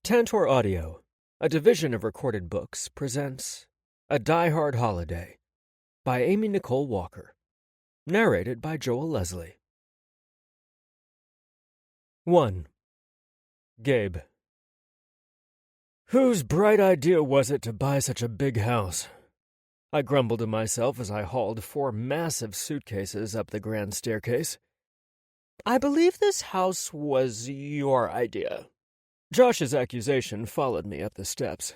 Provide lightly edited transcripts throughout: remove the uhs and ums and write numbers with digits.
Tantor Audio, a division of Recorded Books, presents A Die Hard Holiday by Amy Nicole Walker, narrated by Joel Leslie. 1. Gabe. Whose bright idea was it to buy such a big house? I grumbled to myself as I hauled 4 massive suitcases up the grand staircase. I believe this house was your idea. Josh's accusation followed me up the steps.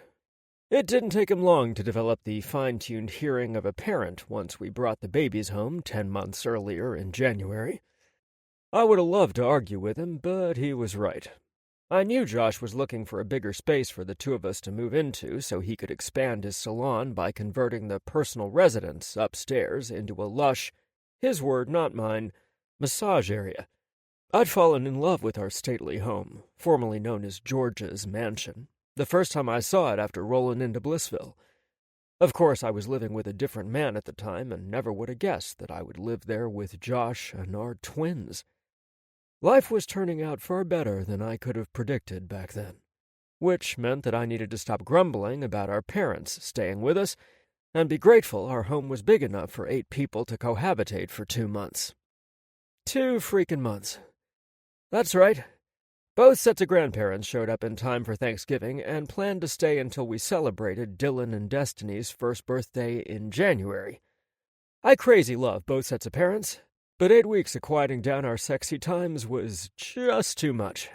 It didn't take him long to develop the fine-tuned hearing of a parent once we brought the babies home 10 months earlier in January. I would have loved to argue with him, but he was right. I knew Josh was looking for a bigger space for the 2 of us to move into so he could expand his salon by converting the personal residence upstairs into a lush, his word not mine, massage area. I'd fallen in love with our stately home, formerly known as George's Mansion, the first time I saw it after rolling into Blissville. Of course, I was living with a different man at the time and never would have guessed that I would live there with Josh and our twins. Life was turning out far better than I could have predicted back then, which meant that I needed to stop grumbling about our parents staying with us and be grateful our home was big enough for 8 people to cohabitate for 2 months. 2 freaking months. That's right. Both sets of grandparents showed up in time for Thanksgiving and planned to stay until we celebrated Dylan and Destiny's first birthday in January. I crazy love both sets of parents, but 8 weeks of quieting down our sexy times was just too much.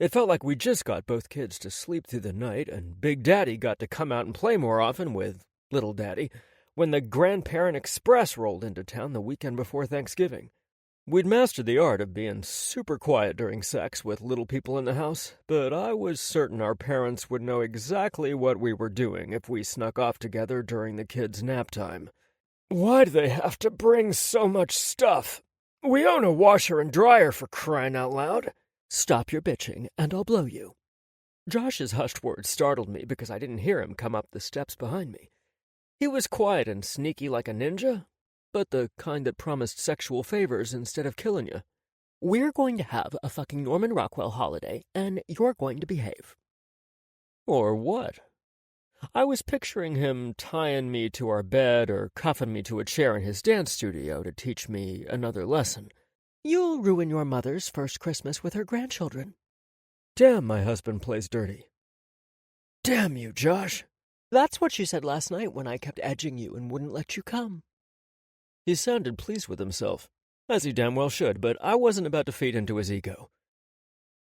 It felt like we just got both kids to sleep through the night, and Big Daddy got to come out and play more often with Little Daddy when the Grandparent Express rolled into town the weekend before Thanksgiving. We'd mastered the art of being super quiet during sex with little people in the house, but I was certain our parents would know exactly what we were doing if we snuck off together during the kids' nap time. Why'd they have to bring so much stuff? We own a washer and dryer, for crying out loud. Stop your bitching, and I'll blow you. Josh's hushed words startled me because I didn't hear him come up the steps behind me. He was quiet and sneaky like a ninja, but the kind that promised sexual favors instead of killing you. We're going to have a fucking Norman Rockwell holiday, and you're going to behave. Or what? I was picturing him tying me to our bed or cuffing me to a chair in his dance studio to teach me another lesson. You'll ruin your mother's first Christmas with her grandchildren. Damn, my husband plays dirty. Damn you, Josh. That's what you said last night when I kept edging you and wouldn't let you come. He sounded pleased with himself, as he damn well should, but I wasn't about to feed into his ego.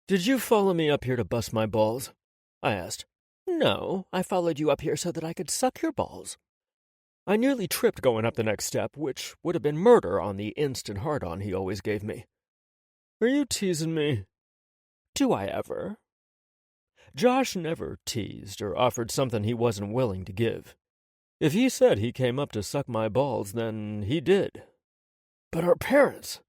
Did you follow me up here to bust my balls? I asked. No, I followed you up here so that I could suck your balls. I nearly tripped going up the next step, which would have been murder on the instant hard-on he always gave me. Are you teasing me? Do I ever? Josh never teased or offered something he wasn't willing to give. If he said he came up to suck my balls, then he did. But our parents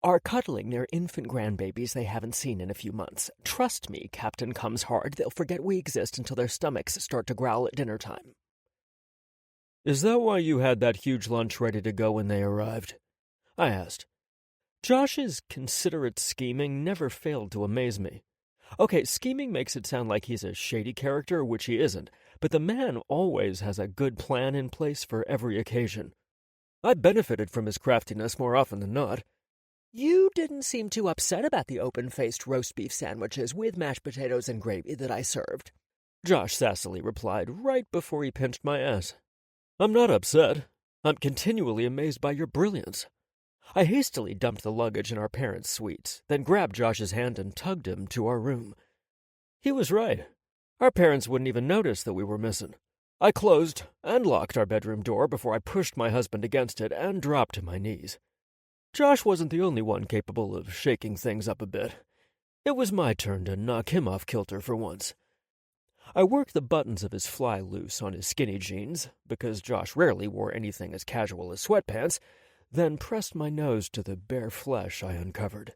are cuddling their infant grandbabies they haven't seen in a few months. Trust me, Captain Comes Hard, they'll forget we exist until their stomachs start to growl at dinner time. Is that why you had that huge lunch ready to go when they arrived? I asked. Josh's considerate scheming never failed to amaze me. Okay, scheming makes it sound like he's a shady character, which he isn't, but the man always has a good plan in place for every occasion. I benefited from his craftiness more often than not. You didn't seem too upset about the open-faced roast beef sandwiches with mashed potatoes and gravy that I served, Josh sassily replied right before he pinched my ass. I'm not upset. I'm continually amazed by your brilliance. I hastily dumped the luggage in our parents' suites, then grabbed Josh's hand and tugged him to our room. He was right. Our parents wouldn't even notice that we were missing. I closed and locked our bedroom door before I pushed my husband against it and dropped to my knees. Josh wasn't the only one capable of shaking things up a bit. It was my turn to knock him off kilter for once. I worked the buttons of his fly loose on his skinny jeans, because Josh rarely wore anything as casual as sweatpants, then pressed my nose to the bare flesh I uncovered.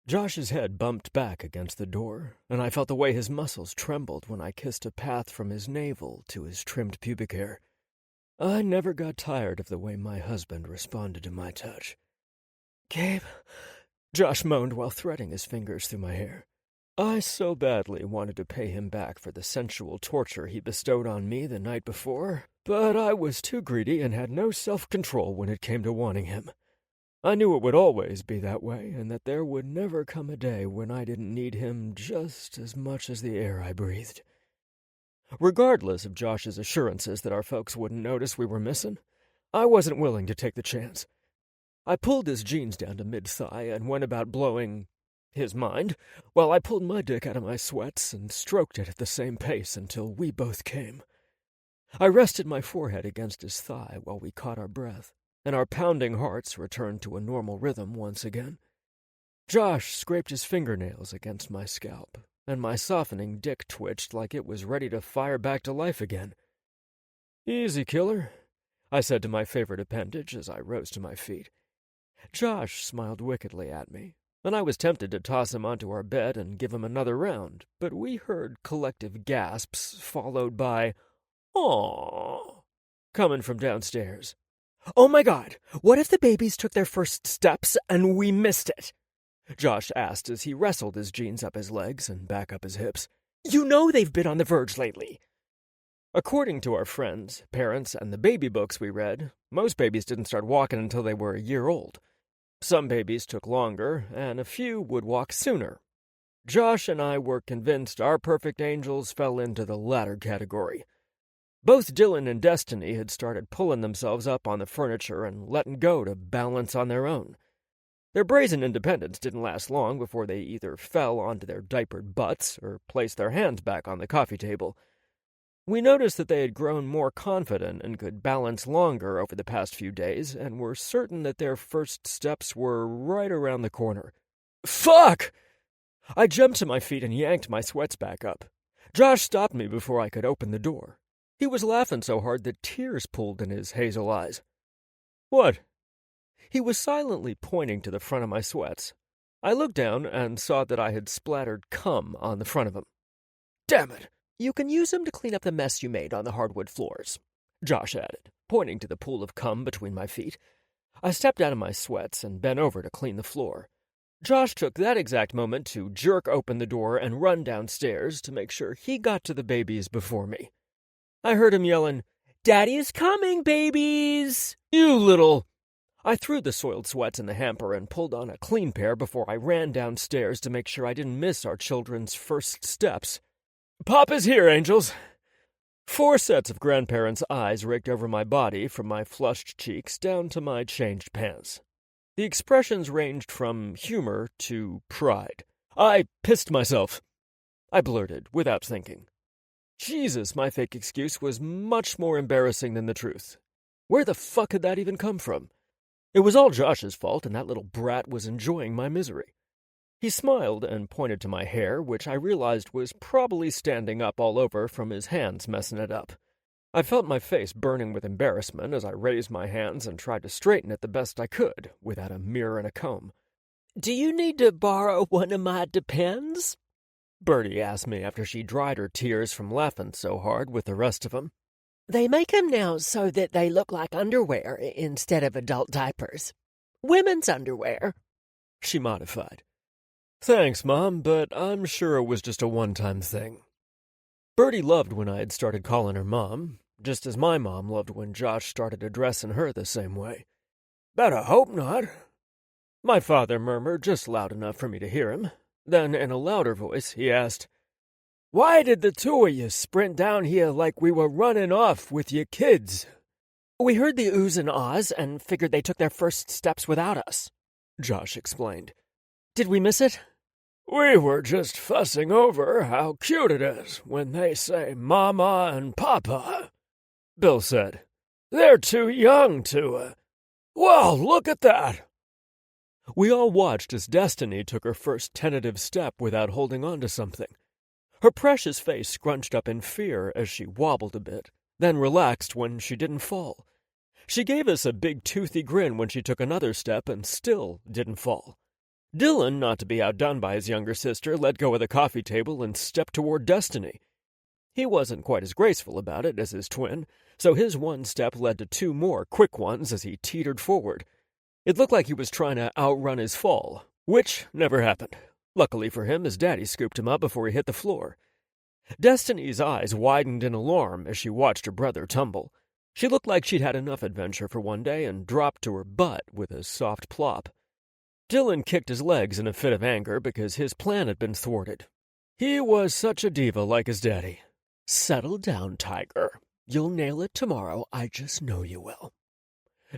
Josh's head bumped back against the door, and I felt the way his muscles trembled when I kissed a path from his navel to his trimmed pubic hair. I never got tired of the way my husband responded to my touch. Gabe, Josh moaned while threading his fingers through my hair. I so badly wanted to pay him back for the sensual torture he bestowed on me the night before, but I was too greedy and had no self-control when it came to wanting him. I knew it would always be that way, and that there would never come a day when I didn't need him just as much as the air I breathed. Regardless of Josh's assurances that our folks wouldn't notice we were missing, I wasn't willing to take the chance. I pulled his jeans down to mid-thigh and went about blowing his mind, while I pulled my dick out of my sweats and stroked it at the same pace until we both came. I rested my forehead against his thigh while we caught our breath, and our pounding hearts returned to a normal rhythm once again. Josh scraped his fingernails against my scalp, and my softening dick twitched like it was ready to fire back to life again. "Easy, killer," I said to my favorite appendage as I rose to my feet. Josh smiled wickedly at me, and I was tempted to toss him onto our bed and give him another round, but we heard collective gasps followed by, "Aww," coming from downstairs. "Oh my God, what if the babies took their first steps and we missed it?" Josh asked as he wrestled his jeans up his legs and back up his hips. "You know they've been on the verge lately." According to our friends, parents, and the baby books we read, most babies didn't start walking until they were a year old. Some babies took longer, and a few would walk sooner. Josh and I were convinced our perfect angels fell into the latter category. Both Dylan and Destiny had started pulling themselves up on the furniture and letting go to balance on their own. Their brazen independence didn't last long before they either fell onto their diapered butts or placed their hands back on the coffee table. We noticed that they had grown more confident and could balance longer over the past few days, and were certain that their first steps were right around the corner. Fuck! I jumped to my feet and yanked my sweats back up. Josh stopped me before I could open the door. He was laughing so hard that tears pooled in his hazel eyes. "What?" He was silently pointing to the front of my sweats. I looked down and saw that I had splattered cum on the front of them. "Damn it! You can use them to clean up the mess you made on the hardwood floors," Josh added, pointing to the pool of cum between my feet. I stepped out of my sweats and bent over to clean the floor. Josh took that exact moment to jerk open the door and run downstairs to make sure he got to the babies before me. I heard him yelling, "Daddy's coming, babies! You little..." I threw the soiled sweats in the hamper and pulled on a clean pair before I ran downstairs to make sure I didn't miss our children's first steps. "Pop is here, angels." 4 sets of grandparents' eyes raked over my body from my flushed cheeks down to my changed pants. The expressions ranged from humor to pride. "I pissed myself," I blurted without thinking. Jesus, my fake excuse was much more embarrassing than the truth. Where the fuck had that even come from? It was all Josh's fault, and that little brat was enjoying my misery. He smiled and pointed to my hair, which I realized was probably standing up all over from his hands messing it up. I felt my face burning with embarrassment as I raised my hands and tried to straighten it the best I could, without a mirror and a comb. "Do you need to borrow one of my Depends?" Bertie asked me after she dried her tears from laughing so hard with the rest of them. "They make 'em now so that they look like underwear instead of adult diapers. Women's underwear," she modified. "Thanks, Mom, but I'm sure it was just a one-time thing." Bertie loved when I had started calling her Mom, just as my mom loved when Josh started addressing her the same way. "Better hope not," my father murmured just loud enough for me to hear him. Then, in a louder voice, he asked, "Why did the two of you sprint down here like we were running off with your kids?" "We heard the oohs and ahs and figured they took their first steps without us," Josh explained. "Did we miss it?" "We were just fussing over how cute it is when they say Mama and Papa," Bill said. "They're too young to... Well, look at that!" We all watched as Destiny took her first tentative step without holding on to something. Her precious face scrunched up in fear as she wobbled a bit, then relaxed when she didn't fall. She gave us a big toothy grin when she took another step and still didn't fall. Dylan, not to be outdone by his younger sister, let go of the coffee table and stepped toward Destiny. He wasn't quite as graceful about it as his twin, so his one step led to 2 more quick ones as he teetered forward. It looked like he was trying to outrun his fall, which never happened. Luckily for him, his daddy scooped him up before he hit the floor. Destiny's eyes widened in alarm as she watched her brother tumble. She looked like she'd had enough adventure for one day and dropped to her butt with a soft plop. Dylan kicked his legs in a fit of anger because his plan had been thwarted. He was such a diva like his daddy. "Settle down, Tiger. You'll nail it tomorrow, I just know you will,"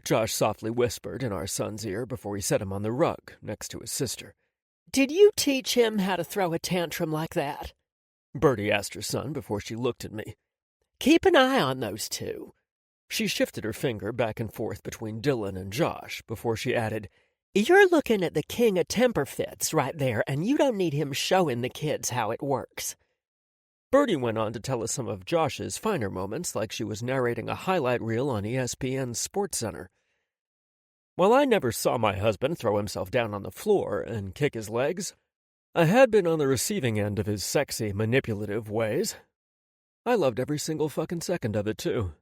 Josh softly whispered in our son's ear before he set him on the rug next to his sister. "Did you teach him how to throw a tantrum like that?" Bertie asked her son before she looked at me. "Keep an eye on those two." She shifted her finger back and forth between Dylan and Josh before she added, "You're looking at the king of temper fits right there, and you don't need him showing the kids how it works." Bertie went on to tell us some of Josh's finer moments like she was narrating a highlight reel on ESPN's SportsCenter. While I never saw my husband throw himself down on the floor and kick his legs, I had been on the receiving end of his sexy, manipulative ways. I loved every single fucking second of it, too.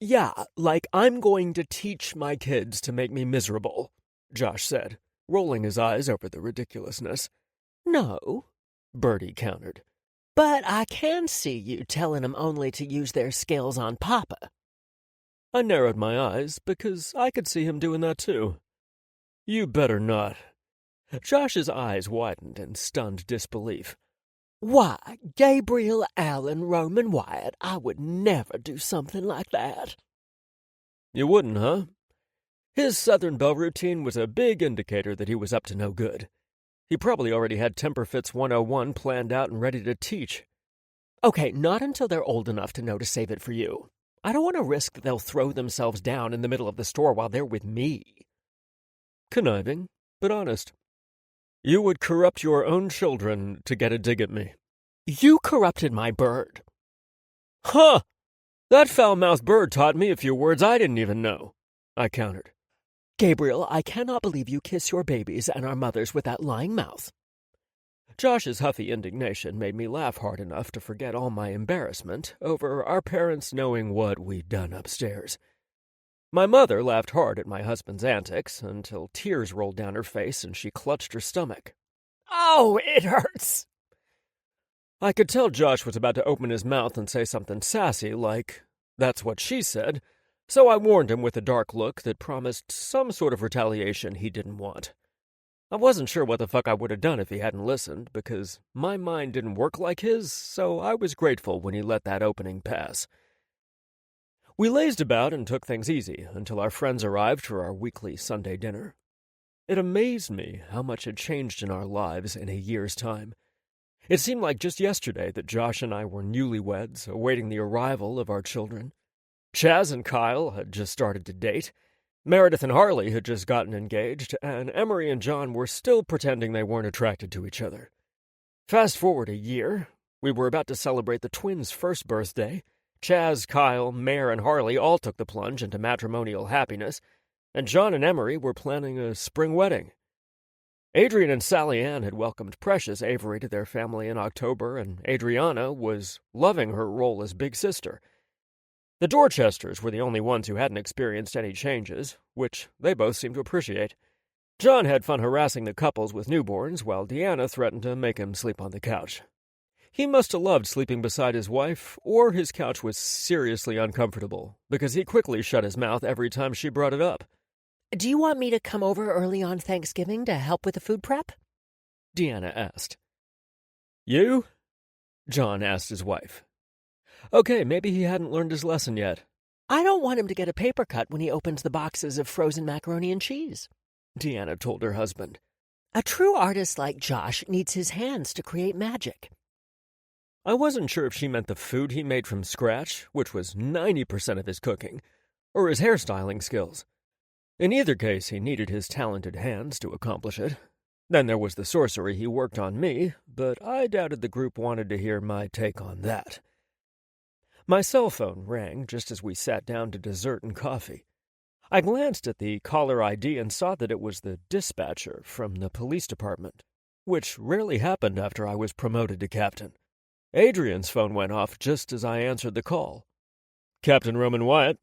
"Yeah, like I'm going to teach my kids to make me miserable," Josh said, rolling his eyes over the ridiculousness. "No," Bertie countered. "But I can see you telling them only to use their skills on Papa." I narrowed my eyes because I could see him doing that too. "You better not." Josh's eyes widened in stunned disbelief. "Why, Gabriel Allen Roman Wyatt, I would never do something like that." "You wouldn't, huh?" His Southern Belle routine was a big indicator that he was up to no good. He probably already had Temper Fits 101 planned out and ready to teach. "Okay, not until they're old enough to know to save it for you. I don't want to risk that they'll throw themselves down in the middle of the store while they're with me." Conniving, but honest. "You would corrupt your own children to get a dig at me." "You corrupted my bird." "Huh! That foul-mouthed bird taught me a few words I didn't even know," I countered. "Gabriel, I cannot believe you kiss your babies and our mothers with that lying mouth." Josh's huffy indignation made me laugh hard enough to forget all my embarrassment over our parents knowing what we'd done upstairs. My mother laughed hard at my husband's antics until tears rolled down her face and she clutched her stomach. "Oh, it hurts!" I could tell Josh was about to open his mouth and say something sassy like, "That's what she said," so I warned him with a dark look that promised some sort of retaliation he didn't want. I wasn't sure what the fuck I would have done if he hadn't listened, because my mind didn't work like his, so I was grateful when he let that opening pass. We lazed about and took things easy until our friends arrived for our weekly Sunday dinner. It amazed me how much had changed in our lives in a year's time. It seemed like just yesterday that Josh and I were newlyweds, awaiting the arrival of our children. Chaz and Kyle had just started to date. Meredith and Harley had just gotten engaged, and Emery and John were still pretending they weren't attracted to each other. Fast forward a year, we were about to celebrate the twins' first birthday. Chaz, Kyle, Mare, and Harley all took the plunge into matrimonial happiness, and John and Emery were planning a spring wedding. Adrian and Sally Ann had welcomed Precious Avery to their family in October, and Adriana was loving her role as big sister. The Dorchesters were the only ones who hadn't experienced any changes, which they both seemed to appreciate. John had fun harassing the couples with newborns, while Deanna threatened to make him sleep on the couch. He must have loved sleeping beside his wife, or his couch was seriously uncomfortable, because he quickly shut his mouth every time she brought it up. "Do you want me to come over early on Thanksgiving to help with the food prep?" Deanna asked. "You?" John asked his wife. Okay, maybe he hadn't learned his lesson yet. "I don't want him to get a paper cut when he opens the boxes of frozen macaroni and cheese," Deanna told her husband. "A true artist like Josh needs his hands to create magic." I wasn't sure if she meant the food he made from scratch, which was 90% of his cooking, or his hairstyling skills. In either case, he needed his talented hands to accomplish it. Then there was the sorcery he worked on me, but I doubted the group wanted to hear my take on that. My cell phone rang just as we sat down to dessert and coffee. I glanced at the caller ID and saw that it was the dispatcher from the police department, which rarely happened after I was promoted to captain. Adrian's phone went off just as I answered the call. "Captain Roman Wyatt,"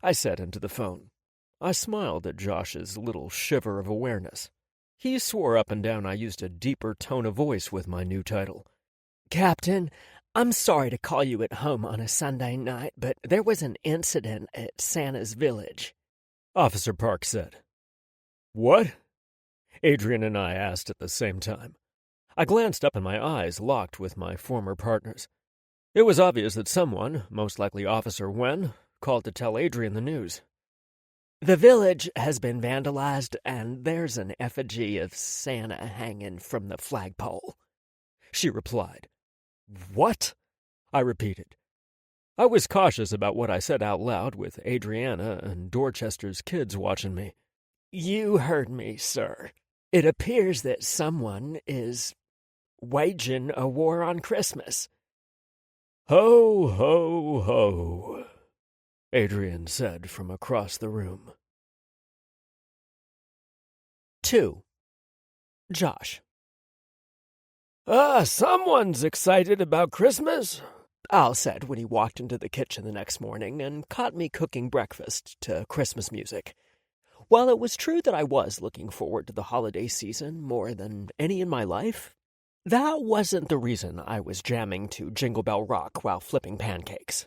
I said into the phone. I smiled at Josh's little shiver of awareness. He swore up and down I used a deeper tone of voice with my new title. Captain, I'm sorry to call you at home on a Sunday night, but there was an incident at Santa's village, Officer Park said. What? Adrian and I asked at the same time. I glanced up and my eyes locked with my former partner's. It was obvious that someone, most likely Officer Wen, called to tell Adrian the news. The village has been vandalized, and there's an effigy of Santa hanging from the flagpole, she replied. What? I repeated. I was cautious about what I said out loud with Adriana and Dorchester's kids watching me. You heard me, sir. It appears that someone is waging a war on Christmas. Ho, ho, ho, Adrian said from across the room. 2. Josh. Someone's excited about Christmas, Al said when he walked into the kitchen the next morning and caught me cooking breakfast to Christmas music. While it was true that I was looking forward to the holiday season more than any in my life, that wasn't the reason I was jamming to Jingle Bell Rock while flipping pancakes.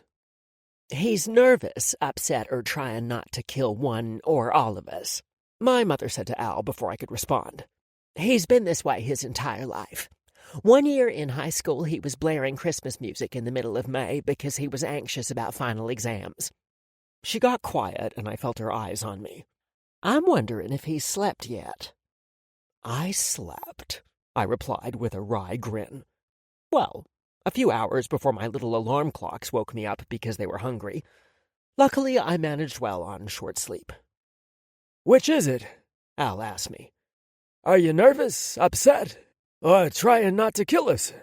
He's nervous, upset, or trying not to kill one or all of us, my mother said to Al before I could respond. He's been this way his entire life. One year in high school, he was blaring Christmas music in the middle of May because he was anxious about final exams. She got quiet, and I felt her eyes on me. I'm wondering if he's slept yet. I slept, I replied with a wry grin. Well, a few hours before my little alarm clocks woke me up because they were hungry. Luckily, I managed well on short sleep. Which is it? Al asked me. Are you nervous, upset, or trying not to kill us?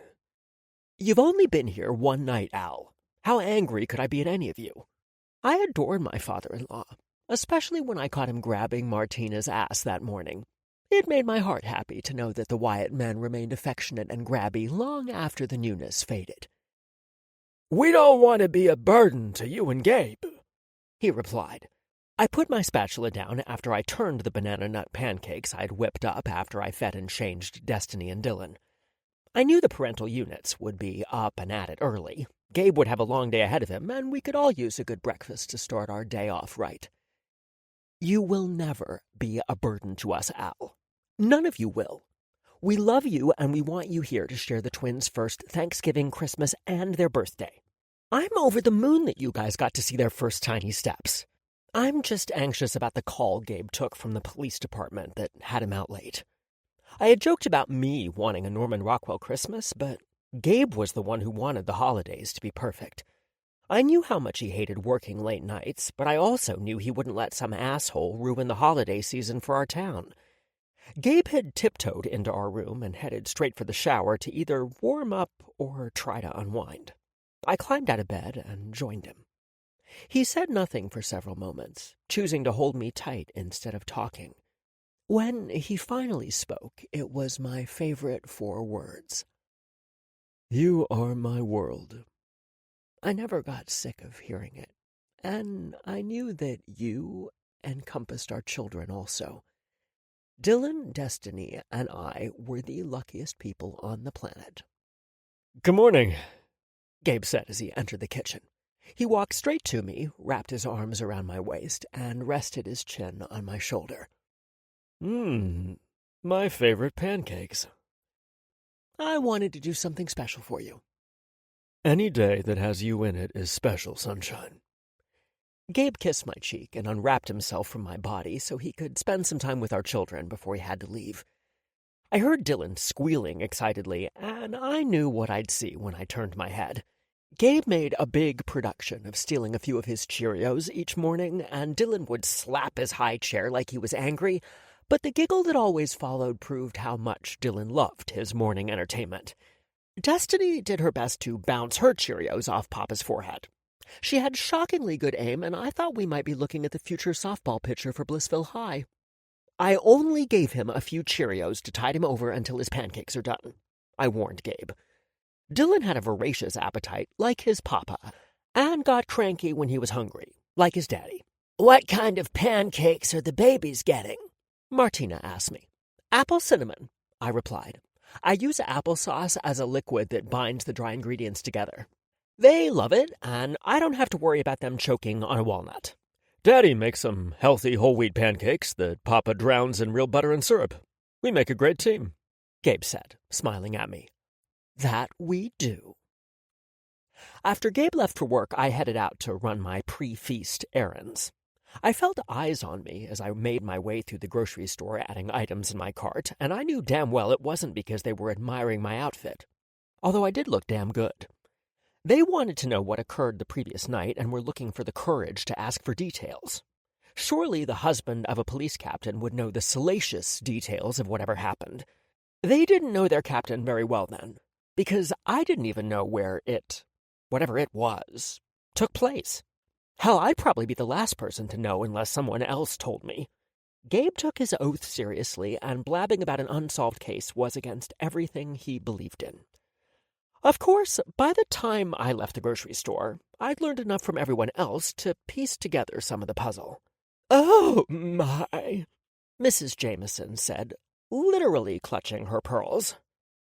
You've only been here one night, Al. How angry could I be at any of you? I adored my father-in-law, especially when I caught him grabbing Martina's ass that morning. It made my heart happy to know that the Wyatt men remained affectionate and grabby long after the newness faded. We don't want to be a burden to you and Gabe, he replied. I put my spatula down after I turned the banana nut pancakes I'd whipped up after I fed and changed Destiny and Dylan. I knew the parental units would be up and at it early. Gabe would have a long day ahead of him, and we could all use a good breakfast to start our day off right. You will never be a burden to us, Al. None of you will. We love you, and we want you here to share the twins' first Thanksgiving, Christmas, and their birthday. I'm over the moon that you guys got to see their first tiny steps. I'm just anxious about the call Gabe took from the police department that had him out late. I had joked about me wanting a Norman Rockwell Christmas, but Gabe was the one who wanted the holidays to be perfect. I knew how much he hated working late nights, but I also knew he wouldn't let some asshole ruin the holiday season for our town. Gabe had tiptoed into our room and headed straight for the shower to either warm up or try to unwind. I climbed out of bed and joined him. He said nothing for several moments, choosing to hold me tight instead of talking. When he finally spoke, it was my favorite 4 words. You are my world. I never got sick of hearing it, and I knew that you encompassed our children also. Dylan, Destiny, and I were the luckiest people on the planet. Good morning, Gabe said as he entered the kitchen. He walked straight to me, wrapped his arms around my waist, and rested his chin on my shoulder. My favorite pancakes. I wanted to do something special for you. Any day that has you in it is special, sunshine. Gabe kissed my cheek and unwrapped himself from my body so he could spend some time with our children before he had to leave. I heard Dylan squealing excitedly, and I knew what I'd see when I turned my head. Gabe made a big production of stealing a few of his Cheerios each morning, and Dylan would slap his high chair like he was angry, but the giggle that always followed proved how much Dylan loved his morning entertainment. Destiny did her best to bounce her Cheerios off Papa's forehead. She had shockingly good aim, and I thought we might be looking at the future softball pitcher for Blissville High. I only gave him a few Cheerios to tide him over until his pancakes are done, I warned Gabe. Dylan had a voracious appetite, like his papa, and got cranky when he was hungry, like his daddy. What kind of pancakes are the babies getting? Martina asked me. Apple cinnamon, I replied. I use applesauce as a liquid that binds the dry ingredients together. They love it, and I don't have to worry about them choking on a walnut. Daddy makes some healthy whole wheat pancakes that Papa drowns in real butter and syrup. We make a great team, Gabe said, smiling at me. That we do. After Gabe left for work, I headed out to run my pre-feast errands. I felt eyes on me as I made my way through the grocery store adding items in my cart, and I knew damn well it wasn't because they were admiring my outfit, although I did look damn good. They wanted to know what occurred the previous night and were looking for the courage to ask for details. Surely the husband of a police captain would know the salacious details of whatever happened. They didn't know their captain very well then, because I didn't even know where it, whatever it was, took place. Hell, I'd probably be the last person to know unless someone else told me. Gabe took his oath seriously, and blabbing about an unsolved case was against everything he believed in. Of course, by the time I left the grocery store, I'd learned enough from everyone else to piece together some of the puzzle. "Oh, my," Mrs. Jameson said, literally clutching her pearls.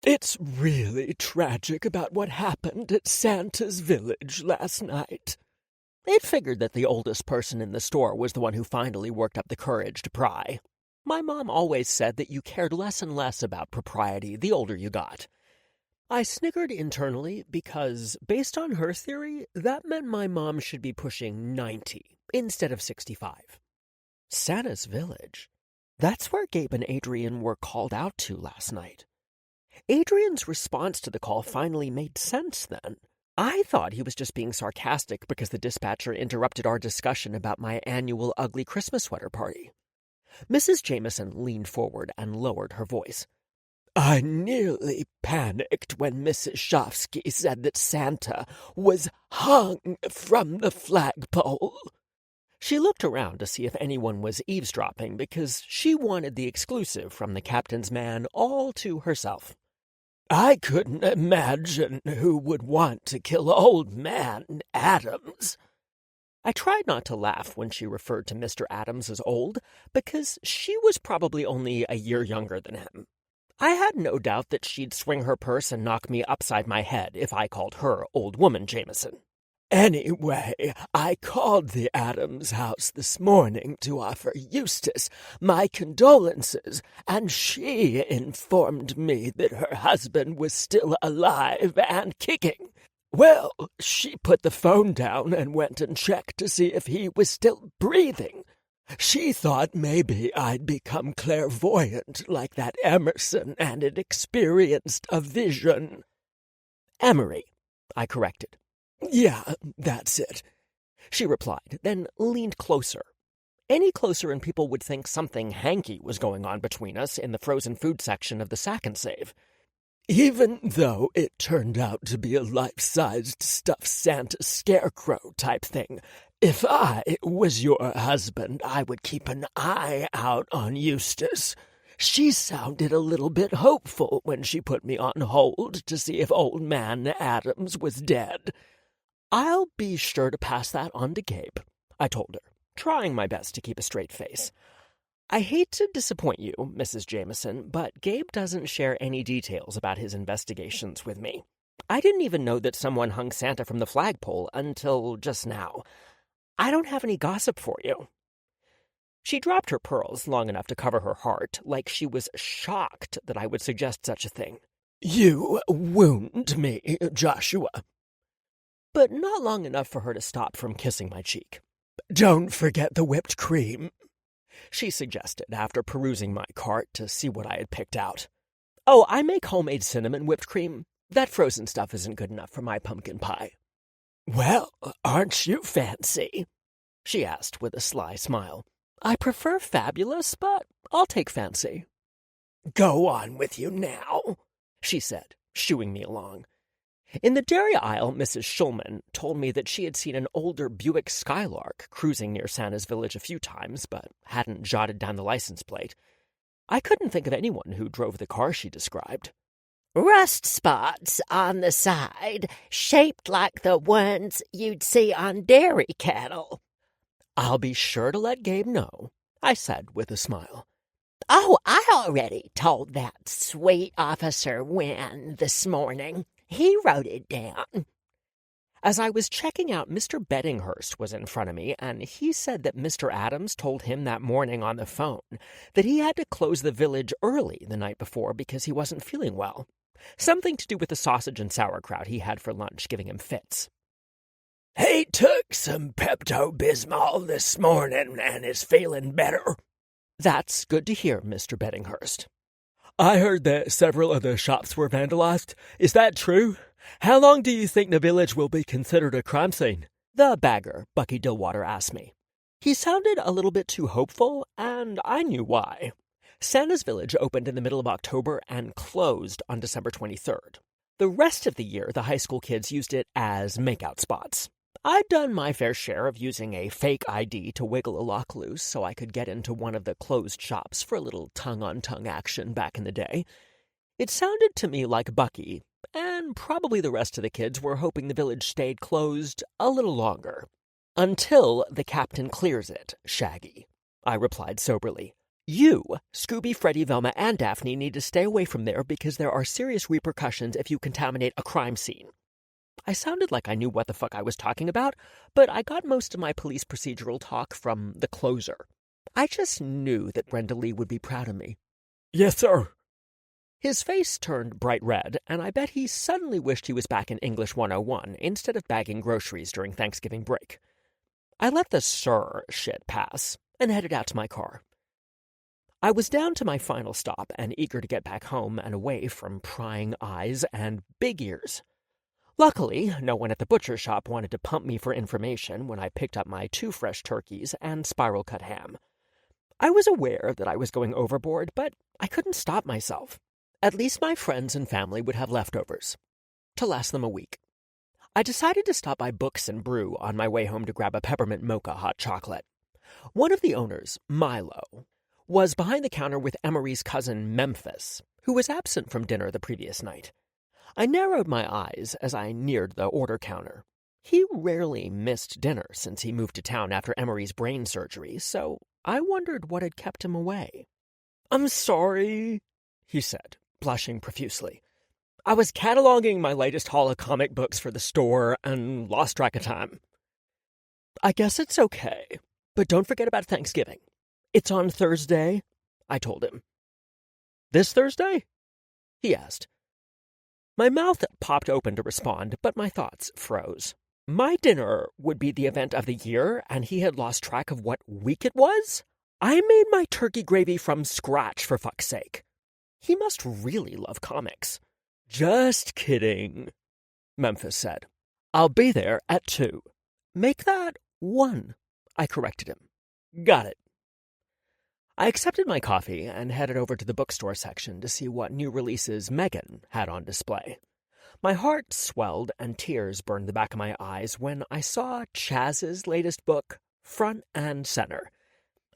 "It's really tragic about what happened at Santa's village last night." It figured that the oldest person in the store was the one who finally worked up the courage to pry. My mom always said that you cared less and less about propriety the older you got. I snickered internally because, based on her theory, that meant my mom should be pushing 90 instead of 65. Santa's village. That's where Gabe and Adrian were called out to last night. Adrian's response to the call finally made sense then. I thought he was just being sarcastic because the dispatcher interrupted our discussion about my annual ugly Christmas sweater party. Mrs. Jameson leaned forward and lowered her voice. "I nearly panicked when Mrs. Shofsky said that Santa was hung from the flagpole." She looked around to see if anyone was eavesdropping because she wanted the exclusive from the captain's man all to herself. "I couldn't imagine who would want to kill old man Adams." I tried not to laugh when she referred to Mr. Adams as old, because she was probably only a year younger than him. I had no doubt that she'd swing her purse and knock me upside my head if I called her Old Woman Jameson. "Anyway, I called the Adams house this morning to offer Eustace my condolences, and she informed me that her husband was still alive and kicking. Well, she put the phone down and went and checked to see if he was still breathing. She thought maybe I'd become clairvoyant like that Emerson and had experienced a vision." "Emery," I corrected. "Yeah, that's it," she replied, then leaned closer. Any closer and people would think something hanky was going on between us in the frozen food section of the Sack and Save. "Even though it turned out to be a life-sized stuffed Santa scarecrow type thing, if I was your husband, I would keep an eye out on Eustace. She sounded a little bit hopeful when she put me on hold to see if old man Adams was dead." "I'll be sure to pass that on to Gabe," I told her, trying my best to keep a straight face. "I hate to disappoint you, Mrs. Jameson, but Gabe doesn't share any details about his investigations with me. I didn't even know that someone hung Santa from the flagpole until just now. I don't have any gossip for you." She dropped her pearls long enough to cover her heart, like she was shocked that I would suggest such a thing. "You wound me, Joshua." But not long enough for her to stop from kissing my cheek. "Don't forget the whipped cream," she suggested after perusing my cart to see what I had picked out. "Oh, I make homemade cinnamon whipped cream. That frozen stuff isn't good enough for my pumpkin pie." "Well, aren't you fancy?" she asked with a sly smile. "I prefer fabulous, but I'll take fancy." "Go on with you now," she said, shooing me along. In the dairy aisle, Mrs. Schulman told me that she had seen an older Buick Skylark cruising near Santa's village a few times, but hadn't jotted down the license plate. I couldn't think of anyone who drove the car she described. "Rust spots on the side, shaped like the ones you'd see on dairy cattle." "I'll be sure to let Gabe know," I said with a smile. Oh, I already told that sweet Officer Wynne this morning. He wrote it down. As I was checking out, Mr. Beddinghurst was in front of me, and he said that Mr. Adams told him that morning on the phone that he had to close the village early the night before because he wasn't feeling well. Something to do with the sausage and sauerkraut he had for lunch, giving him fits. He took some Pepto-Bismol this morning and is feeling better. That's good to hear, Mr. Beddinghurst. I heard that several of the shops were vandalized. Is that true? How long do you think the village will be considered a crime scene? The bagger, Bucky Dillwater, asked me. He sounded a little bit too hopeful, and I knew why. Santa's Village opened in the middle of October and closed on December 23rd. The rest of the year, the high school kids used it as makeout spots. I'd done my fair share of using a fake ID to wiggle a lock loose so I could get into one of the closed shops for a little tongue-on-tongue action back in the day. It sounded to me like Bucky, and probably the rest of the kids, were hoping the village stayed closed a little longer. Until the captain clears it, Shaggy, I replied soberly. You, Scooby, Freddy, Velma, and Daphne need to stay away from there because there are serious repercussions if you contaminate a crime scene. I sounded like I knew what the fuck I was talking about, but I got most of my police procedural talk from the closer. I just knew that Brenda Lee would be proud of me. Yes, sir. His face turned bright red, and I bet he suddenly wished he was back in English 101 instead of bagging groceries during Thanksgiving break. I let the sir shit pass and headed out to my car. I was down to my final stop and eager to get back home and away from prying eyes and big ears. Luckily, no one at the butcher shop wanted to pump me for information when I picked up my 2 fresh turkeys and spiral-cut ham. I was aware that I was going overboard, but I couldn't stop myself. At least my friends and family would have leftovers to last them a week. I decided to stop by Books and Brew on my way home to grab a peppermint mocha hot chocolate. One of the owners, Milo, was behind the counter with Emery's cousin Memphis, who was absent from dinner the previous night. I narrowed my eyes as I neared the order counter. He rarely missed dinner since he moved to town after Emery's brain surgery, so I wondered what had kept him away. I'm sorry, he said, blushing profusely. I was cataloging my latest haul of comic books for the store and lost track of time. I guess it's okay, but don't forget about Thanksgiving. It's on Thursday, I told him. This Thursday? He asked. My mouth popped open to respond, but my thoughts froze. My dinner would be the event of the year, and he had lost track of what week it was? I made my turkey gravy from scratch, for fuck's sake. He must really love comics. Just kidding, Memphis said. I'll be there at 2. Make that 1, I corrected him. Got it. I accepted my coffee and headed over to the bookstore section to see what new releases Megan had on display. My heart swelled and tears burned the back of my eyes when I saw Chaz's latest book, front and center.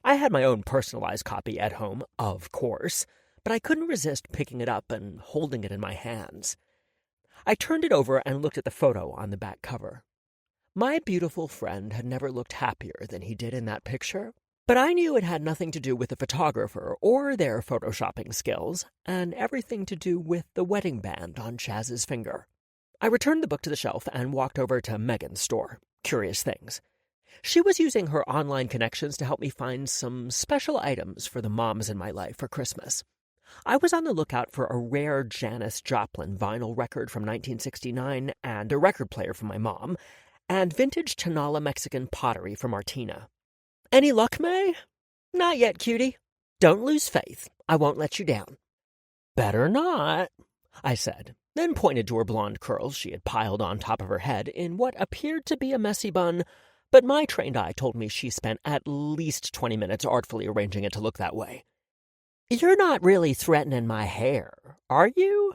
I had my own personalized copy at home, of course, but I couldn't resist picking it up and holding it in my hands. I turned it over and looked at the photo on the back cover. My beautiful friend had never looked happier than he did in that picture, but I knew it had nothing to do with the photographer or their photoshopping skills, and everything to do with the wedding band on Chaz's finger. I returned the book to the shelf and walked over to Megan's store, Curious Things. She was using her online connections to help me find some special items for the moms in my life for Christmas. I was on the lookout for a rare Janis Joplin vinyl record from 1969 and a record player for my mom, and vintage Tonala Mexican pottery for Martina. Any luck, May? Not yet, cutie. Don't lose faith. I won't let you down. Better not, I said, then pointed to her blonde curls she had piled on top of her head in what appeared to be a messy bun, but my trained eye told me she spent at least 20 minutes artfully arranging it to look that way. You're not really threatening my hair, are you?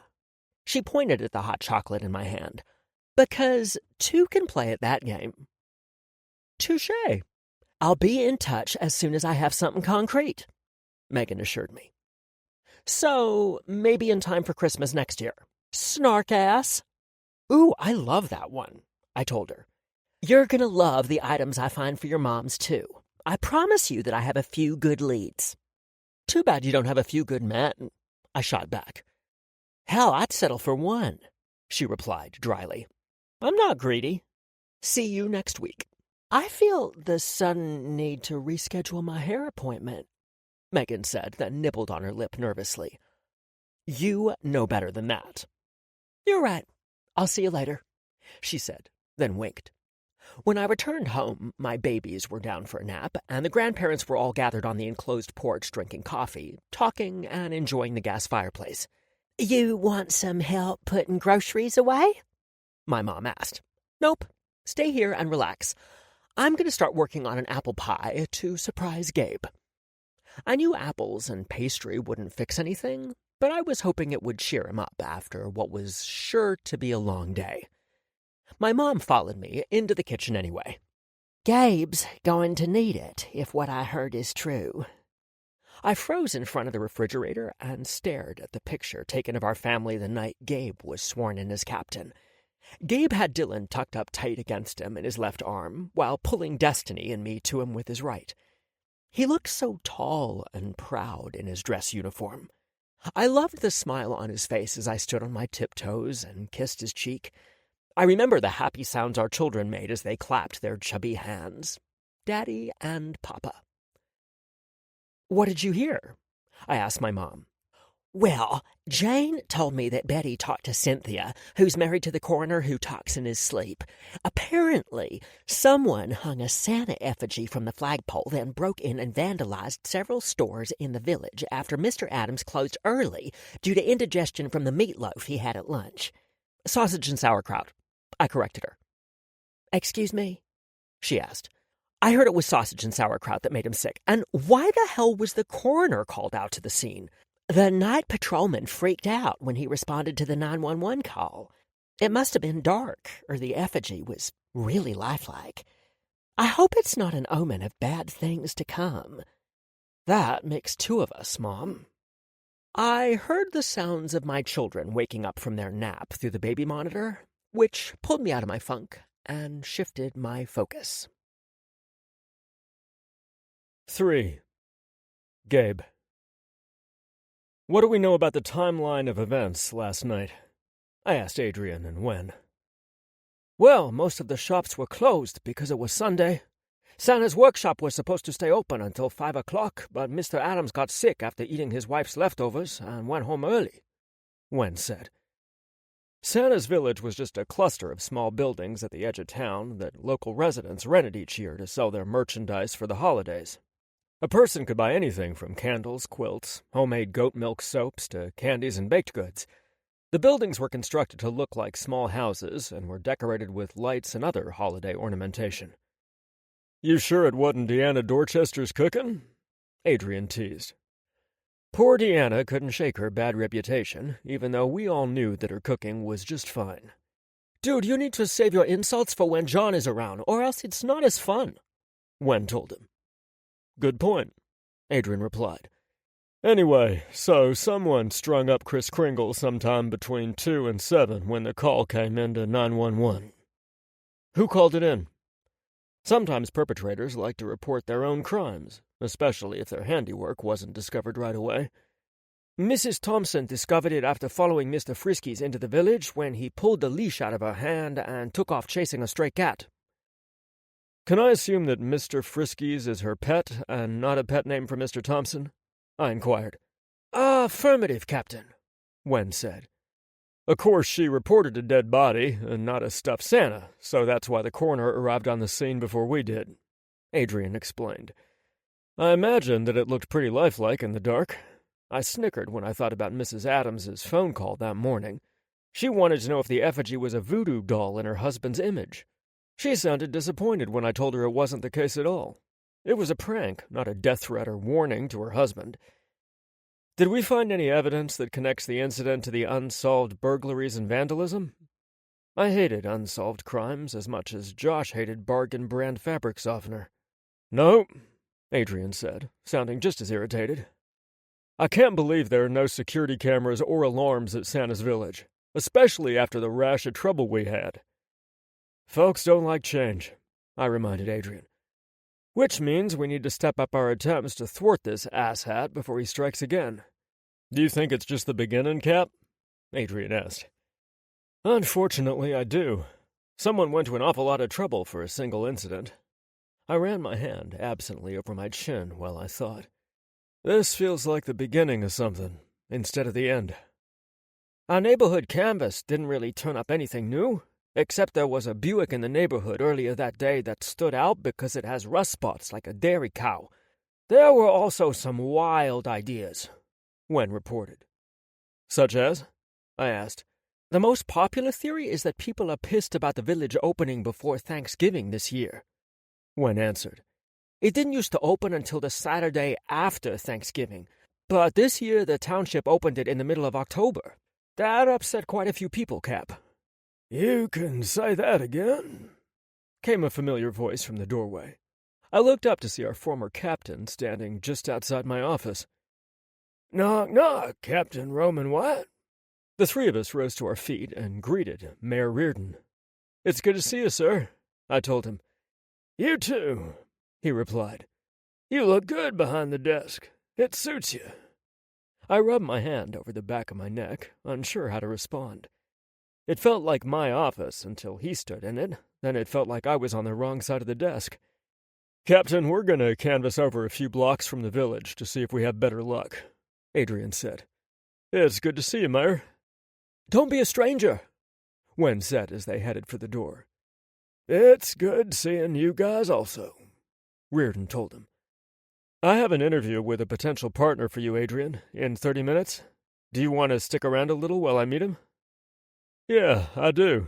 She pointed at the hot chocolate in my hand. Because 2 can play at that game. Touché. I'll be in touch as soon as I have something concrete, Megan assured me. So, maybe in time for Christmas next year. Snark ass. Ooh, I love that one, I told her. You're gonna love the items I find for your moms, too. I promise you that I have a few good leads. Too bad you don't have a few good men, I shot back. Hell, I'd settle for one, she replied dryly. I'm not greedy. See you next week. I feel the sudden need to reschedule my hair appointment, Megan said, then nibbled on her lip nervously. You know better than that. You're right. I'll see you later, she said, then winked. When I returned home, my babies were down for a nap, and the grandparents were all gathered on the enclosed porch drinking coffee, talking and enjoying the gas fireplace. You want some help putting groceries away? My mom asked. Nope. Stay here and relax. I'm going to start working on an apple pie to surprise Gabe. I knew apples and pastry wouldn't fix anything, but I was hoping it would cheer him up after what was sure to be a long day. My mom followed me into the kitchen anyway. Gabe's going to need it, if what I heard is true. I froze in front of the refrigerator and stared at the picture taken of our family the night Gabe was sworn in as captain. Gabe had Dylan tucked up tight against him in his left arm, while pulling Destiny and me to him with his right. He looked so tall and proud in his dress uniform. I loved the smile on his face as I stood on my tiptoes and kissed his cheek. I remember the happy sounds our children made as they clapped their chubby hands. Daddy and Papa. What did you hear? I asked my mom. Well, Jane told me that Betty talked to Cynthia, who's married to the coroner who talks in his sleep. Apparently, someone hung a Santa effigy from the flagpole, then broke in and vandalized several stores in the village after Mr. Adams closed early due to indigestion from the meatloaf he had at lunch. Sausage and sauerkraut, I corrected her. Excuse me? She asked. I heard it was sausage and sauerkraut that made him sick. And why the hell was the coroner called out to the scene? The night patrolman freaked out when he responded to the 911 call. It must have been dark, or the effigy was really lifelike. I hope it's not an omen of bad things to come. That makes two of us, Mom. I heard the sounds of my children waking up from their nap through the baby monitor, which pulled me out of my funk and shifted my focus. 3. Gabe. What do we know about the timeline of events last night? I asked Adrian and Wen. Well, most of the shops were closed because it was Sunday. Santa's workshop was supposed to stay open until 5 o'clock, but Mr. Adams got sick after eating his wife's leftovers and went home early, Wen said. Santa's village was just a cluster of small buildings at the edge of town that local residents rented each year to sell their merchandise for the holidays. A person could buy anything from candles, quilts, homemade goat milk soaps to candies and baked goods. The buildings were constructed to look like small houses and were decorated with lights and other holiday ornamentation. You sure it wasn't Deanna Dorchester's cooking? Adrian teased. Poor Deanna couldn't shake her bad reputation, even though we all knew that her cooking was just fine. Dude, you need to save your insults for when John is around, or else it's not as fun, Wen told him. Good point, Adrian replied. Anyway, so someone strung up Kris Kringle sometime between 2 and 7 when the call came into 911. Who called it in? Sometimes perpetrators like to report their own crimes, especially if their handiwork wasn't discovered right away. Mrs. Thompson discovered it after following Mr. Frisky's into the village when he pulled the leash out of her hand and took off chasing a stray cat. Can I assume that Mr. Friskies is her pet and not a pet name for Mr. Thompson? I inquired. Affirmative, Captain, Wen said. Of course, she reported a dead body and not a stuffed Santa, so that's why the coroner arrived on the scene before we did, Adrian explained. I imagined that it looked pretty lifelike in the dark. I snickered when I thought about Mrs. Adams's phone call that morning. She wanted to know if the effigy was a voodoo doll in her husband's image. She sounded disappointed when I told her it wasn't the case at all. It was a prank, not a death threat or warning to her husband. Did we find any evidence that connects the incident to the unsolved burglaries and vandalism? I hated unsolved crimes as much as Josh hated bargain brand fabric softener. No, Adrian said, sounding just as irritated. I can't believe there are no security cameras or alarms at Santa's village, especially after the rash of trouble we had. Folks don't like change, I reminded Adrian. Which means we need to step up our attempts to thwart this asshat before he strikes again. Do you think it's just the beginning, Cap? Adrian asked. Unfortunately, I do. Someone went to an awful lot of trouble for a single incident. I ran my hand absently over my chin while I thought. This feels like the beginning of something, instead of the end. Our neighborhood canvas didn't really turn up anything new, except there was a Buick in the neighborhood earlier that day that stood out because it has rust spots like a dairy cow. There were also some wild ideas, Wen reported. Such as? I asked. The most popular theory is that people are pissed about the village opening before Thanksgiving this year, Wen answered. It didn't used to open until the Saturday after Thanksgiving, but this year the township opened it in the middle of October. That upset quite a few people, Cap. You can say that again, came a familiar voice from the doorway. I looked up to see our former captain standing just outside my office. Knock, knock, Captain Roman White. The three of us rose to our feet and greeted Mayor Reardon. It's good to see you, sir, I told him. You too, he replied. You look good behind the desk. It suits you. I rubbed my hand over the back of my neck, unsure how to respond. It felt like my office until he stood in it, then it felt like I was on the wrong side of the desk. Captain, we're going to canvass over a few blocks from the village to see if we have better luck, Adrian said. It's good to see you, Mayor. Don't be a stranger, Wen said as they headed for the door. It's good seeing you guys also, Reardon told him. I have an interview with a potential partner for you, Adrian, in 30 minutes. Do you want to stick around a little while I meet him? Yeah, I do.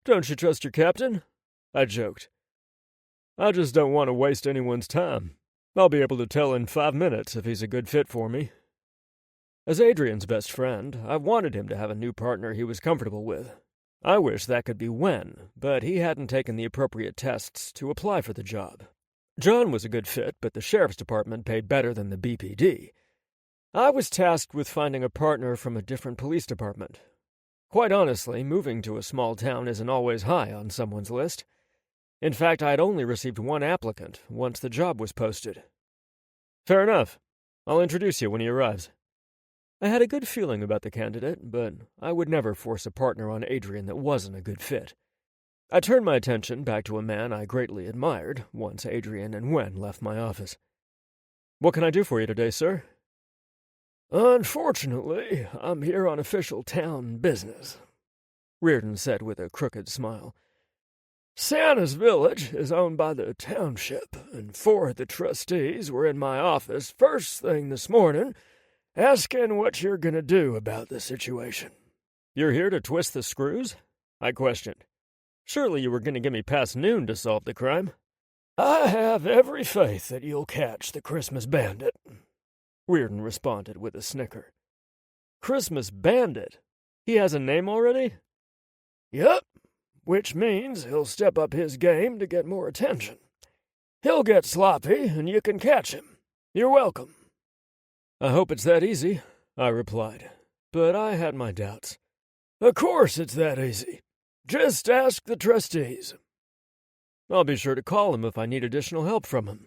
Don't you trust your captain? I joked. I just don't want to waste anyone's time. I'll be able to tell in 5 minutes if he's a good fit for me. As Adrian's best friend, I wanted him to have a new partner he was comfortable with. I wish that could be Wen, but he hadn't taken the appropriate tests to apply for the job. John was a good fit, but the sheriff's department paid better than the BPD. I was tasked with finding a partner from a different police department. Quite honestly, moving to a small town isn't always high on someone's list. In fact, I had only received one applicant once the job was posted. Fair enough. I'll introduce you when he arrives. I had a good feeling about the candidate, but I would never force a partner on Adrian that wasn't a good fit. I turned my attention back to a man I greatly admired once Adrian and Wen left my office. What can I do for you today, sir? Unfortunately, I'm here on official town business, Reardon said with a crooked smile. Santa's village is owned by the township, and 4 of the trustees were in my office first thing this morning, asking what you're going to do about the situation. You're here to twist the screws? I questioned. Surely you were going to give me past noon to solve the crime. I have every faith that you'll catch the Christmas bandit, Reardon responded with a snicker. Christmas bandit? He has a name already? Yep, which means he'll step up his game to get more attention. He'll get sloppy, and you can catch him. You're welcome. I hope it's that easy, I replied, but I had my doubts. Of course it's that easy. Just ask the trustees. I'll be sure to call him if I need additional help from him.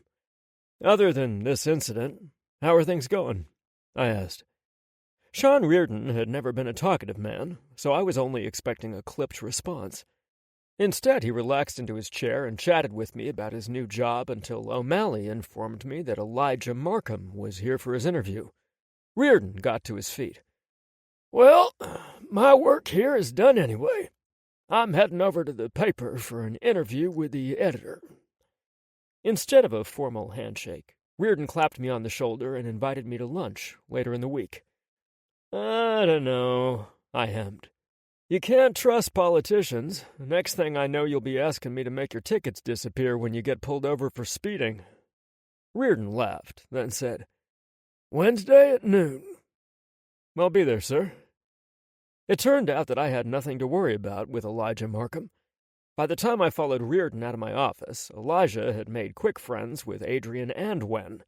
Other than this incident, how are things going? I asked. Sean Reardon had never been a talkative man, so I was only expecting a clipped response. Instead, he relaxed into his chair and chatted with me about his new job until O'Malley informed me that Elijah Markham was here for his interview. Reardon got to his feet. Well, my work here is done anyway. I'm heading over to the paper for an interview with the editor. Instead of a formal handshake, Reardon clapped me on the shoulder and invited me to lunch later in the week. I don't know, I hemmed. You can't trust politicians. The next thing I know, you'll be asking me to make your tickets disappear when you get pulled over for speeding. Reardon laughed, then said, Wednesday at noon. I'll be there, sir. It turned out that I had nothing to worry about with Elijah Markham. By the time I followed Reardon out of my office, Elijah had made quick friends with Adrian and Wen.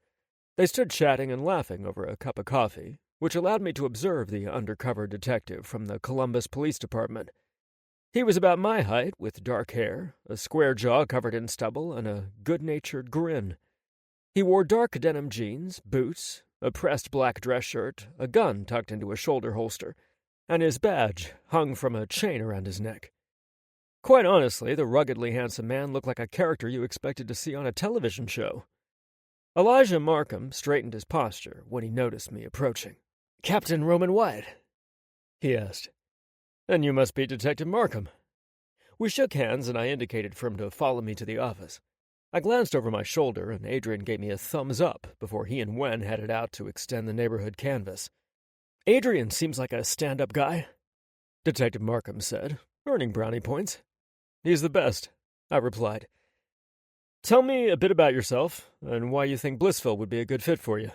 They stood chatting and laughing over a cup of coffee, which allowed me to observe the undercover detective from the Columbus Police Department. He was about my height, with dark hair, a square jaw covered in stubble, and a good-natured grin. He wore dark denim jeans, boots, a pressed black dress shirt, a gun tucked into a shoulder holster, and his badge hung from a chain around his neck. Quite honestly, the ruggedly handsome man looked like a character you expected to see on a television show. Elijah Markham straightened his posture when he noticed me approaching. "Captain Roman White?" he asked. "Then you must be Detective Markham." We shook hands, and I indicated for him to follow me to the office. I glanced over my shoulder, and Adrian gave me a thumbs up before he and Wen headed out to extend the neighborhood canvas. "Adrian seems like a stand-up guy," Detective Markham said, earning brownie points. "He's the best," I replied. "Tell me a bit about yourself, and why you think Blissville would be a good fit for you."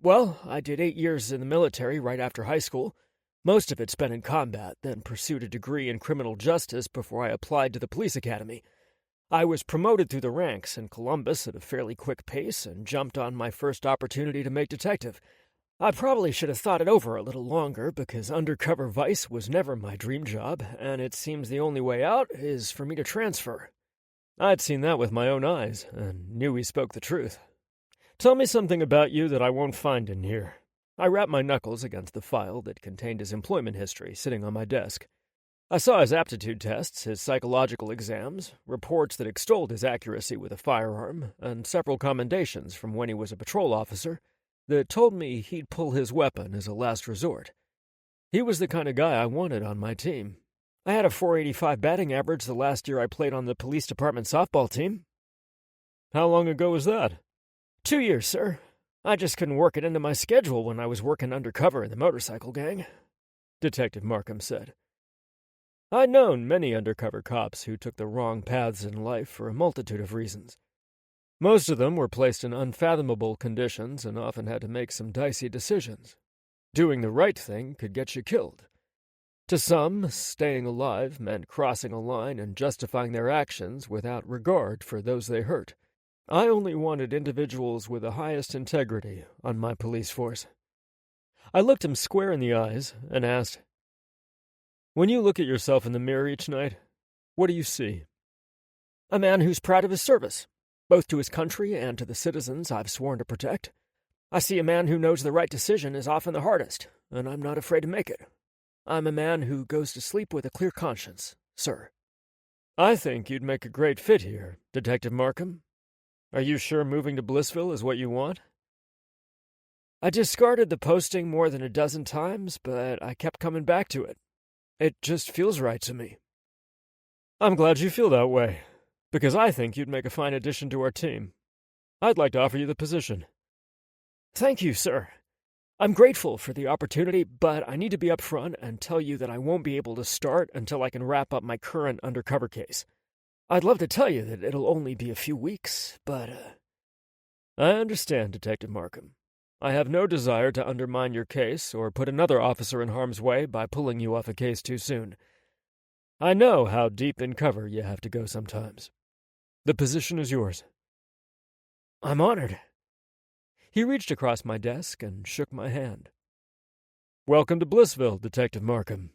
"Well, I did 8 years in the military right after high school. Most of it spent in combat, then pursued a degree in criminal justice before I applied to the police academy. I was promoted through the ranks in Columbus at a fairly quick pace and jumped on my first opportunity to make detective. I probably should have thought it over a little longer because undercover vice was never my dream job, and it seems the only way out is for me to transfer." I'd seen that with my own eyes, and knew he spoke the truth. "Tell me something about you that I won't find in here." I rapped my knuckles against the file that contained his employment history sitting on my desk. I saw his aptitude tests, his psychological exams, reports that extolled his accuracy with a firearm, and several commendations from when he was a patrol officer that told me he'd pull his weapon as a last resort. He was the kind of guy I wanted on my team. I had a .485 batting average the last year I played on the police department softball team. "How long ago was that?" 2 years, sir. I just couldn't work it into my schedule when I was working undercover in the motorcycle gang," Detective Markham said. I'd known many undercover cops who took the wrong paths in life for a multitude of reasons. Most of them were placed in unfathomable conditions and often had to make some dicey decisions. Doing the right thing could get you killed. To some, staying alive meant crossing a line and justifying their actions without regard for those they hurt. I only wanted individuals with the highest integrity on my police force. I looked him square in the eyes and asked, "When you look at yourself in the mirror each night, what do you see?" "A man who's proud of his service, both to his country and to the citizens I've sworn to protect. I see a man who knows the right decision is often the hardest, and I'm not afraid to make it. I'm a man who goes to sleep with a clear conscience, sir." "I think you'd make a great fit here, Detective Markham. Are you sure moving to Blissville is what you want?" "I discarded the posting more than a dozen times, but I kept coming back to it. It just feels right to me." "I'm glad you feel that way, because I think you'd make a fine addition to our team. I'd like to offer you the position." "Thank you, sir. I'm grateful for the opportunity, but I need to be upfront and tell you that I won't be able to start until I can wrap up my current undercover case. I'd love to tell you that it'll only be a few weeks, but, I understand, Detective Markham. I have no desire to undermine your case or put another officer in harm's way by pulling you off a case too soon. I know how deep in cover you have to go sometimes. The position is yours." "I'm honored." He reached across my desk and shook my hand. "Welcome to Blissville, Detective Markham."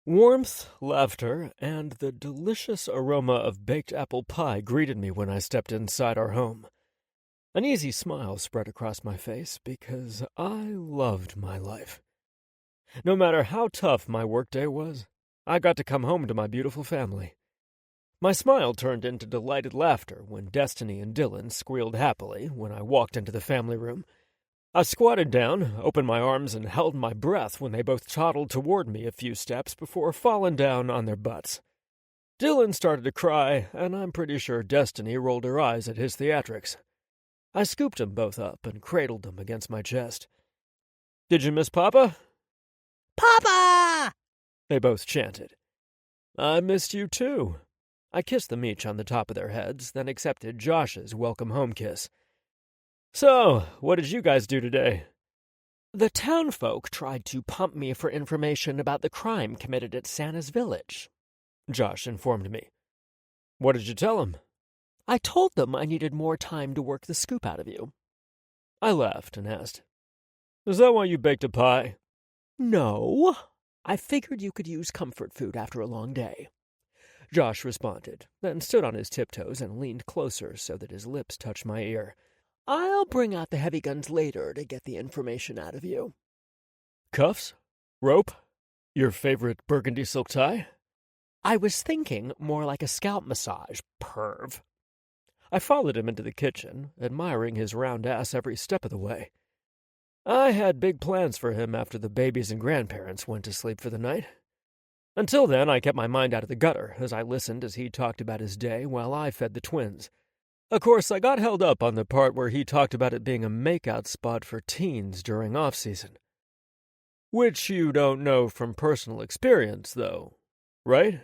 Warmth, laughter, and the delicious aroma of baked apple pie greeted me when I stepped inside our home. An easy smile spread across my face because I loved my life. No matter how tough my workday was, I got to come home to my beautiful family. My smile turned into delighted laughter when Destiny and Dylan squealed happily when I walked into the family room. I squatted down, opened my arms, and held my breath when they both toddled toward me a few steps before falling down on their butts. Dylan started to cry, and I'm pretty sure Destiny rolled her eyes at his theatrics. I scooped them both up and cradled them against my chest. "Did you miss Papa?" Papa! They both chanted. "I missed you too." I kissed them each on the top of their heads, then accepted Josh's welcome home kiss. "So, what did you guys do today?" The townfolk tried to pump me for information about the crime committed at Santa's village, Josh informed me. "What did you tell them?" I told them I needed more time to work the scoop out of you. I laughed and asked, "Is that why you baked a pie?" No. I figured you could use comfort food after a long day. Josh responded, then stood on his tiptoes and leaned closer so that his lips touched my ear. I'll bring out the heavy guns later to get the information out of you. Cuffs? Rope? Your favorite burgundy silk tie? I was thinking more like a scalp massage, perv. I followed him into the kitchen, admiring his round ass every step of the way. I had big plans for him after the babies and grandparents went to sleep for the night. Until then, I kept my mind out of the gutter as I listened as he talked about his day while I fed the twins. Of course, I got held up on the part where he talked about it being a makeout spot for teens during off-season. Which you don't know from personal experience, though, right?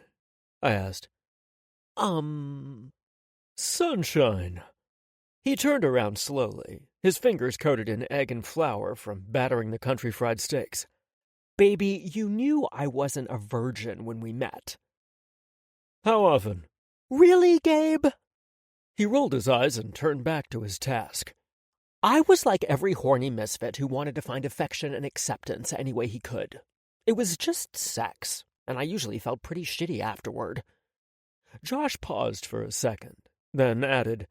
I asked. Sunshine. He turned around slowly, his fingers coated in egg and flour from battering the country fried steaks. Baby, you knew I wasn't a virgin when we met. How often? Really, Gabe? He rolled his eyes and turned back to his task. I was like every horny misfit who wanted to find affection and acceptance any way he could. It was just sex, and I usually felt pretty shitty afterward. Josh paused for a second, then added,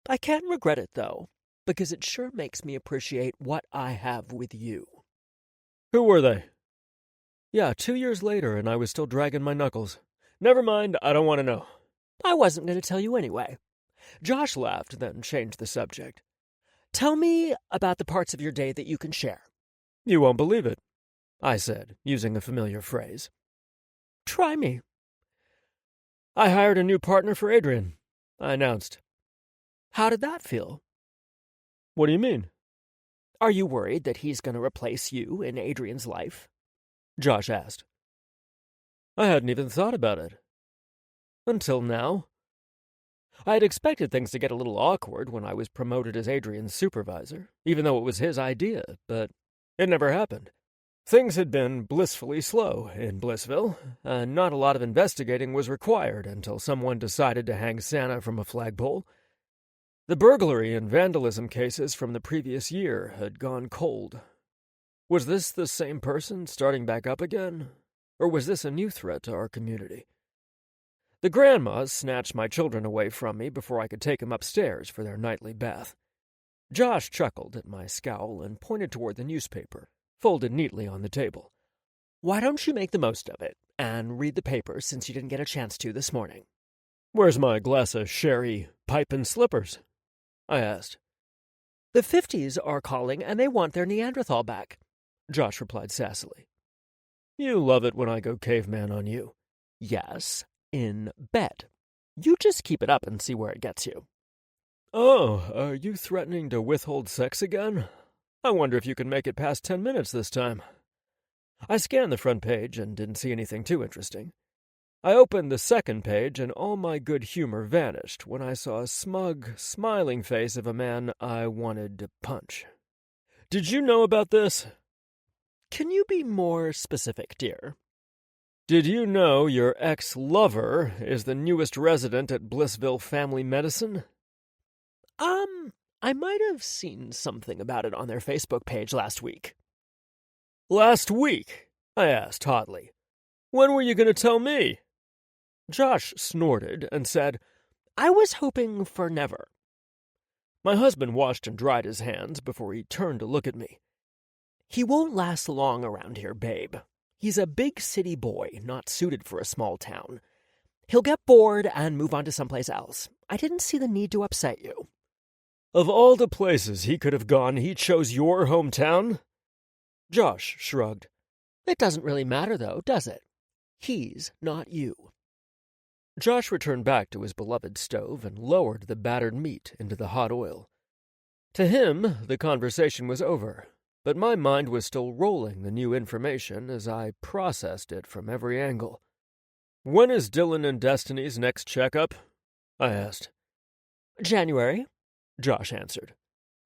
I can't regret it, though, because it sure makes me appreciate what I have with you. Who were they? Yeah, 2 years later, and I was still dragging my knuckles. Never mind, I don't want to know. I wasn't going to tell you anyway. Josh laughed, then changed the subject. Tell me about the parts of your day that you can share. You won't believe it, I said, using a familiar phrase. Try me. I hired a new partner for Adrian, I announced. How did that feel? What do you mean? Are you worried that he's going to replace you in Adrian's life? Josh asked. I hadn't even thought about it. Until now. I had expected things to get a little awkward when I was promoted as Adrian's supervisor, even though it was his idea, but it never happened. Things had been blissfully slow in Blissville, and not a lot of investigating was required until someone decided to hang Santa from a flagpole. The burglary and vandalism cases from the previous year had gone cold. Was this the same person starting back up again? Or was this a new threat to our community? The grandmas snatched my children away from me before I could take them upstairs for their nightly bath. Josh chuckled at my scowl and pointed toward the newspaper, folded neatly on the table. Why don't you make the most of it and read the paper since you didn't get a chance to this morning? Where's my glass of sherry, pipe, and slippers? I asked. The 50s are calling and they want their Neanderthal back, Josh replied sassily. You love it when I go caveman on you. Yes, in bed. You just keep it up and see where it gets you. Oh, are you threatening to withhold sex again? I wonder if you can make it past 10 minutes this time. I scanned the front page and didn't see anything too interesting. I opened the second page and all my good humor vanished when I saw a smug, smiling face of a man I wanted to punch. Did you know about this? Can you be more specific, dear? Did you know your ex-lover is the newest resident at Blissville Family Medicine? I might have seen something about it on their Facebook page last week. Last week? I asked hotly. When were you going to tell me? Josh snorted and said, I was hoping for never. My husband washed and dried his hands before he turned to look at me. He won't last long around here, babe. He's a big city boy, not suited for a small town. He'll get bored and move on to someplace else. I didn't see the need to upset you. Of all the places he could have gone, he chose your hometown? Josh shrugged. It doesn't really matter, though, does it? He's not you. Josh returned back to his beloved stove and lowered the battered meat into the hot oil. To him, the conversation was over, but my mind was still rolling the new information as I processed it from every angle. When is Dylan and Destiny's next checkup? I asked. January, Josh answered.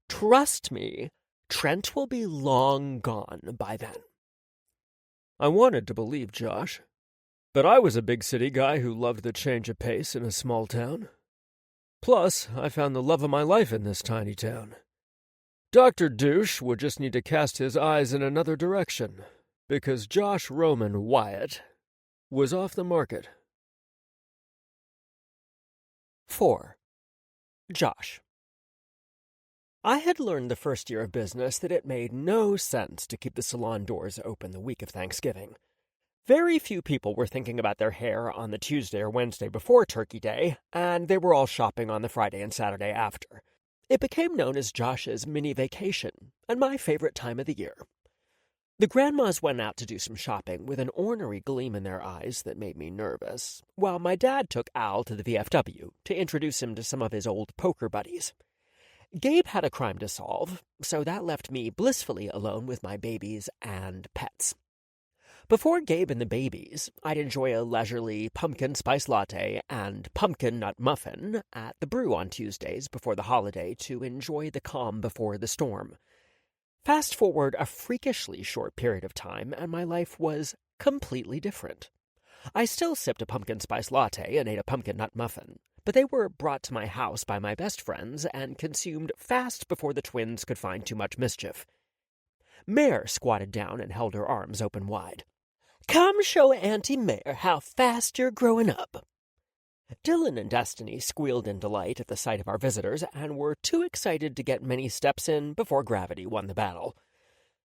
Trust me, Trent will be long gone by then. I wanted to believe Josh, but I was a big city guy who loved the change of pace in a small town. Plus, I found the love of my life in this tiny town. Dr. Douche would just need to cast his eyes in another direction, because Josh Roman Wyatt was off the market. 4. Josh. I had learned the first year of business that it made no sense to keep the salon doors open the week of Thanksgiving. Very few people were thinking about their hair on the Tuesday or Wednesday before Turkey Day, and they were all shopping on the Friday and Saturday after. It became known as Josh's mini vacation, and my favorite time of the year. The grandmas went out to do some shopping with an ornery gleam in their eyes that made me nervous, while my dad took Al to the VFW to introduce him to some of his old poker buddies. Gabe had a crime to solve, so that left me blissfully alone with my babies and pets. Before Gabe and the babies, I'd enjoy a leisurely pumpkin spice latte and pumpkin nut muffin at the brew on Tuesdays before the holiday to enjoy the calm before the storm. Fast forward a freakishly short period of time, and my life was completely different. I still sipped a pumpkin spice latte and ate a pumpkin nut muffin, but they were brought to my house by my best friends and consumed fast before the twins could find too much mischief. Mare squatted down and held her arms open wide. "Come show Auntie Mare how fast you're growing up." Dylan and Destiny squealed in delight at the sight of our visitors and were too excited to get many steps in before gravity won the battle.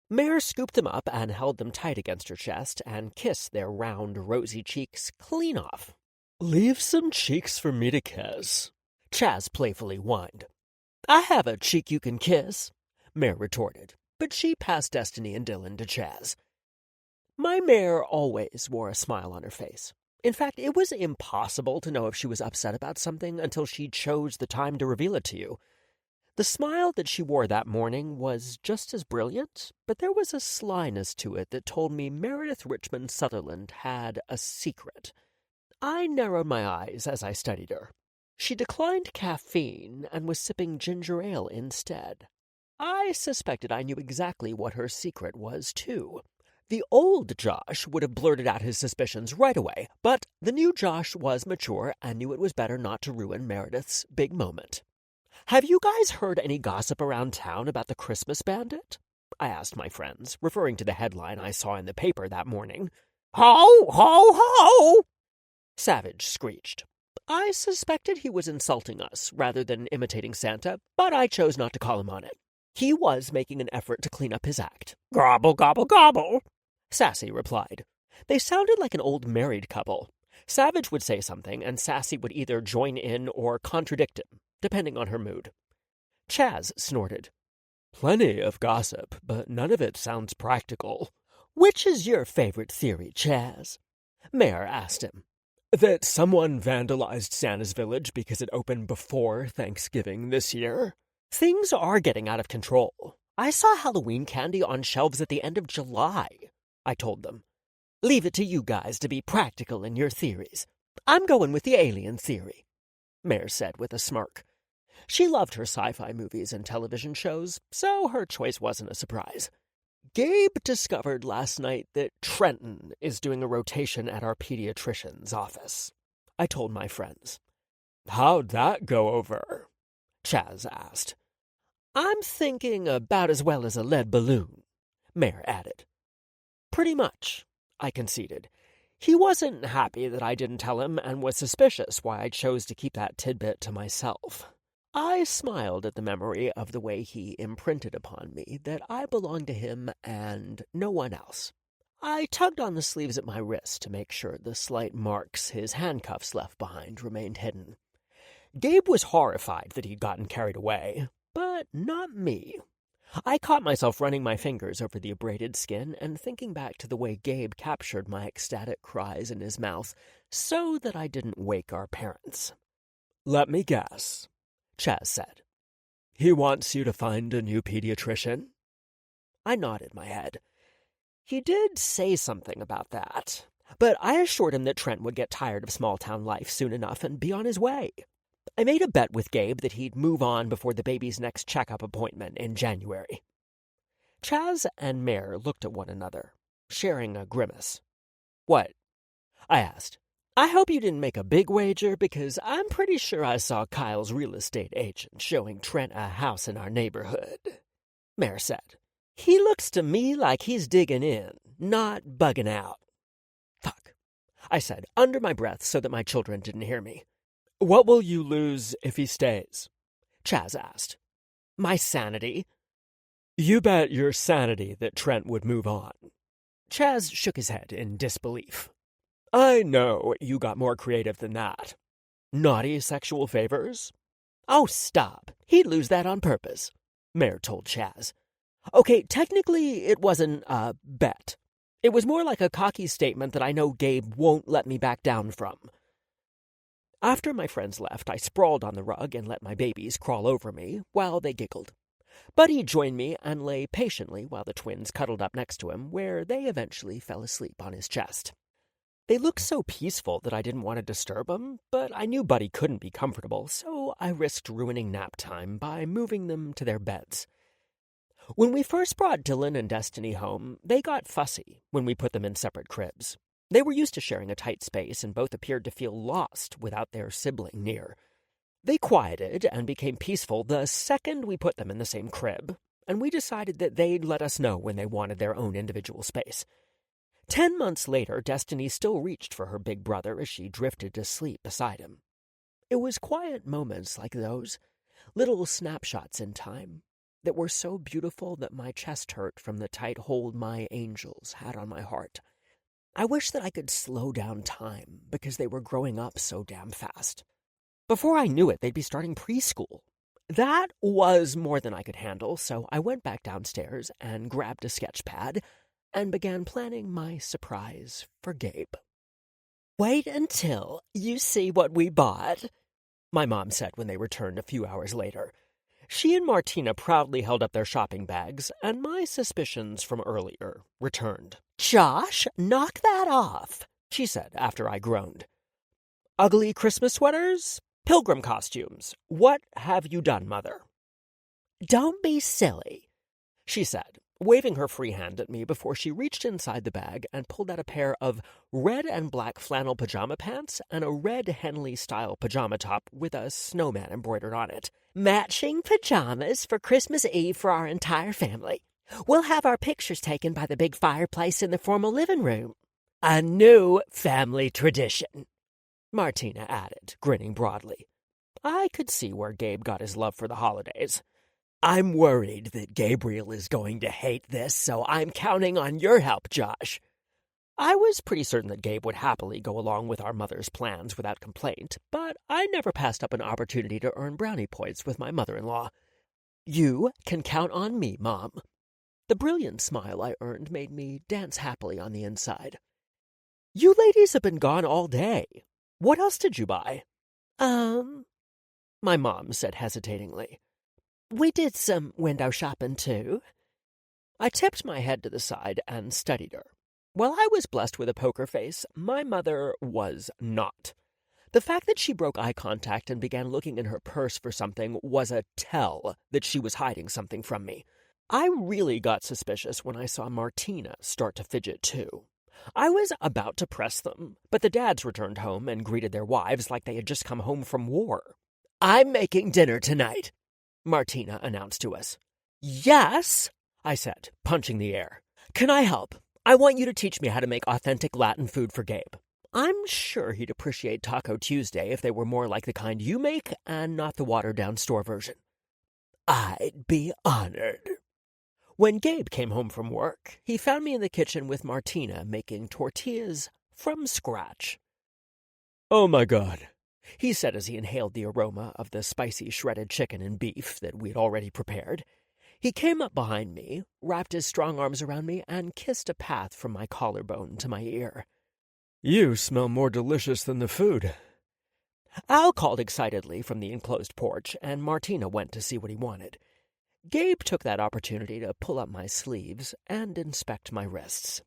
Mare scooped them up and held them tight against her chest and kissed their round, rosy cheeks clean off. "Leave some cheeks for me to kiss," Chaz playfully whined. "I have a cheek you can kiss," Mare retorted, but she passed Destiny and Dylan to Chaz. My mare always wore a smile on her face. In fact, it was impossible to know if she was upset about something until she chose the time to reveal it to you. The smile that she wore that morning was just as brilliant, but there was a slyness to it that told me Meredith Richmond Sutherland had a secret. I narrowed my eyes as I studied her. She declined caffeine and was sipping ginger ale instead. I suspected I knew exactly what her secret was, too. The old Josh would have blurted out his suspicions right away, but the new Josh was mature and knew it was better not to ruin Meredith's big moment. "Have you guys heard any gossip around town about the Christmas Bandit?" I asked my friends, referring to the headline I saw in the paper that morning. "Ho, ho, ho!" Savage screeched. I suspected he was insulting us rather than imitating Santa, but I chose not to call him on it. He was making an effort to clean up his act. "Gobble, gobble, gobble," Sassy replied. They sounded like an old married couple. Savage would say something, and Sassy would either join in or contradict him, depending on her mood. Chaz snorted. "Plenty of gossip, but none of it sounds practical." "Which is your favorite theory, Chaz?" Mare asked him. "That someone vandalized Santa's village because it opened before Thanksgiving this year." "Things are getting out of control. I saw Halloween candy on shelves at the end of July," I told them. "Leave it to you guys to be practical in your theories. I'm going with the alien theory," Mare said with a smirk. She loved her sci-fi movies and television shows, so her choice wasn't a surprise. "Gabe discovered last night that Trenton is doing a rotation at our pediatrician's office," I told my friends. "How'd that go over?" Chaz asked. "I'm thinking about as well as a lead balloon," Mare added. "Pretty much," I conceded. He wasn't happy that I didn't tell him and was suspicious why I chose to keep that tidbit to myself. I smiled at the memory of the way he imprinted upon me that I belonged to him and no one else. I tugged on the sleeves at my wrist to make sure the slight marks his handcuffs left behind remained hidden. Gabe was horrified that he'd gotten carried away, but not me. I caught myself running my fingers over the abraded skin and thinking back to the way Gabe captured my ecstatic cries in his mouth so that I didn't wake our parents. "Let me guess," Chaz said. "He wants you to find a new pediatrician?" I nodded my head. He did say something about that, but I assured him that Trent would get tired of small-town life soon enough and be on his way. I made a bet with Gabe that he'd move on before the baby's next checkup appointment in January. Chaz and Mare looked at one another, sharing a grimace. "What?" I asked. "I hope you didn't make a big wager, because I'm pretty sure I saw Kyle's real estate agent showing Trent a house in our neighborhood," Mare said. "He looks to me like he's digging in, not bugging out. Fuck, I said under my breath so that my children didn't hear me. What will you lose if he stays? Chaz asked. My sanity. You bet your sanity that Trent would move on. Chaz shook his head in disbelief. I know you got more creative than that. Naughty sexual favors? Oh, stop. He'd lose that on purpose, Mare told Chaz. Okay, technically it wasn't a bet. It was more like a cocky statement that I know Gabe won't let me back down from. After my friends left, I sprawled on the rug and let my babies crawl over me while they giggled. Buddy joined me and lay patiently while the twins cuddled up next to him, where they eventually fell asleep on his chest. They looked so peaceful that I didn't want to disturb them, but I knew Buddy couldn't be comfortable, so I risked ruining nap time by moving them to their beds. When we first brought Dylan and Destiny home, they got fussy when we put them in separate cribs. They were used to sharing a tight space and both appeared to feel lost without their sibling near. They quieted and became peaceful the second we put them in the same crib, and we decided that they'd let us know when they wanted their own individual space. 10 months later, Destiny still reached for her big brother as she drifted to sleep beside him. It was quiet moments like those, little snapshots in time, that were so beautiful that my chest hurt from the tight hold my angels had on my heart. I wish that I could slow down time because they were growing up so damn fast. Before I knew it, they'd be starting preschool. That was more than I could handle, so I went back downstairs and grabbed a sketch pad and began planning my surprise for Gabe. Wait until you see what we bought, my mom said when they returned a few hours later. She and Martina proudly held up their shopping bags, and my suspicions from earlier returned. Josh, knock that off, she said after I groaned. Ugly Christmas sweaters? Pilgrim costumes. What have you done, Mother? Don't be silly, she said, waving her free hand at me before she reached inside the bag and pulled out a pair of red and black flannel pajama pants and a red Henley-style pajama top with a snowman embroidered on it. Matching pajamas for Christmas Eve for our entire family. We'll have our pictures taken by the big fireplace in the formal living room. A new family tradition, Martina added, grinning broadly. I could see where Gabe got his love for the holidays. I'm worried that Gabriel is going to hate this, so I'm counting on your help, Josh. I was pretty certain that Gabe would happily go along with our mother's plans without complaint, but I never passed up an opportunity to earn brownie points with my mother-in-law. You can count on me, Mom. The brilliant smile I earned made me dance happily on the inside. You ladies have been gone all day. What else did you buy? My mom said hesitatingly. We did some window shopping, too. I tipped my head to the side and studied her. While I was blessed with a poker face, my mother was not. The fact that she broke eye contact and began looking in her purse for something was a tell that she was hiding something from me. I really got suspicious when I saw Martina start to fidget, too. I was about to press them, but the dads returned home and greeted their wives like they had just come home from war. I'm making dinner tonight, Martina announced to us. Yes, I said, punching the air. Can I help? I want you to teach me how to make authentic Latin food for Gabe. I'm sure he'd appreciate Taco Tuesday if they were more like the kind you make and not the watered-down store version. I'd be honored. When Gabe came home from work, he found me in the kitchen with Martina making tortillas from scratch. Oh my God, he said as he inhaled the aroma of the spicy shredded chicken and beef that we had already prepared. He came up behind me, wrapped his strong arms around me, and kissed a path from my collarbone to my ear. You smell more delicious than the food. Al called excitedly from the enclosed porch, and Martina went to see what he wanted. Gabe took that opportunity to pull up my sleeves and inspect my wrists.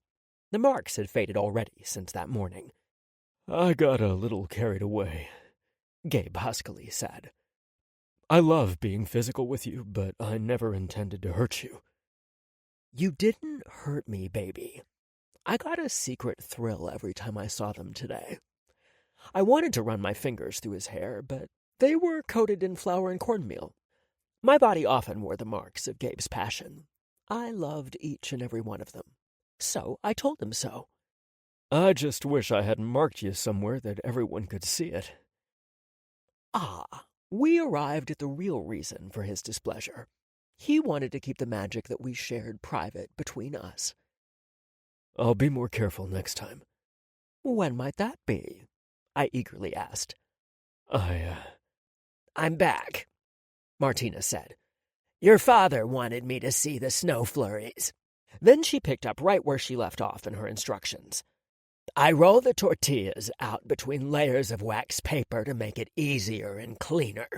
The marks had faded already since that morning. I got a little carried away, Gabe huskily said. I love being physical with you, but I never intended to hurt you. You didn't hurt me, baby. I got a secret thrill every time I saw them today. I wanted to run my fingers through his hair, but they were coated in flour and cornmeal. My body often wore the marks of Gabe's passion. I loved each and every one of them. So I told him so. I just wish I hadn't marked you somewhere that everyone could see it. We arrived at the real reason for his displeasure. He wanted to keep the magic that we shared private between us. I'll be more careful next time. When might that be? I eagerly asked. I'm back, Martina said. Your father wanted me to see the snow flurries. Then she picked up right where she left off in her instructions. I roll the tortillas out between layers of wax paper to make it easier and cleaner.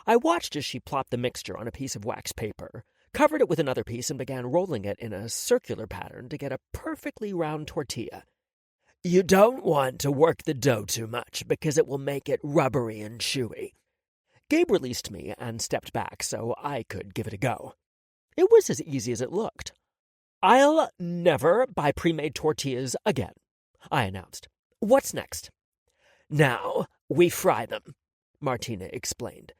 I watched as she plopped the mixture on a piece of wax paper, covered it with another piece, and began rolling it in a circular pattern to get a perfectly round tortilla. You don't want to work the dough too much because it will make it rubbery and chewy. Gabe released me and stepped back so I could give it a go. It was as easy as it looked. I'll never buy pre-made tortillas again, I announced. What's next? Now, we fry them, Martina explained.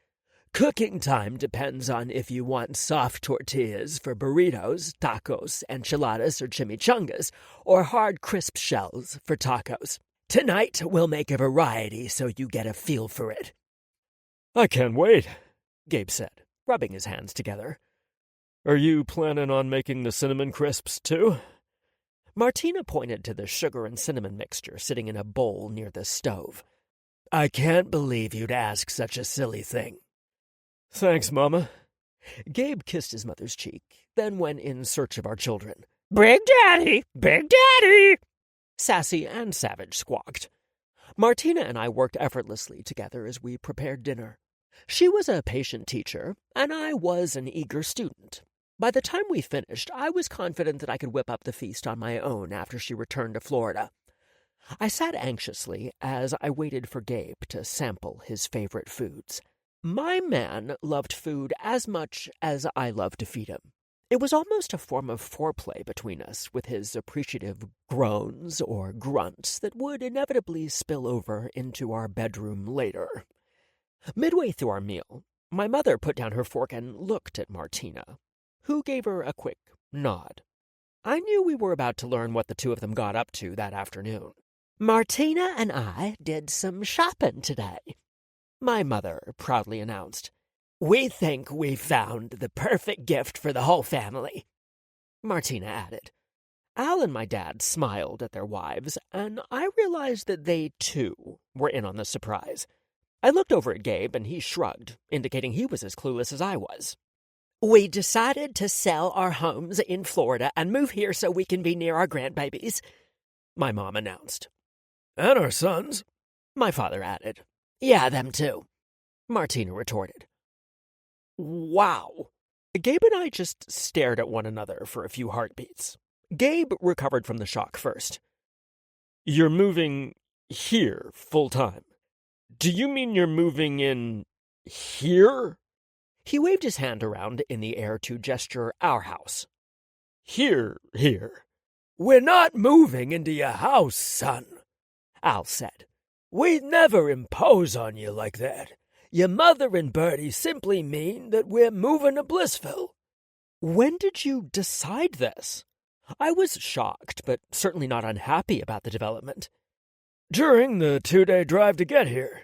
Cooking time depends on if you want soft tortillas for burritos, tacos, enchiladas, or chimichangas, or hard crisp shells for tacos. Tonight, we'll make a variety so you get a feel for it. I can't wait, Gabe said, rubbing his hands together. Are you planning on making the cinnamon crisps, too? Martina pointed to the sugar and cinnamon mixture sitting in a bowl near the stove. I can't believe you'd ask such a silly thing. Thanks, Mama. Gabe kissed his mother's cheek, then went in search of our children. Big Daddy! Big Daddy! Sassy and Savage squawked. Martina and I worked effortlessly together as we prepared dinner. She was a patient teacher, and I was an eager student. By the time we finished, I was confident that I could whip up the feast on my own after she returned to Florida. I sat anxiously as I waited for Gabe to sample his favorite foods. My man loved food as much as I loved to feed him. It was almost a form of foreplay between us, with his appreciative groans or grunts that would inevitably spill over into our bedroom later. Midway through our meal, my mother put down her fork and looked at Martina, who gave her a quick nod. I knew we were about to learn what the two of them got up to that afternoon. Martina and I did some shopping today, my mother proudly announced. We think we found the perfect gift for the whole family, Martina added. Al and my dad smiled at their wives, and I realized that they, too, were in on the surprise. I looked over at Gabe, and he shrugged, indicating he was as clueless as I was. We decided to sell our homes in Florida and move here so we can be near our grandbabies, my mom announced. And our sons, my father added. Yeah, them too, Martina retorted. Wow. Gabe and I just stared at one another for a few heartbeats. Gabe recovered from the shock first. You're moving here full-time. Do you mean you're moving in here? He waved his hand around in the air to gesture our house. Here. We're not moving into your house, son, Al said. We'd never impose on you like that. Your mother and Bertie simply mean that we're moving to Blissville. When did you decide this? I was shocked, but certainly not unhappy about the development. During the 2-day drive to get here,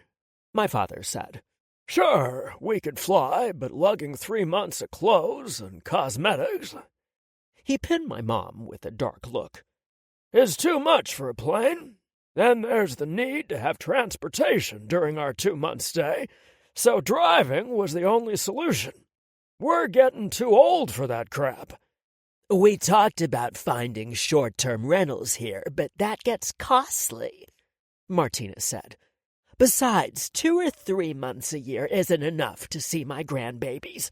my father said. Sure, we could fly, but lugging 3 months of clothes and cosmetics. He pinned my mom with a dark look. Is too much for a plane. Then there's the need to have transportation during our 2-month stay, so driving was the only solution. We're getting too old for that crap. We talked about finding short-term rentals here, but that gets costly, Martina said. Besides, 2 or 3 months a year isn't enough to see my grandbabies.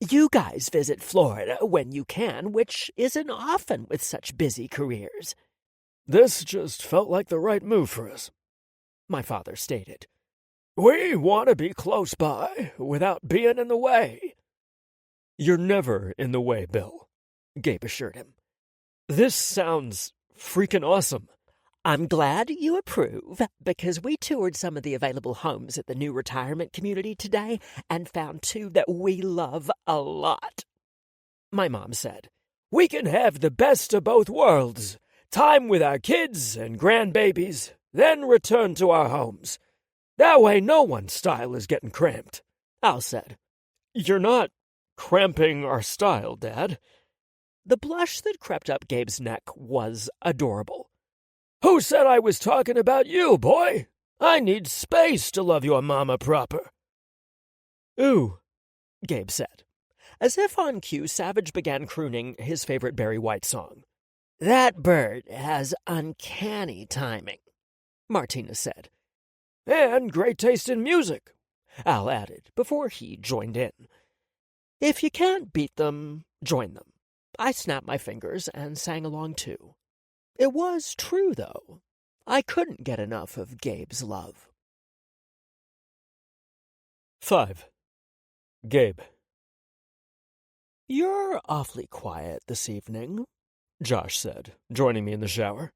You guys visit Florida when you can, which isn't often with such busy careers. This just felt like the right move for us, my father stated. We want to be close by without being in the way. You're never in the way, Bill, Gabe assured him. This sounds freaking awesome. I'm glad you approve, because we toured some of the available homes at the new retirement community today and found 2 that we love a lot, my mom said. We can have the best of both worlds. Time with our kids and grandbabies, then return to our homes. That way no one's style is getting cramped, Al said. You're not cramping our style, Dad. The blush that crept up Gabe's neck was adorable. Who said I was talking about you, boy? I need space to love your mama proper. Ooh, Gabe said. As if on cue, Savage began crooning his favorite Barry White song. That bird has uncanny timing, Martinez said. And great taste in music, Al added before he joined in. If you can't beat them, join them. I snapped my fingers and sang along too. It was true, though. I couldn't get enough of Gabe's love. 5. Gabe. You're awfully quiet this evening, Josh said, joining me in the shower.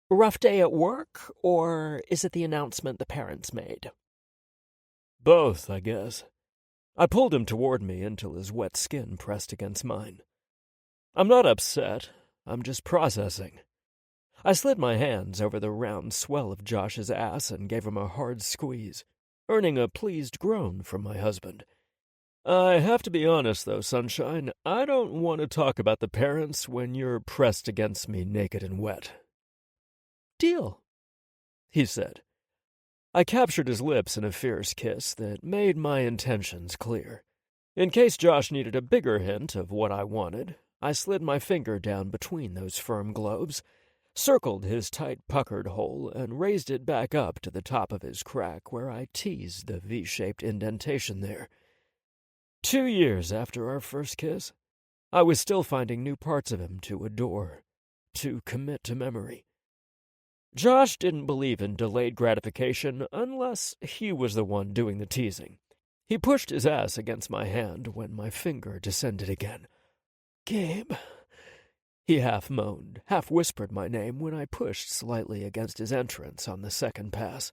Rough day at work, or is it the announcement the parents made? Both, I guess. I pulled him toward me until his wet skin pressed against mine. I'm not upset. I'm just processing. I slid my hands over the round swell of Josh's ass and gave him a hard squeeze, earning a pleased groan from my husband. I have to be honest, though, Sunshine. I don't want to talk about the parents when you're pressed against me naked and wet. Deal, he said. I captured his lips in a fierce kiss that made my intentions clear. In case Josh needed a bigger hint of what I wanted, I slid my finger down between those firm globes, circled his tight puckered hole, and raised it back up to the top of his crack where I teased the V-shaped indentation there. 2 years after our first kiss, I was still finding new parts of him to adore, to commit to memory. Josh didn't believe in delayed gratification unless he was the one doing the teasing. He pushed his ass against my hand when my finger descended again. "Gabe," he half moaned, half whispered my name when I pushed slightly against his entrance on the second pass.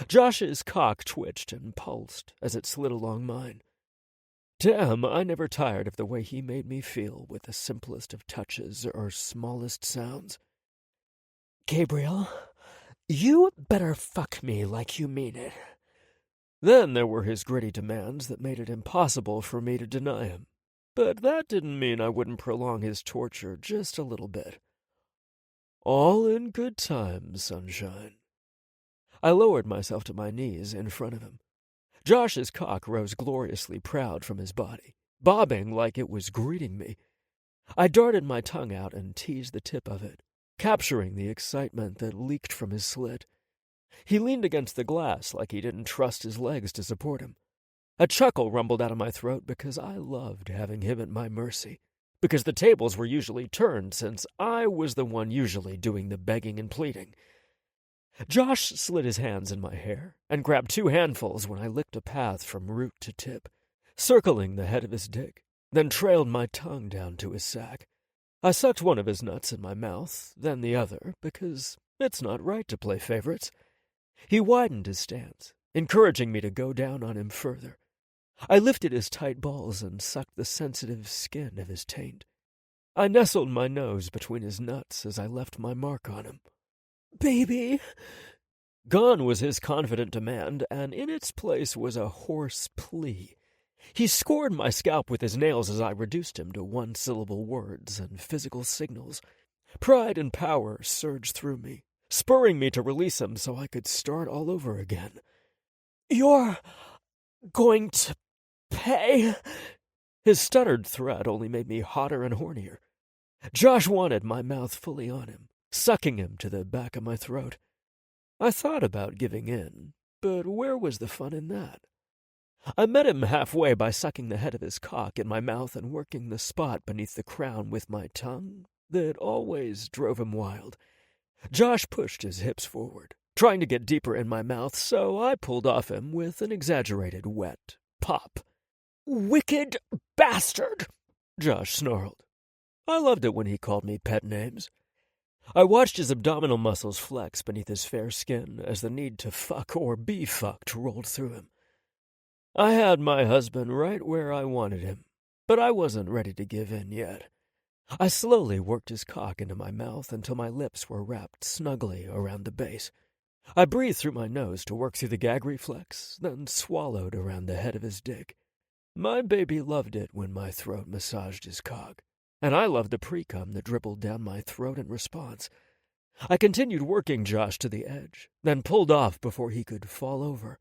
Josh's cock twitched and pulsed as it slid along mine. Damn, I never tired of the way he made me feel with the simplest of touches or smallest sounds. Gabriel, you better fuck me like you mean it. Then there were his gritty demands that made it impossible for me to deny him. But that didn't mean I wouldn't prolong his torture just a little bit. All in good time, Sunshine. I lowered myself to my knees in front of him. Josh's cock rose gloriously proud from his body, bobbing like it was greeting me. I darted my tongue out and teased the tip of it, capturing the excitement that leaked from his slit. He leaned against the glass like he didn't trust his legs to support him. A chuckle rumbled out of my throat because I loved having him at my mercy, because the tables were usually turned since I was the one usually doing the begging and pleading. Josh slid his hands in my hair and grabbed 2 handfuls when I licked a path from root to tip, circling the head of his dick, then trailed my tongue down to his sack. I sucked one of his nuts in my mouth, then the other, because it's not right to play favorites. He widened his stance, encouraging me to go down on him further. I lifted his tight balls and sucked the sensitive skin of his taint. I nestled my nose between his nuts as I left my mark on him. "Baby!" Gone was his confident demand, and in its place was a hoarse plea. He scored my scalp with his nails as I reduced him to one-syllable words and physical signals. Pride and power surged through me, spurring me to release him so I could start all over again. "You're going to pay?" His stuttered threat only made me hotter and hornier. Josh wanted my mouth fully on him, sucking him to the back of my throat. I thought about giving in, but where was the fun in that? I met him halfway by sucking the head of his cock in my mouth and working the spot beneath the crown with my tongue that always drove him wild. Josh pushed his hips forward, trying to get deeper in my mouth, so I pulled off him with an exaggerated wet pop. "Wicked bastard!" Josh snarled. I loved it when he called me pet names. I watched his abdominal muscles flex beneath his fair skin as the need to fuck or be fucked rolled through him. I had my husband right where I wanted him, but I wasn't ready to give in yet. I slowly worked his cock into my mouth until my lips were wrapped snugly around the base. I breathed through my nose to work through the gag reflex, then swallowed around the head of his dick. My baby loved it when my throat massaged his cock, and I loved the pre-cum that dribbled down my throat in response. I continued working Josh to the edge, then pulled off before he could fall over.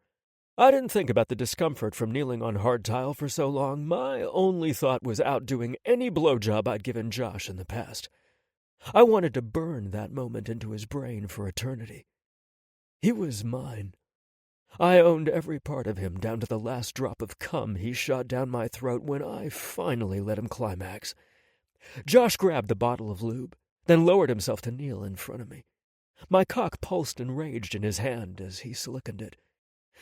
I didn't think about the discomfort from kneeling on hard tile for so long. My only thought was outdoing any blowjob I'd given Josh in the past. I wanted to burn that moment into his brain for eternity. He was mine. I owned every part of him down to the last drop of cum he shot down my throat when I finally let him climax. Josh grabbed the bottle of lube, then lowered himself to kneel in front of me. My cock pulsed and raged in his hand as he slickened it.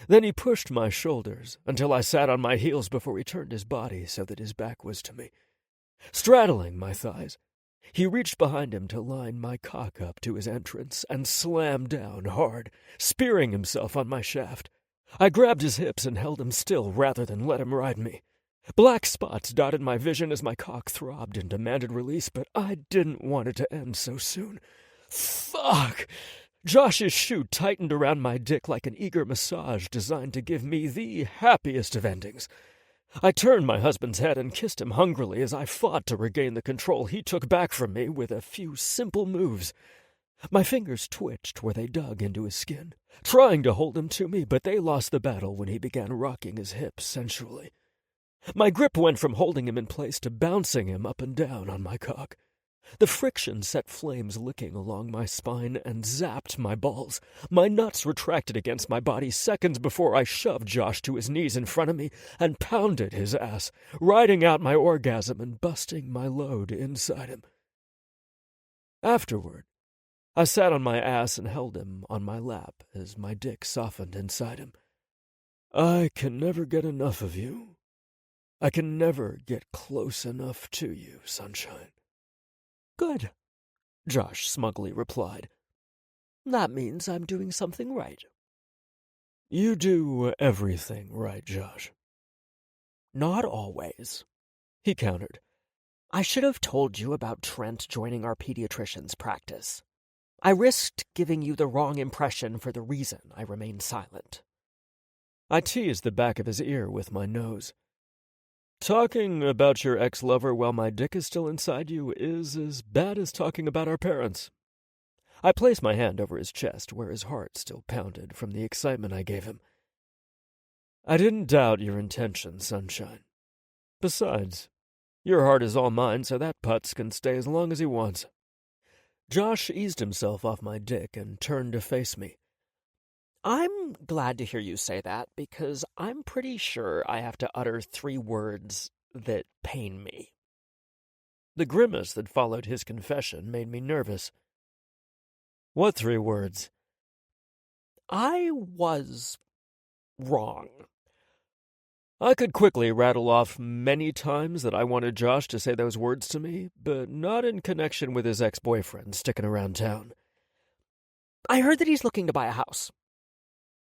Then he pushed my shoulders until I sat on my heels before he turned his body so that his back was to me. Straddling my thighs, he reached behind him to line my cock up to his entrance and slammed down hard, spearing himself on my shaft. I grabbed his hips and held him still rather than let him ride me. Black spots dotted my vision as my cock throbbed and demanded release, but I didn't want it to end so soon. Fuck! Josh's shoe tightened around my dick like an eager massage designed to give me the happiest of endings. I turned my husband's head and kissed him hungrily as I fought to regain the control he took back from me with a few simple moves. My fingers twitched where they dug into his skin, trying to hold him to me, but they lost the battle when he began rocking his hips sensually. My grip went from holding him in place to bouncing him up and down on my cock. The friction set flames licking along my spine and zapped my balls. My nuts retracted against my body seconds before I shoved Josh to his knees in front of me and pounded his ass, riding out my orgasm and busting my load inside him. Afterward, I sat on my ass and held him on my lap as my dick softened inside him. I can never get enough of you. I can never get close enough to you, sunshine. Good, Josh smugly replied. That means I'm doing something right. You do everything right, Josh. Not always, he countered. I should have told you about Trent joining our pediatrician's practice. I risked giving you the wrong impression for the reason I remained silent. I teased the back of his ear with my nose. Talking about your ex-lover while my dick is still inside you is as bad as talking about our parents. I placed my hand over his chest where his heart still pounded from the excitement I gave him. I didn't doubt your intention, sunshine. Besides, your heart is all mine, so that putz can stay as long as he wants. Josh eased himself off my dick and turned to face me. I'm glad to hear you say that, because I'm pretty sure I have to utter 3 words that pain me. The grimace that followed his confession made me nervous. What 3 words? I was wrong. I could quickly rattle off many times that I wanted Josh to say those words to me, but not in connection with his ex-boyfriend sticking around town. I heard that he's looking to buy a house.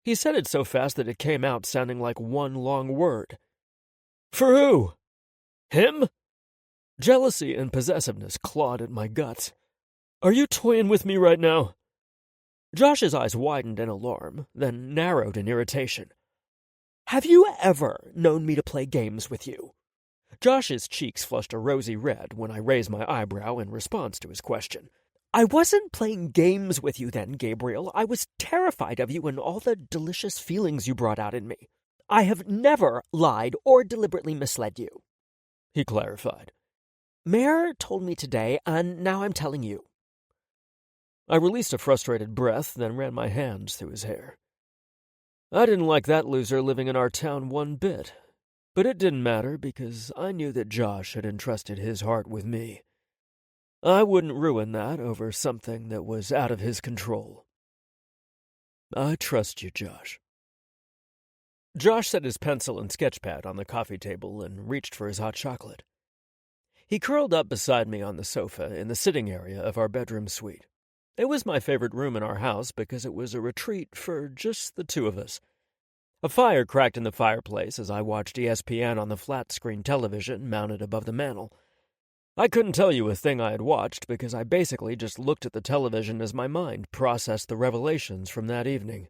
He said it so fast that it came out sounding like one long word. For who? Him? Jealousy and possessiveness clawed at my guts. Are you toying with me right now? Josh's eyes widened in alarm, then narrowed in irritation. Have you ever known me to play games with you? Josh's cheeks flushed a rosy red when I raised my eyebrow in response to his question. I wasn't playing games with you then, Gabriel. I was terrified of you and all the delicious feelings you brought out in me. I have never lied or deliberately misled you, he clarified. Mare told me today, and now I'm telling you. I released a frustrated breath, then ran my hands through his hair. I didn't like that loser living in our town one bit, but it didn't matter because I knew that Josh had entrusted his heart with me. I wouldn't ruin that over something that was out of his control. I trust you, Josh. Josh set his pencil and sketchpad on the coffee table and reached for his hot chocolate. He curled up beside me on the sofa in the sitting area of our bedroom suite. It was my favorite room in our house because it was a retreat for just the 2 of us. A fire cracked in the fireplace as I watched ESPN on the flat-screen television mounted above the mantel. I couldn't tell you a thing I had watched because I basically just looked at the television as my mind processed the revelations from that evening.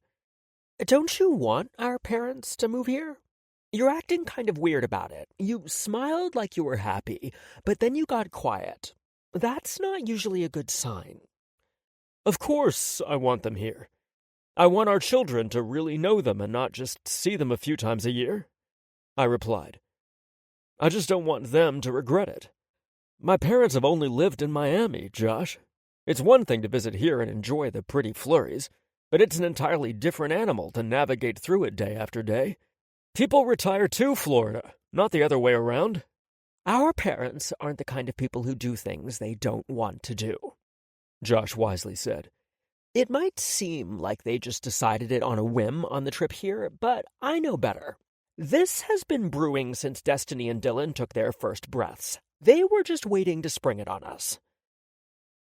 Don't you want our parents to move here? You're acting kind of weird about it. You smiled like you were happy, but then you got quiet. That's not usually a good sign. Of course I want them here. I want our children to really know them and not just see them a few times a year, I replied. I just don't want them to regret it. My parents have only lived in Miami, Josh. It's one thing to visit here and enjoy the pretty flurries, but it's an entirely different animal to navigate through it day after day. People retire to Florida, not the other way around. Our parents aren't the kind of people who do things they don't want to do, Josh wisely said. It might seem like they just decided it on a whim on the trip here, but I know better. This has been brewing since Destiny and Dylan took their first breaths. They were just waiting to spring it on us.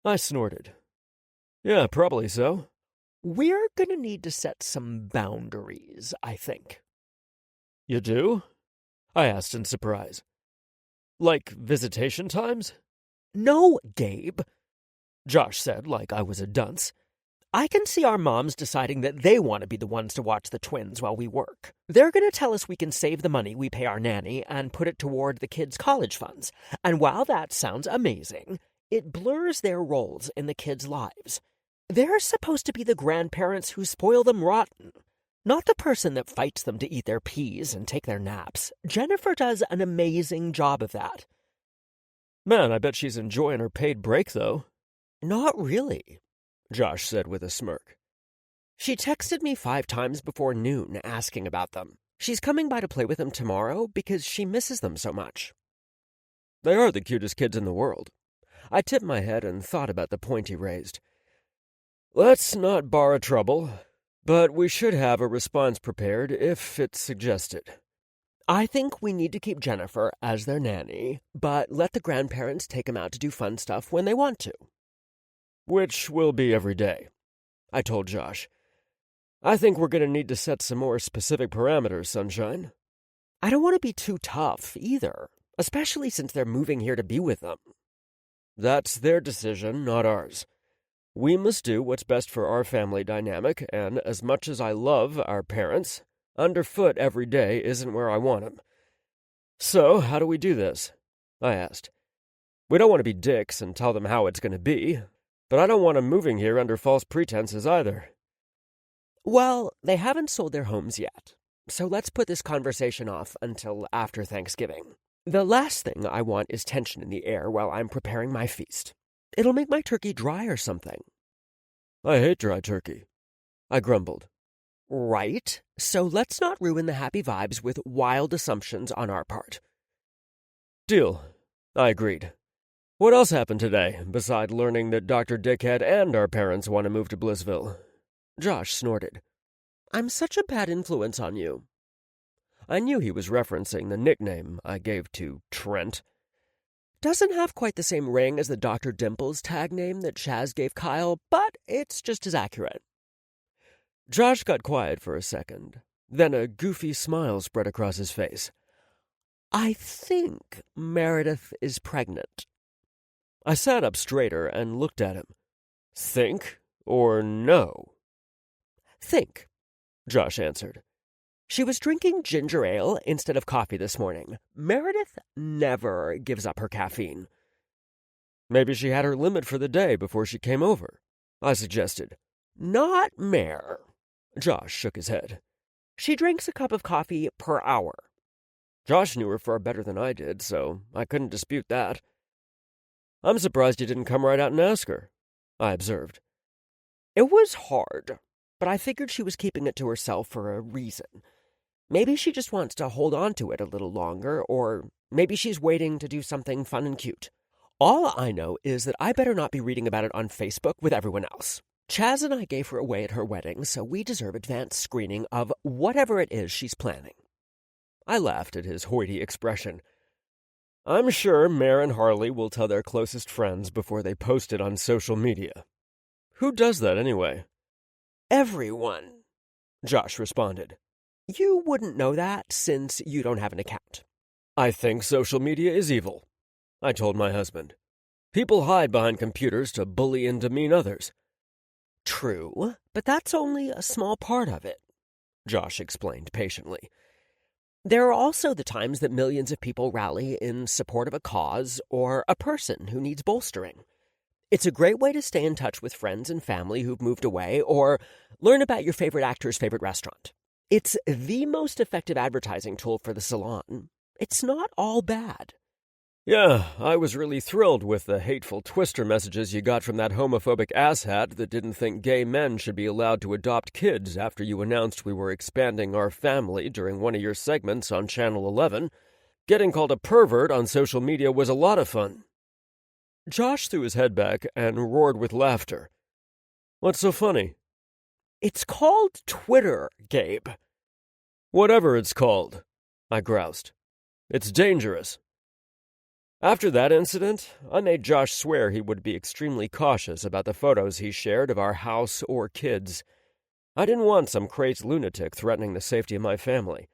I snorted. Yeah, probably so. We're gonna need to set some boundaries, I think. You do? I asked in surprise. Like visitation times? No, Gabe, Josh said like I was a dunce. I can see our moms deciding that they want to be the ones to watch the twins while we work. They're going to tell us we can save the money we pay our nanny and put it toward the kids' college funds. And while that sounds amazing, it blurs their roles in the kids' lives. They're supposed to be the grandparents who spoil them rotten, not the person that fights them to eat their peas and take their naps. Jennifer does an amazing job of that. Man, I bet she's enjoying her paid break, though. Not really, Josh said with a smirk. She texted me 5 times before noon asking about them. She's coming by to play with them tomorrow because she misses them so much. They are the cutest kids in the world. I tipped my head and thought about the point he raised. Let's not borrow trouble, but we should have a response prepared if it's suggested. I think we need to keep Jennifer as their nanny, but let the grandparents take them out to do fun stuff when they want to. Which will be every day, I told Josh. I think we're going to need to set some more specific parameters, Sunshine. I don't want to be too tough, either, especially since they're moving here to be with them. That's their decision, not ours. We must do what's best for our family dynamic, and as much as I love our parents, underfoot every day isn't where I want them. So, how do we do this? I asked. We don't want to be dicks and tell them how it's going to be, but I don't want them moving here under false pretenses either. Well, they haven't sold their homes yet, so let's put this conversation off until after Thanksgiving. The last thing I want is tension in the air while I'm preparing my feast. It'll make my turkey dry or something. I hate dry turkey, I grumbled. Right, so let's not ruin the happy vibes with wild assumptions on our part. Deal, I agreed. What else happened today, beside learning that Dr. Dickhead and our parents want to move to Blissville? Josh snorted. I'm such a bad influence on you. I knew he was referencing the nickname I gave to Trent. Doesn't have quite the same ring as the Dr. Dimples tag name that Chaz gave Kyle, but it's just as accurate. Josh got quiet for a second. Then a goofy smile spread across his face. I think Meredith is pregnant. I sat up straighter and looked at him. Think or no? Think, Josh answered. She was drinking ginger ale instead of coffee this morning. Meredith never gives up her caffeine. Maybe she had her limit for the day before she came over, I suggested. Not Mare. Josh shook his head. She drinks a cup of coffee per hour. Josh knew her far better than I did, so I couldn't dispute that. I'm surprised you didn't come right out and ask her, I observed. It was hard, but I figured she was keeping it to herself for a reason. Maybe she just wants to hold on to it a little longer, or maybe she's waiting to do something fun and cute. All I know is that I better not be reading about it on Facebook with everyone else. Chaz and I gave her away at her wedding, so we deserve advanced screening of whatever it is she's planning. I laughed at his hoity expression. I'm sure Mare and Harley will tell their closest friends before they post it on social media. Who does that anyway? Everyone, Josh responded. You wouldn't know that since you don't have an account. I think social media is evil, I told my husband. People hide behind computers to bully and demean others. True, but that's only a small part of it, Josh explained patiently. There are also the times that millions of people rally in support of a cause or a person who needs bolstering. It's a great way to stay in touch with friends and family who've moved away or learn about your favorite actor's favorite restaurant. It's the most effective advertising tool for the salon. It's not all bad. Yeah, I was really thrilled with the hateful Twister messages you got from that homophobic asshat that didn't think gay men should be allowed to adopt kids after you announced we were expanding our family during one of your segments on Channel 11. Getting called a pervert on social media was a lot of fun. Josh threw his head back and roared with laughter. What's so funny? It's called Twitter, Gabe. Whatever it's called, I groused. It's dangerous. After that incident, I made Josh swear he would be extremely cautious about the photos he shared of our house or kids. I didn't want some crazed lunatic threatening the safety of my family.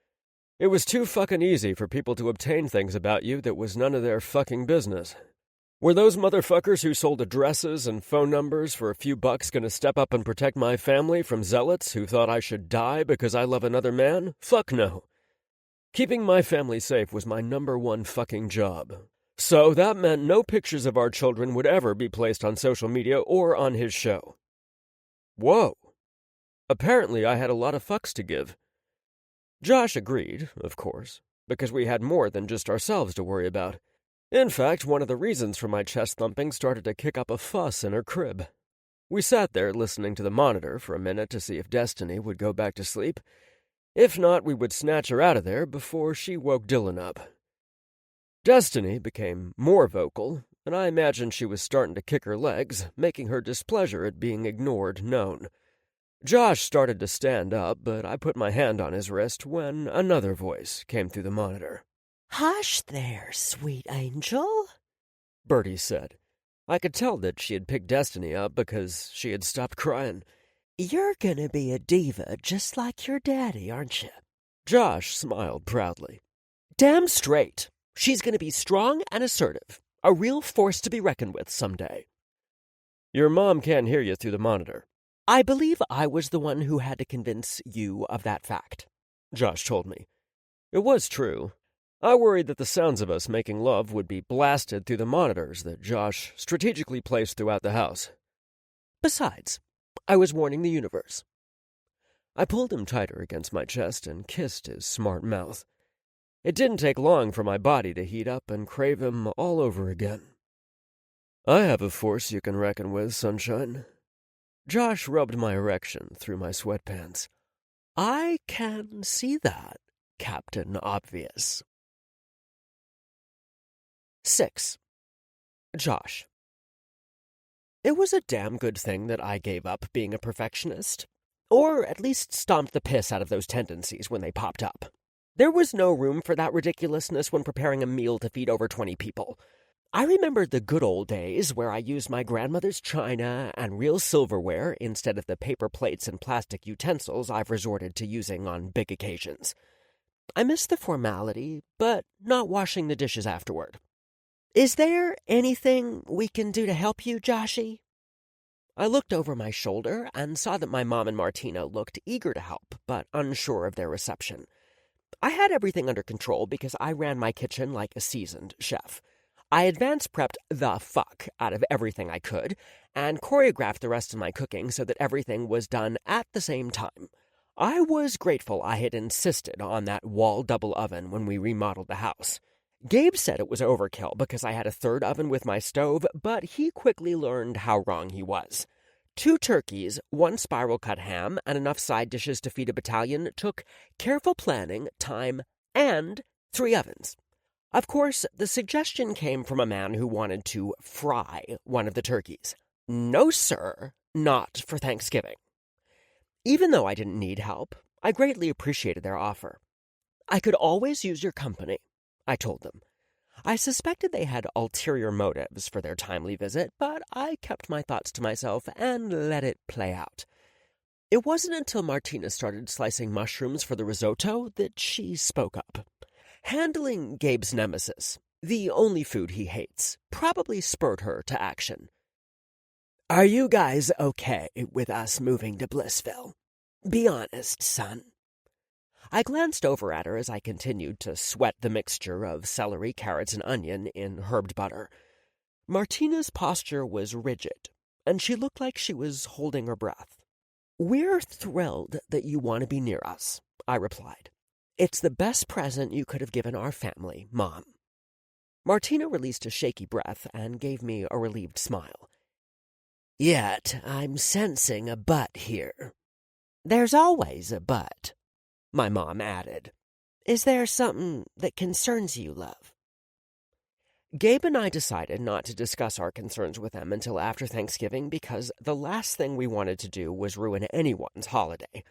It was too fucking easy for people to obtain things about you that was none of their fucking business. Were those motherfuckers who sold addresses and phone numbers for a few bucks gonna step up and protect my family from zealots who thought I should die because I love another man? Fuck no. Keeping my family safe was my #1 fucking job. So that meant no pictures of our children would ever be placed on social media or on his show. Whoa. Apparently I had a lot of fucks to give. Josh agreed, of course, because we had more than just ourselves to worry about. In fact, one of the reasons for my chest thumping started to kick up a fuss in her crib. We sat there listening to the monitor for a minute to see if Destiny would go back to sleep. If not, we would snatch her out of there before she woke Dylan up. Destiny became more vocal, and I imagined she was starting to kick her legs, making her displeasure at being ignored known. Josh started to stand up, but I put my hand on his wrist when another voice came through the monitor. "Hush there, sweet angel," Bertie said. I could tell that she had picked Destiny up because she had stopped crying. "You're gonna be a diva just like your daddy, aren't you?" Josh smiled proudly. Damn straight. She's going to be strong and assertive, a real force to be reckoned with someday. Your mom can't hear you through the monitor. I believe I was the one who had to convince you of that fact, Josh told me. It was true. I worried that the sounds of us making love would be blasted through the monitors that Josh strategically placed throughout the house. Besides, I was warning the universe. I pulled him tighter against my chest and kissed his smart mouth. It didn't take long for my body to heat up and crave him all over again. I have a force you can reckon with, sunshine. Josh rubbed my erection through my sweatpants. I can see that, Captain Obvious. 6. Josh. It was a damn good thing that I gave up being a perfectionist, or at least stomped the piss out of those tendencies when they popped up. There was no room for that ridiculousness when preparing a meal to feed over 20 people. I remembered the good old days where I used my grandmother's china and real silverware instead of the paper plates and plastic utensils I've resorted to using on big occasions. I miss the formality, but not washing the dishes afterward. Is there anything we can do to help you, Joshy? I looked over my shoulder and saw that my mom and Martina looked eager to help, but unsure of their reception. I had everything under control because I ran my kitchen like a seasoned chef. I advance prepped the fuck out of everything I could and choreographed the rest of my cooking so that everything was done at the same time. I was grateful I had insisted on that wall double oven when we remodeled the house. Gabe said it was overkill because I had a third oven with my stove, but he quickly learned how wrong he was. 2 turkeys, 1 spiral-cut ham, and enough side dishes to feed a battalion took careful planning, time, and 3 ovens. Of course, the suggestion came from a man who wanted to fry one of the turkeys. No, sir, not for Thanksgiving. Even though I didn't need help, I greatly appreciated their offer. I could always use your company, I told them. I suspected they had ulterior motives for their timely visit, but I kept my thoughts to myself and let it play out. It wasn't until Martina started slicing mushrooms for the risotto that she spoke up. Handling Gabe's nemesis, the only food he hates, probably spurred her to action. "Are you guys okay with us moving to Blissville? Be honest, son." I glanced over at her as I continued to sweat the mixture of celery, carrots, and onion in herbed butter. Martina's posture was rigid, and she looked like she was holding her breath. "We're thrilled that you want to be near us," I replied. "It's the best present you could have given our family, Mom." Martina released a shaky breath and gave me a relieved smile. "Yet I'm sensing a but here." "There's always a but," my mom added. "Is there something that concerns you, love?" Gabe and I decided not to discuss our concerns with them until after Thanksgiving because the last thing we wanted to do was ruin anyone's holiday.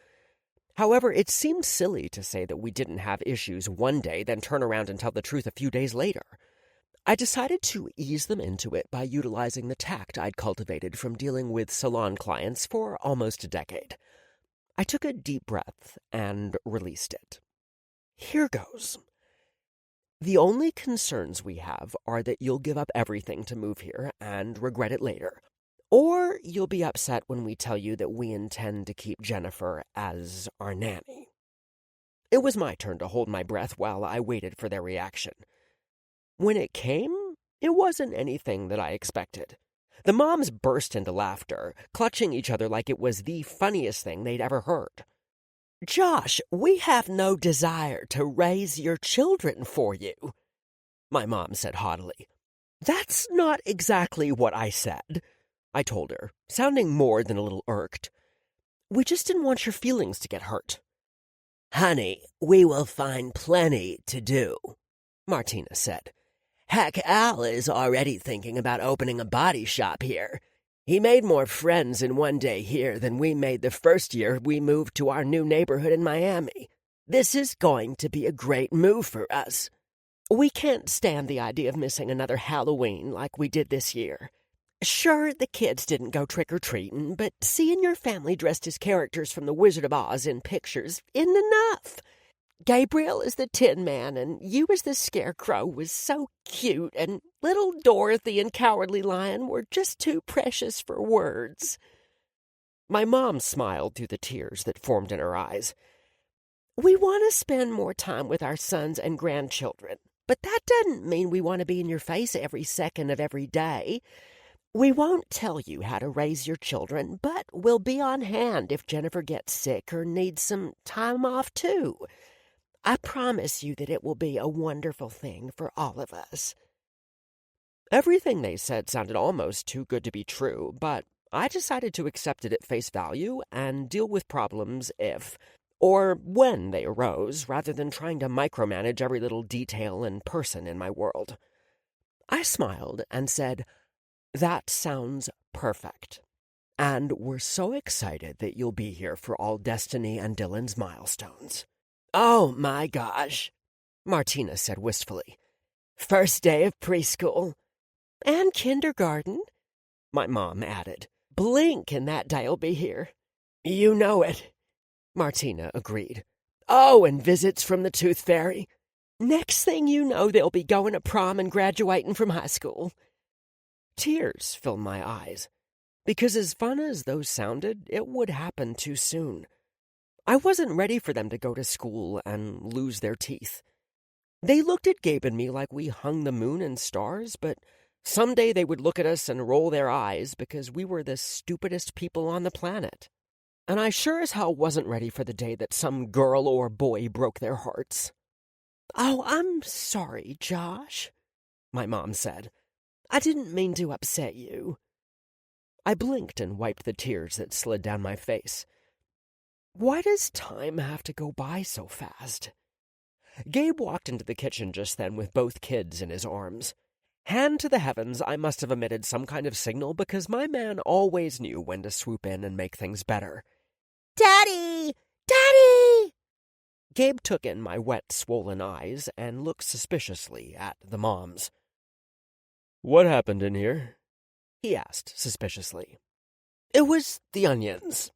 However, it seemed silly to say that we didn't have issues one day, then turn around and tell the truth a few days later. I decided to ease them into it by utilizing the tact I'd cultivated from dealing with salon clients for almost a decade. I took a deep breath and released it. Here goes. The only concerns we have are that you'll give up everything to move here and regret it later, or you'll be upset when we tell you that we intend to keep Jennifer as our nanny. It was my turn to hold my breath while I waited for their reaction. When it came, it wasn't anything that I expected. The moms burst into laughter, clutching each other like it was the funniest thing they'd ever heard. "Josh, we have no desire to raise your children for you," my mom said haughtily. "That's not exactly what I said," I told her, sounding more than a little irked. "We just didn't want your feelings to get hurt." "Honey, we will find plenty to do," Martina said. "Heck, Al is already thinking about opening a body shop here. He made more friends in one day here than we made the first year we moved to our new neighborhood in Miami. This is going to be a great move for us. We can't stand the idea of missing another Halloween like we did this year. Sure, the kids didn't go trick-or-treating, but seeing your family dressed as characters from The Wizard of Oz in pictures isn't enough. Gabriel as the Tin Man and you as the Scarecrow was so cute, and little Dorothy and Cowardly Lion were just too precious for words." My mom smiled through the tears that formed in her eyes. "We want to spend more time with our sons and grandchildren, but that doesn't mean we want to be in your face every second of every day. We won't tell you how to raise your children, but we'll be on hand if Jennifer gets sick or needs some time off too. I promise you that it will be a wonderful thing for all of us." Everything they said sounded almost too good to be true, but I decided to accept it at face value and deal with problems if, or when they arose, rather than trying to micromanage every little detail and person in my world. I smiled and said, "That sounds perfect. And we're so excited that you'll be here for all Destiny and Dylan's milestones." "Oh my gosh," Martina said wistfully. "First day of preschool." "And kindergarten," my mom added. "Blink and that day'll be here." "You know it," Martina agreed. "Oh, and visits from the Tooth Fairy. Next thing you know, they'll be going to prom and graduating from high school." Tears filled my eyes, because as fun as those sounded, it would happen too soon. I wasn't ready for them to go to school and lose their teeth. They looked at Gabe and me like we hung the moon and stars, but someday they would look at us and roll their eyes because we were the stupidest people on the planet. And I sure as hell wasn't ready for the day that some girl or boy broke their hearts. "Oh, I'm sorry, Josh," my mom said. "I didn't mean to upset you." I blinked and wiped the tears that slid down my face. Why does time have to go by so fast? Gabe walked into the kitchen just then with both kids in his arms. Hand to the heavens, I must have emitted some kind of signal because my man always knew when to swoop in and make things better. "Daddy! Daddy!" Gabe took in my wet, swollen eyes and looked suspiciously at the moms. "What happened in here?" he asked suspiciously. "It was the onions,"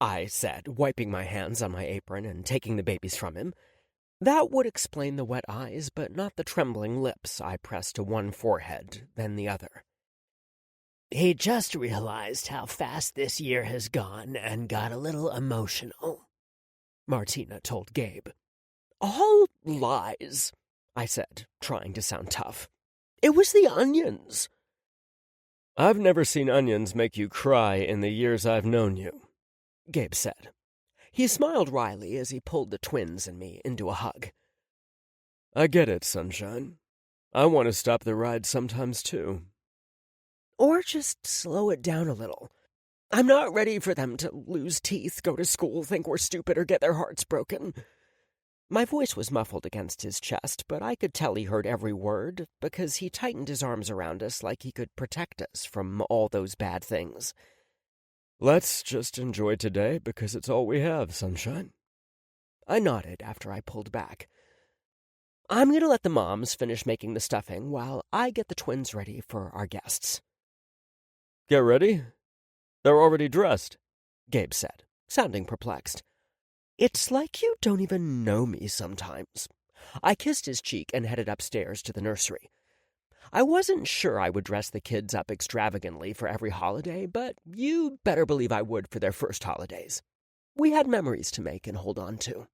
I said, wiping my hands on my apron and taking the babies from him. That would explain the wet eyes, but not the trembling lips I pressed to one forehead, then the other. He just realized how fast this year has gone and got a little emotional, Martina told Gabe. All lies, I said, trying to sound tough. It was the onions. I've never seen onions make you cry in the years I've known you, Gabe said. He smiled wryly as he pulled the twins and me into a hug. I get it, sunshine. I want to stop the ride sometimes, too. Or just slow it down a little. I'm not ready for them to lose teeth, go to school, think we're stupid, or get their hearts broken. My voice was muffled against his chest, but I could tell he heard every word because he tightened his arms around us like he could protect us from all those bad things. Let's just enjoy today because it's all we have, sunshine. I nodded after I pulled back. I'm going to let the moms finish making the stuffing while I get the twins ready for our guests. Get ready? They're already dressed, Gabe said, sounding perplexed. It's like you don't even know me sometimes. I kissed his cheek and headed upstairs to the nursery. I wasn't sure I would dress the kids up extravagantly for every holiday, but you better believe I would for their first holidays. We had memories to make and hold on to.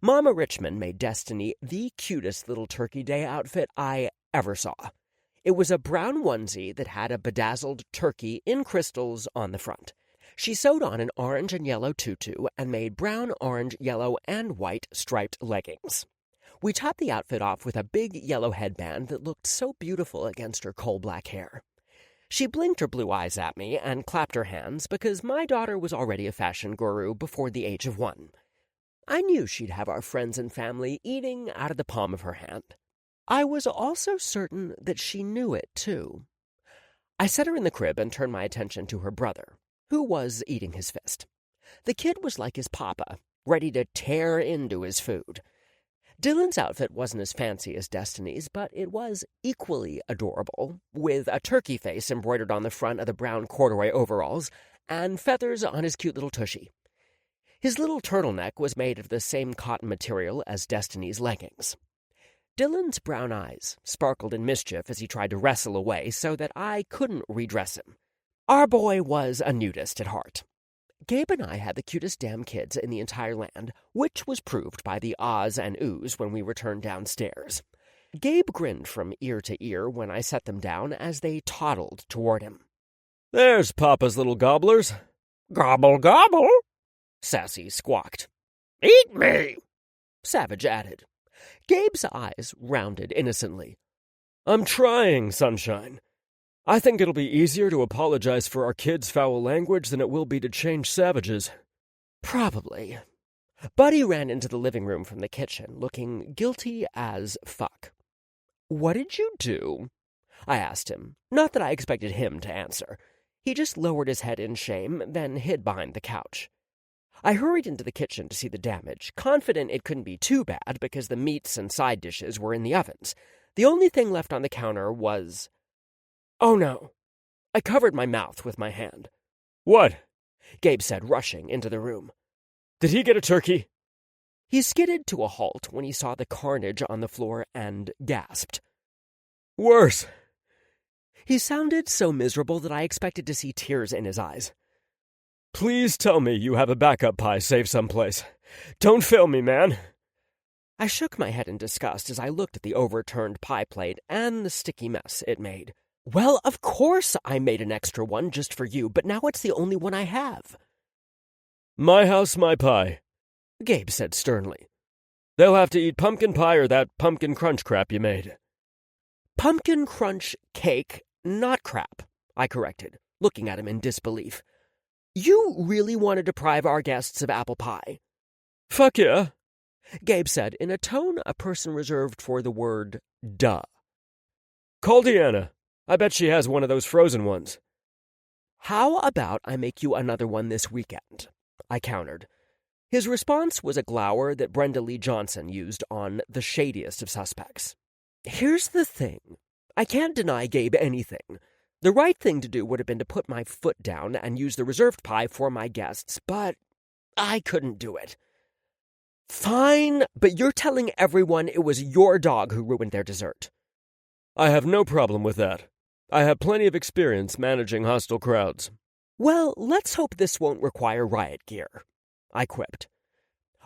Mama Richmond made Destiny the cutest little Turkey Day outfit I ever saw. It was a brown onesie that had a bedazzled turkey in crystals on the front. She sewed on an orange and yellow tutu and made brown, orange, yellow, and white striped leggings. We topped the outfit off with a big yellow headband that looked so beautiful against her coal-black hair. She blinked her blue eyes at me and clapped her hands because my daughter was already a fashion guru before the age of 1. I knew she'd have our friends and family eating out of the palm of her hand. I was also certain that she knew it, too. I set her in the crib and turned my attention to her brother, who was eating his fist. The kid was like his papa, ready to tear into his food. Dylan's outfit wasn't as fancy as Destiny's, but it was equally adorable, with a turkey face embroidered on the front of the brown corduroy overalls and feathers on his cute little tushy. His little turtleneck was made of the same cotton material as Destiny's leggings. Dylan's brown eyes sparkled in mischief as he tried to wrestle away so that I couldn't redress him. Our boy was a nudist at heart. Gabe and I had the cutest damn kids in the entire land, which was proved by the ahs and oohs when we returned downstairs. Gabe grinned from ear to ear when I set them down as they toddled toward him. There's Papa's little gobblers. Gobble, gobble, Sassy squawked. Eat me, Savage added. Gabe's eyes rounded innocently. I'm trying, sunshine. I think it'll be easier to apologize for our kids' foul language than it will be to change Savage's. Probably. Buddy ran into the living room from the kitchen, looking guilty as fuck. What did you do? I asked him. Not that I expected him to answer. He just lowered his head in shame, then hid behind the couch. I hurried into the kitchen to see the damage, confident it couldn't be too bad because the meats and side dishes were in the ovens. The only thing left on the counter was... Oh no. I covered my mouth with my hand. What? Gabe said, rushing into the room. Did he get a turkey? He skidded to a halt when he saw the carnage on the floor and gasped. Worse. He sounded so miserable that I expected to see tears in his eyes. Please tell me you have a backup pie saved someplace. Don't fail me, man. I shook my head in disgust as I looked at the overturned pie plate and the sticky mess it made. Well, of course I made an extra one just for you, but now it's the only one I have. My house, my pie, Gabe said sternly. They'll have to eat pumpkin pie or that pumpkin crunch crap you made. Pumpkin crunch cake, not crap, I corrected, looking at him in disbelief. You really want to deprive our guests of apple pie? Fuck yeah, Gabe said in a tone a person reserved for the word duh. Call Deanna. I bet she has one of those frozen ones. How about I make you another one this weekend? I countered. His response was a glower that Brenda Lee Johnson used on the shadiest of suspects. Here's the thing. I can't deny Gabe anything. The right thing to do would have been to put my foot down and use the reserved pie for my guests, but I couldn't do it. Fine, but you're telling everyone it was your dog who ruined their dessert. I have no problem with that. I have plenty of experience managing hostile crowds. Well, let's hope this won't require riot gear, I quipped.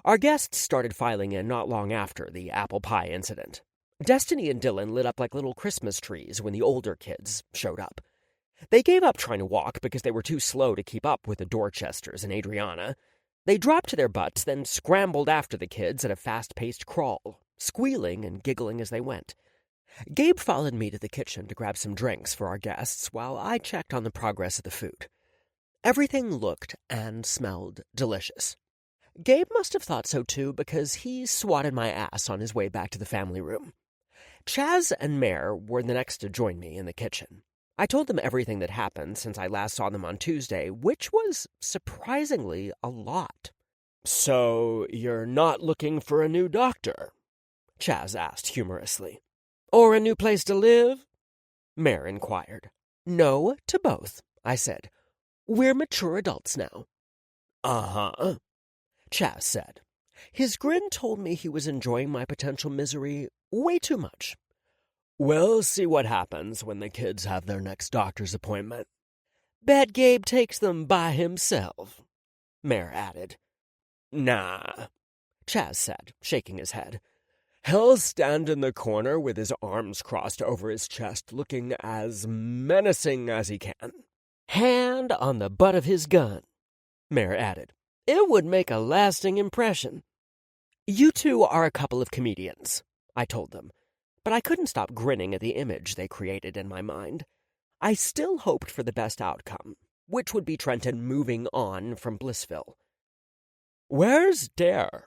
Our guests started filing in not long after the apple pie incident. Destiny and Dylan lit up like little Christmas trees when the older kids showed up. They gave up trying to walk because they were too slow to keep up with the Dorchesters and Adriana. They dropped to their butts, then scrambled after the kids at a fast-paced crawl, squealing and giggling as they went. Gabe followed me to the kitchen to grab some drinks for our guests while I checked on the progress of the food. Everything looked and smelled delicious. Gabe must have thought so too because he swatted my ass on his way back to the family room. Chaz and Mare were the next to join me in the kitchen. I told them everything that happened since I last saw them on Tuesday, which was surprisingly a lot. So, you're not looking for a new doctor? Chaz asked humorously. Or a new place to live? Mare inquired. No to both, I said. We're mature adults now. Uh-huh, Chaz said. His grin told me he was enjoying my potential misery way too much. We'll see what happens when the kids have their next doctor's appointment. Bet Gabe takes them by himself, Mare added. Nah, Chaz said, shaking his head. He'll stand in the corner with his arms crossed over his chest, looking as menacing as he can. Hand on the butt of his gun, Mare added. It would make a lasting impression. You two are a couple of comedians, I told them, but I couldn't stop grinning at the image they created in my mind. I still hoped for the best outcome, which would be Trenton moving on from Blissville. Where's Dare?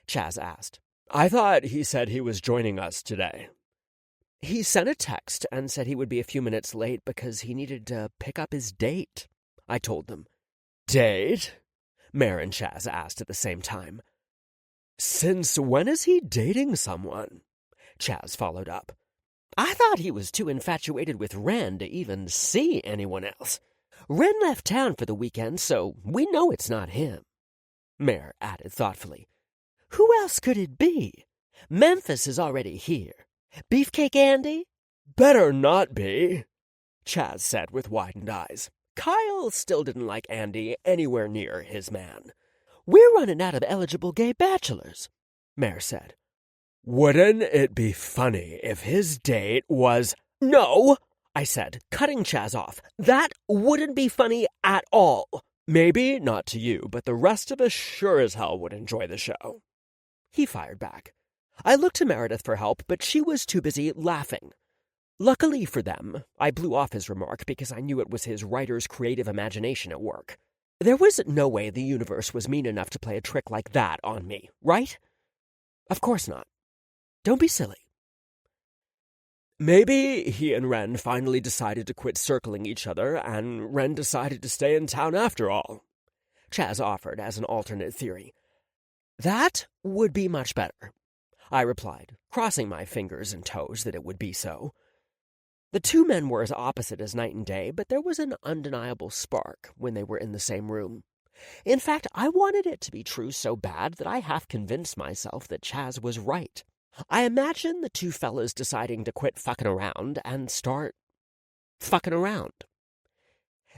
Chaz asked. I thought he said he was joining us today. He sent a text and said he would be a few minutes late because he needed to pick up his date, I told them. Date? Mare and Chaz asked at the same time. Since when is he dating someone? Chaz followed up. I thought he was too infatuated with Ren to even see anyone else. Ren left town for the weekend, so we know it's not him. Mare added thoughtfully. Who else could it be? Memphis is already here. Beefcake Andy? Better not be, Chaz said with widened eyes. Kyle still didn't like Andy anywhere near his man. We're running out of eligible gay bachelors, Mare said. Wouldn't it be funny if his date was... No, I said, cutting Chaz off. That wouldn't be funny at all. Maybe not to you, but the rest of us sure as hell would enjoy the show. He fired back. I looked to Meredith for help, but she was too busy laughing. Luckily for them, I blew off his remark because I knew it was his writer's creative imagination at work. There was no way the universe was mean enough to play a trick like that on me, right? Of course not. Don't be silly. Maybe he and Ren finally decided to quit circling each other, and Ren decided to stay in town after all, Chaz offered as an alternate theory. That would be much better, I replied, crossing my fingers and toes that it would be so. The two men were as opposite as night and day, but there was an undeniable spark when they were in the same room. In fact, I wanted it to be true so bad that I half convinced myself that Chaz was right. I imagined the two fellas deciding to quit fucking around and start fucking around.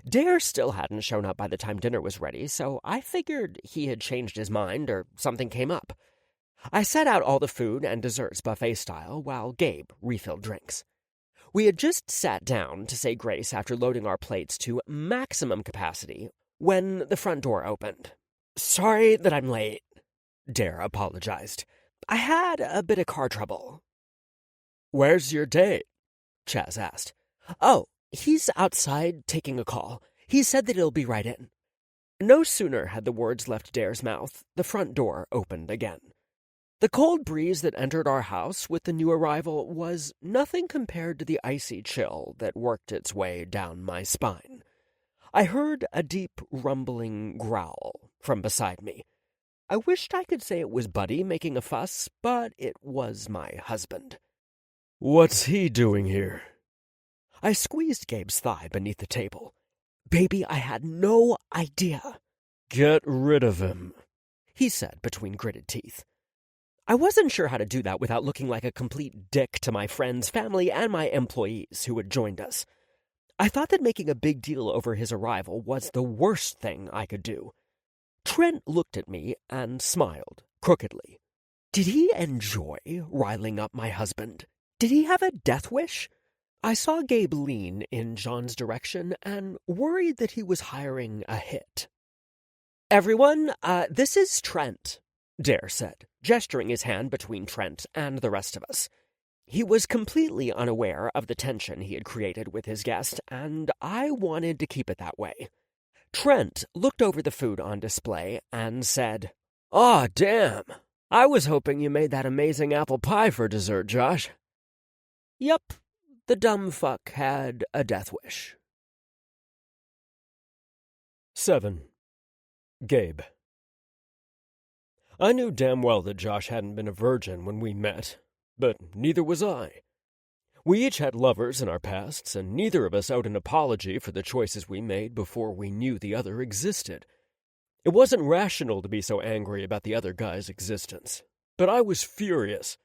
Dare still hadn't shown up by the time dinner was ready, so I figured he had changed his mind or something came up. I set out all the food and desserts buffet style while Gabe refilled drinks. We had just sat down to say grace after loading our plates to maximum capacity when the front door opened. Sorry that I'm late, Dare apologized. I had a bit of car trouble. Where's your date? Chaz asked. Oh, he's outside taking a call. He said that he'll be right in. No sooner had the words left Dare's mouth, the front door opened again. The cold breeze that entered our house with the new arrival was nothing compared to the icy chill that worked its way down my spine. I heard a deep rumbling growl from beside me. I wished I could say it was Buddy making a fuss, but it was my husband. What's he doing here? I squeezed Gabe's thigh beneath the table. Baby, I had no idea. Get rid of him, he said between gritted teeth. I wasn't sure how to do that without looking like a complete dick to my friends, family, and my employees who had joined us. I thought that making a big deal over his arrival was the worst thing I could do. Trent looked at me and smiled, crookedly. Did he enjoy riling up my husband? Did he have a death wish? I saw Gabe lean in John's direction and worried that he was hiring a hit. "Everyone, this is Trent," Dare said, gesturing his hand between Trent and the rest of us. He was completely unaware of the tension he had created with his guest, and I wanted to keep it that way. Trent looked over the food on display and said, "Aw, damn. I was hoping you made that amazing apple pie for dessert, Josh." "Yup, the dumb fuck had a death wish." 7. Gabe. I knew damn well that Josh hadn't been a virgin when we met, but neither was I. We each had lovers in our pasts, and neither of us owed an apology for the choices we made before we knew the other existed. It wasn't rational to be so angry about the other guy's existence, but I was furious.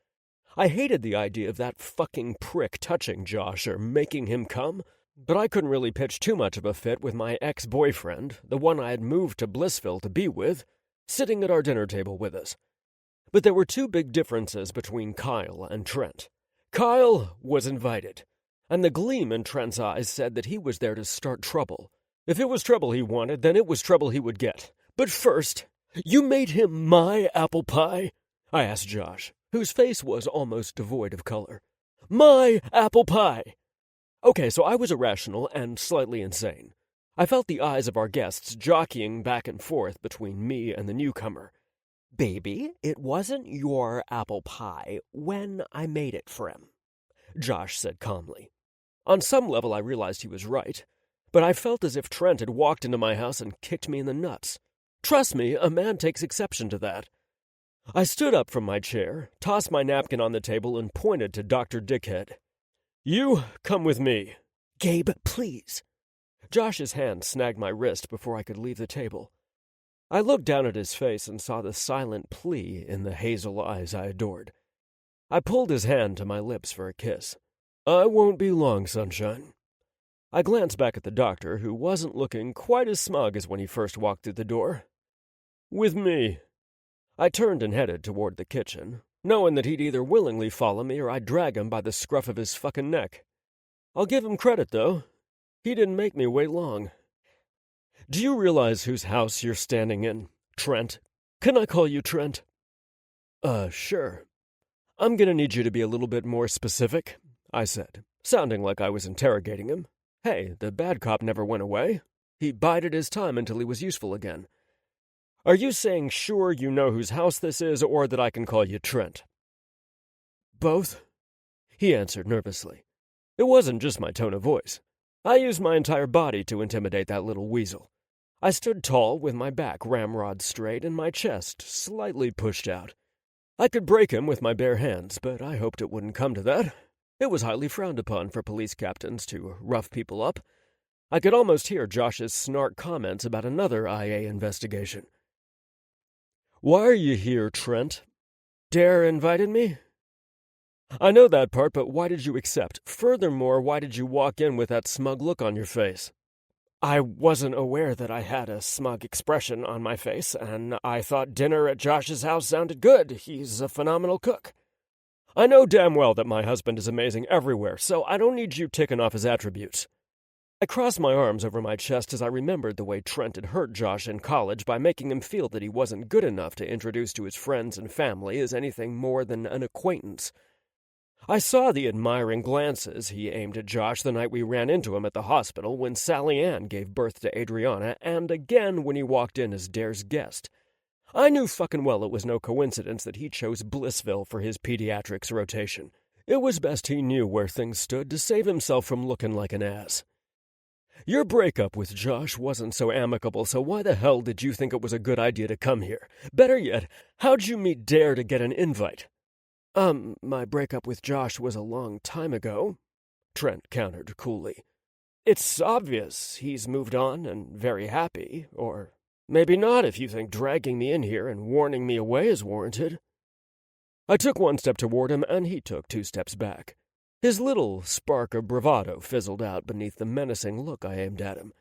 I hated the idea of that fucking prick touching Josh or making him come, but I couldn't really pitch too much of a fit with my ex-boyfriend, the one I had moved to Blissville to be with, sitting at our dinner table with us. But there were two big differences between Kyle and Trent. Kyle was invited, and the gleam in Trent's eyes said that he was there to start trouble. If it was trouble he wanted, then it was trouble he would get. But first, "You made him my apple pie?" I asked Josh, whose face was almost devoid of color. "My apple pie!" Okay, so I was irrational and slightly insane. I felt the eyes of our guests jockeying back and forth between me and the newcomer. "Baby, it wasn't your apple pie when I made it for him," Josh said calmly. On some level I realized he was right, but I felt as if Trent had walked into my house and kicked me in the nuts. Trust me, a man takes exception to that. I stood up from my chair, tossed my napkin on the table, and pointed to Dr. Dickhead. "You come with me." "Gabe, please." Josh's hand snagged my wrist before I could leave the table. I looked down at his face and saw the silent plea in the hazel eyes I adored. I pulled his hand to my lips for a kiss. "I won't be long, sunshine." I glanced back at the doctor, who wasn't looking quite as smug as when he first walked through the door. "With me." I turned and headed toward the kitchen, knowing that he'd either willingly follow me or I'd drag him by the scruff of his fucking neck. I'll give him credit, though. He didn't make me wait long. "Do you realize whose house you're standing in, Trent? Can I call you Trent?" Sure. "I'm gonna need you to be a little bit more specific," I said, sounding like I was interrogating him. Hey, the bad cop never went away. He bided his time until he was useful again. "Are you saying sure you know whose house this is, or that I can call you Trent?" "Both," he answered nervously. It wasn't just my tone of voice. I used my entire body to intimidate that little weasel. I stood tall with my back ramrod straight and my chest slightly pushed out. I could break him with my bare hands, but I hoped it wouldn't come to that. It was highly frowned upon for police captains to rough people up. I could almost hear Josh's snark comments about another IA investigation. "Why are you here, Trent? Dare invited me?" "I know that part, but why did you accept? Furthermore, why did you walk in with that smug look on your face?" "I wasn't aware that I had a smug expression on my face, and I thought dinner at Josh's house sounded good. He's a phenomenal cook." "I know damn well that my husband is amazing everywhere, so I don't need you ticking off his attributes." I crossed my arms over my chest as I remembered the way Trent had hurt Josh in college by making him feel that he wasn't good enough to introduce to his friends and family as anything more than an acquaintance. I saw the admiring glances he aimed at Josh the night we ran into him at the hospital when Sally Ann gave birth to Adriana, and again when he walked in as Dare's guest. I knew fucking well it was no coincidence that he chose Blissville for his pediatrics rotation. It was best he knew where things stood to save himself from looking like an ass. "Your breakup with Josh wasn't so amicable, so why the hell did you think it was a good idea to come here? Better yet, how'd you meet Dare to get an invite?" My breakup with Josh was a long time ago," Trent countered coolly. "It's obvious he's moved on and very happy, or maybe not if you think dragging me in here and warning me away is warranted." I took one step toward him, and he took 2 steps back. His little spark of bravado fizzled out beneath the menacing look I aimed at him.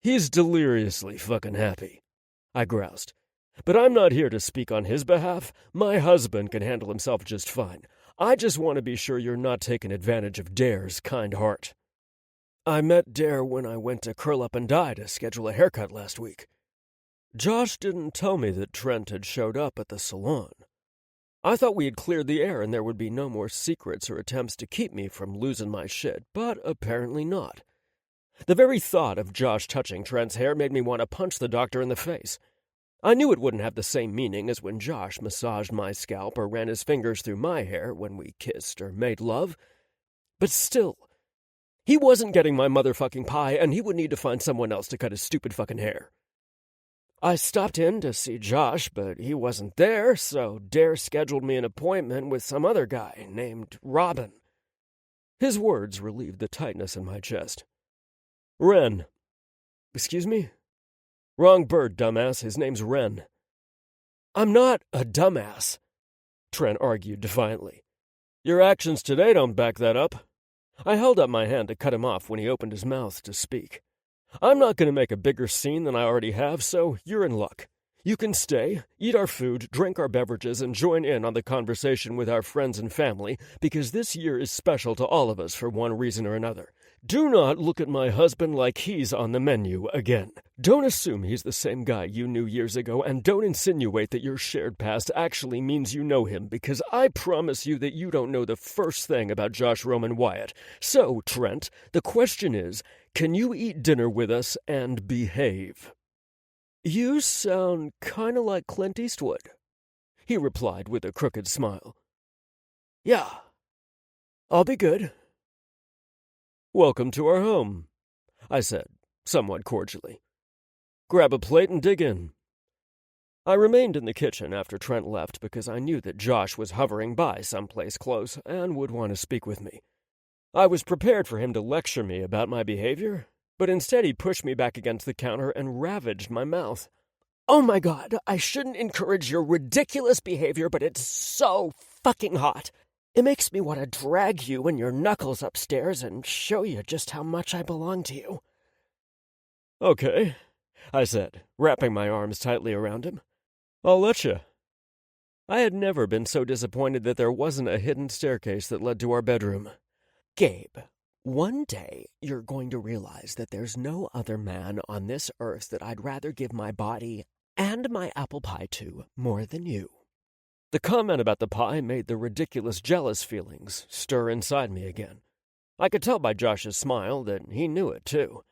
"He's deliriously fucking happy," I groused. "But I'm not here to speak on his behalf. My husband can handle himself just fine. I just want to be sure you're not taking advantage of Dare's kind heart." "I met Dare when I went to Curl Up and Die to schedule a haircut last week. Josh didn't tell me that Trent had showed up at the salon. I thought we had cleared the air and there would be no more secrets or attempts to keep me from losing my shit, but apparently not. The very thought of Josh touching Trent's hair made me want to punch the doctor in the face. I knew it wouldn't have the same meaning as when Josh massaged my scalp or ran his fingers through my hair when we kissed or made love. But still, he wasn't getting my motherfucking pie, and he would need to find someone else to cut his stupid fucking hair. I stopped in to see Josh, but he wasn't there, so Dare scheduled me an appointment with some other guy named Robin." His words relieved the tightness in my chest. "Ren. Excuse me? Wrong bird, dumbass. His name's Ren." "I'm not a dumbass," Trent argued defiantly. "Your actions today don't back that up." I held up my hand to cut him off when he opened his mouth to speak. "I'm not going to make a bigger scene than I already have, so you're in luck. You can stay, eat our food, drink our beverages, and join in on the conversation with our friends and family, because this year is special to all of us for one reason or another. Do not look at my husband like he's on the menu again. Don't assume he's the same guy you knew years ago, and don't insinuate that your shared past actually means you know him, because I promise you that you don't know the first thing about Josh Roman Wyatt. So, Trent, the question is, can you eat dinner with us and behave?" "You sound kinda like Clint Eastwood," he replied with a crooked smile. "Yeah, I'll be good." "Welcome to our home," I said, somewhat cordially. "Grab a plate and dig in." I remained in the kitchen after Trent left because I knew that Josh was hovering by someplace close and would want to speak with me. I was prepared for him to lecture me about my behavior, but instead he pushed me back against the counter and ravaged my mouth. "Oh my God, I shouldn't encourage your ridiculous behavior, but it's so fucking hot. It makes me want to drag you and your knuckles upstairs and show you just how much I belong to you." "Okay," I said, wrapping my arms tightly around him. "I'll let you." I had never been so disappointed that there wasn't a hidden staircase that led to our bedroom. "Gabe, one day you're going to realize that there's no other man on this earth that I'd rather give my body and my apple pie to more than you." The comment about the pie made the ridiculous jealous feelings stir inside me again. I could tell by Josh's smile that he knew it, too.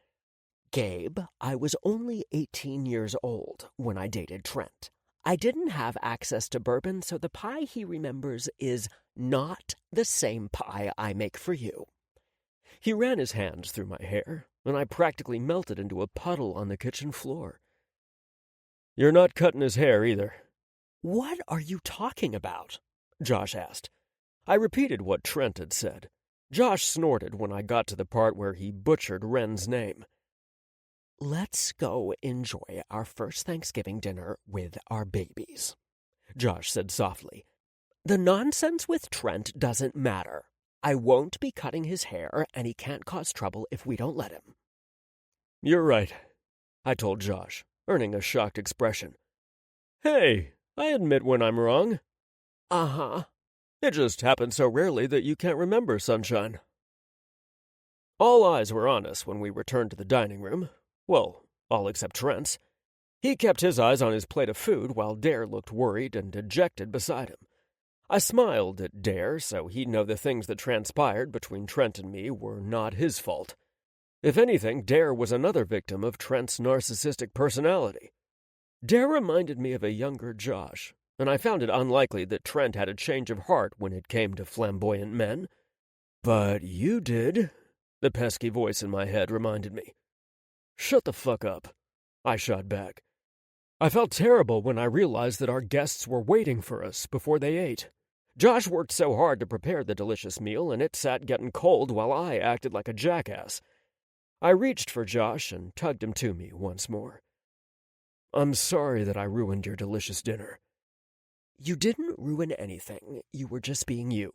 "Gabe, I was only 18 years old when I dated Trent. I didn't have access to bourbon, so the pie he remembers is not the same pie I make for you." He ran his hands through my hair, and I practically melted into a puddle on the kitchen floor. "You're not cutting his hair, either." "What are you talking about?" Josh asked. I repeated what Trent had said. Josh snorted when I got to the part where he butchered Ren's name. "Let's go enjoy our first Thanksgiving dinner with our babies," Josh said softly. "The nonsense with Trent doesn't matter. I won't be cutting his hair, and he can't cause trouble if we don't let him." "You're right," I told Josh, earning a shocked expression. "Hey, I admit when I'm wrong." "Uh-huh. It just happens so rarely that you can't remember, sunshine." All eyes were on us when we returned to the dining room. Well, all except Trent's. He kept his eyes on his plate of food while Dare looked worried and dejected beside him. I smiled at Dare so he'd know the things that transpired between Trent and me were not his fault. If anything, Dare was another victim of Trent's narcissistic personality. Dare reminded me of a younger Josh, and I found it unlikely that Trent had a change of heart when it came to flamboyant men. "But you did," the pesky voice in my head reminded me. "Shut the fuck up," I shot back. I felt terrible when I realized that our guests were waiting for us before they ate. Josh worked so hard to prepare the delicious meal, and it sat getting cold while I acted like a jackass. I reached for Josh and tugged him to me once more. "I'm sorry that I ruined your delicious dinner." You didn't ruin anything. You were just being you.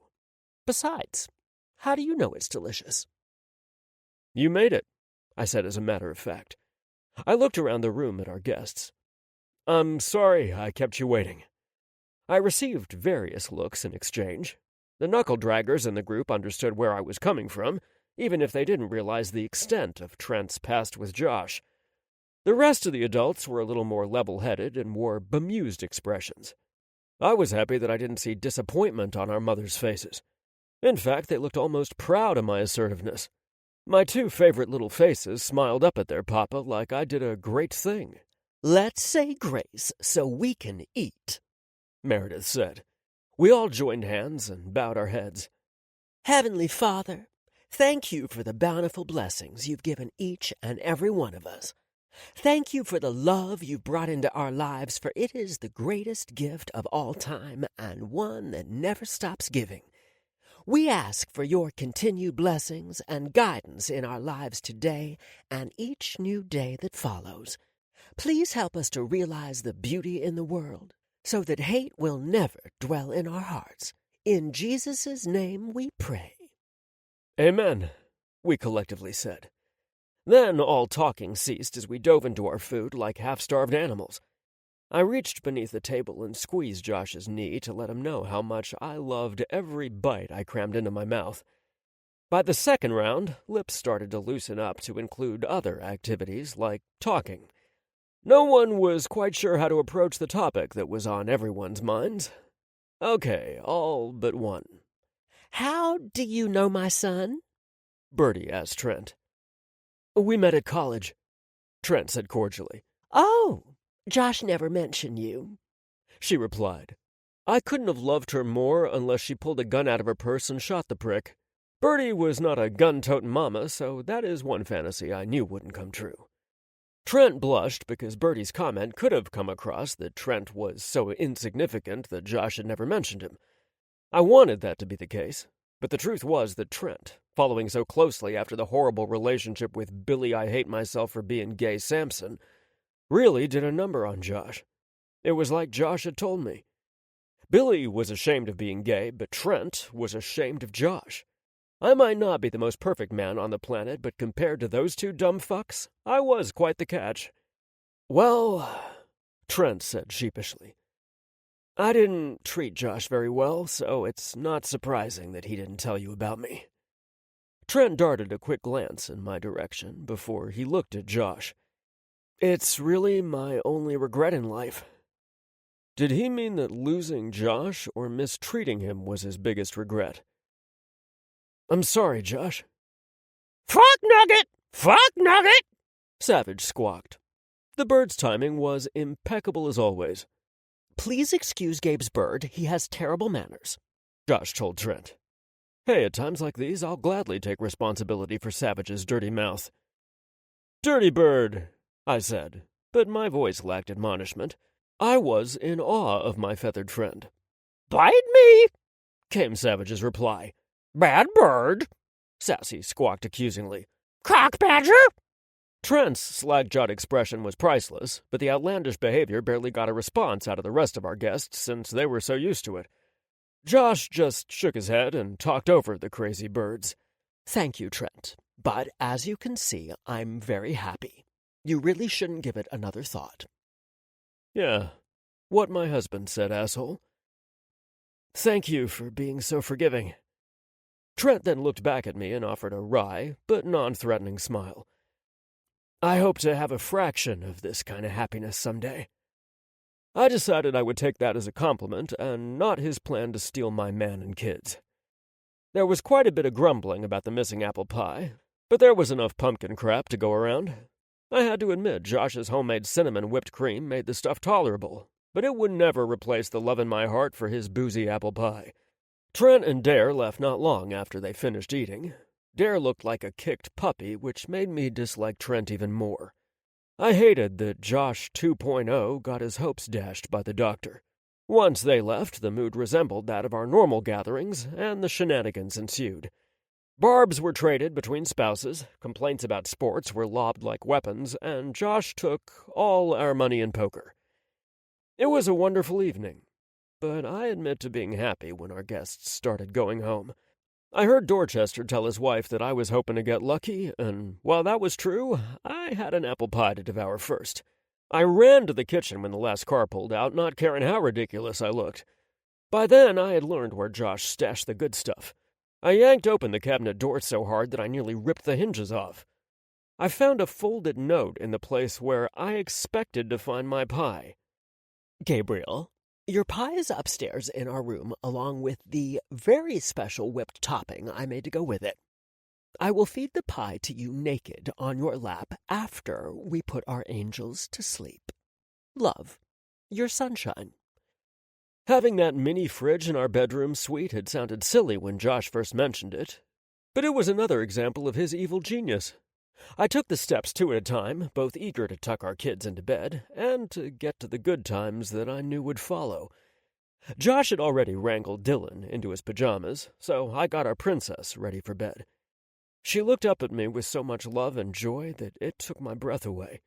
Besides, how do you know it's delicious? You made it, I said as a matter of fact. I looked around the room at our guests. I'm sorry I kept you waiting. I received various looks in exchange. The knuckle-draggers in the group understood where I was coming from, even if they didn't realize the extent of Trent's past with Josh. The rest of the adults were a little more level-headed and wore bemused expressions. I was happy that I didn't see disappointment on our mothers' faces. In fact, they looked almost proud of my assertiveness. My two favorite little faces smiled up at their papa like I did a great thing. Let's say grace so we can eat, Meredith said. We all joined hands and bowed our heads. Heavenly Father, thank you for the bountiful blessings you've given each and every one of us. Thank you for the love you've brought into our lives, for it is the greatest gift of all time and one that never stops giving. We ask for your continued blessings and guidance in our lives today and each new day that follows. Please help us to realize the beauty in the world so that hate will never dwell in our hearts. In Jesus' name we pray. Amen, we collectively said. Then all talking ceased as we dove into our food like half-starved animals. I reached beneath the table and squeezed Josh's knee to let him know how much I loved every bite I crammed into my mouth. By the second round, lips started to loosen up to include other activities like talking. No one was quite sure how to approach the topic that was on everyone's minds. Okay, all but one. How do you know my son? Bertie asked Trent. We met at college, Trent said cordially. Oh, Josh never mentioned you, she replied. I couldn't have loved her more unless she pulled a gun out of her purse and shot the prick. Bertie was not a gun-toting mama, so that is one fantasy I knew wouldn't come true. Trent blushed because Bertie's comment could have come across that Trent was so insignificant that Josh had never mentioned him. I wanted that to be the case, but the truth was that Trent, following so closely after the horrible relationship with Billy I Hate Myself for Being Gay Sampson, really did a number on Josh. It was like Josh had told me. Billy was ashamed of being gay, but Trent was ashamed of Josh. I might not be the most perfect man on the planet, but compared to those two dumb fucks, I was quite the catch. Well, Trent said sheepishly, I didn't treat Josh very well, so it's not surprising that he didn't tell you about me. Trent darted a quick glance in my direction before he looked at Josh. It's really my only regret in life. Did he mean that losing Josh or mistreating him was his biggest regret? I'm sorry, Josh. Fuck Nugget! Fuck Nugget! Savage squawked. The bird's timing was impeccable as always. Please excuse Gabe's bird. He has terrible manners, Josh told Trent. Hey, at times like these, I'll gladly take responsibility for Savage's dirty mouth. Dirty bird, I said, but my voice lacked admonishment. I was in awe of my feathered friend. Bite me, came Savage's reply. Bad bird, Sassy squawked accusingly. Cock badger! Trent's slag-jawed expression was priceless, but the outlandish behavior barely got a response out of the rest of our guests since they were so used to it. Josh just shook his head and talked over the crazy birds. Thank you, Trent, but as you can see, I'm very happy. You really shouldn't give it another thought. Yeah, what my husband said, asshole. Thank you for being so forgiving. Trent then looked back at me and offered a wry but non-threatening smile. I hope to have a fraction of this kind of happiness someday. I decided I would take that as a compliment and not his plan to steal my man and kids. There was quite a bit of grumbling about the missing apple pie, but there was enough pumpkin crap to go around. I had to admit Josh's homemade cinnamon whipped cream made the stuff tolerable, but it would never replace the love in my heart for his boozy apple pie. Trent and Dare left not long after they finished eating. Dare looked like a kicked puppy, which made me dislike Trent even more. I hated that Josh 2.0 got his hopes dashed by the doctor. Once they left, the mood resembled that of our normal gatherings, and the shenanigans ensued. Barbs were traded between spouses, complaints about sports were lobbed like weapons, and Josh took all our money in poker. It was a wonderful evening. but I admit to being happy when our guests started going home. I heard Dorchester tell his wife that I was hoping to get lucky, and while that was true, I had an apple pie to devour first. I ran to the kitchen when the last car pulled out, not caring how ridiculous I looked. By then, I had learned where Josh stashed the good stuff. I yanked open the cabinet door so hard that I nearly ripped the hinges off. I found a folded note in the place where I expected to find my pie. Gabriel, your pie is upstairs in our room, along with the very special whipped topping I made to go with it. I will feed the pie to you naked on your lap after we put our angels to sleep. Love, your sunshine. Having that mini fridge in our bedroom suite had sounded silly when Josh first mentioned it, but it was another example of his evil genius. I took the steps 2 at a time, both eager to tuck our kids into bed and to get to the good times that I knew would follow. Josh had already wrangled Dylan into his pajamas, so I got our princess ready for bed. She looked up at me with so much love and joy that it took my breath away.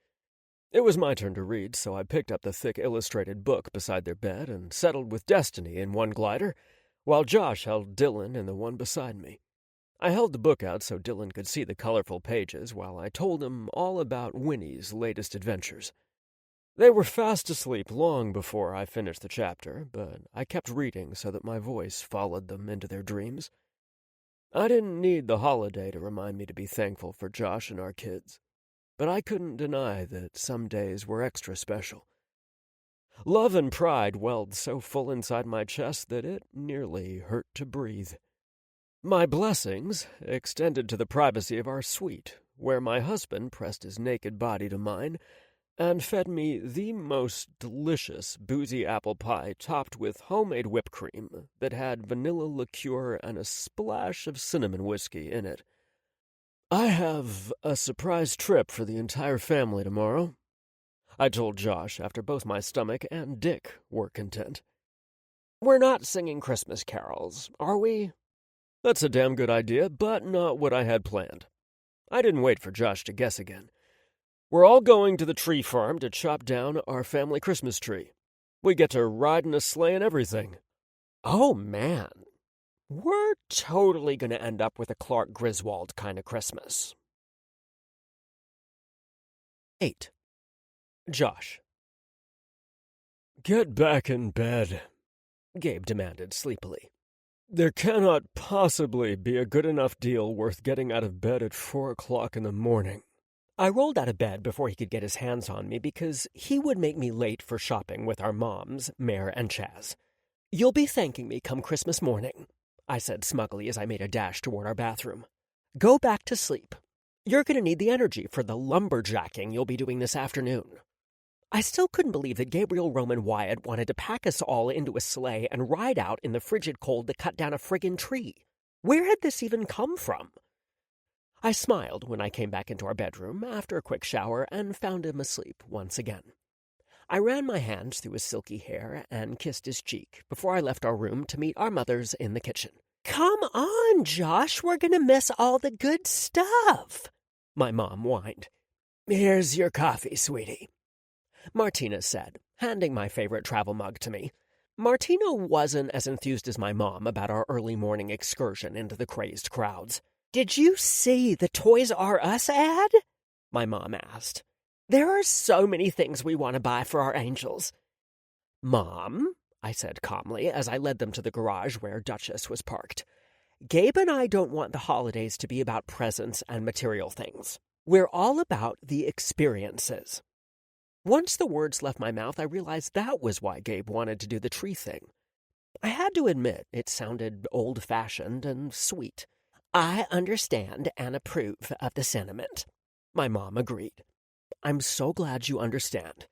It was my turn to read, so I picked up the thick illustrated book beside their bed and settled with Destiny in one glider, while Josh held Dylan in the one beside me. I held the book out so Dylan could see the colorful pages while I told him all about Winnie's latest adventures. They were fast asleep long before I finished the chapter, but I kept reading so that my voice followed them into their dreams. I didn't need the holiday to remind me to be thankful for Josh and our kids, but I couldn't deny that some days were extra special. Love and pride welled so full inside my chest that it nearly hurt to breathe. My blessings extended to the privacy of our suite, where my husband pressed his naked body to mine and fed me the most delicious boozy apple pie topped with homemade whipped cream that had vanilla liqueur and a splash of cinnamon whiskey in it. I have a surprise trip for the entire family tomorrow, I told Josh after both my stomach and Dick were content. We're not singing Christmas carols, are we? That's a damn good idea, but not what I had planned. I didn't wait for Josh to guess again. We're all going to the tree farm to chop down our family Christmas tree. We get to ride in a sleigh and everything. Oh, man. We're totally going to end up with a Clark Griswold kind of Christmas. 8. Josh. Get back in bed, Gabe demanded sleepily. There cannot possibly be a good enough deal worth getting out of bed at 4 o'clock in the morning. I rolled out of bed before he could get his hands on me because he would make me late for shopping with our moms, Mare and Chaz. You'll be thanking me come Christmas morning, I said smugly as I made a dash toward our bathroom. Go back to sleep. You're going to need the energy for the lumberjacking you'll be doing this afternoon. I still couldn't believe that Gabriel Roman Wyatt wanted to pack us all into a sleigh and ride out in the frigid cold to cut down a friggin' tree. Where had this even come from? I smiled when I came back into our bedroom after a quick shower and found him asleep once again. I ran my hands through his silky hair and kissed his cheek before I left our room to meet our mothers in the kitchen. Come on, Josh, we're going to miss all the good stuff, my mom whined. Here's your coffee, sweetie, Martina said, handing my favorite travel mug to me. Martina wasn't as enthused as my mom about our early morning excursion into the crazed crowds. Did you see the Toys R Us ad? My mom asked. There are so many things we want to buy for our angels. Mom, I said calmly as I led them to the garage where Duchess was parked. Gabe and I don't want the holidays to be about presents and material things. We're all about the experiences. Once the words left my mouth, I realized that was why Gabe wanted to do the tree thing. I had to admit it sounded old-fashioned and sweet. I understand and approve of the sentiment, my mom agreed. I'm so glad you understand.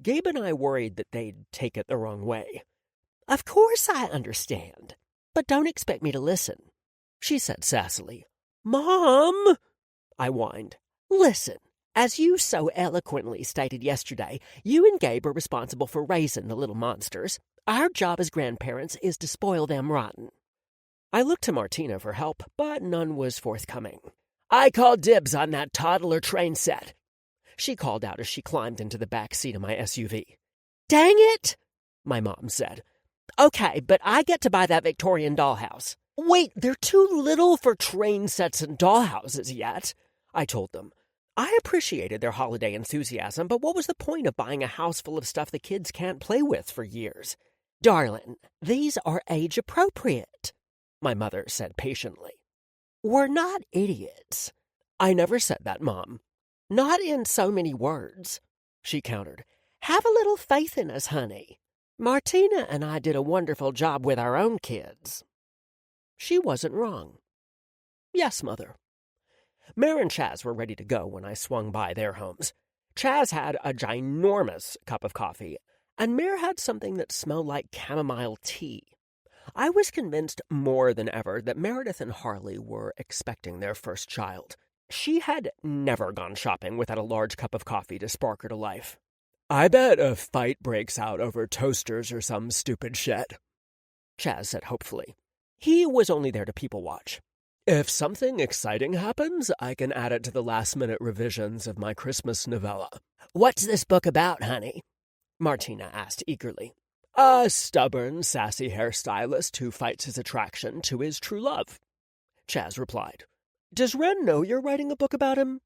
Gabe and I worried that they'd take it the wrong way. Of course I understand, but don't expect me to listen, she said sassily. Mom, I whined. Listen, as you so eloquently stated yesterday, you and Gabe are responsible for raising the little monsters. Our job as grandparents is to spoil them rotten. I looked to Martina for help, but none was forthcoming. I call dibs on that toddler train set, she called out as she climbed into the back seat of my SUV. Dang it, my mom said. Okay, but I get to buy that Victorian dollhouse. Wait, they're too little for train sets and dollhouses yet, I told them. I appreciated their holiday enthusiasm, but what was the point of buying a house full of stuff the kids can't play with for years? Darling, these are age-appropriate, my mother said patiently. We're not idiots. I never said that, Mom. Not in so many words, she countered. Have a little faith in us, honey. Martina and I did a wonderful job with our own kids. She wasn't wrong. Yes, Mother. Mare and Chaz were ready to go when I swung by their homes. Chaz had a ginormous cup of coffee, and Mare had something that smelled like chamomile tea. I was convinced more than ever that Meredith and Harley were expecting their first child. She had never gone shopping without a large cup of coffee to spark her to life. I bet a fight breaks out over toasters or some stupid shit, Chaz said hopefully. He was only there to people watch. If something exciting happens, I can add it to the last-minute revisions of my Christmas novella. What's this book about, honey? Martina asked eagerly. A stubborn, sassy hairstylist who fights his attraction to his true love, Chaz replied. Does Ren know you're writing a book about him?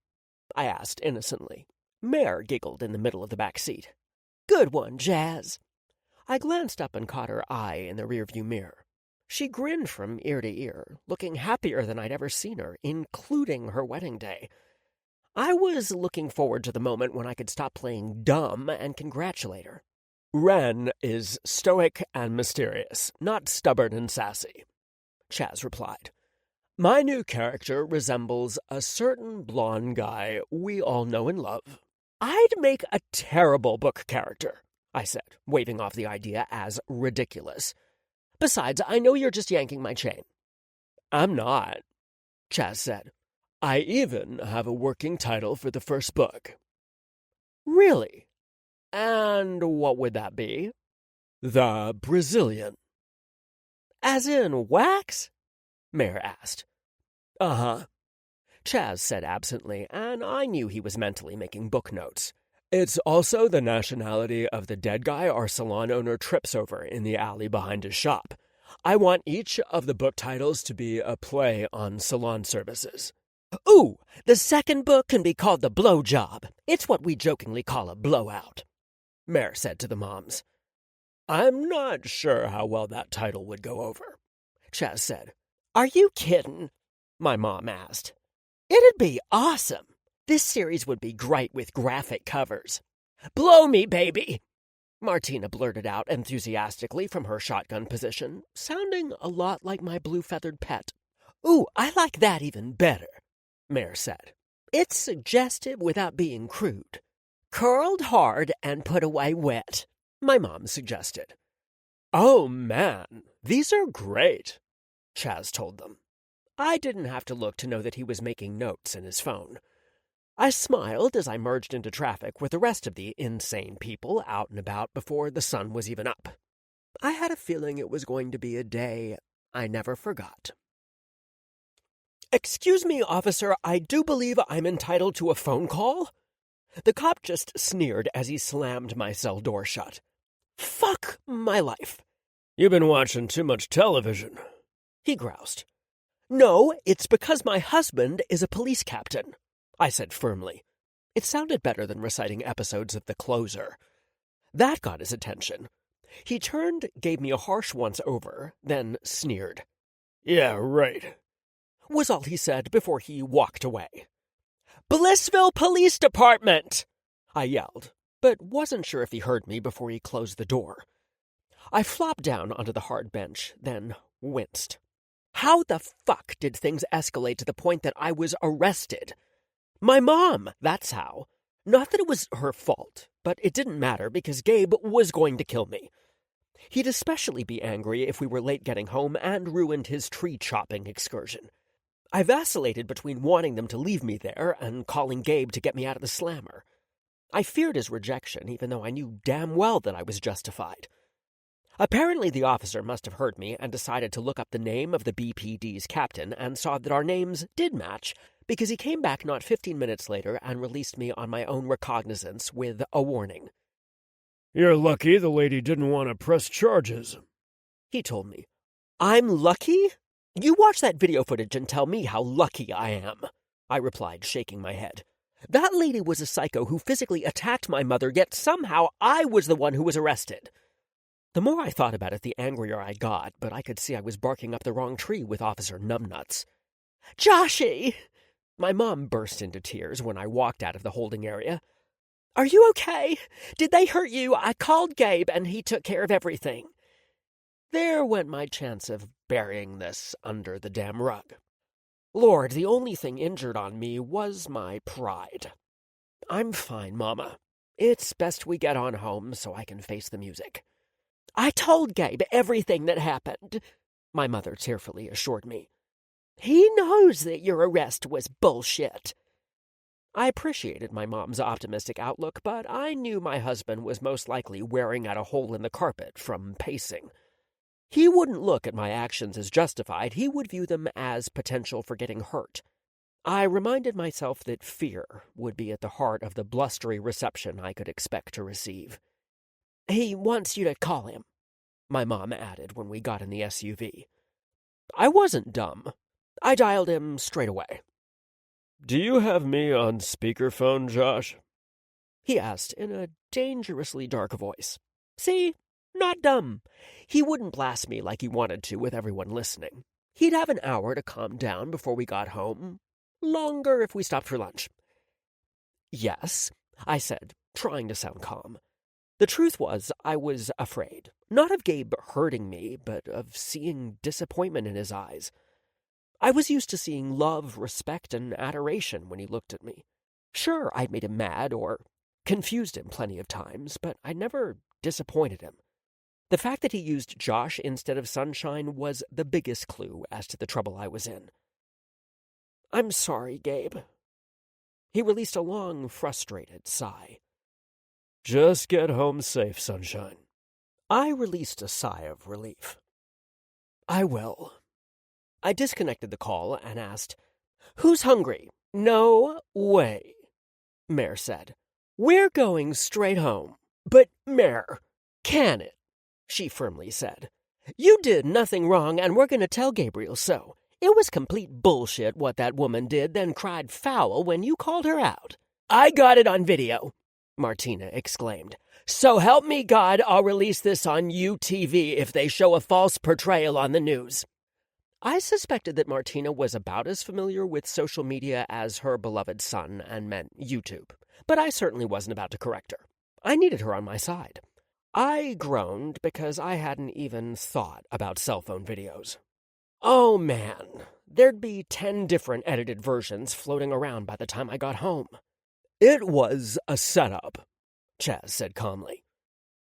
I asked innocently. Mare giggled in the middle of the back seat. Good one, Chaz. I glanced up and caught her eye in the rearview mirror. She grinned from ear to ear, looking happier than I'd ever seen her, including her wedding day. I was looking forward to the moment when I could stop playing dumb and congratulate her. Ren is stoic and mysterious, not stubborn and sassy, Chaz replied. My new character resembles a certain blonde guy we all know and love. I'd make a terrible book character, I said, waving off the idea as ridiculous. Besides, I know you're just yanking my chain. I'm not, Chaz said. I even have a working title for the first book. Really? And what would that be? The Brazilian. As in wax? Mare asked. Uh-huh, Chaz said absently, and I knew he was mentally making book notes. It's also the nationality of the dead guy our salon owner trips over in the alley behind his shop. I want each of the book titles to be a play on salon services. Ooh, the second book can be called The Blowjob. It's what we jokingly call a blowout, Mare said to the moms. I'm not sure how well that title would go over, Chaz said. Are you kidding? My mom asked. It'd be awesome. This series would be great with graphic covers. Blow me, baby, Martina blurted out enthusiastically from her shotgun position, sounding a lot like my blue-feathered pet. Ooh, I like that even better, Mare said. It's suggestive without being crude. Curled hard and put away wet, my mom suggested. Oh, man, these are great, Chaz told them. I didn't have to look to know that he was making notes in his phone. I smiled as I merged into traffic with the rest of the insane people out and about before the sun was even up. I had a feeling it was going to be a day I never forgot. Excuse me, officer, I do believe I'm entitled to a phone call? The cop just sneered as he slammed my cell door shut. Fuck my life. You've been watching too much television, he groused. No, it's because my husband is a police captain, I said firmly. It sounded better than reciting episodes of The Closer. That got his attention. He turned, gave me a harsh once-over, then sneered. Yeah, right, was all he said before he walked away. Blissville Police Department! I yelled, but wasn't sure if he heard me before he closed the door. I flopped down onto the hard bench, then winced. How the fuck did things escalate to the point that I was arrested? My mom, that's how. Not that it was her fault, but it didn't matter because Gabe was going to kill me. He'd especially be angry if we were late getting home and ruined his tree-chopping excursion. I vacillated between wanting them to leave me there and calling Gabe to get me out of the slammer. I feared his rejection, even though I knew damn well that I was justified. Apparently the officer must have heard me and decided to look up the name of the BPD's captain and saw that our names did match because he came back not 15 minutes later and released me on my own recognizance with a warning. You're lucky the lady didn't want to press charges, he told me. I'm lucky? You watch that video footage and tell me how lucky I am, I replied, shaking my head. That lady was a psycho who physically attacked my mother, yet somehow I was the one who was arrested. The more I thought about it, the angrier I got, but I could see I was barking up the wrong tree with Officer Numbnuts. Joshy! My mom burst into tears when I walked out of the holding area. Are you okay? Did they hurt you? I called Gabe and he took care of everything. There went my chance of burying this under the damn rug. Lord, the only thing injured on me was my pride. I'm fine, Mama. It's best we get on home so I can face the music. I told Gabe everything that happened, my mother tearfully assured me. He knows that your arrest was bullshit. I appreciated my mom's optimistic outlook, but I knew my husband was most likely wearing out a hole in the carpet from pacing. He wouldn't look at my actions as justified, he would view them as potential for getting hurt. I reminded myself that fear would be at the heart of the blustery reception I could expect to receive. He wants you to call him, my mom added when we got in the SUV. I wasn't dumb. I dialed him straight away. Do you have me on speakerphone, Josh? He asked in a dangerously dark voice. See? Not dumb. He wouldn't blast me like he wanted to with everyone listening. He'd have an hour to calm down before we got home. Longer if we stopped for lunch. Yes, I said, trying to sound calm. The truth was, I was afraid. Not of Gabe hurting me, but of seeing disappointment in his eyes. I was used to seeing love, respect, and adoration when he looked at me. Sure, I'd made him mad or confused him plenty of times, but I never disappointed him. The fact that he used Josh instead of Sunshine was the biggest clue as to the trouble I was in. I'm sorry, Gabe. He released a long, frustrated sigh. Just get home safe, Sunshine. I released a sigh of relief. I will. I disconnected the call and asked, Who's hungry? No way, Mare said. We're going straight home. But, Mare, can it? She firmly said. You did nothing wrong, and we're going to tell Gabriel so. It was complete bullshit what that woman did, then cried foul when you called her out. I got it on video, Martina exclaimed. So help me God, I'll release this on UTV if they show a false portrayal on the news. I suspected that Martina was about as familiar with social media as her beloved son and meant YouTube, but I certainly wasn't about to correct her. I needed her on my side. I groaned because I hadn't even thought about cell phone videos. Oh man, there'd be 10 different edited versions floating around by the time I got home. It was a setup, Chaz said calmly.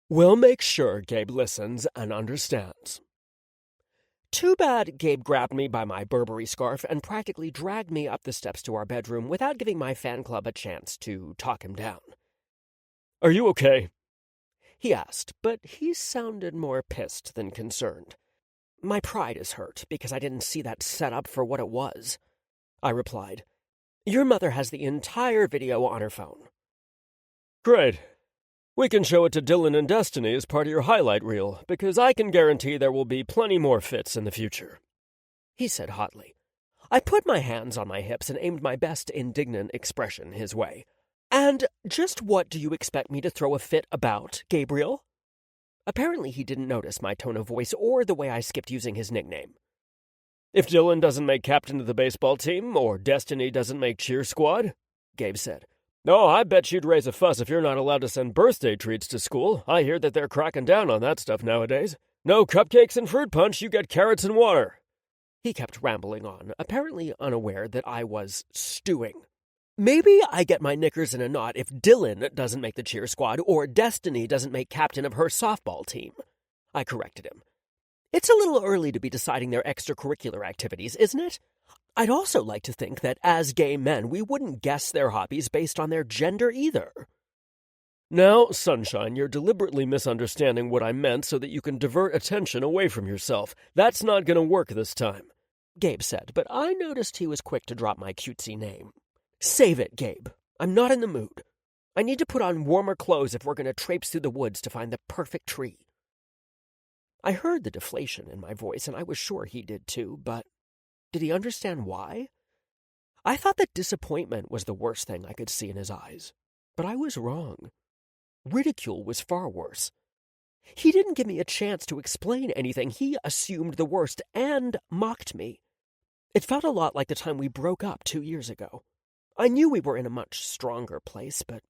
We'll make sure Gabe listens and understands. Too bad Gabe grabbed me by my Burberry scarf and practically dragged me up the steps to our bedroom without giving my fan club a chance to talk him down. Are you okay? He asked, but he sounded more pissed than concerned. My pride is hurt because I didn't see that setup for what it was, I replied. Your mother has the entire video on her phone. Great. We can show it to Dylan and Destiny as part of your highlight reel, because I can guarantee there will be plenty more fits in the future, he said hotly. I put my hands on my hips and aimed my best indignant expression his way. And just what do you expect me to throw a fit about, Gabriel? Apparently he didn't notice my tone of voice or the way I skipped using his nickname. If Dylan doesn't make captain of the baseball team, or Destiny doesn't make cheer squad, Gabe said. Oh, I bet you'd raise a fuss if you're not allowed to send birthday treats to school. I hear that they're cracking down on that stuff nowadays. No cupcakes and fruit punch, you get carrots and water. He kept rambling on, apparently unaware that I was stewing. Maybe I get my knickers in a knot if Dylan doesn't make the cheer squad or Destiny doesn't make captain of her softball team, I corrected him. It's a little early to be deciding their extracurricular activities, isn't it? I'd also like to think that as gay men, we wouldn't guess their hobbies based on their gender either. Now, Sunshine, you're deliberately misunderstanding what I meant so that you can divert attention away from yourself. That's not going to work this time, Gabe said, but I noticed he was quick to drop my cutesy name. Save it, Gabe. I'm not in the mood. I need to put on warmer clothes if we're going to traipse through the woods to find the perfect tree. I heard the deflation in my voice, and I was sure he did too, but did he understand why? I thought that disappointment was the worst thing I could see in his eyes, but I was wrong. Ridicule was far worse. He didn't give me a chance to explain anything. He assumed the worst and mocked me. It felt a lot like the time we broke up 2 years ago. I knew we were in a much stronger place, but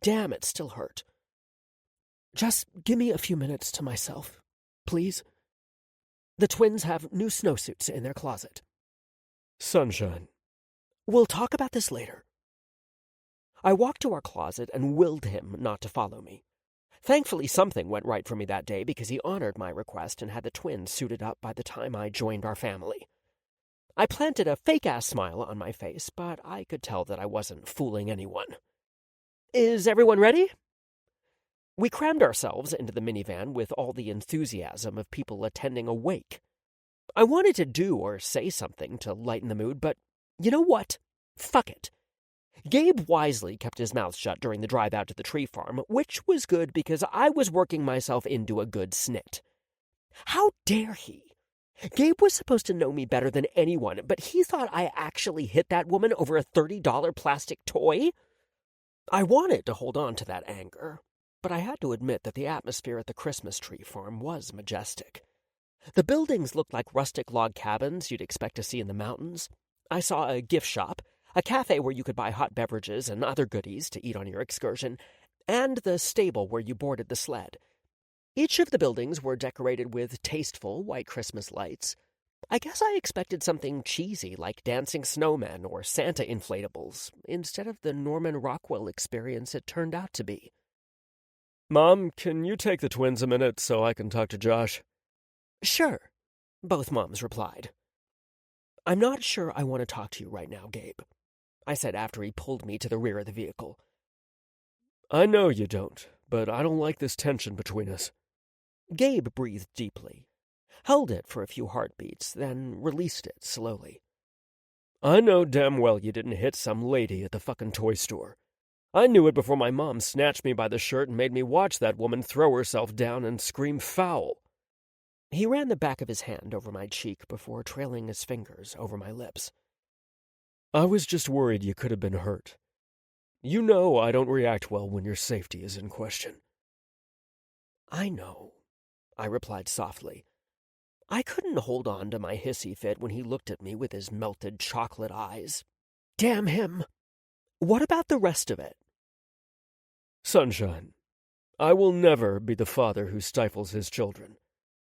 damn, it still hurt. Just give me a few minutes to myself, please. The twins have new snowsuits in their closet. Sunshine. We'll talk about this later. I walked to our closet and willed him not to follow me. Thankfully, something went right for me that day because he honored my request and had the twins suited up by the time I joined our family. I planted a fake-ass smile on my face, but I could tell that I wasn't fooling anyone. Is everyone ready? We crammed ourselves into the minivan with all the enthusiasm of people attending a wake. I wanted to do or say something to lighten the mood, but you know what? Fuck it. Gabe wisely kept his mouth shut during the drive out to the tree farm, which was good because I was working myself into a good snit. How dare he? Gabe was supposed to know me better than anyone, but he thought I actually hit that woman over a $30 plastic toy? I wanted to hold on to that anger, but I had to admit that the atmosphere at the Christmas tree farm was majestic. The buildings looked like rustic log cabins you'd expect to see in the mountains. I saw a gift shop, a cafe where you could buy hot beverages and other goodies to eat on your excursion, and the stable where you boarded the sled. Each of the buildings were decorated with tasteful white Christmas lights. I guess I expected something cheesy like dancing snowmen or Santa inflatables, instead of the Norman Rockwell experience it turned out to be. Mom, can you take the twins a minute so I can talk to Josh? Sure, both moms replied. I'm not sure I want to talk to you right now, Gabe, I said after he pulled me to the rear of the vehicle. I know you don't, but I don't like this tension between us. Gabe breathed deeply, held it for a few heartbeats, then released it slowly. I know damn well you didn't hit some lady at the fucking toy store. I knew it before my mom snatched me by the shirt and made me watch that woman throw herself down and scream foul. He ran the back of his hand over my cheek before trailing his fingers over my lips. I was just worried you could have been hurt. You know I don't react well when your safety is in question. I know, I replied softly. I couldn't hold on to my hissy fit when he looked at me with his melted chocolate eyes. Damn him! What about the rest of it? Sunshine, I will never be the father who stifles his children.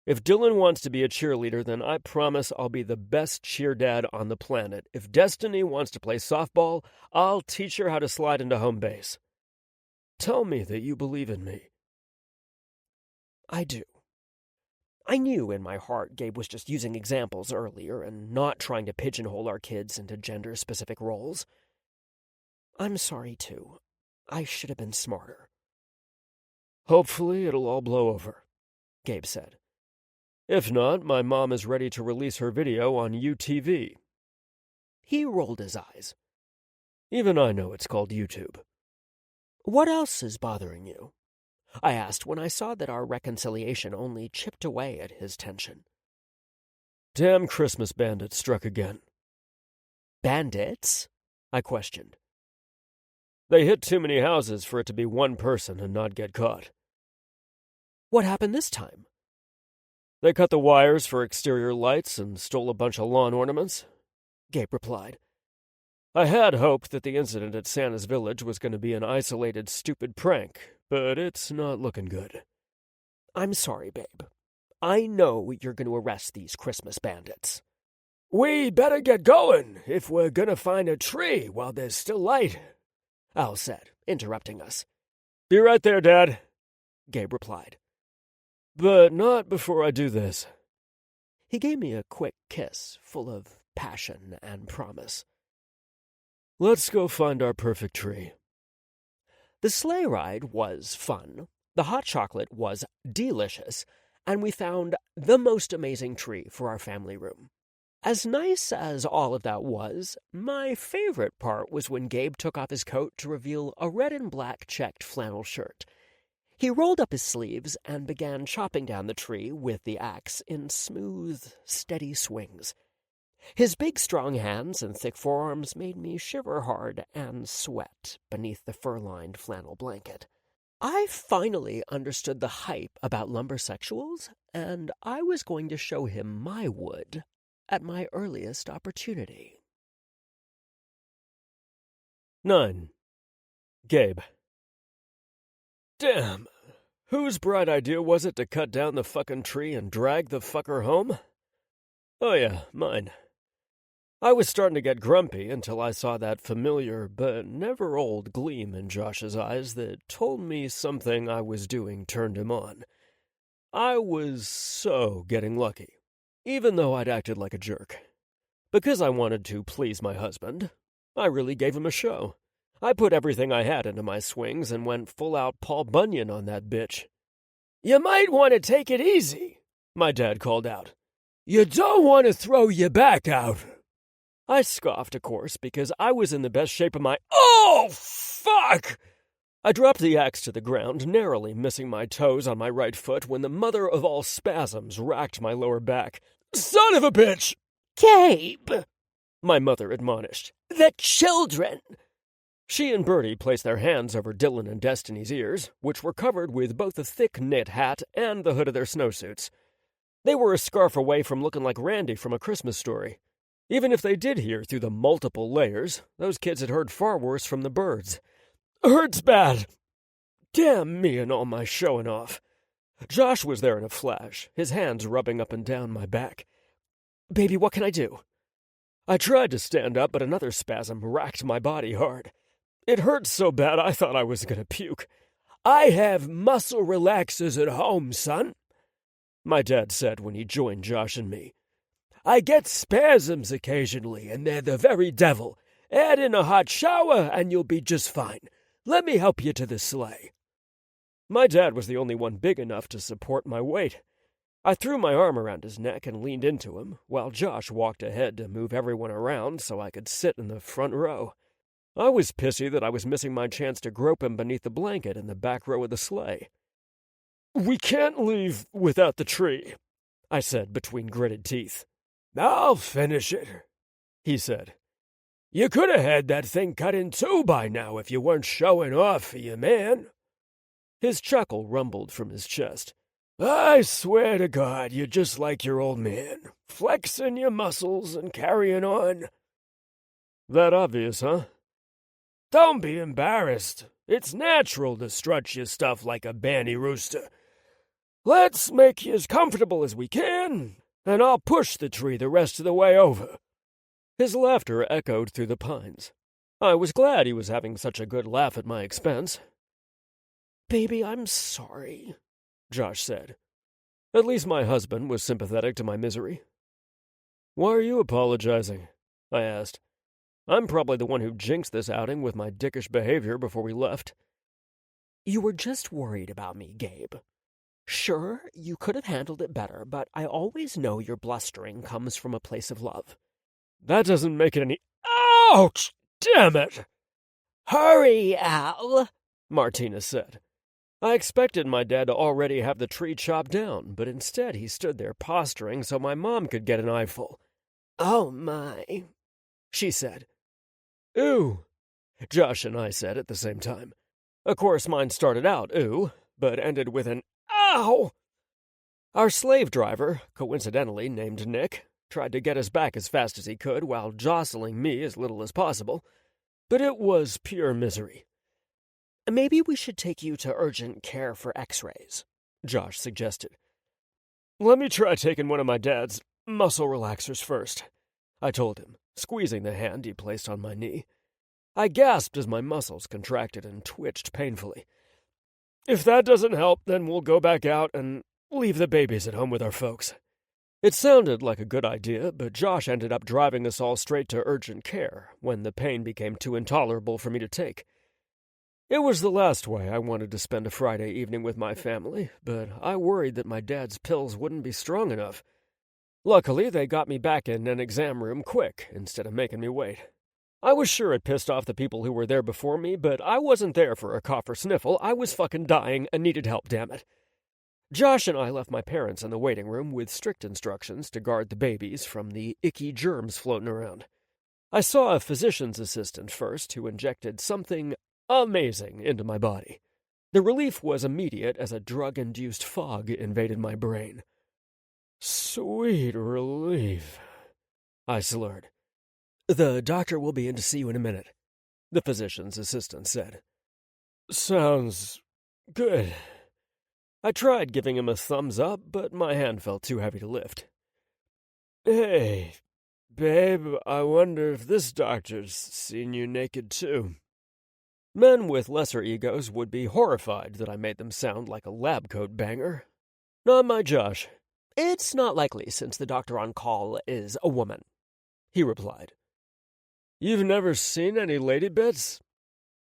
If Dylan wants to be a cheerleader, then I promise I'll be the best cheer dad on the planet. If Destiny wants to play softball, I'll teach her how to slide into home base. Tell me that you believe in me. I do. I knew in my heart Gabe was just using examples earlier and not trying to pigeonhole our kids into gender-specific roles. I'm sorry, too. I should have been smarter. Hopefully it'll all blow over, Gabe said. If not, my mom is ready to release her video on UTV. He rolled his eyes. Even I know it's called YouTube. What else is bothering you? I asked when I saw that our reconciliation only chipped away at his tension. Damn Christmas bandits struck again. Bandits? I questioned. They hit too many houses for it to be one person and not get caught. What happened this time? They cut the wires for exterior lights and stole a bunch of lawn ornaments, Gabe replied. I had hoped that the incident at Santa's village was going to be an isolated, stupid prank, but it's not looking good. I'm sorry, babe. I know you're going to arrest these Christmas bandits. We better get going if we're going to find a tree while there's still light, Al said, interrupting us. Be right there, Dad, Gabe replied. But not before I do this. He gave me a quick kiss full of passion and promise. Let's go find our perfect tree. The sleigh ride was fun, the hot chocolate was delicious, and we found the most amazing tree for our family room. As nice as all of that was, my favorite part was when Gabe took off his coat to reveal a red and black checked flannel shirt. He rolled up his sleeves and began chopping down the tree with the axe in smooth, steady swings. His big, strong hands and thick forearms made me shiver hard and sweat beneath the fur-lined flannel blanket. I finally understood the hype about lumbersexuals, and I was going to show him my wood at my earliest opportunity. 9. Gabe. Damn. Whose bright idea was it to cut down the fucking tree and drag the fucker home? Oh yeah, mine. I was starting to get grumpy until I saw that familiar but never old gleam in Josh's eyes that told me something I was doing turned him on. I was so getting lucky, even though I'd acted like a jerk. Because I wanted to please my husband, I really gave him a show. I put everything I had into my swings and went full-out Paul Bunyan on that bitch. "You might want to take it easy," my dad called out. "You don't want to throw your back out." I scoffed, of course, because I was in the best shape of my— Oh, fuck! I dropped the axe to the ground, narrowly missing my toes on my right foot when the mother of all spasms racked my lower back. "Son of a bitch!" Gabe, my mother admonished. the children. She and Bertie placed their hands over Dylan and Destiny's ears, which were covered with both a thick knit hat and the hood of their snowsuits. They were a scarf away from looking like Randy from A Christmas Story. Even if they did hear through the multiple layers, those kids had heard far worse from the birds. "Hurts bad." Damn me and all my showing off. Josh was there in a flash, his hands rubbing up and down my back. "Baby, what can I do?" I tried to stand up, but another spasm racked my body hard. It hurt so bad I thought I was going to puke. "I have muscle relaxers at home, son," my dad said when he joined Josh and me. "I get spasms occasionally, and they're the very devil. Add in a hot shower, and you'll be just fine. Let me help you to the sleigh." My dad was the only one big enough to support my weight. I threw my arm around his neck and leaned into him, while Josh walked ahead to move everyone around so I could sit in the front row. I was pissy that I was missing my chance to grope him beneath the blanket in the back row of the sleigh. "We can't leave without the tree," I said between gritted teeth. "I'll finish it," he said. "You could have had that thing cut in two by now if you weren't showing off for your man." His chuckle rumbled from his chest. "I swear to God, you're just like your old man, flexing your muscles and carrying on." That obvious, huh? Don't be embarrassed. It's natural to strut your stuff like a banny rooster. Let's make you as comfortable as we can, and I'll push the tree the rest of the way over. His laughter echoed through the pines. I was glad he was having such a good laugh at my expense. "Baby, I'm sorry," Josh said. At least my husband was sympathetic to my misery. "Why are you apologizing?" I asked. I'm probably the one who jinxed this outing with my dickish behavior before we left. "You were just worried about me, Gabe. Sure, you could have handled it better, but I always know your blustering comes from a place of love." That doesn't make it any— Ouch! Damn it! Hurry, Al, Martina said. I expected my dad to already have the tree chopped down, but instead he stood there posturing so my mom could get an eyeful. "Oh, my," she said. Ooh, Josh and I said at the same time. Of course, mine started out ooh, but ended with an ow! Our slave driver, coincidentally named Nick, tried to get us back as fast as he could while jostling me as little as possible, but it was pure misery. "Maybe we should take you to urgent care for x-rays," Josh suggested. Let me try taking one of my dad's muscle relaxers first, I told him, squeezing the hand he placed on my knee. I gasped as my muscles contracted and twitched painfully. If that doesn't help, then we'll go back out and leave the babies at home with our folks. It sounded like a good idea, but Josh ended up driving us all straight to urgent care when the pain became too intolerable for me to take. It was the last way I wanted to spend a Friday evening with my family, but I worried that my dad's pills wouldn't be strong enough. Luckily, they got me back in an exam room quick instead of making me wait. I was sure it pissed off the people who were there before me, but I wasn't there for a cough or sniffle. I was fucking dying and needed help, damn it. Josh and I left my parents in the waiting room with strict instructions to guard the babies from the icky germs floating around. I saw a physician's assistant first who injected something amazing into my body. The relief was immediate as a drug-induced fog invaded my brain. "Sweet relief," I slurred. "The doctor will be in to see you in a minute," the physician's assistant said. "Sounds good." I tried giving him a thumbs up, but my hand felt too heavy to lift. "Hey, babe, I wonder if this doctor's seen you naked too." Men with lesser egos would be horrified that I made them sound like a lab coat banger. Not my Josh. "It's not likely since the doctor on call is a woman," he replied. "You've never seen any lady bits?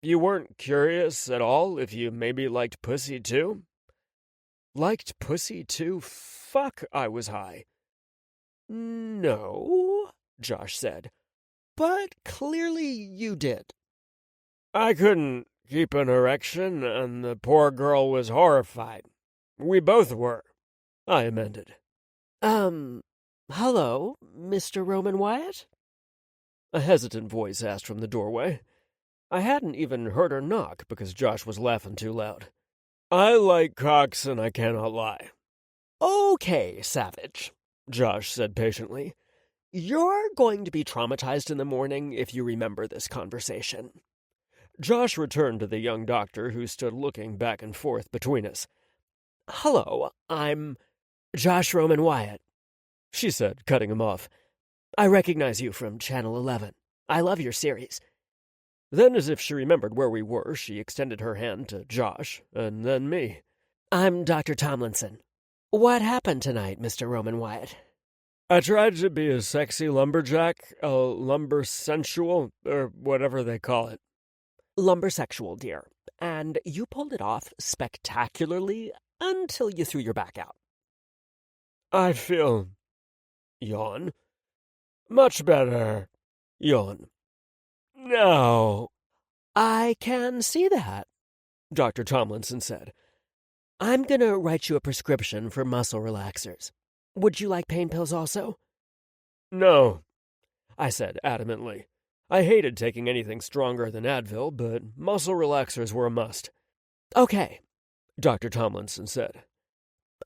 You weren't curious at all if you maybe liked pussy too?" Liked pussy too? Fuck, I was high. "No," Josh said, "but clearly you did." "I couldn't keep an erection, and the poor girl was horrified. We both were," I amended. Hello, Mr. Roman Wyatt?" A hesitant voice asked from the doorway. I hadn't even heard her knock because Josh was laughing too loud. "I like cocks, and I cannot lie." "Okay, Savage," Josh said patiently. "You're going to be traumatized in the morning if you remember this conversation." Josh returned to the young doctor who stood looking back and forth between us. "Hello, I'm Josh Roman Wyatt," she said, cutting him off. "I recognize you from Channel 11. I love your series." Then, as if she remembered where we were, she extended her hand to Josh, and then me. "I'm Dr. Tomlinson. What happened tonight, Mr. Roman Wyatt?" "I tried to be a sexy lumberjack, a lumbersensual, or whatever they call it." "Lumbersexual, dear. And you pulled it off spectacularly until you threw your back out." "I feel..." Yawn. "Much better." Yawn. "No." "I can see that," Dr. Tomlinson said. "I'm going to write you a prescription for muscle relaxers. Would you like pain pills also?" "No," I said adamantly. I hated taking anything stronger than Advil, but muscle relaxers were a must. "Okay," Dr. Tomlinson said.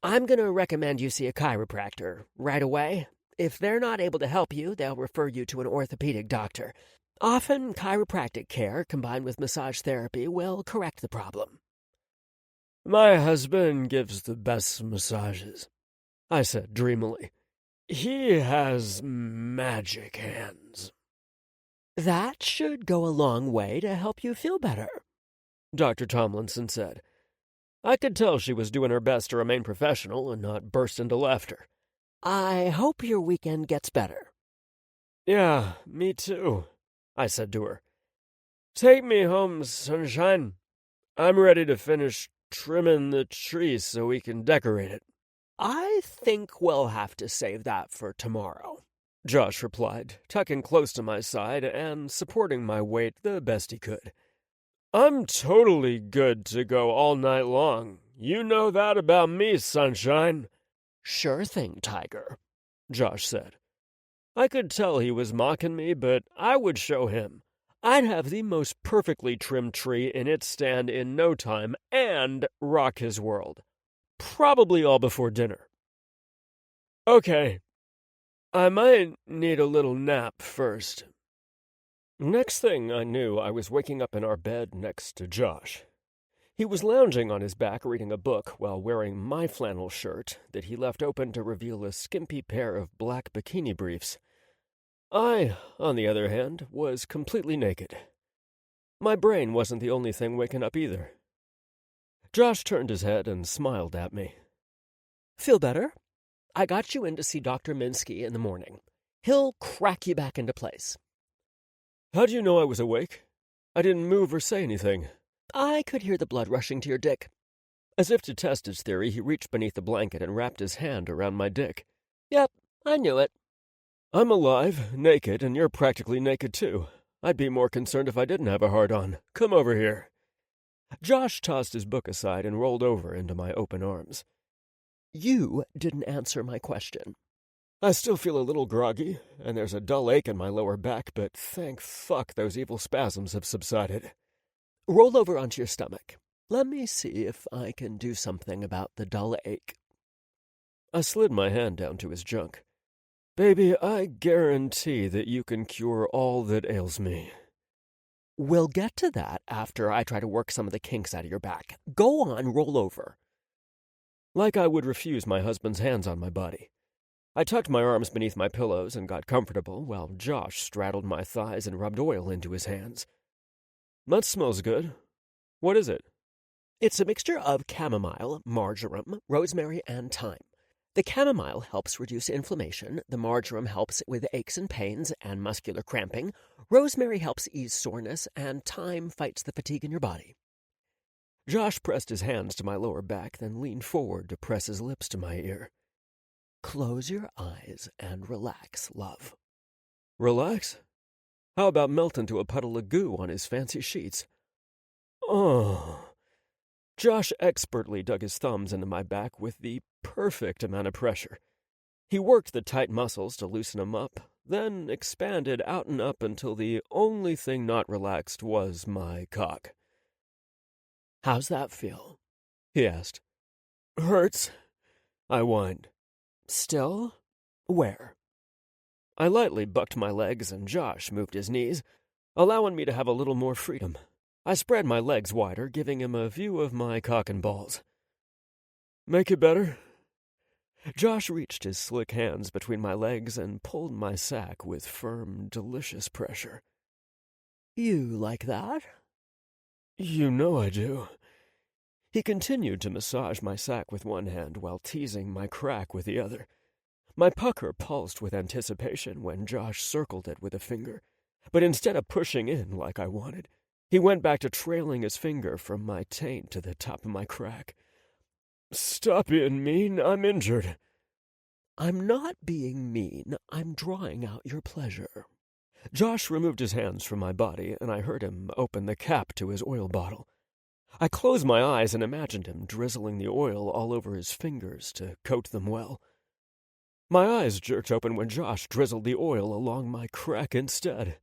"I'm going to recommend you see a chiropractor right away. If they're not able to help you, they'll refer you to an orthopedic doctor. Often, chiropractic care combined with massage therapy will correct the problem." "My husband gives the best massages," I said dreamily. "He has magic hands." "That should go a long way to help you feel better," Dr. Tomlinson said. I could tell she was doing her best to remain professional and not burst into laughter. "I hope your weekend gets better." "Yeah, me too," I said to her. "Take me home, sunshine. I'm ready to finish trimming the tree so we can decorate it." "I think we'll have to save that for tomorrow," Josh replied, tucking close to my side and supporting my weight the best he could. "I'm totally good to go all night long. You know that about me, sunshine." "Sure thing, Tiger," Josh said. I could tell he was mocking me, but I would show him. I'd have the most perfectly trimmed tree in its stand in no time and rock his world. Probably all before dinner. "Okay, I might need a little nap first." Next thing I knew, I was waking up in our bed next to Josh. He was lounging on his back reading a book while wearing my flannel shirt that he left open to reveal a skimpy pair of black bikini briefs. I, on the other hand, was completely naked. My brain wasn't the only thing waking up either. Josh turned his head and smiled at me. "Feel better? I got you in to see Dr. Minsky in the morning. He'll crack you back into place." "How'd you know I was awake? I didn't move or say anything." "I could hear the blood rushing to your dick." As if to test his theory, he reached beneath the blanket and wrapped his hand around my dick. "Yep, I knew it." "I'm alive, naked, and you're practically naked too. I'd be more concerned if I didn't have a hard-on. Come over here." Josh tossed his book aside and rolled over into my open arms. "You didn't answer my question." "I still feel a little groggy, and there's a dull ache in my lower back, but thank fuck those evil spasms have subsided." "Roll over onto your stomach. Let me see if I can do something about the dull ache." I slid my hand down to his junk. "Baby, I guarantee that you can cure all that ails me." "We'll get to that after I try to work some of the kinks out of your back. Go on, roll over." Like I would refuse my husband's hands on my body. I tucked my arms beneath my pillows and got comfortable while Josh straddled my thighs and rubbed oil into his hands. "That smells good. What is it?" "It's a mixture of chamomile, marjoram, rosemary, and thyme. The chamomile helps reduce inflammation, the marjoram helps with aches and pains and muscular cramping, rosemary helps ease soreness, and thyme fights the fatigue in your body." Josh pressed his hands to my lower back, then leaned forward to press his lips to my ear. "Close your eyes and relax, love." "Relax? How about melt into a puddle of goo on his fancy sheets?" "Oh." Josh expertly dug his thumbs into my back with the perfect amount of pressure. He worked the tight muscles to loosen them up, then expanded out and up until the only thing not relaxed was my cock. "How's that feel?" he asked. "Hurts," I whined. "Still? Where?" I lightly bucked my legs and Josh moved his knees, allowing me to have a little more freedom. I spread my legs wider, giving him a view of my cock and balls. "Make it better?" Josh reached his slick hands between my legs and pulled my sack with firm, delicious pressure. "You like that?" "You know I do." He continued to massage my sack with one hand while teasing my crack with the other. My pucker pulsed with anticipation when Josh circled it with a finger, but instead of pushing in like I wanted, he went back to trailing his finger from my taint to the top of my crack. "Stop being mean, I'm injured." "I'm not being mean, I'm drawing out your pleasure." Josh removed his hands from my body, and I heard him open the cap to his oil bottle. I closed my eyes and imagined him drizzling the oil all over his fingers to coat them well. My eyes jerked open when Josh drizzled the oil along my crack instead.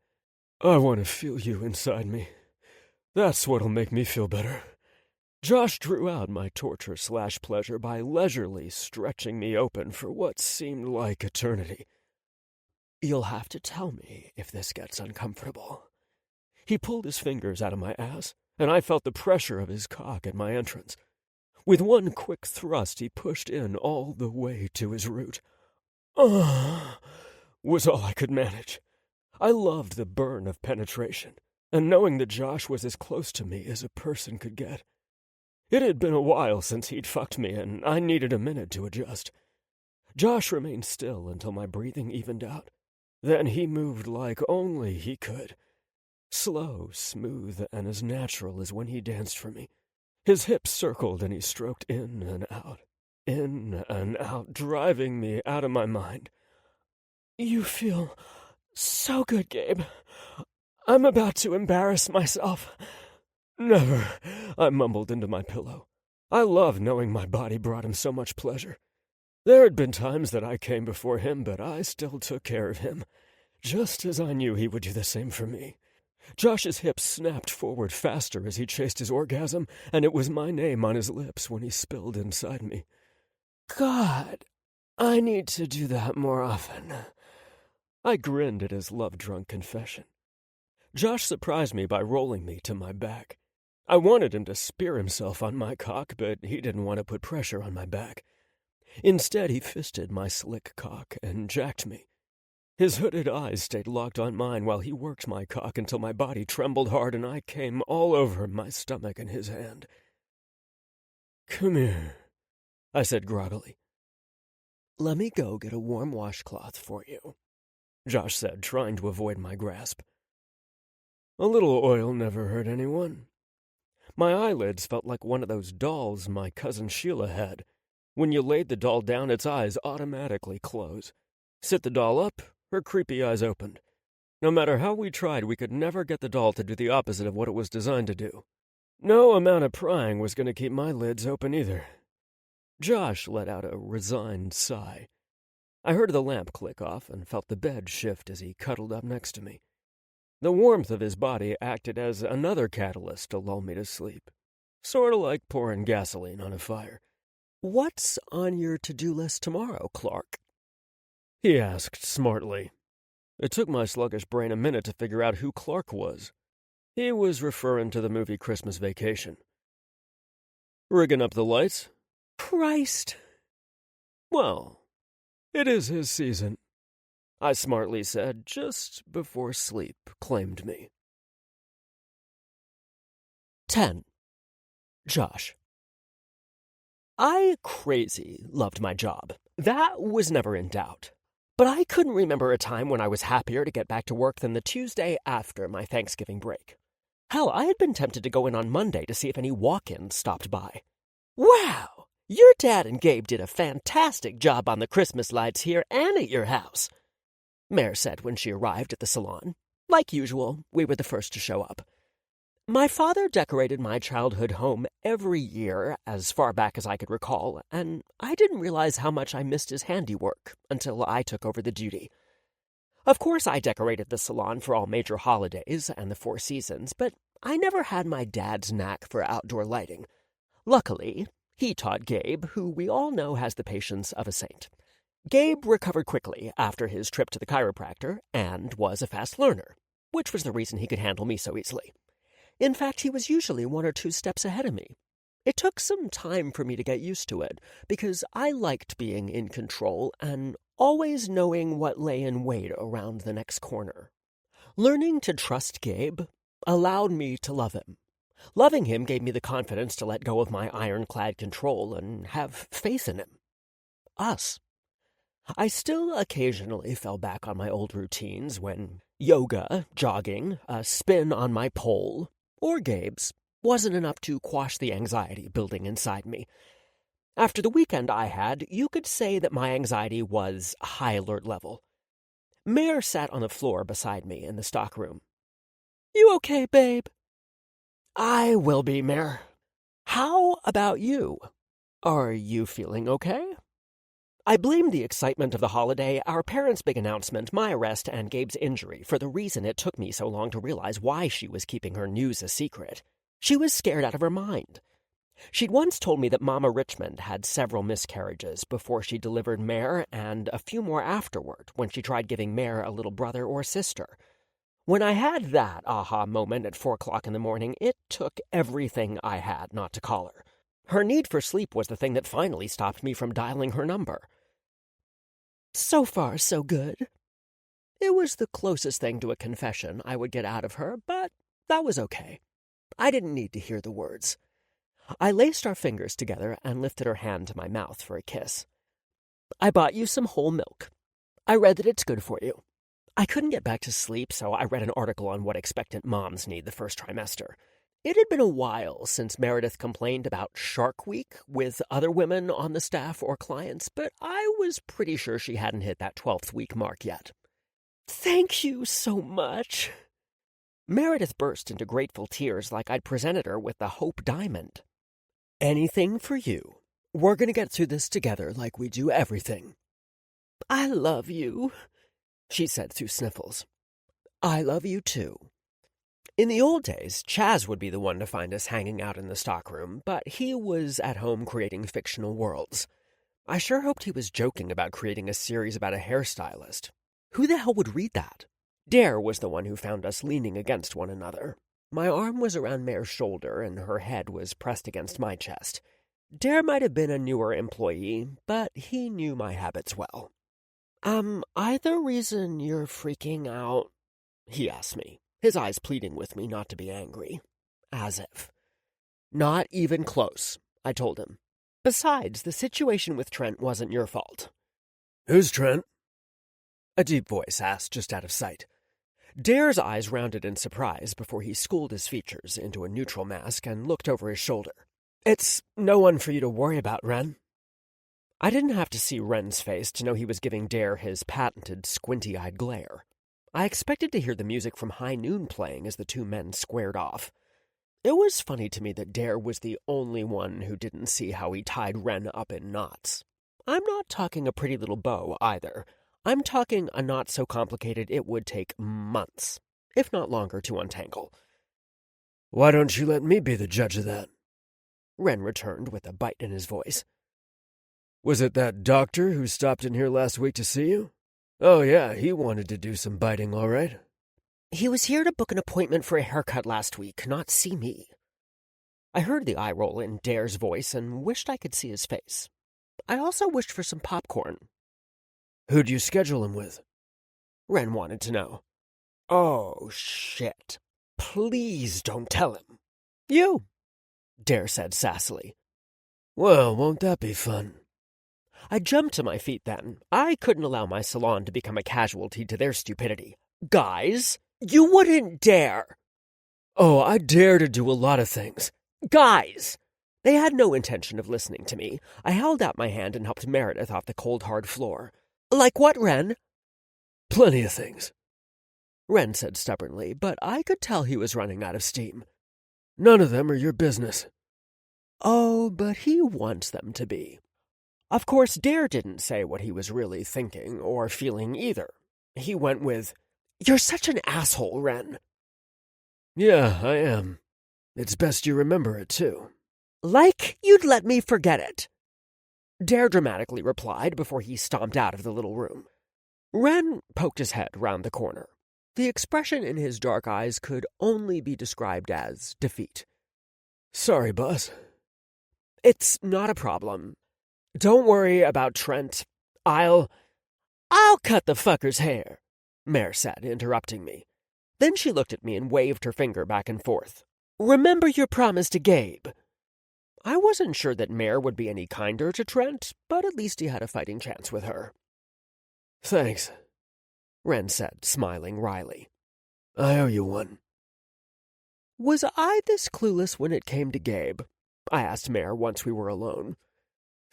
"I want to feel you inside me. That's what'll make me feel better." Josh drew out my torture/pleasure by leisurely stretching me open for what seemed like eternity. "You'll have to tell me if this gets uncomfortable." He pulled his fingers out of my ass, and I felt the pressure of his cock at my entrance. With one quick thrust, he pushed in all the way to his root. Was all I could manage. I loved the burn of penetration, and knowing that Josh was as close to me as a person could get. It had been a while since he'd fucked me, and I needed a minute to adjust. Josh remained still until my breathing evened out. Then he moved like only he could. Slow, smooth, and as natural as when he danced for me. His hips circled and he stroked in and out, driving me out of my mind. "You feel so good, Gabe. I'm about to embarrass myself." "Never," I mumbled into my pillow. I loved knowing my body brought him so much pleasure. There had been times that I came before him, but I still took care of him, just as I knew he would do the same for me. Josh's hips snapped forward faster as he chased his orgasm, and it was my name on his lips when he spilled inside me. "God, I need to do that more often." I grinned at his love-drunk confession. Josh surprised me by rolling me to my back. I wanted him to spear himself on my cock, but he didn't want to put pressure on my back. Instead, he fisted my slick cock and jacked me. His hooded eyes stayed locked on mine while he worked my cock until my body trembled hard and I came all over my stomach in his hand. "Come here," I said groggily. "Let me go get a warm washcloth for you," Josh said, trying to avoid my grasp. "A little oil never hurt anyone." My eyelids felt like one of those dolls my cousin Sheila had. When you laid the doll down, its eyes automatically close. Sit the doll up, her creepy eyes opened. No matter how we tried, we could never get the doll to do the opposite of what it was designed to do. No amount of prying was going to keep my lids open either. Josh let out a resigned sigh. I heard the lamp click off and felt the bed shift as he cuddled up next to me. The warmth of his body acted as another catalyst to lull me to sleep. Sort of like pouring gasoline on a fire. "What's on your to-do list tomorrow, Clark?" He asked smartly. It took my sluggish brain a minute to figure out who Clark was. He was referring to the movie Christmas Vacation. Rigging up the lights? Christ. Well, it is his season, I smartly said just before sleep claimed me. 10. Josh. I crazy loved my job. That was never in doubt. But I couldn't remember a time when I was happier to get back to work than the Tuesday after my Thanksgiving break. Hell, I had been tempted to go in on Monday to see if any walk-ins stopped by. "Wow, your dad and Gabe did a fantastic job on the Christmas lights here and at your house," Mare said when she arrived at the salon. Like usual, we were the first to show up. My father decorated my childhood home every year as far back as I could recall, and I didn't realize how much I missed his handiwork until I took over the duty. Of course, I decorated the salon for all major holidays and the 4 seasons, but I never had my dad's knack for outdoor lighting. Luckily, he taught Gabe, who we all know has the patience of a saint. Gabe recovered quickly after his trip to the chiropractor and was a fast learner, which was the reason he could handle me so easily. In fact, he was usually 1 or 2 steps ahead of me. It took some time for me to get used to it, because I liked being in control and always knowing what lay in wait around the next corner. Learning to trust Gabe allowed me to love him. Loving him gave me the confidence to let go of my ironclad control and have faith in him. Us. I still occasionally fell back on my old routines when yoga, jogging, a spin on my pole, or Gabe's wasn't enough to quash the anxiety building inside me. After the weekend I had, you could say that my anxiety was high alert level. Mare sat on the floor beside me in the stockroom. "You okay, babe?" "I will be, Mare. How about you? Are you feeling okay?" I blamed the excitement of the holiday, our parents' big announcement, my arrest, and Gabe's injury for the reason it took me so long to realize why she was keeping her news a secret. She was scared out of her mind. She'd once told me that Mama Richmond had several miscarriages before she delivered Mare and a few more afterward when she tried giving Mare a little brother or sister. When I had that aha moment at 4 o'clock in the morning, it took everything I had not to call her. Her need for sleep was the thing that finally stopped me from dialing her number. So far, so good. It was the closest thing to a confession I would get out of her, but that was okay. I didn't need to hear the words. I laced our fingers together and lifted her hand to my mouth for a kiss. "I bought you some whole milk. I read that it's good for you." I couldn't get back to sleep, so I read an article on what expectant moms need the first trimester. It had been a while since Meredith complained about Shark Week with other women on the staff or clients, but I was pretty sure she hadn't hit that 12th week mark yet. "Thank you so much." Meredith burst into grateful tears like I'd presented her with the Hope Diamond. "Anything for you. We're going to get through this together like we do everything." "I love you," she said through sniffles. "I love you too." In the old days, Chaz would be the one to find us hanging out in the stockroom, but he was at home creating fictional worlds. I sure hoped he was joking about creating a series about a hairstylist. Who the hell would read that? Dare was the one who found us leaning against one another. My arm was around Mare's shoulder, and her head was pressed against my chest. Dare might have been a newer employee, but he knew my habits well. Either reason you're freaking out?" he asked me, his eyes pleading with me not to be angry. As if. "Not even close," I told him. "Besides, the situation with Trent wasn't your fault." "Who's Trent?" a deep voice asked just out of sight. Dare's eyes rounded in surprise before he schooled his features into a neutral mask and looked over his shoulder. "It's no one for you to worry about, Ren." I didn't have to see Ren's face to know he was giving Dare his patented squinty-eyed glare. I expected to hear the music from High Noon playing as the two men squared off. It was funny to me that Dare was the only one who didn't see how he tied Wren up in knots. I'm not talking a pretty little bow, either. I'm talking a knot so complicated it would take months, if not longer, to untangle. "Why don't you let me be the judge of that?" Wren returned with a bite in his voice. "Was it that doctor who stopped in here last week to see you? Oh yeah, he wanted to do some biting, all right." He was here to book an appointment for a haircut last week, not see me. I heard the eye roll in Dare's voice and wished I could see his face. I also wished for some popcorn. "Who'd you schedule him with?" Wren wanted to know. "Oh, shit. Please don't tell him." "You," Dare said sassily. "Well, won't that be fun?" I jumped to my feet then. I couldn't allow my salon to become a casualty to their stupidity. "Guys, you wouldn't dare." "Oh, I dare to do a lot of things." "Guys!" They had no intention of listening to me. I held out my hand and helped Meredith off the cold, hard floor. "Like what, Wren?" "Plenty of things," Wren said stubbornly, but I could tell he was running out of steam. "None of them are your business." Oh, but he wants them to be. Of course, Dare didn't say what he was really thinking or feeling either. He went with, "You're such an asshole, Wren." "Yeah, I am. It's best you remember it, too." "Like you'd let me forget it," Dare dramatically replied before he stomped out of the little room. Wren poked his head round the corner. The expression in his dark eyes could only be described as defeat. "Sorry, boss." "It's not a problem. Don't worry about Trent. I'll cut the fucker's hair," Mare said, interrupting me. Then she looked at me and waved her finger back and forth. "Remember your promise to Gabe." I wasn't sure that Mare would be any kinder to Trent, but at least he had a fighting chance with her. "Thanks," Wren said, smiling wryly. "I owe you one." Was I this clueless when it came to Gabe? I asked Mare once we were alone.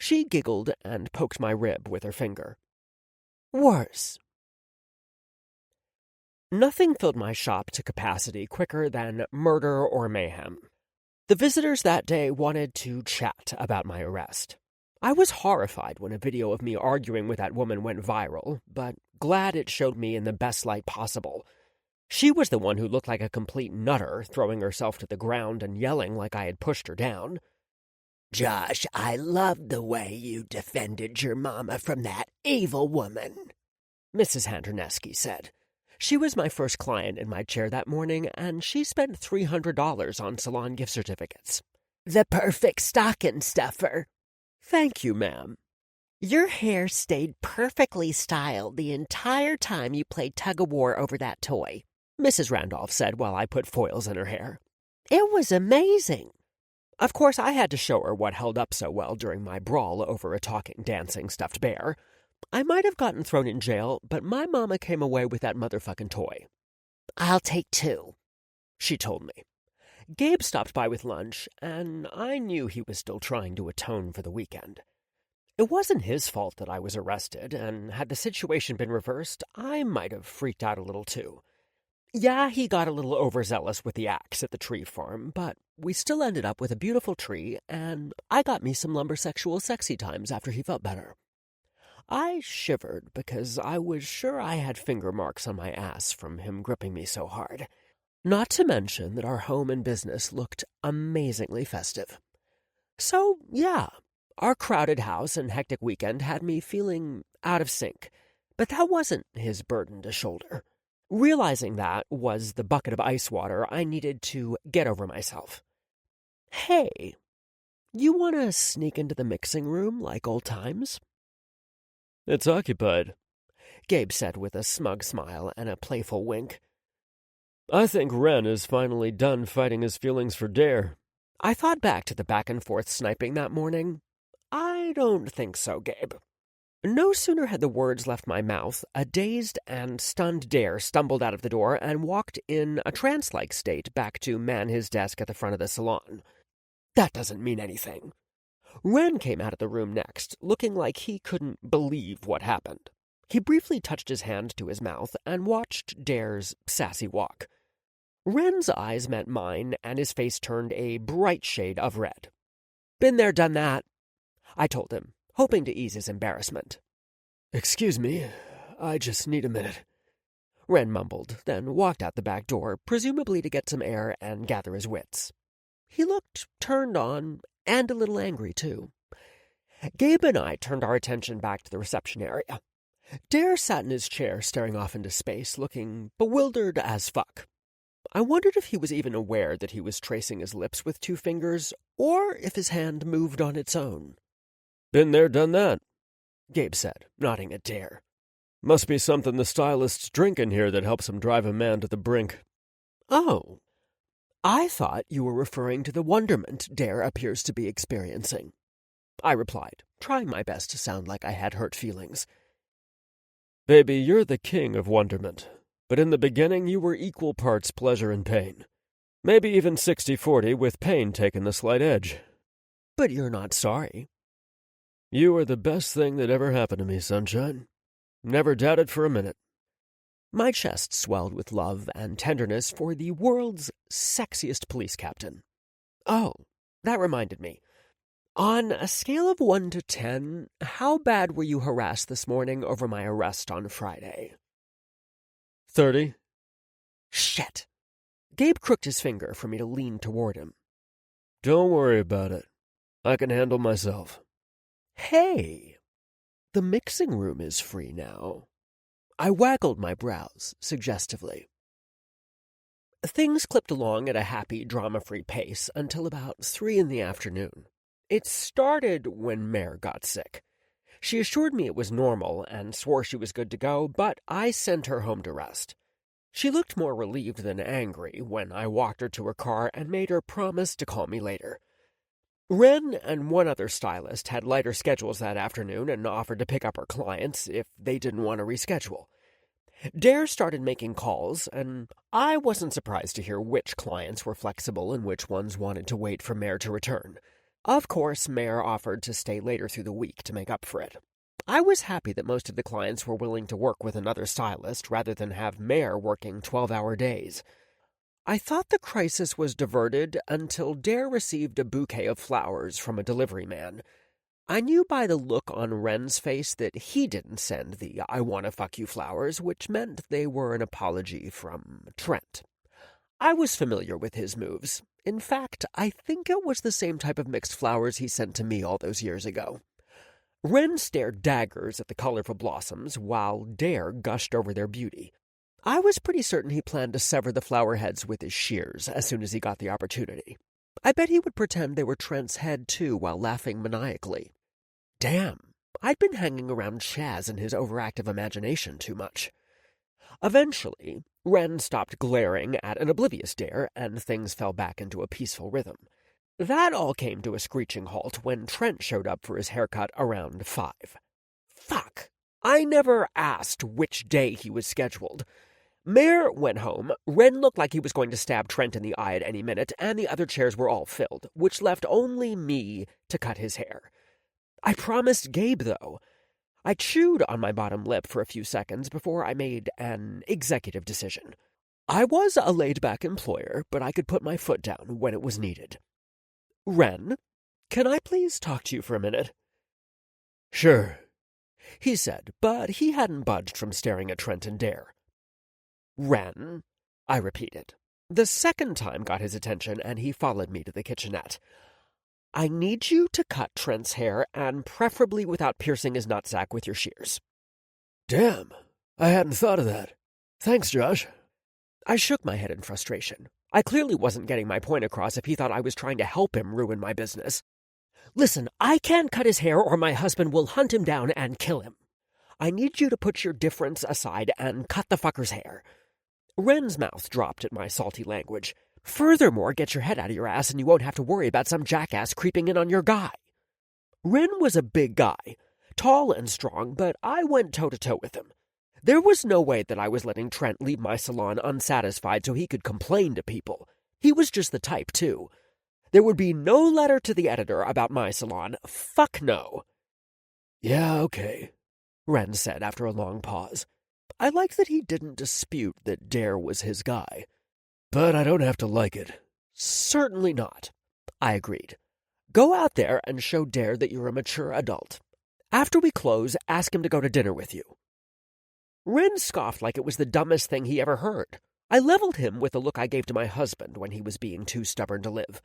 She giggled and poked my rib with her finger. "Worse." Nothing filled my shop to capacity quicker than murder or mayhem. The visitors that day wanted to chat about my arrest. I was horrified when a video of me arguing with that woman went viral, but glad it showed me in the best light possible. She was the one who looked like a complete nutter, throwing herself to the ground and yelling like I had pushed her down. "Josh, I loved the way you defended your mama from that evil woman," Mrs. Handruneski said. She was my first client in my chair that morning, and she spent $300 on salon gift certificates. "The perfect stocking stuffer." "Thank you, ma'am." "Your hair stayed perfectly styled the entire time you played tug-of-war over that toy," Mrs. Randolph said while I put foils in her hair. "It was amazing." Of course, I had to show her what held up so well during my brawl over a talking, dancing stuffed bear. I might have gotten thrown in jail, but my mama came away with that motherfucking toy. "I'll take 2. She told me. Gabe stopped by with lunch, and I knew he was still trying to atone for the weekend. It wasn't his fault that I was arrested, and had the situation been reversed, I might have freaked out a little too. Yeah, he got a little overzealous with the axe at the tree farm, but we still ended up with a beautiful tree, and I got me some lumbersexual sexy times after he felt better. I shivered because I was sure I had finger marks on my ass from him gripping me so hard. Not to mention that our home and business looked amazingly festive. So, yeah, our crowded house and hectic weekend had me feeling out of sync, but that wasn't his burden to shoulder. Realizing that was the bucket of ice water I needed to get over myself. "Hey, you want to sneak into the mixing room like old times?" "It's occupied," Gabe said with a smug smile and a playful wink. "I think Wren is finally done fighting his feelings for Dare." I thought back to the back-and-forth sniping that morning. I don't think so, Gabe. No sooner had the words left my mouth, a dazed and stunned Dare stumbled out of the door and walked in a trance-like state back to man his desk at the front of the salon. That doesn't mean anything. Wren came out of the room next, looking like he couldn't believe what happened. He briefly touched his hand to his mouth and watched Dare's sassy walk. Wren's eyes met mine, and his face turned a bright shade of red. "Been there, done that," I told him, hoping to ease his embarrassment. "Excuse me, I just need a minute," Wren mumbled, then walked out the back door, presumably to get some air and gather his wits. He looked turned on and a little angry, too. Gabe and I turned our attention back to the reception area. Dare sat in his chair staring off into space, looking bewildered as fuck. I wondered if he was even aware that he was tracing his lips with 2 fingers, or if his hand moved on its own. "Been there, done that," Gabe said, nodding at Dare. "Must be something the stylists drink in here that helps him drive a man to the brink." "Oh, I thought you were referring to the wonderment Dare appears to be experiencing," I replied, trying my best to sound like I had hurt feelings. "Baby, you're the king of wonderment, but in the beginning you were equal parts pleasure and pain. Maybe even 60-40, with pain taking the slight edge." "But you're not sorry." "You are the best thing that ever happened to me, sunshine. Never doubted for a minute." My chest swelled with love and tenderness for the world's sexiest police captain. Oh, that reminded me. On a scale of 1 to 10, how bad were you harassed this morning over my arrest on Friday? 30. Shit. Gabe crooked his finger for me to lean toward him. "Don't worry about it. I can handle myself." Hey, the mixing room is free now. I waggled my brows suggestively. Things clipped along at a happy, drama-free pace until about 3 in the afternoon. It started when Mare got sick. She assured me it was normal and swore she was good to go, but I sent her home to rest. She looked more relieved than angry when I walked her to her car and made her promise to call me later. Wren and one other stylist had lighter schedules that afternoon and offered to pick up her clients if they didn't want to reschedule. Dare started making calls, and I wasn't surprised to hear which clients were flexible and which ones wanted to wait for Mare to return. Of course, Mare offered to stay later through the week to make up for it. I was happy that most of the clients were willing to work with another stylist rather than have Mare working 12-hour days. I thought the crisis was diverted until Dare received a bouquet of flowers from a delivery man. I knew by the look on Wren's face that he didn't send the "I wanna fuck you" flowers, which meant they were an apology from Trent. I was familiar with his moves. In fact, I think it was the same type of mixed flowers he sent to me all those years ago. Wren stared daggers at the colorful blossoms, while Dare gushed over their beauty. I was pretty certain he planned to sever the flower heads with his shears as soon as he got the opportunity. I bet he would pretend they were Trent's head, too, while laughing maniacally. Damn, I'd been hanging around Chaz and his overactive imagination too much. Eventually, Wren stopped glaring at an oblivious Dare, and things fell back into a peaceful rhythm. That all came to a screeching halt when Trent showed up for his haircut around 5. Fuck! I never asked which day he was scheduled. Mare went home. Wren looked like he was going to stab Trent in the eye at any minute, and the other chairs were all filled, which left only me to cut his hair. I promised Gabe, though. I chewed on my bottom lip for a few seconds before I made an executive decision. I was a laid-back employer, but I could put my foot down when it was needed. Wren, can I please talk to you for a minute? "Sure," he said, but he hadn't budged from staring at Trent and Dare. "Wren," I repeated. The second time got his attention, and he followed me to the kitchenette. "I need you to cut Trent's hair, and preferably without piercing his nutsack with your shears." "Damn, I hadn't thought of that. Thanks, Josh." I shook my head in frustration. I clearly wasn't getting my point across if he thought I was trying to help him ruin my business. "Listen, I can't cut his hair or my husband will hunt him down and kill him. I need you to put your difference aside and cut the fucker's hair." Wren's mouth dropped at my salty language. "Furthermore, get your head out of your ass and you won't have to worry about some jackass creeping in on your guy." Wren was a big guy, tall and strong, but I went toe-to-toe with him. There was no way that I was letting Trent leave my salon unsatisfied so he could complain to people. He was just the type, too. There would be no letter to the editor about my salon. Fuck no. "Yeah, okay. Wren said after a long pause. I liked that he didn't dispute that Dare was his guy. But I don't have to like it. Certainly not, I agreed. Go out there and show Dare that you're a mature adult. After we close, ask him to go to dinner with you. Wren scoffed like it was the dumbest thing he ever heard. I leveled him with the look I gave to my husband when he was being too stubborn to live.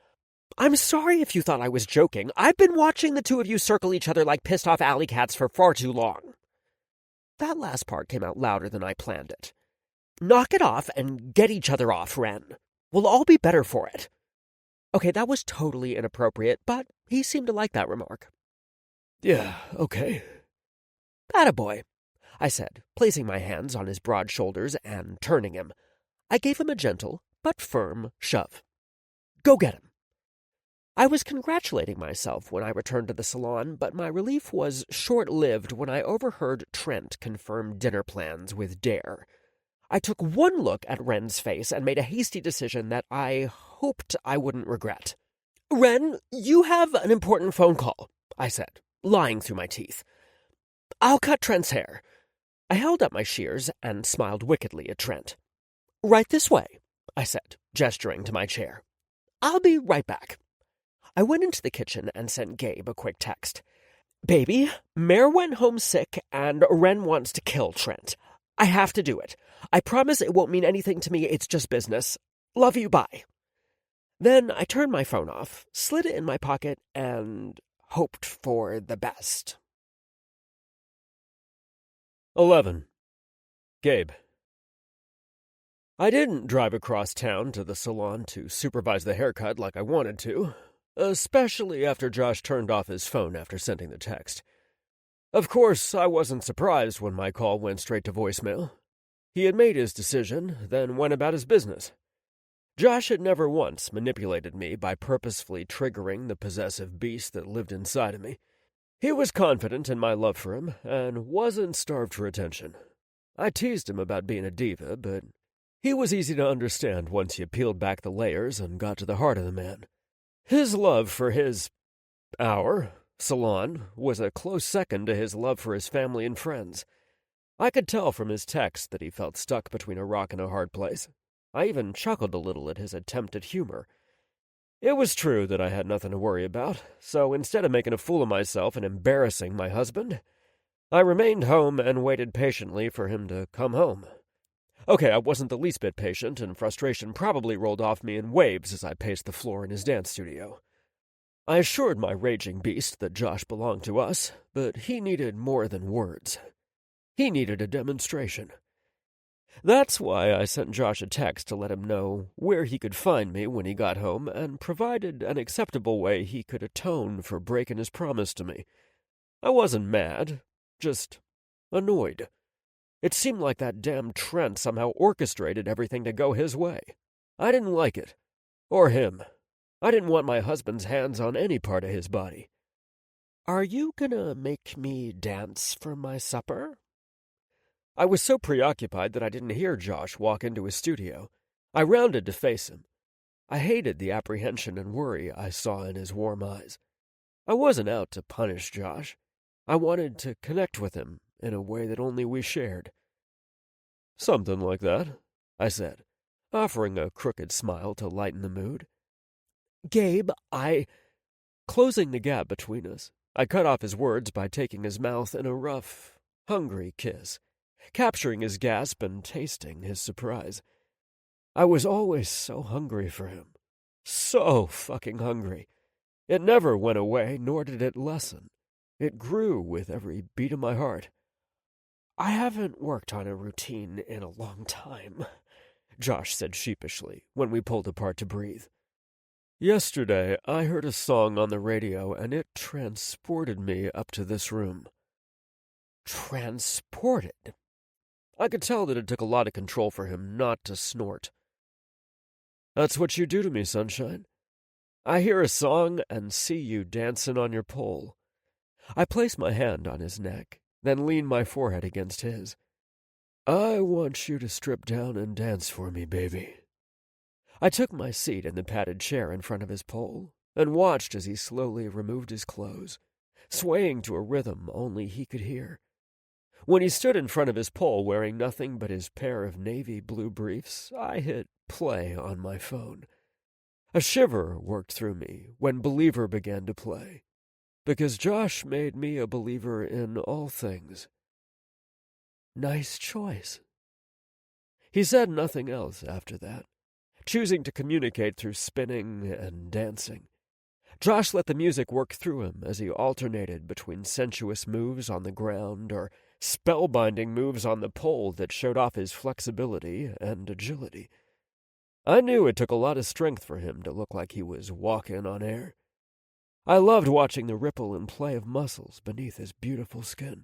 I'm sorry if you thought I was joking. I've been watching the two of you circle each other like pissed-off alley cats for far too long. That last part came out louder than I planned it. Knock it off and get each other off, Wren. We'll all be better for it. Okay, that was totally inappropriate, but he seemed to like that remark. Yeah, okay. Attaboy, I said, placing my hands on his broad shoulders and turning him. I gave him a gentle but firm shove. Go get him. I was congratulating myself when I returned to the salon, but my relief was short-lived when I overheard Trent confirm dinner plans with Dare. I took one look at Wren's face and made a hasty decision that I hoped I wouldn't regret. Wren, you have an important phone call, I said, lying through my teeth. I'll cut Trent's hair. I held up my shears and smiled wickedly at Trent. Right this way, I said, gesturing to my chair. I'll be right back. I went into the kitchen and sent Gabe a quick text. Baby, Mare went home sick and Wren wants to kill Trent. I have to do it. I promise it won't mean anything to me, it's just business. Love you, bye. Then I turned my phone off, slid it in my pocket, and hoped for the best. 11. Gabe. I didn't drive across town to the salon to supervise the haircut like I wanted to, especially after Josh turned off his phone after sending the text. Of course, I wasn't surprised when my call went straight to voicemail. He had made his decision, then went about his business. Josh had never once manipulated me by purposefully triggering the possessive beast that lived inside of me. He was confident in my love for him, and wasn't starved for attention. I teased him about being a diva, but he was easy to understand once you peeled back the layers and got to the heart of the man. His love for our salon was a close second to his love for his family and friends. I could tell from his text that he felt stuck between a rock and a hard place. I even chuckled a little at his attempt at humor. It was true that I had nothing to worry about, so instead of making a fool of myself and embarrassing my husband, I remained home and waited patiently for him to come home. Okay, I wasn't the least bit patient, and frustration probably rolled off me in waves as I paced the floor in his dance studio. I assured my raging beast that Josh belonged to us, but he needed more than words. He needed a demonstration. That's why I sent Josh a text to let him know where he could find me when he got home and provided an acceptable way he could atone for breaking his promise to me. I wasn't mad, just annoyed. It seemed like that damn Trent somehow orchestrated everything to go his way. I didn't like it. Or him. I didn't want my husband's hands on any part of his body. Are you gonna make me dance for my supper? I was so preoccupied that I didn't hear Josh walk into his studio. I rounded to face him. I hated the apprehension and worry I saw in his warm eyes. I wasn't out to punish Josh. I wanted to connect with him in a way that only we shared. Something like that, I said, offering a crooked smile to lighten the mood. Gabe, Closing the gap between us, I cut off his words by taking his mouth in a rough, hungry kiss, capturing his gasp and tasting his surprise. I was always so hungry for him. So fucking hungry. It never went away, nor did it lessen. It grew with every beat of my heart. I haven't worked on a routine in a long time, Josh said sheepishly when we pulled apart to breathe. Yesterday, I heard a song on the radio, and it transported me up to this room. Transported? I could tell that it took a lot of control for him not to snort. That's what you do to me, sunshine. I hear a song and see you dancing on your pole. I place my hand on his neck, then lean my forehead against his. I want you to strip down and dance for me, baby. I took my seat in the padded chair in front of his pole and watched as he slowly removed his clothes, swaying to a rhythm only he could hear. When he stood in front of his pole wearing nothing but his pair of navy blue briefs, I hit play on my phone. A shiver worked through me when Believer began to play, because Josh made me a believer in all things. Nice choice. He said nothing else after that, choosing to communicate through spinning and dancing. Josh let the music work through him as he alternated between sensuous moves on the ground or spellbinding moves on the pole that showed off his flexibility and agility. I knew it took a lot of strength for him to look like he was walking on air. I loved watching the ripple and play of muscles beneath his beautiful skin.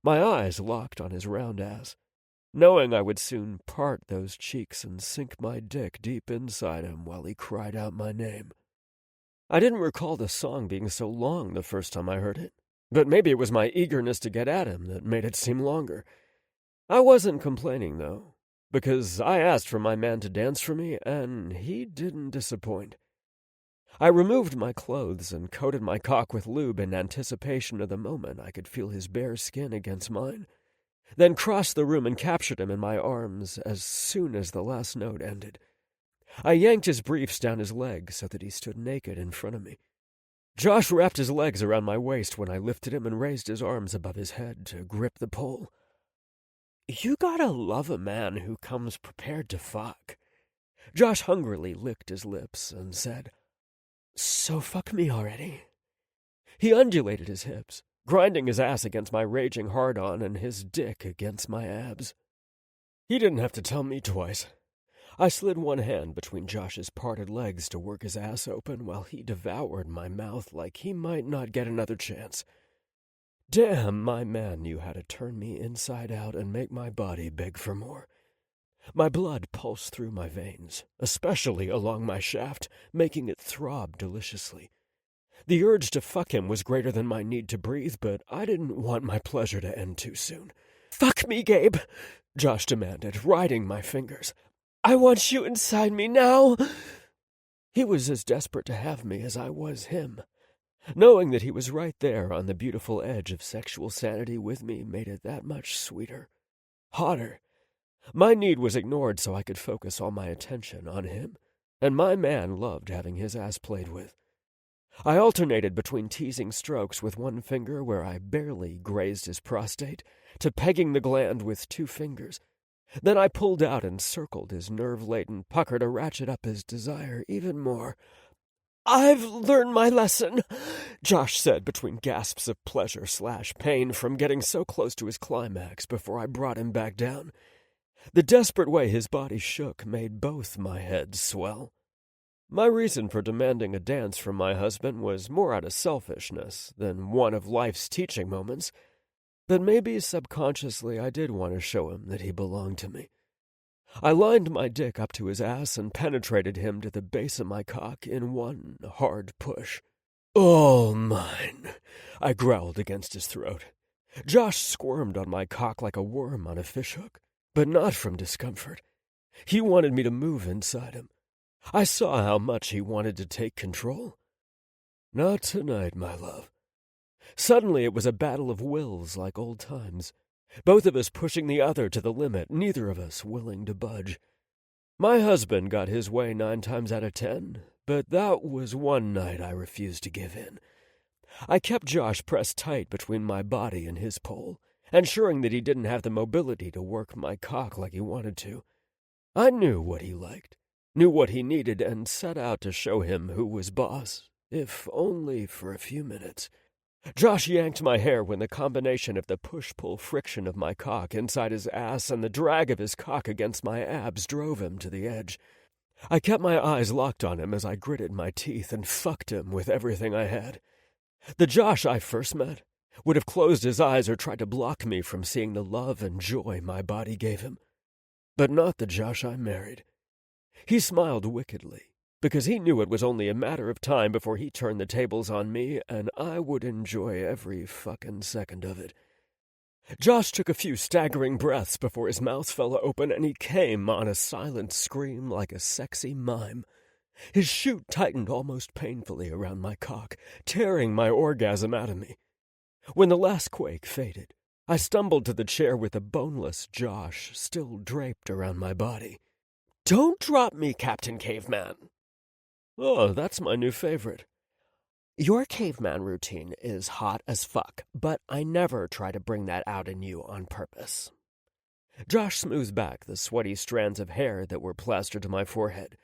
My eyes locked on his round ass, knowing I would soon part those cheeks and sink my dick deep inside him while he cried out my name. I didn't recall the song being so long the first time I heard it, but maybe it was my eagerness to get at him that made it seem longer. I wasn't complaining, though, because I asked for my man to dance for me, and he didn't disappoint. I removed my clothes and coated my cock with lube in anticipation of the moment I could feel his bare skin against mine, then crossed the room and captured him in my arms as soon as the last note ended. I yanked his briefs down his legs so that he stood naked in front of me. Josh wrapped his legs around my waist when I lifted him and raised his arms above his head to grip the pole. You gotta love a man who comes prepared to fuck. Josh hungrily licked his lips and said, So fuck me already. He undulated his hips, grinding his ass against my raging hard-on and his dick against my abs. He didn't have to tell me twice. I slid one hand between Josh's parted legs to work his ass open while he devoured my mouth like he might not get another chance. Damn, my man knew how to turn me inside out and make my body beg for more. My blood pulsed through my veins, especially along my shaft, making it throb deliciously. The urge to fuck him was greater than my need to breathe, but I didn't want my pleasure to end too soon. Fuck me, Gabe, Josh demanded, riding my fingers. I want you inside me now. He was as desperate to have me as I was him. Knowing that he was right there on the beautiful edge of sexual sanity with me made it that much sweeter. Hotter. My need was ignored so I could focus all my attention on him, and my man loved having his ass played with. I alternated between teasing strokes with one finger where I barely grazed his prostate, to pegging the gland with 2 fingers. Then I pulled out and circled his nerve-laden pucker to ratchet up his desire even more. I've learned my lesson, Josh said between gasps of pleasure/pain from getting so close to his climax before I brought him back down. The desperate way his body shook made both my heads swell. My reason for demanding a dance from my husband was more out of selfishness than one of life's teaching moments, but maybe subconsciously I did want to show him that he belonged to me. I lined my dick up to his ass and penetrated him to the base of my cock in one hard push. All mine, I growled against his throat. Josh squirmed on my cock like a worm on a fishhook, but not from discomfort. He wanted me to move inside him. I saw how much he wanted to take control. Not tonight, my love. Suddenly it was a battle of wills like old times, both of us pushing the other to the limit, neither of us willing to budge. My husband got his way 9 times out of 10, but that was one night I refused to give in. I kept Josh pressed tight between my body and his pole, ensuring that he didn't have the mobility to work my cock like he wanted to. I knew what he liked, knew what he needed, and set out to show him who was boss, if only for a few minutes. Josh yanked my hair when the combination of the push-pull friction of my cock inside his ass and the drag of his cock against my abs drove him to the edge. I kept my eyes locked on him as I gritted my teeth and fucked him with everything I had. The Josh I first met would have closed his eyes or tried to block me from seeing the love and joy my body gave him. But not the Josh I married. He smiled wickedly, because he knew it was only a matter of time before he turned the tables on me, and I would enjoy every fucking second of it. Josh took a few staggering breaths before his mouth fell open, and he came on a silent scream like a sexy mime. His chute tightened almost painfully around my cock, tearing my orgasm out of me. When the last quake faded, I stumbled to the chair with the boneless Josh still draped around my body. "Don't drop me, Captain Caveman." "Oh, that's my new favorite." "Your caveman routine is hot as fuck, but I never try to bring that out in you on purpose." Josh smoothed back the sweaty strands of hair that were plastered to my forehead.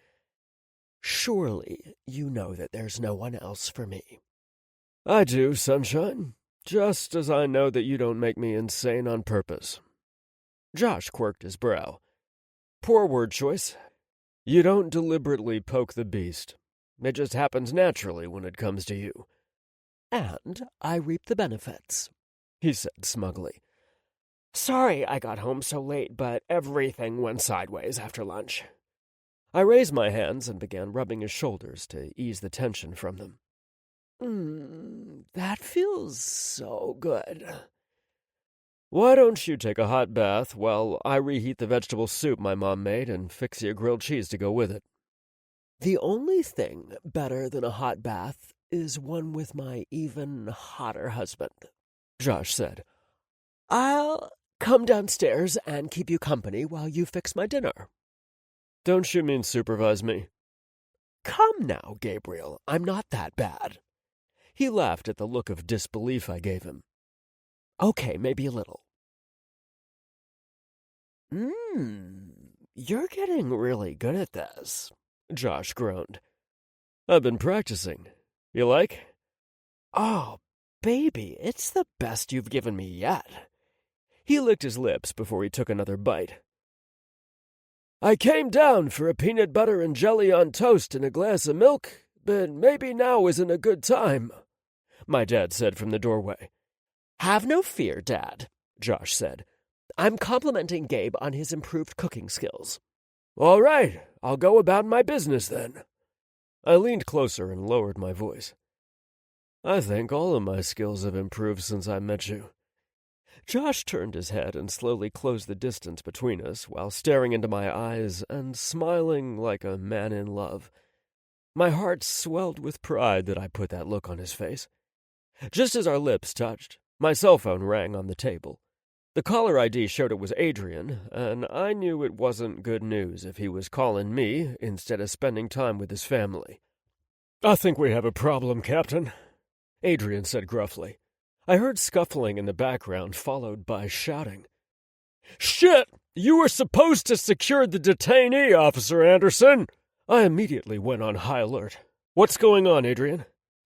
"Surely you know that there's no one else for me." "I do, sunshine. Just as I know that you don't make me insane on purpose." Josh quirked his brow. "Poor word choice. You don't deliberately poke the beast. It just happens naturally when it comes to you." "And I reap the benefits," he said smugly. "Sorry I got home so late, but everything went sideways after lunch." I raised my hands and began rubbing his shoulders to ease the tension from them. That feels so good." "Why don't you take a hot bath while I reheat the vegetable soup my mom made and fix you a grilled cheese to go with it?" "The only thing better than a hot bath is one with my even hotter husband," Josh said. "I'll come downstairs and keep you company while you fix my dinner." "Don't you mean supervise me?" "Come now, Gabriel, I'm not that bad." He laughed at the look of disbelief I gave him. "Okay, maybe a little." You're getting really good at this," Josh groaned. "I've been practicing. You like?" "Oh, baby, it's the best you've given me yet." He licked his lips before he took another bite. "I came down for a peanut butter and jelly on toast and a glass of milk, but maybe now isn't a good time," my dad said from the doorway. "Have no fear, Dad," Josh said. "I'm complimenting Gabe on his improved cooking skills." "All right, I'll go about my business then." I leaned closer and lowered my voice. "I think all of my skills have improved since I met you." Josh turned his head and slowly closed the distance between us while staring into my eyes and smiling like a man in love. My heart swelled with pride that I put that look on his face. Just as our lips touched, my cell phone rang on the table. The caller ID showed it was Adrian, and I knew it wasn't good news if he was calling me instead of spending time with his family. "I think we have a problem, Captain," Adrian said gruffly. I heard scuffling in the background, followed by shouting. "Shit! You were supposed to secure the detainee, Officer Anderson!" I immediately went on high alert. "What's going on, Adrian?"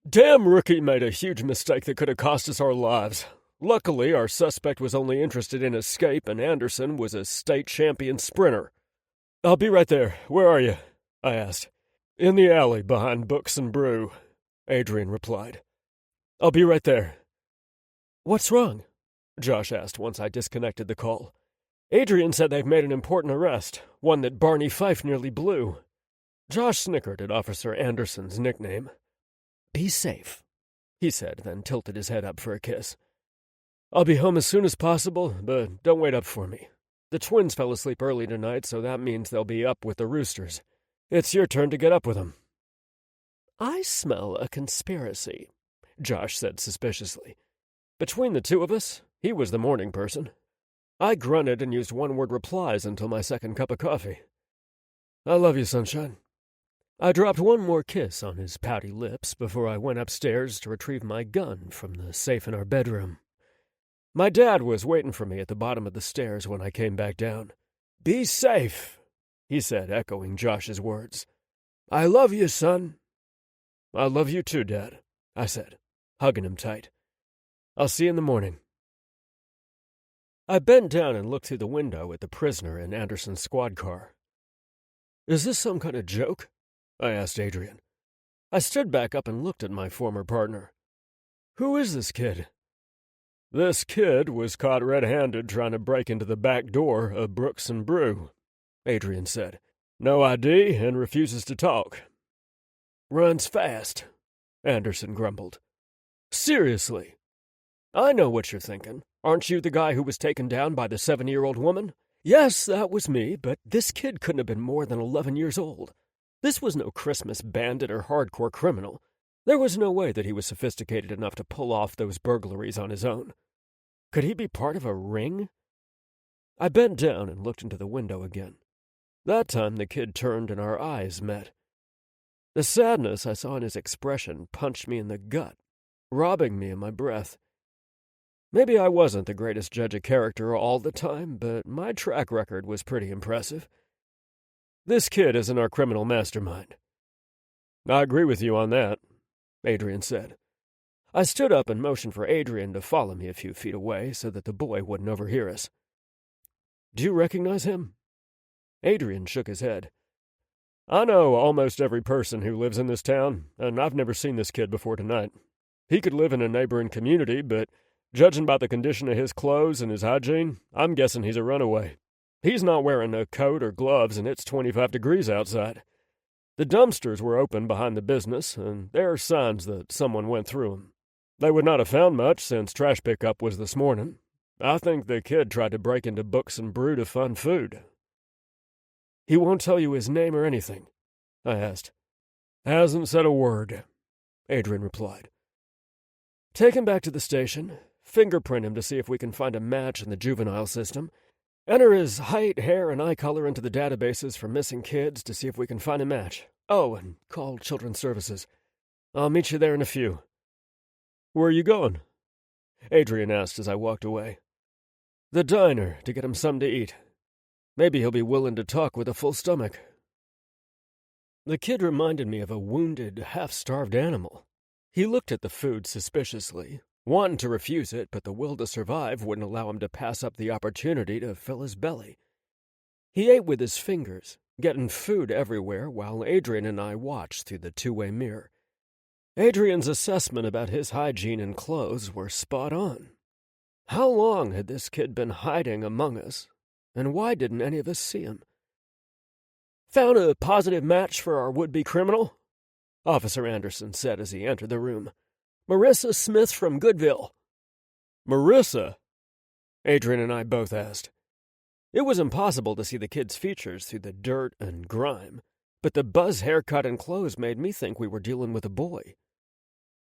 "Damn rookie made a huge mistake that could have cost us our lives. Luckily, our suspect was only interested in escape, and Anderson was a state champion sprinter." "I'll be right there. Where are you?" I asked. "In the alley behind Books and Brew," Adrian replied. "I'll be right there." "What's wrong?" Josh asked once I disconnected the call. "Adrian said they've made an important arrest, one that Barney Fife nearly blew." Josh snickered at Officer Anderson's nickname. "Be safe," he said, then tilted his head up for a kiss. "I'll be home as soon as possible, but don't wait up for me. The twins fell asleep early tonight, so that means they'll be up with the roosters. It's your turn to get up with them." "I smell a conspiracy," Josh said suspiciously. Between the two of us, he was the morning person. I grunted and used one-word replies until my second cup of coffee. "I love you, sunshine." I dropped one more kiss on his pouty lips before I went upstairs to retrieve my gun from the safe in our bedroom. My dad was waiting for me at the bottom of the stairs when I came back down. "Be safe," he said, echoing Josh's words. "I love you, son." "I love you too, Dad," I said, hugging him tight. "I'll see you in the morning." I bent down and looked through the window at the prisoner in Anderson's squad car. "Is this some kind of joke?" I asked Adrian. I stood back up and looked at my former partner. "Who is this kid?" "This kid was caught red-handed trying to break into the back door of Brooks and Brew," Adrian said. "No ID and refuses to talk." "Runs fast," Anderson grumbled. "Seriously? I know what you're thinking. Aren't you the guy who was taken down by the 7-year-old woman? Yes, that was me, but this kid couldn't have been more than 11 years old. This was no Christmas bandit or hardcore criminal. There was no way that he was sophisticated enough to pull off those burglaries on his own." Could he be part of a ring? I bent down and looked into the window again. That time the kid turned and our eyes met. The sadness I saw in his expression punched me in the gut, robbing me of my breath. Maybe I wasn't the greatest judge of character all the time, but my track record was pretty impressive. This kid isn't our criminal mastermind. I agree with you on that, Adrian said. I stood up and motioned for Adrian to follow me a few feet away so that the boy wouldn't overhear us. Do you recognize him? Adrian shook his head. I know almost every person who lives in this town, and I've never seen this kid before tonight. He could live in a neighboring community, but judging by the condition of his clothes and his hygiene, I'm guessing he's a runaway. He's not wearing a coat or gloves, and it's 25 degrees outside. The dumpsters were open behind the business, and there are signs that someone went through them. They would not have found much since trash pickup was this morning. I think the kid tried to break into Books and Brew to fund food. He won't tell you his name or anything? I asked. Hasn't said a word, Adrian replied. Take him back to the station, fingerprint him to see if we can find a match in the juvenile system, enter his height, hair, and eye color into the databases for missing kids to see if we can find a match. Oh, and call Children's Services. I'll meet you there in a few. Where are you going? Adrian asked as I walked away. The diner, to get him something to eat. Maybe he'll be willing to talk with a full stomach. The kid reminded me of a wounded, half-starved animal. He looked at the food suspiciously, wanting to refuse it, but the will to survive wouldn't allow him to pass up the opportunity to fill his belly. He ate with his fingers, getting food everywhere while Adrian and I watched through the two-way mirror. Adrian's assessment about his hygiene and clothes were spot on. How long had this kid been hiding among us, and why didn't any of us see him? Found a positive match for our would-be criminal, Officer Anderson said as he entered the room. Marissa Smith from Goodville. Marissa? Adrian and I both asked. It was impossible to see the kid's features through the dirt and grime, but the buzz haircut and clothes made me think we were dealing with a boy.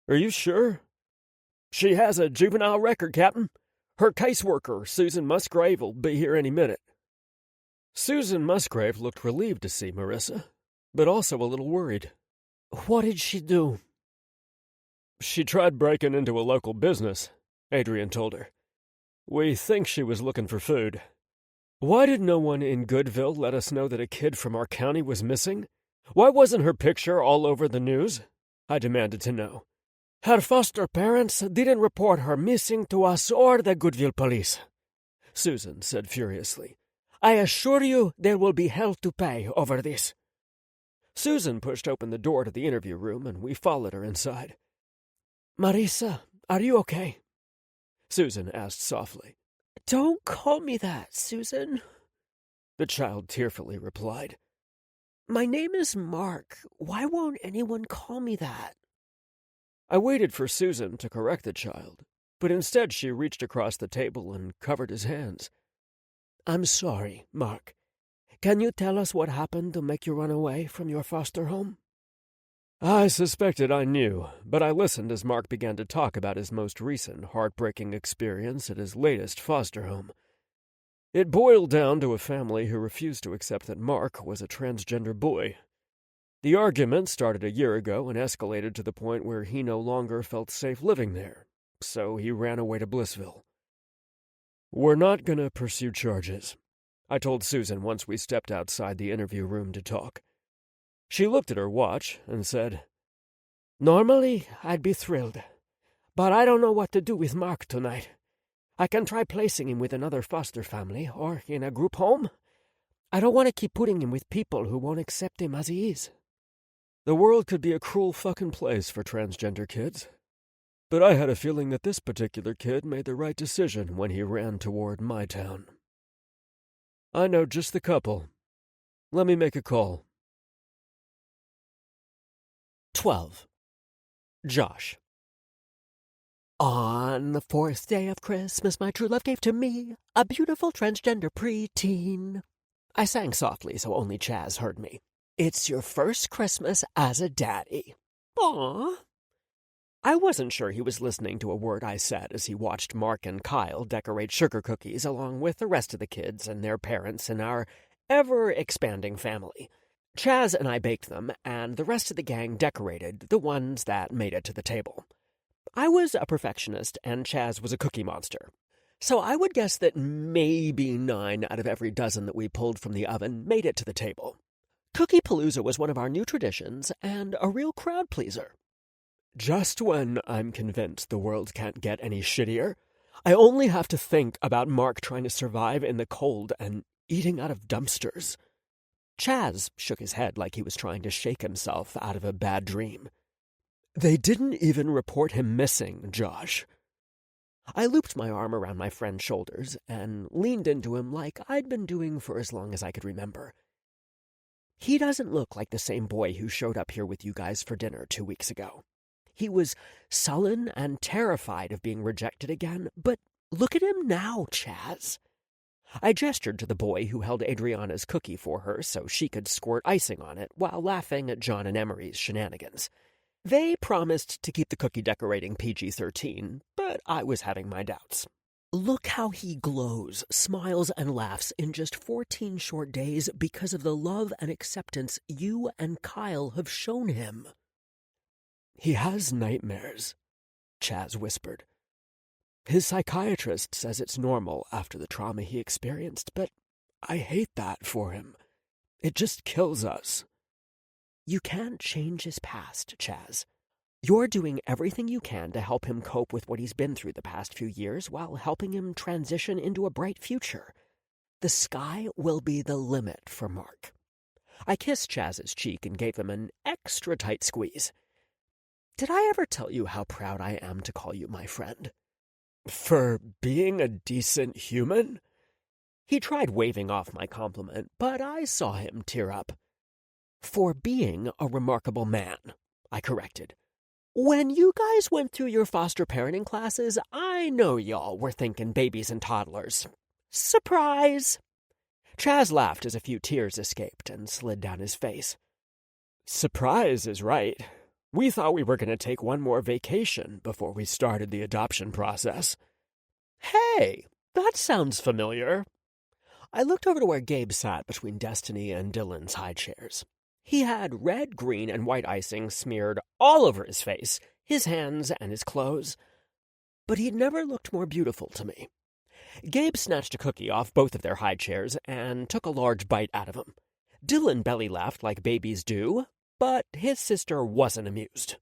Are you sure? She has a juvenile record, Captain. Her caseworker, Susan Musgrave, will be here any minute. Susan Musgrave looked relieved to see Marissa, but also a little worried. What did she do? She tried breaking into a local business, Adrian told her. We think she was looking for food. Why did no one in Goodville let us know that a kid from our county was missing? Why wasn't her picture all over the news? I demanded to know. Her foster parents didn't report her missing to us or the Goodville police, Susan said furiously. I assure you there will be hell to pay over this. Susan pushed open the door to the interview room, and we followed her inside. Marissa, are you okay? Susan asked softly. Don't call me that, Susan, the child tearfully replied. My name is Mark. Why won't anyone call me that? I waited for Susan to correct the child, but instead she reached across the table and covered his hands. I'm sorry, Mark. Can you tell us what happened to make you run away from your foster home? I suspected I knew, but I listened as Mark began to talk about his most recent heartbreaking experience at his latest foster home. It boiled down to a family who refused to accept that Mark was a transgender boy. The argument started a year ago and escalated to the point where he no longer felt safe living there, so he ran away to Blissville. We're not going to pursue charges, I told Susan once we stepped outside the interview room to talk. She looked at her watch and said, Normally, I'd be thrilled, but I don't know what to do with Mark tonight. I can try placing him with another foster family or in a group home. I don't want to keep putting him with people who won't accept him as he is. The world could be a cruel fucking place for transgender kids. But I had a feeling that this particular kid made the right decision when he ran toward my town. I know just the couple. Let me make a call. 12. Josh. On the 4th day of Christmas, my true love gave to me a beautiful transgender preteen. I sang softly so only Chaz heard me. It's your first Christmas as a daddy. Aw. I wasn't sure he was listening to a word I said as he watched Mark and Kyle decorate sugar cookies along with the rest of the kids and their parents in our ever-expanding family. Chaz and I baked them, and the rest of the gang decorated the ones that made it to the table. I was a perfectionist, and Chaz was a cookie monster. So I would guess that maybe 9 out of every dozen that we pulled from the oven made it to the table. Cookie Palooza was one of our new traditions, and a real crowd pleaser. Just when I'm convinced the world can't get any shittier, I only have to think about Mark trying to survive in the cold and eating out of dumpsters. Chaz shook his head like he was trying to shake himself out of a bad dream. They didn't even report him missing, Josh. I looped my arm around my friend's shoulders and leaned into him like I'd been doing for as long as I could remember. He doesn't look like the same boy who showed up here with you guys for dinner 2 weeks ago. He was sullen and terrified of being rejected again, but look at him now, Chaz. I gestured to the boy who held Adriana's cookie for her so she could squirt icing on it while laughing at John and Emery's shenanigans. They promised to keep the cookie decorating PG-13, but I was having my doubts. Look how he glows, smiles, and laughs in just 14 short days because of the love and acceptance you and Kyle have shown him. He has nightmares, Chaz whispered. His psychiatrist says it's normal after the trauma he experienced, but I hate that for him. It just kills us. You can't change his past, Chaz. You're doing everything you can to help him cope with what he's been through the past few years while helping him transition into a bright future. The sky will be the limit for Mark. I kissed Chaz's cheek and gave him an extra tight squeeze. Did I ever tell you how proud I am to call you my friend? For being a decent human? He tried waving off my compliment, but I saw him tear up. For being a remarkable man, I corrected. When you guys went through your foster parenting classes, I know y'all were thinking babies and toddlers. Surprise! Chaz laughed as a few tears escaped and slid down his face. Surprise is right. We thought we were going to take one more vacation before we started the adoption process. Hey, that sounds familiar. I looked over to where Gabe sat between Destiny and Dylan's high chairs. He had red, green, and white icing smeared all over his face, his hands, and his clothes. But he'd never looked more beautiful to me. Gabe snatched a cookie off both of their high chairs and took a large bite out of him. Dylan belly laughed like babies do, but his sister wasn't amused.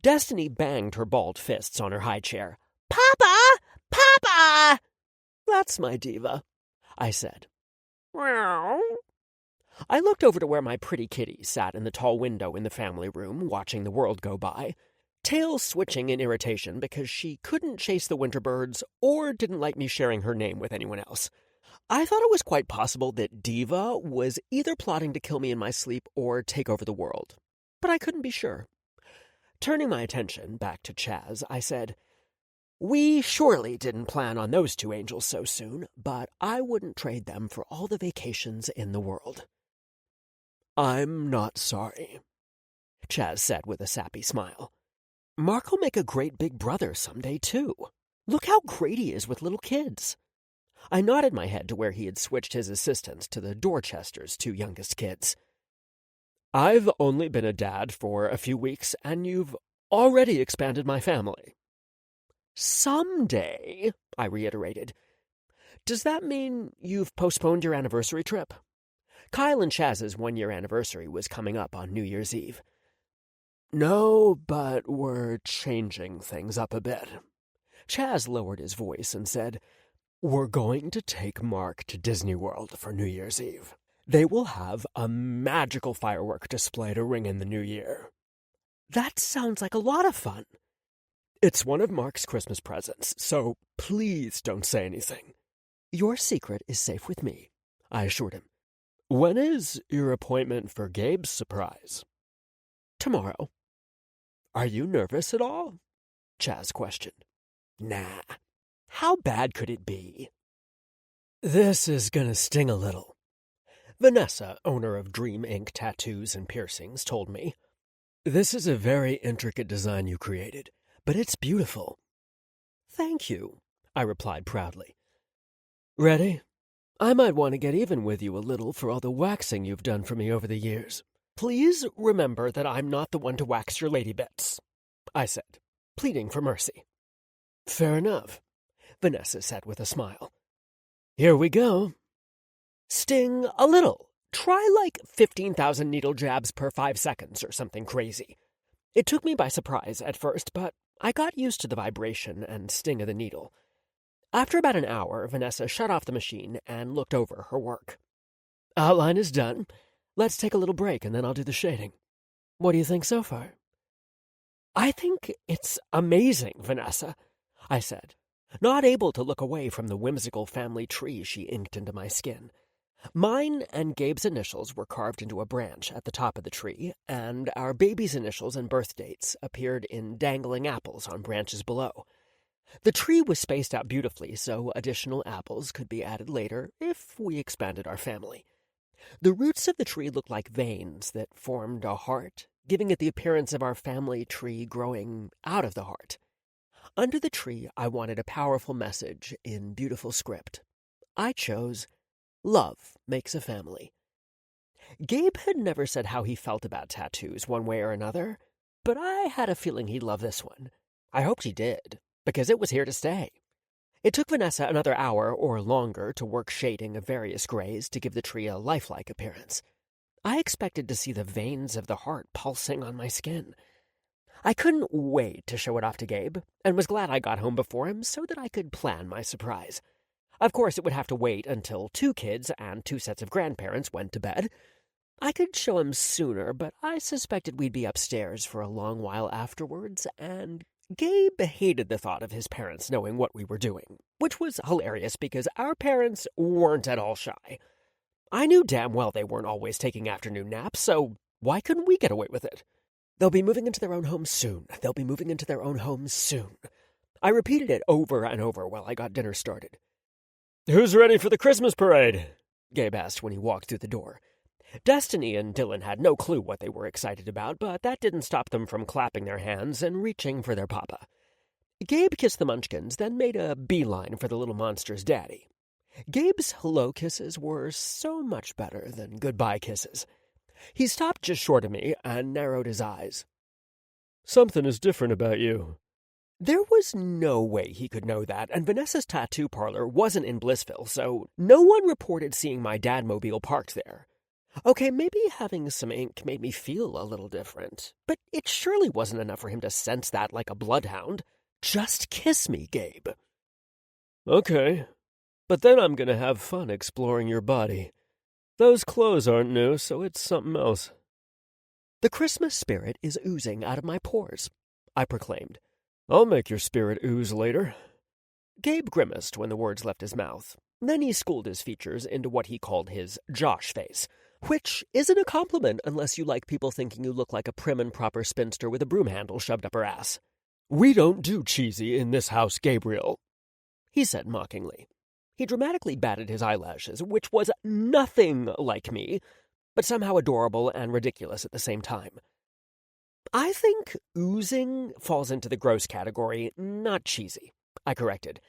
Destiny banged her balled fists on her high chair. "Papa! Papa!" "That's my diva," I said. "Meow." I looked over to where my pretty kitty sat in the tall window in the family room, watching the world go by, tail switching in irritation because she couldn't chase the winter birds or didn't like me sharing her name with anyone else. I thought it was quite possible that Diva was either plotting to kill me in my sleep or take over the world, but I couldn't be sure. Turning my attention back to Chaz, I said, "We surely didn't plan on those two angels so soon, but I wouldn't trade them for all the vacations in the world." "I'm not sorry," Chaz said with a sappy smile. "Mark will make a great big brother someday, too. Look how great he is with little kids." I nodded my head to where he had switched his assistants to the Dorchester's 2 youngest kids. "I've only been a dad for a few weeks, and you've already expanded my family." "Someday," I reiterated. "Does that mean you've postponed your anniversary trip?" Kyle and Chaz's 1-year anniversary was coming up on New Year's Eve. "No, but we're changing things up a bit." Chaz lowered his voice and said, "We're going to take Mark to Disney World for New Year's Eve. They will have a magical firework display to ring in the new year." "That sounds like a lot of fun." "It's one of Mark's Christmas presents, so please don't say anything." "Your secret is safe with me," I assured him. "When is your appointment for Gabe's surprise?" "Tomorrow." "Are you nervous at all?" Chaz questioned. "Nah. How bad could it be?" "This is gonna sting a little," Vanessa, owner of Dream Ink Tattoos and Piercings, told me. "This is a very intricate design you created. but it's beautiful." "Thank you," I replied proudly. "Ready? I might want to get even with you a little for all the waxing you've done for me over the years." "Please remember that I'm not the one to wax your lady bits," I said, pleading for mercy. "Fair enough," Vanessa said with a smile. "Here we go." "Sting a little. Try like 15,000 needle jabs per 5 seconds or something crazy." It took me by surprise at first, but I got used to the vibration and sting of the needle. After about an hour, Vanessa shut off the machine and looked over her work. "Outline is done. Let's take a little break and then I'll do the shading. What do you think so far?" "I think it's amazing, Vanessa," I said, not able to look away from the whimsical family tree she inked into my skin. Mine and Gabe's initials were carved into a branch at the top of the tree, and our baby's initials and birth dates appeared in dangling apples on branches below. The tree was spaced out beautifully, so additional apples could be added later if we expanded our family. The roots of the tree looked like veins that formed a heart, giving it the appearance of our family tree growing out of the heart. Under the tree, I wanted a powerful message in beautiful script. I chose, "Love makes a family." Gabe had never said how he felt about tattoos one way or another, but I had a feeling he'd love this one. I hoped he did, because it was here to stay. It took Vanessa another hour or longer to work shading of various grays to give the tree a lifelike appearance. I expected to see the veins of the heart pulsing on my skin. I couldn't wait to show it off to Gabe, and was glad I got home before him so that I could plan my surprise. Of course, it would have to wait until 2 kids and 2 sets of grandparents went to bed. I could show him sooner, but I suspected we'd be upstairs for a long while afterwards, and Gabe hated the thought of his parents knowing what we were doing, which was hilarious because our parents weren't at all shy. I knew damn well they weren't always taking afternoon naps, so why couldn't we get away with it? "They'll be moving into their own homes soon. They'll be moving into their own homes soon." I repeated it over and over while I got dinner started. "Who's ready for the Christmas parade?" Gabe asked when he walked through the door. Destiny and Dylan had no clue what they were excited about, but that didn't stop them from clapping their hands and reaching for their papa. Gabe kissed the Munchkins, then made a beeline for the little monster's daddy. Gabe's hello kisses were so much better than goodbye kisses. He stopped just short of me and narrowed his eyes. "Something is different about you." There was no way he could know that, and Vanessa's tattoo parlor wasn't in Blissville, so no one reported seeing my dadmobile parked there. Okay, maybe having some ink made me feel a little different, but it surely wasn't enough for him to sense that like a bloodhound. "Just kiss me, Gabe." "Okay, but then I'm gonna have fun exploring your body. Those clothes aren't new, so it's something else." "The Christmas spirit is oozing out of my pores," I proclaimed. "I'll make your spirit ooze later." Gabe grimaced when the words left his mouth. Then he schooled his features into what he called his Josh face, which isn't a compliment unless you like people thinking you look like a prim and proper spinster with a broom handle shoved up her ass. "We don't do cheesy in this house, Gabriel," he said mockingly. He dramatically batted his eyelashes, which was nothing like me, but somehow adorable and ridiculous at the same time. "I think oozing falls into the gross category, not cheesy," I corrected.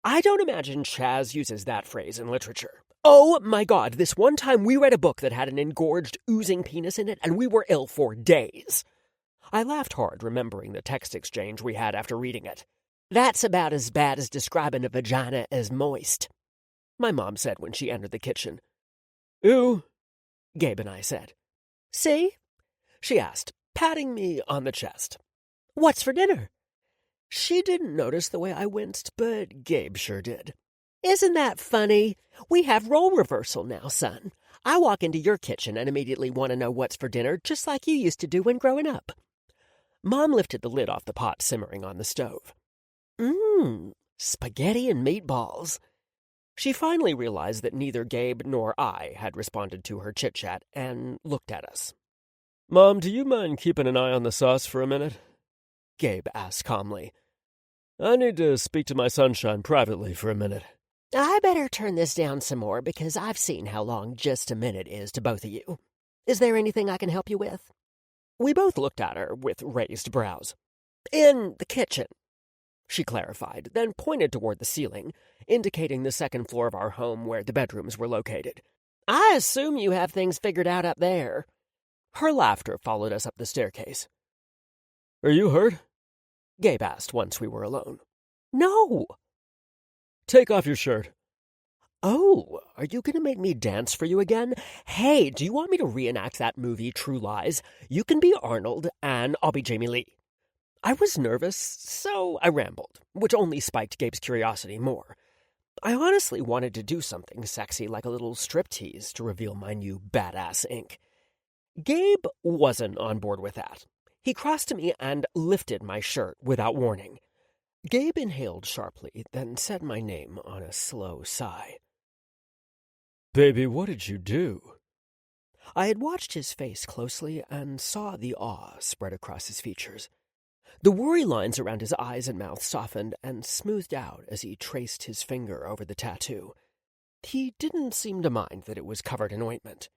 "I don't imagine Chaz uses that phrase in literature. Oh my god, this one time we read a book that had an engorged, oozing penis in it, and we were ill for days." I laughed hard, remembering the text exchange we had after reading it. "That's about as bad as describing a vagina as moist," my mom said when she entered the kitchen. "Ew," Gabe and I said. "See?" she asked, patting me on the chest. "What's for dinner?" She didn't notice the way I winced, but Gabe sure did. "Isn't that funny? We have role reversal now, son. I walk into your kitchen and immediately want to know what's for dinner, just like you used to do when growing up." Mom lifted the lid off the pot simmering on the stove. Spaghetti and meatballs." She finally realized that neither Gabe nor I had responded to her chit-chat and looked at us. "Mom, do you mind keeping an eye on the sauce for a minute?" Gabe asked calmly. "I need to speak to my sunshine privately for a minute." "I better turn this down some more because I've seen how long just a minute is to both of you. Is there anything I can help you with?" We both looked at her with raised brows. In the kitchen, she clarified, then pointed toward the ceiling, indicating the second floor of our home where the bedrooms were located. I assume you have things figured out up there. Her laughter followed us up the staircase. Are you hurt? Gabe asked once we were alone. No. Take off your shirt. Oh, are you going to make me dance for you again? Hey, do you want me to reenact that movie, True Lies? You can be Arnold, and I'll be Jamie Lee. I was nervous, so I rambled, which only spiked Gabe's curiosity more. I honestly wanted to do something sexy like a little striptease to reveal my new badass ink. Gabe wasn't on board with that. He crossed to me and lifted my shirt without warning. Gabe inhaled sharply, then said my name on a slow sigh. Baby, what did you do? I had watched his face closely and saw the awe spread across his features. The worry lines around his eyes and mouth softened and smoothed out as he traced his finger over the tattoo. He didn't seem to mind that it was covered in ointment.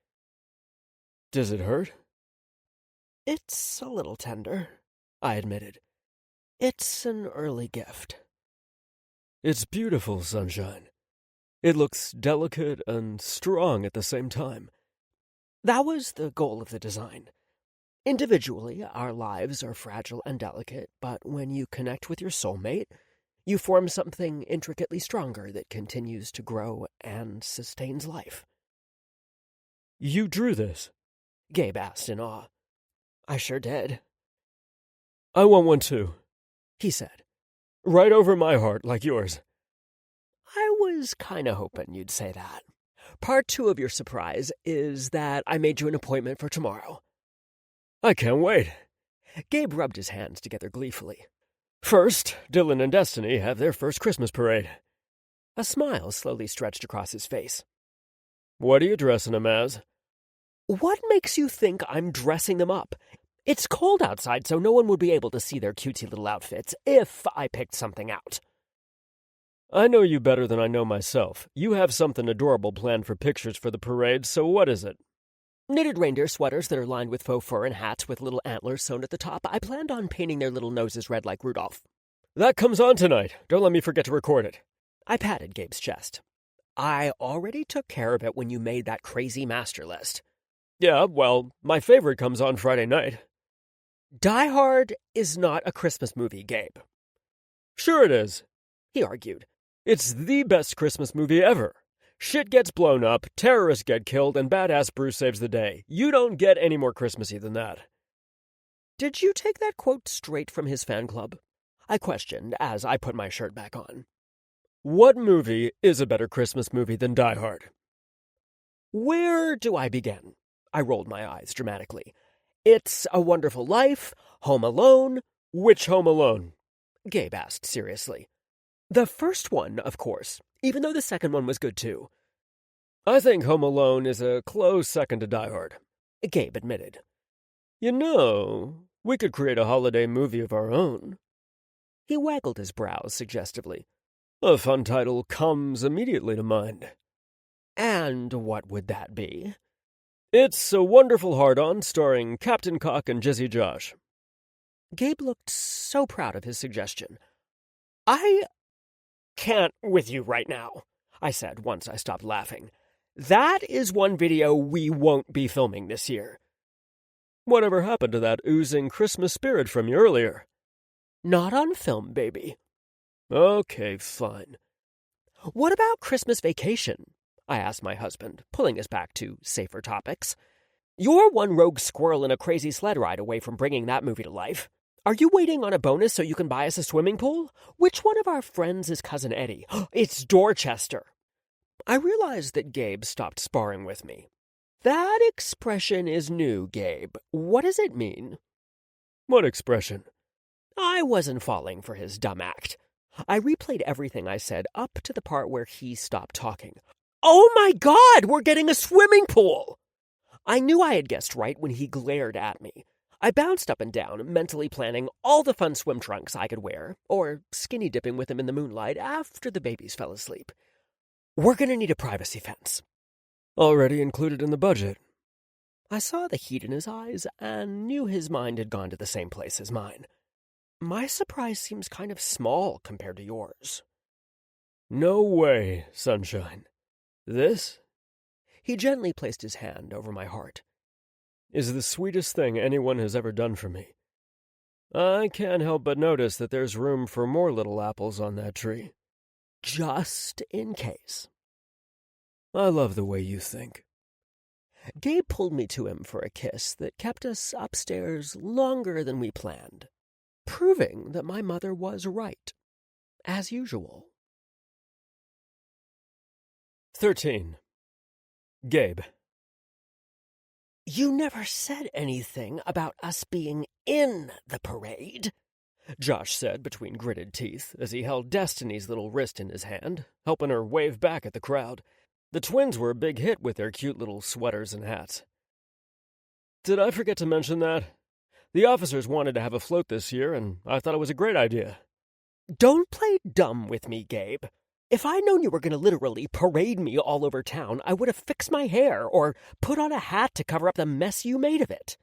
Does it hurt? It's a little tender, I admitted. It's an early gift. It's beautiful, Sunshine. It looks delicate and strong at the same time. That was the goal of the design. Individually, our lives are fragile and delicate, but when you connect with your soulmate, you form something intricately stronger that continues to grow and sustains life. You drew this? Gabe asked in awe. I sure did. I want one too, he said. Right over my heart, like yours. I was kinda hoping you'd say that. Part 2 of your surprise is that I made you an appointment for tomorrow. I can't wait. Gabe rubbed his hands together gleefully. First, Dylan and Destiny have their first Christmas parade. A smile slowly stretched across his face. What are you dressing them as? What makes you think I'm dressing them up? It's cold outside, so no one would be able to see their cutesy little outfits if I picked something out. I know you better than I know myself. You have something adorable planned for pictures for the parade, so what is it? Knitted reindeer sweaters that are lined with faux fur and hats with little antlers sewn at the top. I planned on painting their little noses red like Rudolph. That comes on tonight. Don't let me forget to record it. I patted Gabe's chest. I already took care of it when you made that crazy master list. Yeah, well, my favorite comes on Friday night. Die Hard is not a Christmas movie, Gabe. Sure it is, he argued. It's the best Christmas movie ever. Shit gets blown up, terrorists get killed, and badass Bruce saves the day. You don't get any more Christmassy than that. Did you take that quote straight from his fan club? I questioned as I put my shirt back on. What movie is a better Christmas movie than Die Hard? Where do I begin? I rolled my eyes dramatically. It's a Wonderful Life, Home Alone. Which Home Alone? Gabe asked seriously. The first one, of course, even though the second one was good too. I think Home Alone is a close second to Die Hard, Gabe admitted. You know, we could create a holiday movie of our own. He waggled his brows suggestively. A fun title comes immediately to mind. And what would that be? It's A Wonderful Hard-On starring Captain Cock and Jizzy Josh. Gabe looked so proud of his suggestion. I can't with you right now, I said once I stopped laughing. That is one video we won't be filming this year. Whatever happened to that oozing Christmas spirit from you earlier? Not on film, baby. Okay, fine. What about Christmas Vacation? I asked my husband, pulling us back to safer topics. You're one rogue squirrel in a crazy sled ride away from bringing that movie to life. Are you waiting on a bonus so you can buy us a swimming pool? Which one of our friends is Cousin Eddie? It's Dorchester. I realized that Gabe stopped sparring with me. That expression is new, Gabe. What does it mean? What expression? I wasn't falling for his dumb act. I replayed everything I said up to the part where he stopped talking. Oh my God, we're getting a swimming pool! I knew I had guessed right when he glared at me. I bounced up and down, mentally planning all the fun swim trunks I could wear, or skinny dipping with him in the moonlight after the babies fell asleep. We're gonna need a privacy fence. Already included in the budget. I saw the heat in his eyes and knew his mind had gone to the same place as mine. My surprise seems kind of small compared to yours. No way, Sunshine. This He gently placed his hand over my heart. is the sweetest thing anyone has ever done for me. I can't help but notice that there's room for more little apples on that tree. Just in case. I love the way you think. Gabe pulled me to him for a kiss that kept us upstairs longer than we planned, proving that my mother was right, as usual. 13. Gabe. You never said anything about us being in the parade, Josh said between gritted teeth as he held Destiny's little wrist in his hand, helping her wave back at the crowd. The twins were a big hit with their cute little sweaters and hats. Did I forget to mention that? The officers wanted to have a float this year, and I thought it was a great idea. Don't play dumb with me, Gabe. If I'd known you were going to literally parade me all over town, I would have fixed my hair or put on a hat to cover up the mess you made of it.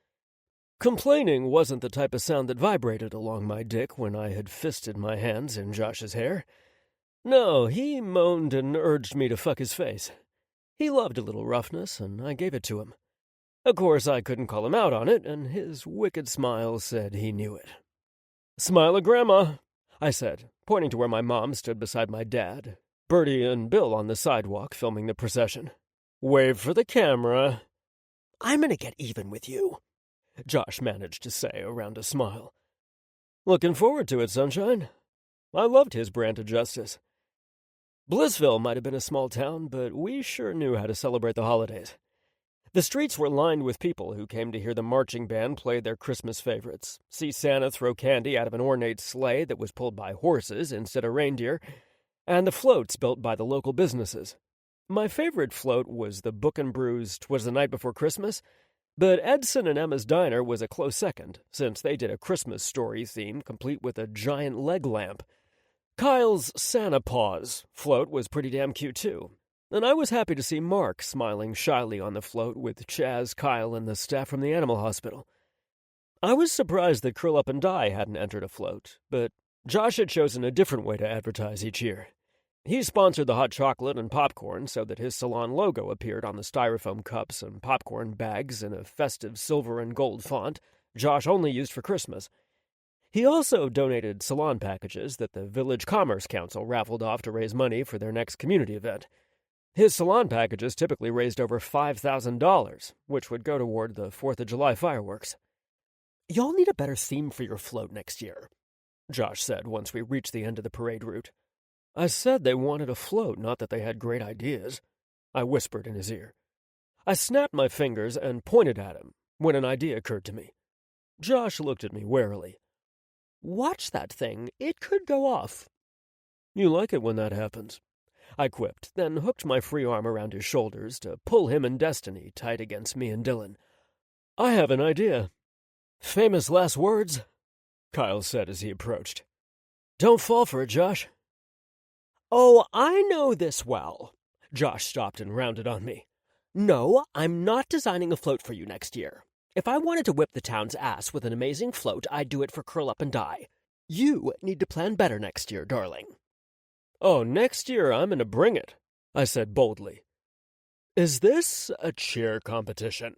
Complaining wasn't the type of sound that vibrated along my dick when I had fisted my hands in Josh's hair. No, he moaned and urged me to fuck his face. He loved a little roughness, and I gave it to him. Of course, I couldn't call him out on it, and his wicked smile said he knew it. "Smile at Grandma," I said, pointing to where my mom stood beside my dad, Bertie and Bill on the sidewalk filming the procession. "Wave for the camera." I'm going to get even with you, Josh managed to say around a smile. "Looking forward to it, Sunshine." I loved his brand of justice. Blissville might have been a small town, but we sure knew how to celebrate the holidays. The streets were lined with people who came to hear the marching band play their Christmas favorites, see Santa throw candy out of an ornate sleigh that was pulled by horses instead of reindeer, and the floats built by the local businesses. My favorite float was the Book and Brew's 'Twas the Night Before Christmas, but Edson and Emma's Diner was a close second, since they did a Christmas story theme complete with a giant leg lamp. Kyle's Santa Paws float was pretty damn cute, too. And I was happy to see Mark smiling shyly on the float with Chaz, Kyle, and the staff from the animal hospital. I was surprised that Curl Up and Die hadn't entered a float, but Josh had chosen a different way to advertise each year. He sponsored the hot chocolate and popcorn so that his salon logo appeared on the styrofoam cups and popcorn bags in a festive silver and gold font Josh only used for Christmas. He also donated salon packages that the Village Commerce Council raffled off to raise money for their next community event. His salon packages typically raised over $5,000, which would go toward the 4th of July fireworks. Y'all need a better theme for your float next year, Josh said once we reached the end of the parade route. I said they wanted a float, not that they had great ideas, I whispered in his ear. I snapped my fingers and pointed at him when an idea occurred to me. Josh looked at me warily. Watch that thing. It could go off. You like it when that happens, I quipped, then hooked my free arm around his shoulders to pull him and Destiny tight against me and Dylan. I have an idea. Famous last words, Kyle said as he approached. Don't fall for it, Josh. Oh, I know this well. Josh stopped and rounded on me. No, I'm not designing a float for you next year. If I wanted to whip the town's ass with an amazing float, I'd do it for Curl Up and Die. You need to plan better next year, darling. Oh, next year I'm going to bring it, I said boldly. Is this a cheer competition?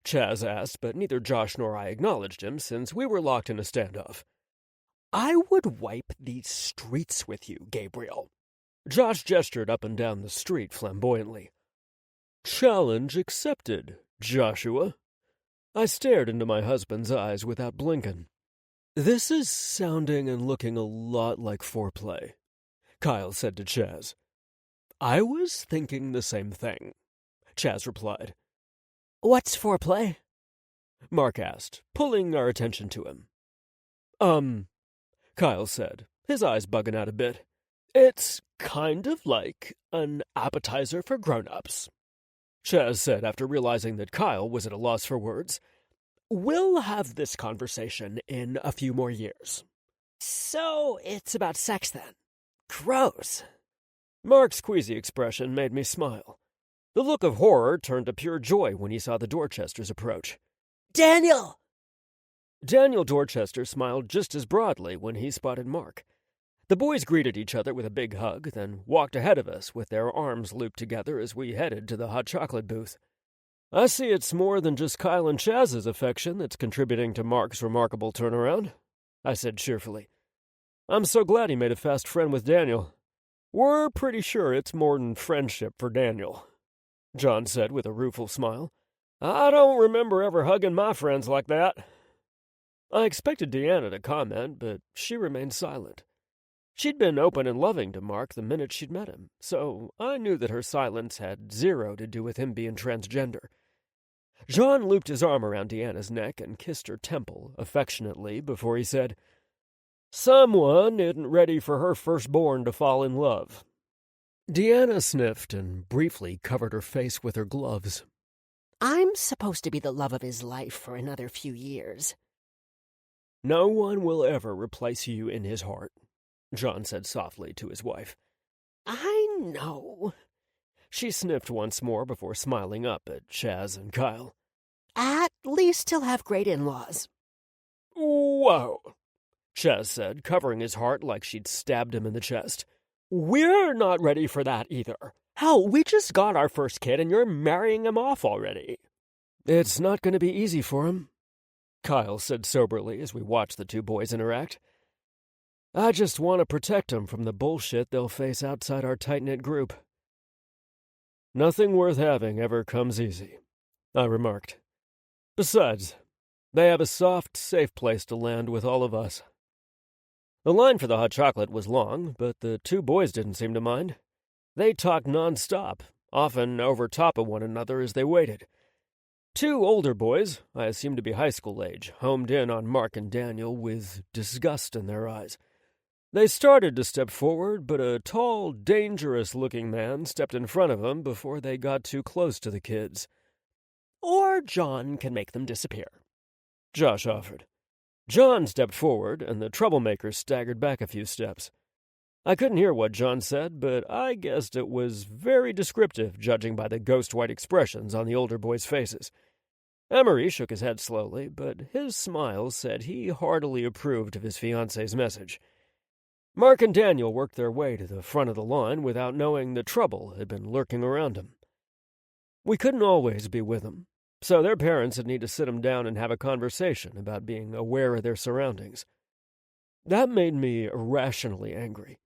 Chaz asked, but neither Josh nor I acknowledged him since we were locked in a standoff. I would wipe these streets with you, Gabriel. Josh gestured up and down the street flamboyantly. Challenge accepted, Joshua. I stared into my husband's eyes without blinking. This is sounding and looking a lot like foreplay, Kyle said to Chaz. I was thinking the same thing, Chaz replied. What's foreplay? Mark asked, pulling our attention to him. Kyle said, his eyes bugging out a bit. It's kind of like an appetizer for grown-ups, Chaz said after realizing that Kyle was at a loss for words. We'll have this conversation in a few more years. So it's about sex then? Gross. Mark's queasy expression made me smile. The look of horror turned to pure joy when he saw the Dorchesters approach. Daniel! Daniel Dorchester smiled just as broadly when he spotted Mark. The boys greeted each other with a big hug, then walked ahead of us with their arms looped together as we headed to the hot chocolate booth. I see it's more than just Kyle and Chaz's affection that's contributing to Mark's remarkable turnaround, I said cheerfully. I'm so glad he made a fast friend with Daniel. We're pretty sure it's more than friendship for Daniel, John said with a rueful smile. I don't remember ever hugging my friends like that. I expected Deanna to comment, but she remained silent. She'd been open and loving to Mark the minute she'd met him, so I knew that her silence had zero to do with him being transgender. John looped his arm around Deanna's neck and kissed her temple affectionately before he said, Someone isn't ready for her firstborn to fall in love. Deanna sniffed and briefly covered her face with her gloves. I'm supposed to be the love of his life for another few years. No one will ever replace you in his heart, John said softly to his wife. I know. She sniffed once more before smiling up at Chaz and Kyle. At least he'll have great in-laws. Whoa, Chaz said, covering his heart like she'd stabbed him in the chest. We're not ready for that either. Hell, we just got our first kid and you're marrying him off already. It's not going to be easy for him, Kyle said soberly as we watched the two boys interact. I just want to protect him from the bullshit they'll face outside our tight-knit group. Nothing worth having ever comes easy, I remarked. Besides, they have a soft, safe place to land with all of us. The line for the hot chocolate was long, but the two boys didn't seem to mind. They talked non-stop, often over top of one another as they waited. Two older boys, I assumed to be high school age, homed in on Mark and Daniel with disgust in their eyes. They started to step forward, but a tall, dangerous-looking man stepped in front of them before they got too close to the kids. Or John can make them disappear, Josh offered. John stepped forward, and the troublemaker staggered back a few steps. I couldn't hear what John said, but I guessed it was very descriptive, judging by the ghost-white expressions on the older boys' faces. Emery shook his head slowly, but his smile said he heartily approved of his fiancée's message. Mark and Daniel worked their way to the front of the line without knowing the trouble had been lurking around them. We couldn't always be with them, so their parents had need to sit them down and have a conversation about being aware of their surroundings. That made me irrationally angry.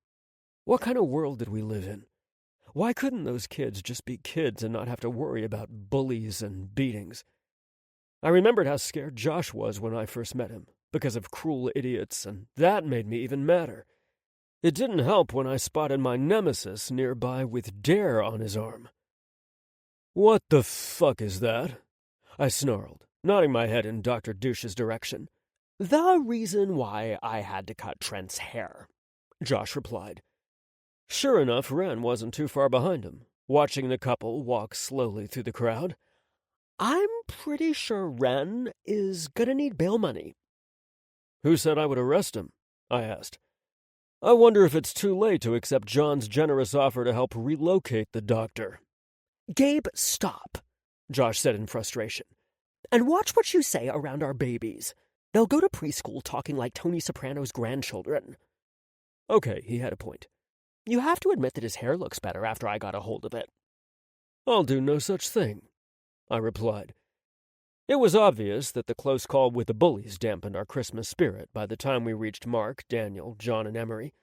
What kind of world did we live in? Why couldn't those kids just be kids and not have to worry about bullies and beatings? I remembered how scared Josh was when I first met him, because of cruel idiots, and that made me even madder. It didn't help when I spotted my nemesis nearby with Dare on his arm. What the fuck is that? I snarled, nodding my head in Dr. Douche's direction. The reason why I had to cut Trent's hair, Josh replied. Sure enough, Ren wasn't too far behind him, watching the couple walk slowly through the crowd. I'm pretty sure Ren is gonna need bail money. Who said I would arrest him? I asked. I wonder if it's too late to accept John's generous offer to help relocate the doctor. Gabe, stop, Josh said in frustration. And watch what you say around our babies. They'll go to preschool talking like Tony Soprano's grandchildren. Okay, he had a point. You have to admit that his hair looks better after I got a hold of it. I'll do no such thing, I replied. It was obvious that the close call with the bullies dampened our Christmas spirit by the time we reached Mark, Daniel, John, and Emery.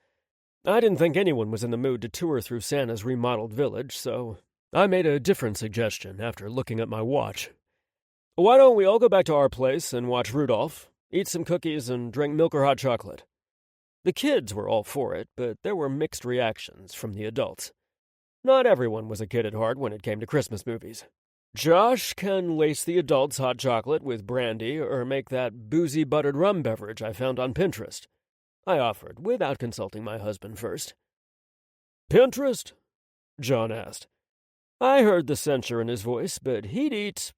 I didn't think anyone was in the mood to tour through Santa's remodeled village, so I made a different suggestion after looking at my watch. Why don't we all go back to our place and watch Rudolph, eat some cookies, and drink milk or hot chocolate? The kids were all for it, but there were mixed reactions from the adults. Not everyone was a kid at heart when it came to Christmas movies. Josh can lace the adults' hot chocolate with brandy or make that boozy buttered rum beverage I found on Pinterest, I offered, without consulting my husband first. Pinterest? John asked. I heard the censure in his voice, but he'd eat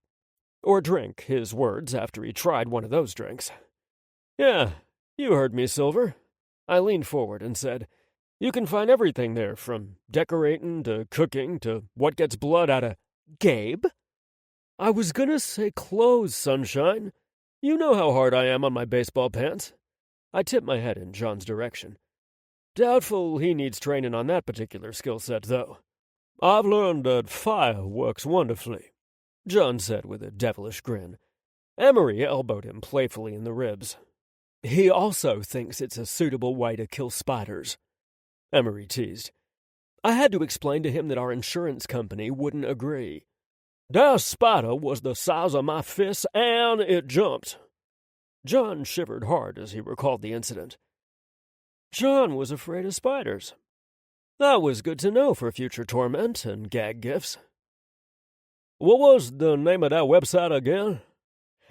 or drink his words after he tried one of those drinks. Yeah, you heard me, Silver. I leaned forward and said, you can find everything there, from decorating to cooking to what gets blood out of... Gabe? I was gonna say clothes, sunshine. You know how hard I am on my baseball pants. I tip my head in John's direction. Doubtful he needs training on that particular skill set, though. I've learned that fire works wonderfully, John said with a devilish grin. Emery elbowed him playfully in the ribs. He also thinks it's a suitable way to kill spiders, Emery teased. I had to explain to him that our insurance company wouldn't agree. That spider was the size of my fist, and it jumped. John shivered hard as he recalled the incident. John was afraid of spiders. That was good to know for future torment and gag gifts. What was the name of that website again?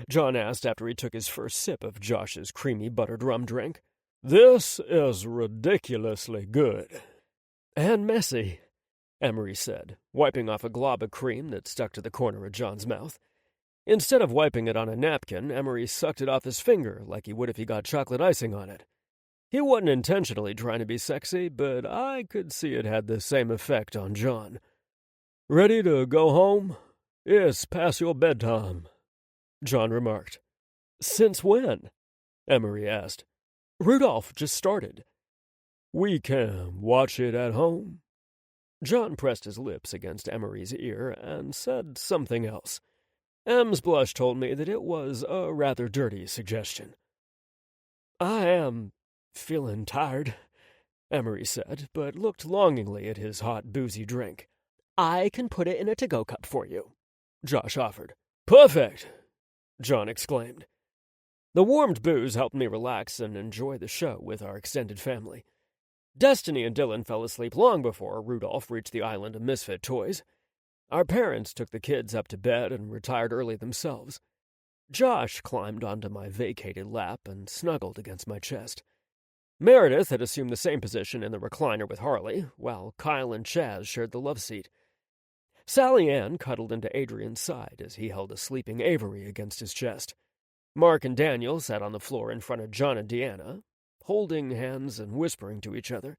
John asked after he took his first sip of Josh's creamy buttered rum drink. This is ridiculously good. And messy, Emery said, wiping off a glob of cream that stuck to the corner of John's mouth. Instead of wiping it on a napkin, Emery sucked it off his finger like he would if he got chocolate icing on it. He wasn't intentionally trying to be sexy, but I could see it had the same effect on John. Ready to go home? It's past your bedtime, John remarked. Since when? Emery asked. Rudolph just started. We can watch it at home. John pressed his lips against Emery's ear and said something else. Em's blush told me that it was a rather dirty suggestion. I am feeling tired, Emery said, but looked longingly at his hot, boozy drink. I can put it in a to-go cup for you, Josh offered. Perfect, John exclaimed. The warmed booze helped me relax and enjoy the show with our extended family. Destiny and Dylan fell asleep long before Rudolph reached the island of misfit toys. Our parents took the kids up to bed and retired early themselves. Josh climbed onto my vacated lap and snuggled against my chest. Meredith had assumed the same position in the recliner with Harley, while Kyle and Chaz shared the love seat. Sally Ann cuddled into Adrian's side as he held a sleeping Avery against his chest. Mark and Daniel sat on the floor in front of John and Deanna, holding hands and whispering to each other,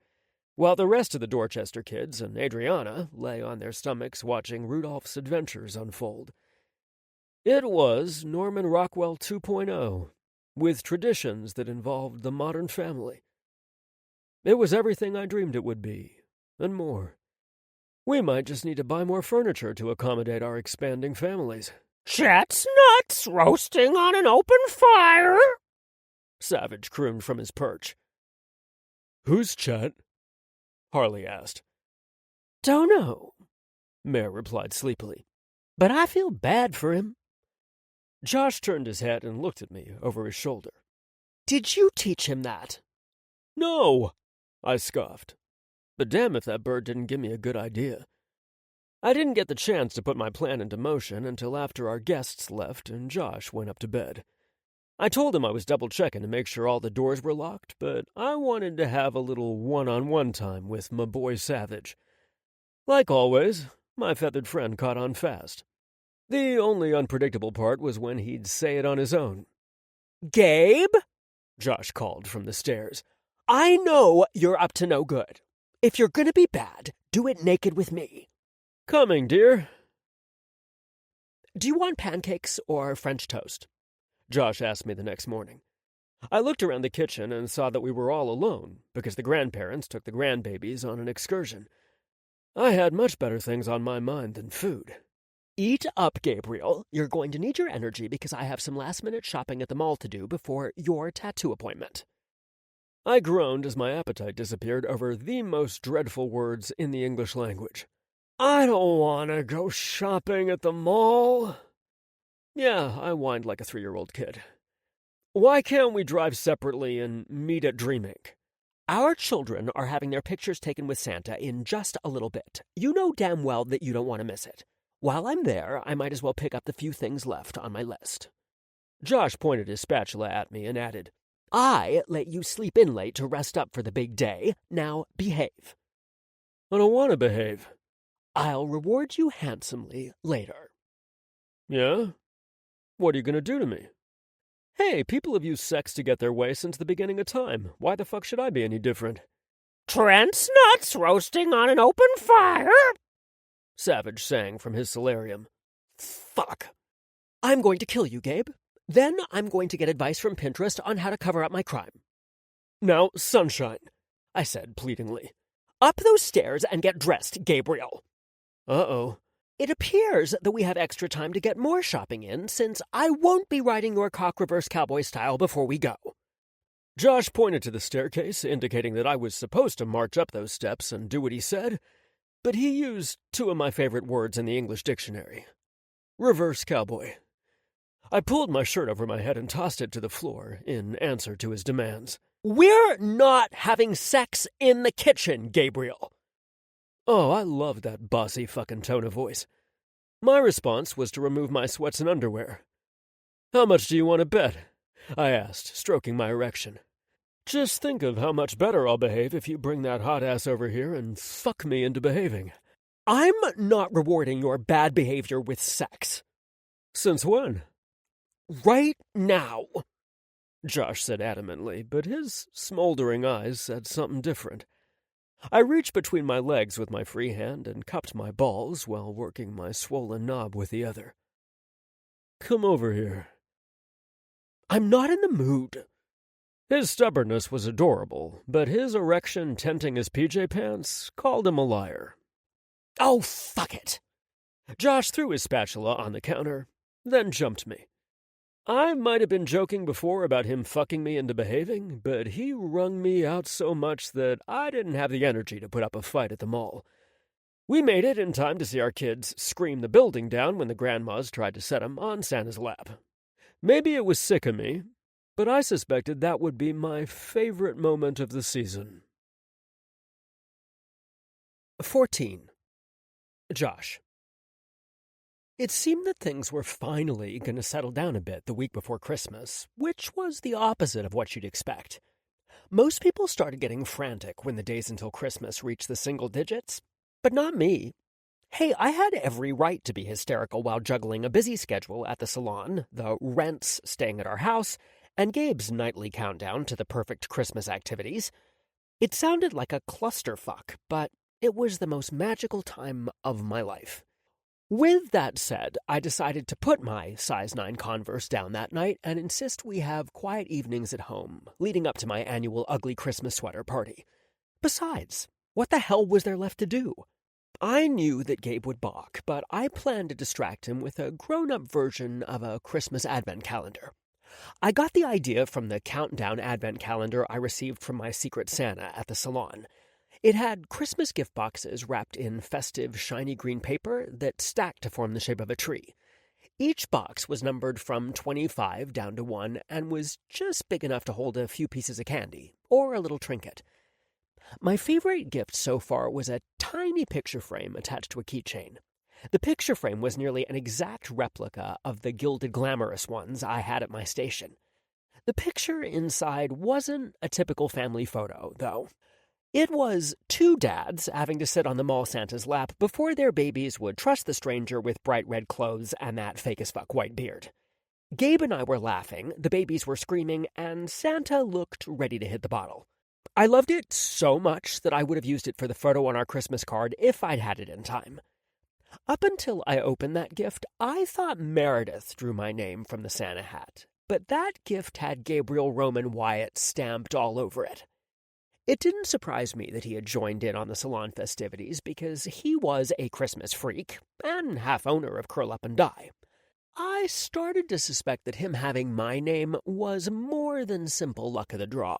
while the rest of the Dorchester kids and Adriana lay on their stomachs watching Rudolph's adventures unfold. It was Norman Rockwell 2.0, with traditions that involved the modern family. It was everything I dreamed it would be, and more. We might just need to buy more furniture to accommodate our expanding families. Chestnuts roasting on an open fire, Savage crooned from his perch. Who's Chet? Harley asked. Don't know, Mare replied sleepily. but I feel bad for him. Josh turned his head and looked at me over his shoulder. Did you teach him that? No, I scoffed. But damn if that bird didn't give me a good idea. I didn't get the chance to put my plan into motion until after our guests left and Josh went up to bed. I told him I was double-checking to make sure all the doors were locked, but I wanted to have a little one-on-one time with my boy Savage. Like always, my feathered friend caught on fast. The only unpredictable part was when he'd say it on his own. Gabe? Josh called from the stairs. I know you're up to no good. If you're gonna be bad, do it naked with me. Coming, dear. Do you want pancakes or French toast? Josh asked me the next morning. I looked around the kitchen and saw that we were all alone because the grandparents took the grandbabies on an excursion. I had much better things on my mind than food. Eat up, Gabriel. You're going to need your energy because I have some last-minute shopping at the mall to do before your tattoo appointment. I groaned as my appetite disappeared over the most dreadful words in the English language. I don't want to go shopping at the mall. Yeah, I whined like a 3-year-old kid. Why can't we drive separately and meet at Dream Inc? Our children are having their pictures taken with Santa in just a little bit. You know damn well that you don't want to miss it. While I'm there, I might as well pick up the few things left on my list. Josh pointed his spatula at me and added, I let you sleep in late to rest up for the big day. Now behave. I don't want to behave. I'll reward you handsomely later. Yeah? What are you going to do to me? Hey, people have used sex to get their way since the beginning of time. Why the fuck should I be any different? Trent's nuts roasting on an open fire, Savage sang from his solarium. Fuck. I'm going to kill you, Gabe. Then I'm going to get advice from Pinterest on how to cover up my crime. Now, sunshine, I said pleadingly. Up those stairs and get dressed, Gabriel. Uh-oh. It appears that we have extra time to get more shopping in, since I won't be riding your cock reverse cowboy style before we go. Josh pointed to the staircase, indicating that I was supposed to march up those steps and do what he said, but he used two of my favorite words in the English dictionary. Reverse cowboy. I pulled my shirt over my head and tossed it to the floor in answer to his demands. We're not having sex in the kitchen, Gabriel. Oh, I loved that bossy fucking tone of voice. My response was to remove my sweats and underwear. How much do you want to bet? I asked, stroking my erection. Just think of how much better I'll behave if you bring that hot ass over here and fuck me into behaving. I'm not rewarding your bad behavior with sex. Since when? Right now. Josh said adamantly, but his smoldering eyes said something different. I reached between my legs with my free hand and cupped my balls while working my swollen knob with the other. Come over here. I'm not in the mood. His stubbornness was adorable, but his erection tenting his PJ pants called him a liar. Oh, fuck it. Josh threw his spatula on the counter, then jumped me. I might have been joking before about him fucking me into behaving, but he wrung me out so much that I didn't have the energy to put up a fight at the mall. We made it in time to see our kids scream the building down when the grandmas tried to set him on Santa's lap. Maybe it was sick of me, but I suspected that would be my favorite moment of the season. 14. Josh. It seemed that things were finally going to settle down a bit the week before Christmas, which was the opposite of what you'd expect. Most people started getting frantic when the days until Christmas reached the single digits, but not me. Hey, I had every right to be hysterical while juggling a busy schedule at the salon, the rents staying at our house, and Gabe's nightly countdown to the perfect Christmas activities. It sounded like a clusterfuck, but it was the most magical time of my life. With that said, I decided to put my size 9 Converse down that night and insist we have quiet evenings at home, leading up to my annual ugly Christmas sweater party. Besides, what the hell was there left to do? I knew that Gabe would balk, but I planned to distract him with a grown-up version of a Christmas advent calendar. I got the idea from the countdown advent calendar I received from my Secret Santa at the salon. It had Christmas gift boxes wrapped in festive, shiny green paper that stacked to form the shape of a tree. Each box was numbered from 25 down to 1 and was just big enough to hold a few pieces of candy or a little trinket. My favorite gift so far was a tiny picture frame attached to a keychain. The picture frame was nearly an exact replica of the gilded glamorous ones I had at my station. The picture inside wasn't a typical family photo, though. It was two dads having to sit on the mall Santa's lap before their babies would trust the stranger with bright red clothes and that fake-as-fuck white beard. Gabe and I were laughing, the babies were screaming, and Santa looked ready to hit the bottle. I loved it so much that I would have used it for the photo on our Christmas card if I'd had it in time. Up until I opened that gift, I thought Meredith drew my name from the Santa hat, but that gift had Gabriel Roman Wyatt stamped all over it. It didn't surprise me that he had joined in on the salon festivities because he was a Christmas freak and half owner of Curl Up and Die. I started to suspect that him having my name was more than simple luck of the draw.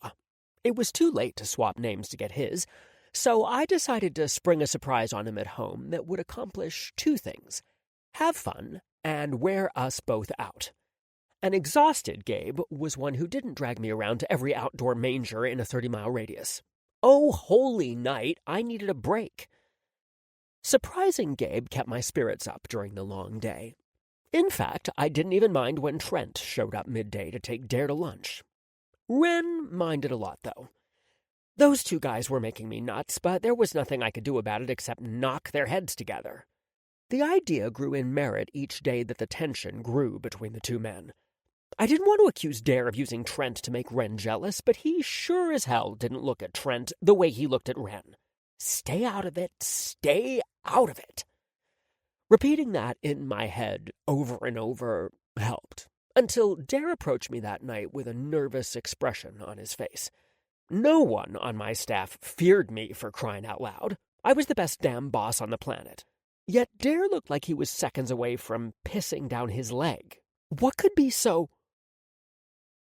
It was too late to swap names to get his, so I decided to spring a surprise on him at home that would accomplish two things: have fun and wear us both out. An exhausted Gabe was one who didn't drag me around to every outdoor manger in a 30-mile radius. Oh, holy night, I needed a break. Surprising Gabe kept my spirits up during the long day. In fact, I didn't even mind when Trent showed up midday to take Dare to lunch. Ren minded a lot, though. Those two guys were making me nuts, but there was nothing I could do about it except knock their heads together. The idea grew in merit each day that the tension grew between the two men. I didn't want to accuse Dare of using Trent to make Ren jealous, but he sure as hell didn't look at Trent the way he looked at Ren. Stay out of it, stay out of it. Repeating that in my head over and over helped. Until Dare approached me that night with a nervous expression on his face. No one on my staff feared me, for crying out loud. I was the best damn boss on the planet. Yet Dare looked like he was seconds away from pissing down his leg. What could be so...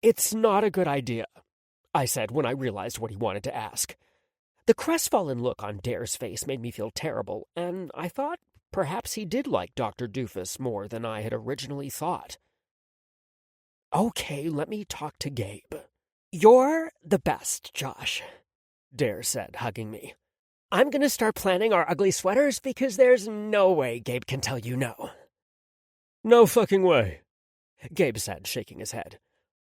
"It's not a good idea," I said when I realized what he wanted to ask. The crestfallen look on Dare's face made me feel terrible, and I thought perhaps he did like Dr. Doofus more than I had originally thought. "Okay, let me talk to Gabe." "You're the best, Josh," Dare said, hugging me. "I'm going to start planning our ugly sweaters because there's no way Gabe can tell you no." "No fucking way," Gabe said, shaking his head.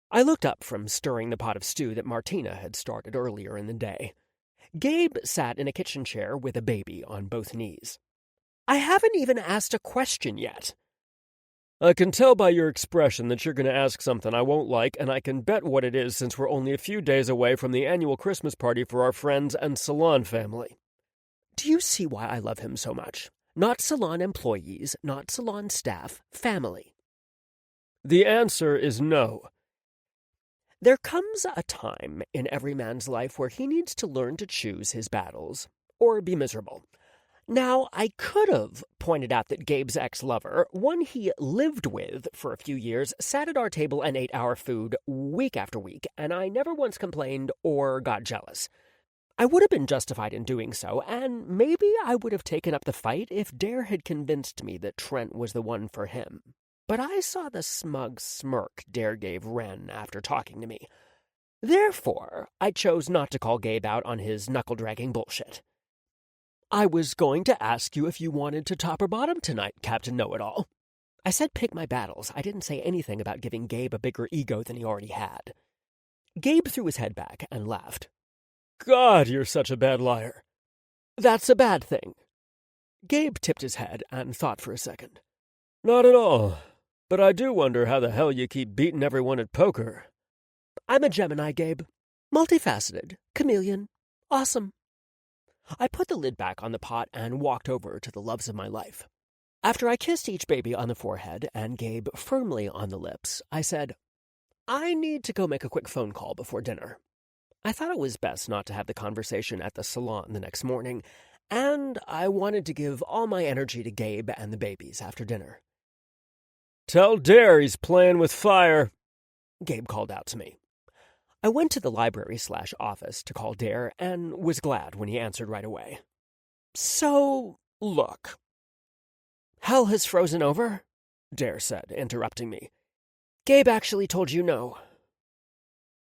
I looked up from stirring the pot of stew that Martina had started earlier in the day. Gabe sat in a kitchen chair with a baby on both knees. "I haven't even asked a question yet." "I can tell by your expression that you're going to ask something I won't like, and I can bet what it is since we're only a few days away from the annual Christmas party for our friends and salon family." Do you see why I love him so much? Not salon employees, not salon staff, family. The answer is no. There comes a time in every man's life where he needs to learn to choose his battles, or be miserable. Now, I could have pointed out that Gabe's ex-lover, one he lived with for a few years, sat at our table and ate our food week after week, and I never once complained or got jealous. I would have been justified in doing so, and maybe I would have taken up the fight if Dare had convinced me that Trent was the one for him. But I saw the smug smirk Dare gave Wren after talking to me. Therefore, I chose not to call Gabe out on his knuckle-dragging bullshit. "I was going to ask you if you wanted to top or bottom tonight, Captain Know-It-All." I said pick my battles. I didn't say anything about giving Gabe a bigger ego than he already had. Gabe threw his head back and laughed. "God, you're such a bad liar." "That's a bad thing." Gabe tipped his head and thought for a second. "Not at all. But I do wonder how the hell you keep beating everyone at poker." "I'm a Gemini, Gabe. Multifaceted. Chameleon. Awesome." I put the lid back on the pot and walked over to the loves of my life. After I kissed each baby on the forehead and Gabe firmly on the lips, I said, "I need to go make a quick phone call before dinner." I thought it was best not to have the conversation at the salon the next morning, and I wanted to give all my energy to Gabe and the babies after dinner. "Tell Dare he's playing with fire," Gabe called out to me. I went to the library/office to call Dare and was glad when he answered right away. "So, look." "Hell has frozen over?" Dare said, interrupting me. "Gabe actually told you no."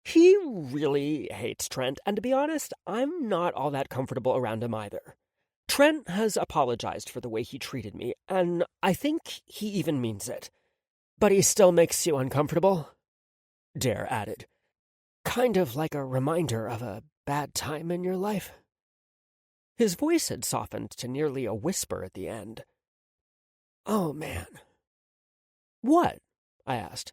He really hates Trent, and to be honest, I'm not all that comfortable around him either. Trent has apologized for the way he treated me, and I think he even means it. But he still makes you uncomfortable, Dare added. Kind of like a reminder of a bad time in your life. His voice had softened to nearly a whisper at the end. "Oh, man." "What?" I asked.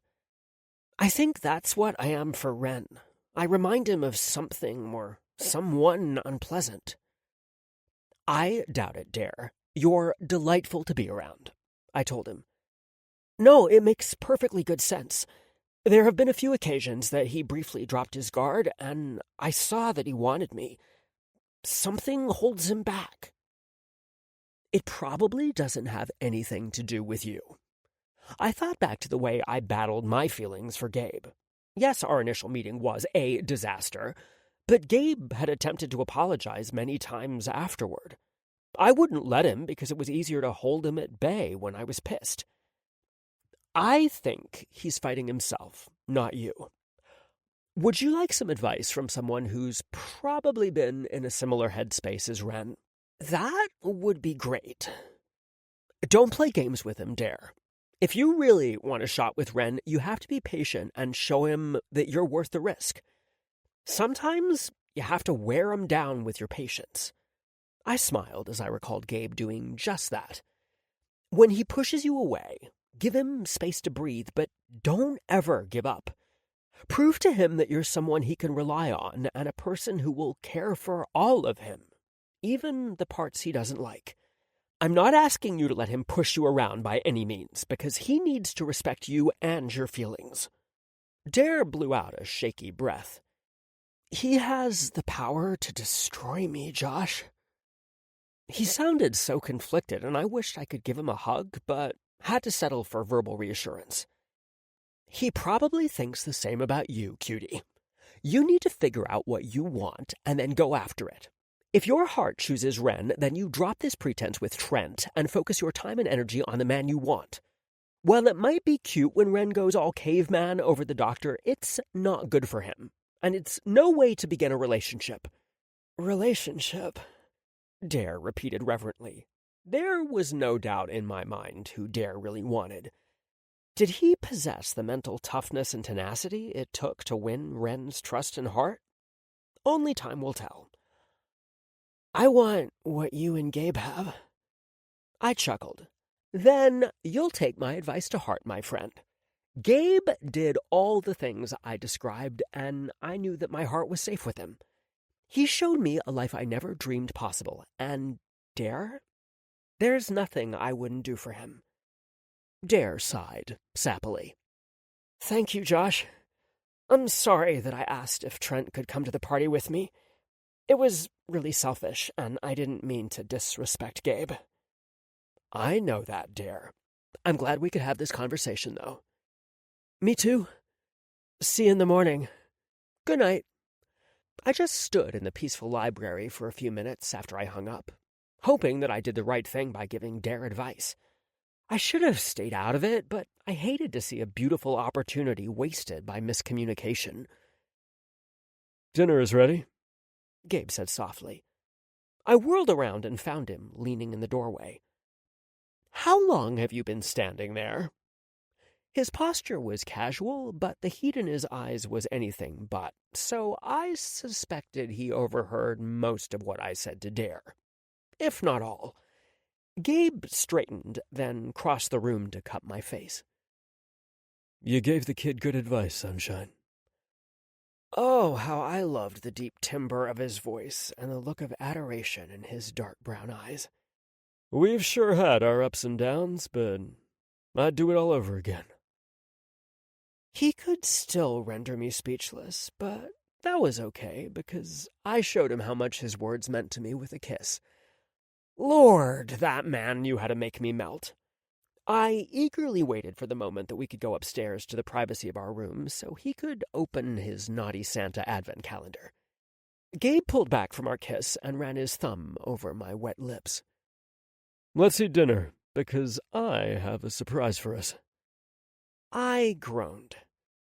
"I think that's what I am for Wren. I remind him of something or someone unpleasant." "I doubt it, Dare. You're delightful to be around," I told him. "No, it makes perfectly good sense. There have been a few occasions that he briefly dropped his guard, and I saw that he wanted me. Something holds him back." "It probably doesn't have anything to do with you." I thought back to the way I battled my feelings for Gabe. Yes, our initial meeting was a disaster, but Gabe had attempted to apologize many times afterward. I wouldn't let him because it was easier to hold him at bay when I was pissed. I think he's fighting himself, not you. Would you like some advice from someone who's probably been in a similar headspace as Wren? That would be great. Don't play games with him, Dare. If you really want a shot with Wren, you have to be patient and show him that you're worth the risk. Sometimes you have to wear him down with your patience. I smiled as I recalled Gabe doing just that. When he pushes you away, give him space to breathe, but don't ever give up. Prove to him that you're someone he can rely on and a person who will care for all of him, even the parts he doesn't like. I'm not asking you to let him push you around by any means, because he needs to respect you and your feelings. Dare blew out a shaky breath. He has the power to destroy me, Josh. He sounded so conflicted, and I wished I could give him a hug, but had to settle for verbal reassurance. He probably thinks the same about you, cutie. You need to figure out what you want and then go after it. If your heart chooses Ren, then you drop this pretense with Trent and focus your time and energy on the man you want. While it might be cute when Ren goes all caveman over the doctor, it's not good for him, and it's no way to begin a relationship. Relationship? Dare repeated reverently. There was no doubt in my mind who Dare really wanted. Did he possess the mental toughness and tenacity it took to win Ren's trust and heart? Only time will tell. I want what you and Gabe have. I chuckled. Then you'll take my advice to heart, my friend. Gabe did all the things I described, and I knew that my heart was safe with him. He showed me a life I never dreamed possible, and Dare? There's nothing I wouldn't do for him. Dare sighed, sappily. Thank you, Josh. I'm sorry that I asked if Trent could come to the party with me. It was really selfish, and I didn't mean to disrespect Gabe. I know that, Dare. I'm glad we could have this conversation, though. Me too. See you in the morning. Good night. I just stood in the peaceful library for a few minutes after I hung up, hoping that I did the right thing by giving Dare advice. I should have stayed out of it, but I hated to see a beautiful opportunity wasted by miscommunication. Dinner is ready, Gabe said softly. I whirled around and found him leaning in the doorway. How long have you been standing there? His posture was casual, but the heat in his eyes was anything but, so I suspected he overheard most of what I said to Dare, if not all. Gabe straightened, then crossed the room to cup my face. You gave the kid good advice, Sunshine. Oh, how I loved the deep timbre of his voice and the look of adoration in his dark brown eyes. We've sure had our ups and downs, but I'd do it all over again. He could still render me speechless, but that was okay, because I showed him how much his words meant to me with a kiss. Lord, that man knew how to make me melt. I eagerly waited for the moment that we could go upstairs to the privacy of our room so he could open his naughty Santa advent calendar. Gabe pulled back from our kiss and ran his thumb over my wet lips. Let's eat dinner, because I have a surprise for us. I groaned.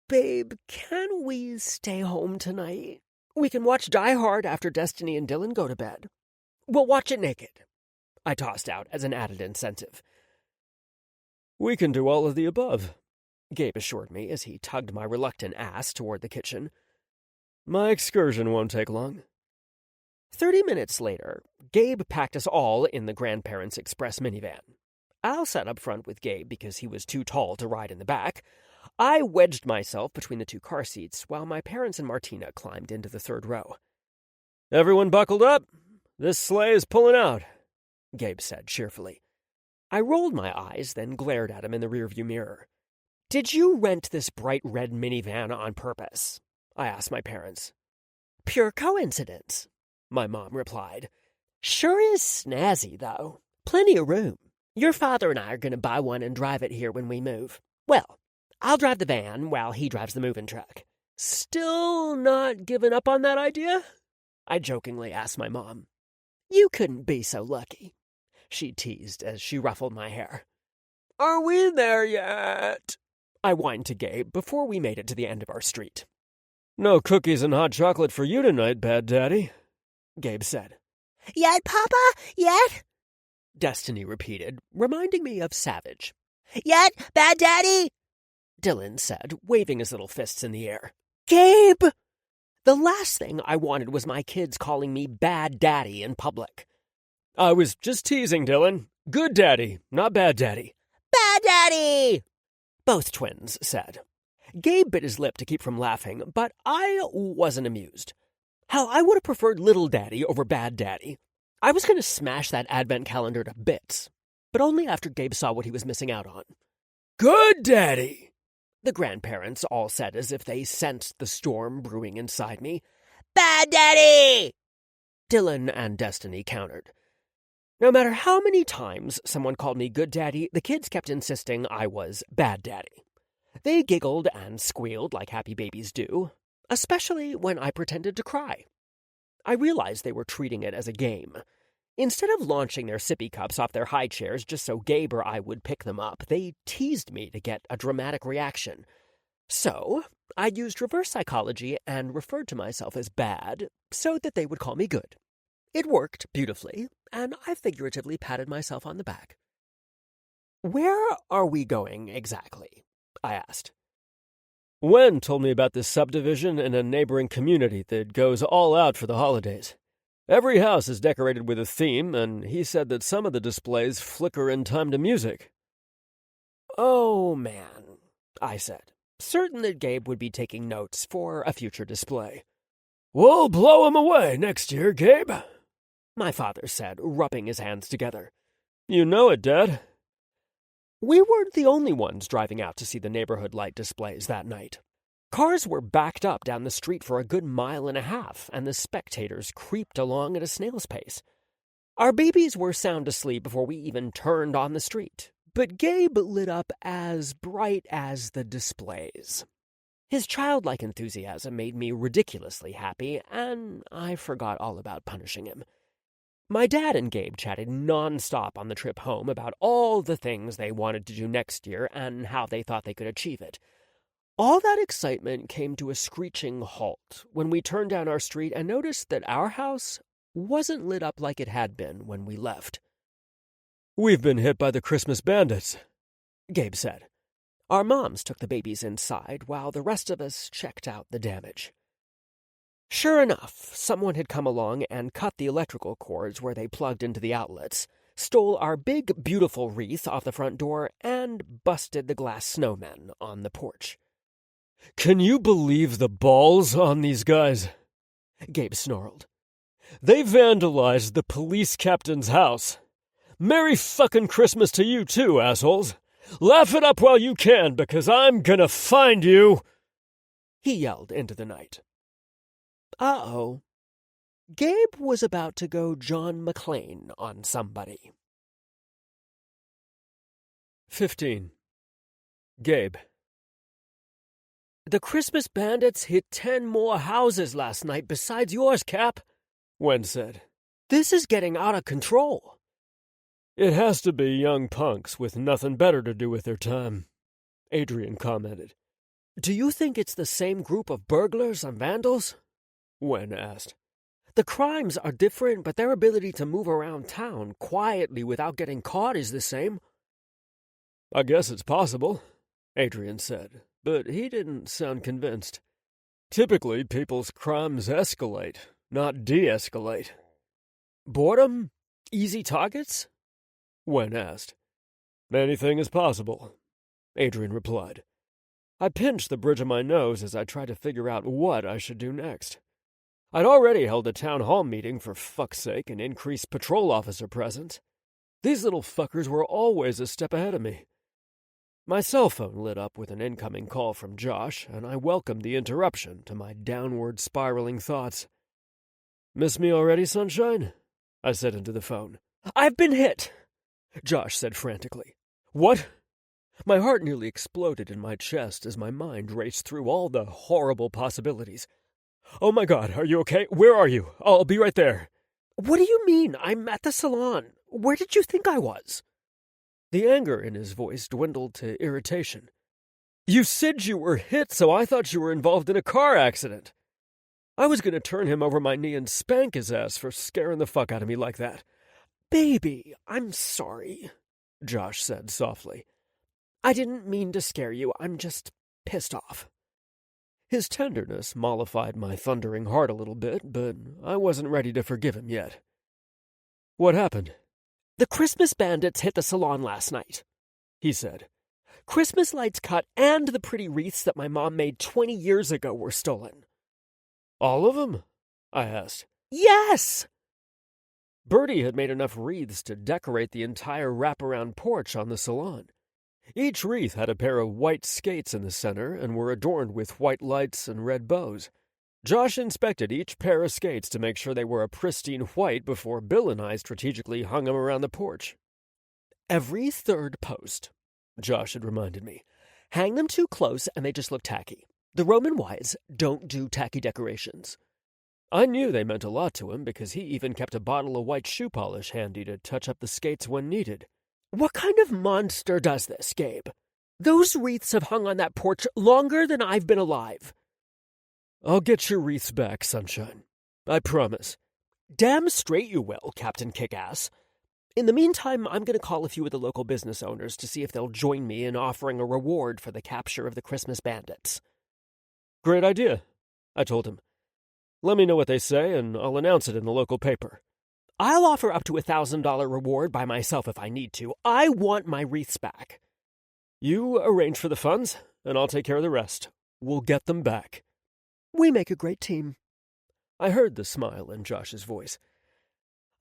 Babe, can we stay home tonight? We can watch Die Hard after Destiny and Dylan go to bed. We'll watch it naked, I tossed out as an added incentive. We can do all of the above, Gabe assured me as he tugged my reluctant ass toward the kitchen. My excursion won't take long. 30 minutes later, Gabe packed us all in the Grandparents Express minivan. Al sat up front with Gabe because he was too tall to ride in the back. I wedged myself between the two car seats while my parents and Martina climbed into the third row. Everyone buckled up? This sleigh is pulling out, Gabe said cheerfully. I rolled my eyes, then glared at him in the rearview mirror. Did you rent this bright red minivan on purpose? I asked my parents. Pure coincidence, my mom replied. Sure is snazzy, though. Plenty of room. Your father and I are going to buy one and drive it here when we move. Well, I'll drive the van while he drives the moving truck. Still not giving up on that idea? I jokingly asked my mom. You couldn't be so lucky, she teased as she ruffled my hair. Are we there yet? I whined to Gabe before we made it to the end of our street. No cookies and hot chocolate for you tonight, Bad Daddy, Gabe said. Yet, Papa? Yet? Destiny repeated, reminding me of Savage. Yet, Bad Daddy? Dylan said, waving his little fists in the air. Gabe! The last thing I wanted was my kids calling me Bad Daddy in public. I was just teasing, Dylan. Good Daddy, not Bad Daddy. Bad Daddy! Both twins said. Gabe bit his lip to keep from laughing, but I wasn't amused. Hell, I would have preferred Little Daddy over Bad Daddy. I was going to smash that advent calendar to bits, but only after Gabe saw what he was missing out on. "Good daddy!" the grandparents all said as if they sensed the storm brewing inside me. "Bad daddy!" Dylan and Destiny countered. No matter how many times someone called me good daddy, the kids kept insisting I was bad daddy. They giggled and squealed like happy babies do, especially when I pretended to cry. I realized they were treating it as a game. Instead of launching their sippy cups off their high chairs just so Gabe or I would pick them up, they teased me to get a dramatic reaction. So, I used reverse psychology and referred to myself as bad so that they would call me good. It worked beautifully, and I figuratively patted myself on the back. "Where are we going exactly?" I asked. Wen told me about this subdivision in a neighboring community that goes all out for the holidays. Every house is decorated with a theme, and he said that some of the displays flicker in time to music. "Oh, man," I said, certain that Gabe would be taking notes for a future display. "We'll blow 'em away next year, Gabe," my father said, rubbing his hands together. "You know it, Dad." We weren't the only ones driving out to see the neighborhood light displays that night. Cars were backed up down the street for a good mile and a half, and the spectators creeped along at a snail's pace. Our babies were sound asleep before we even turned on the street, but Gabe lit up as bright as the displays. His childlike enthusiasm made me ridiculously happy, and I forgot all about punishing him. My dad and Gabe chatted nonstop on the trip home about all the things they wanted to do next year and how they thought they could achieve it. All that excitement came to a screeching halt when we turned down our street and noticed that our house wasn't lit up like it had been when we left. "We've been hit by the Christmas bandits," Gabe said. Our moms took the babies inside while the rest of us checked out the damage. Sure enough, someone had come along and cut the electrical cords where they plugged into the outlets, stole our big, beautiful wreath off the front door, and busted the glass snowmen on the porch. "Can you believe the balls on these guys?" Gabe snarled. "They vandalized the police captain's house. Merry fucking Christmas to you too, assholes. Laugh it up while you can, because I'm gonna find you!" He yelled into the night. Uh-oh. Gabe was about to go John McClane on somebody. 15. Gabe. "The Christmas bandits hit 10 more houses last night besides yours, Cap," Wen said. "This is getting out of control." "It has to be young punks with nothing better to do with their time," Adrian commented. "Do you think it's the same group of burglars and vandals?" Wen asked. "The crimes are different, but their ability to move around town quietly without getting caught is the same." "I guess it's possible," Adrian said, but he didn't sound convinced. "Typically, people's crimes escalate, not de-escalate." "Boredom? Easy targets?" Wen asked. "Anything is possible," Adrian replied. I pinched the bridge of my nose as I tried to figure out what I should do next. I'd already held a town hall meeting for fuck's sake and increased patrol officer presence. These little fuckers were always a step ahead of me. My cell phone lit up with an incoming call from Josh, and I welcomed the interruption to my downward spiraling thoughts. "Miss me already, sunshine?" I said into the phone. "I've been hit," Josh said frantically. "What?" My heart nearly exploded in my chest as my mind raced through all the horrible possibilities. "Oh my God, are you okay? Where are you? I'll be right there." "What do you mean? I'm at the salon. Where did you think I was?" The anger in his voice dwindled to irritation. "You said you were hit, so I thought you were involved in a car accident." I was going to turn him over my knee and spank his ass for scaring the fuck out of me like that. "Baby, I'm sorry," Josh said softly. "I didn't mean to scare you. I'm just pissed off." His tenderness mollified my thundering heart a little bit, but I wasn't ready to forgive him yet. "What happened?" "The Christmas bandits hit the salon last night," he said. "Christmas lights cut and the pretty wreaths that my mom made 20 years ago were stolen." "All of them?" I asked. "Yes!" Bertie had made enough wreaths to decorate the entire wraparound porch on the salon. Each wreath had a pair of white skates in the center and were adorned with white lights and red bows. Josh inspected each pair of skates to make sure they were a pristine white before Bill and I strategically hung them around the porch. Every third post, Josh had reminded me. Hang them too close and they just look tacky. The Roman wives don't do tacky decorations. I knew they meant a lot to him because he even kept a bottle of white shoe polish handy to touch up the skates when needed. What kind of monster does this, Gabe? Those wreaths have hung on that porch longer than I've been alive. I'll get your wreaths back, Sunshine. I promise. Damn straight you will, Captain Kickass. In the meantime, I'm going to call a few of the local business owners to see if they'll join me in offering a reward for the capture of the Christmas bandits. Great idea, I told him. Let me know what they say, and I'll announce it in the local paper. I'll offer up to $1,000 reward by myself if I need to. I want my wreaths back. You arrange for the funds, and I'll take care of the rest. We'll get them back. We make a great team. I heard the smile in Josh's voice.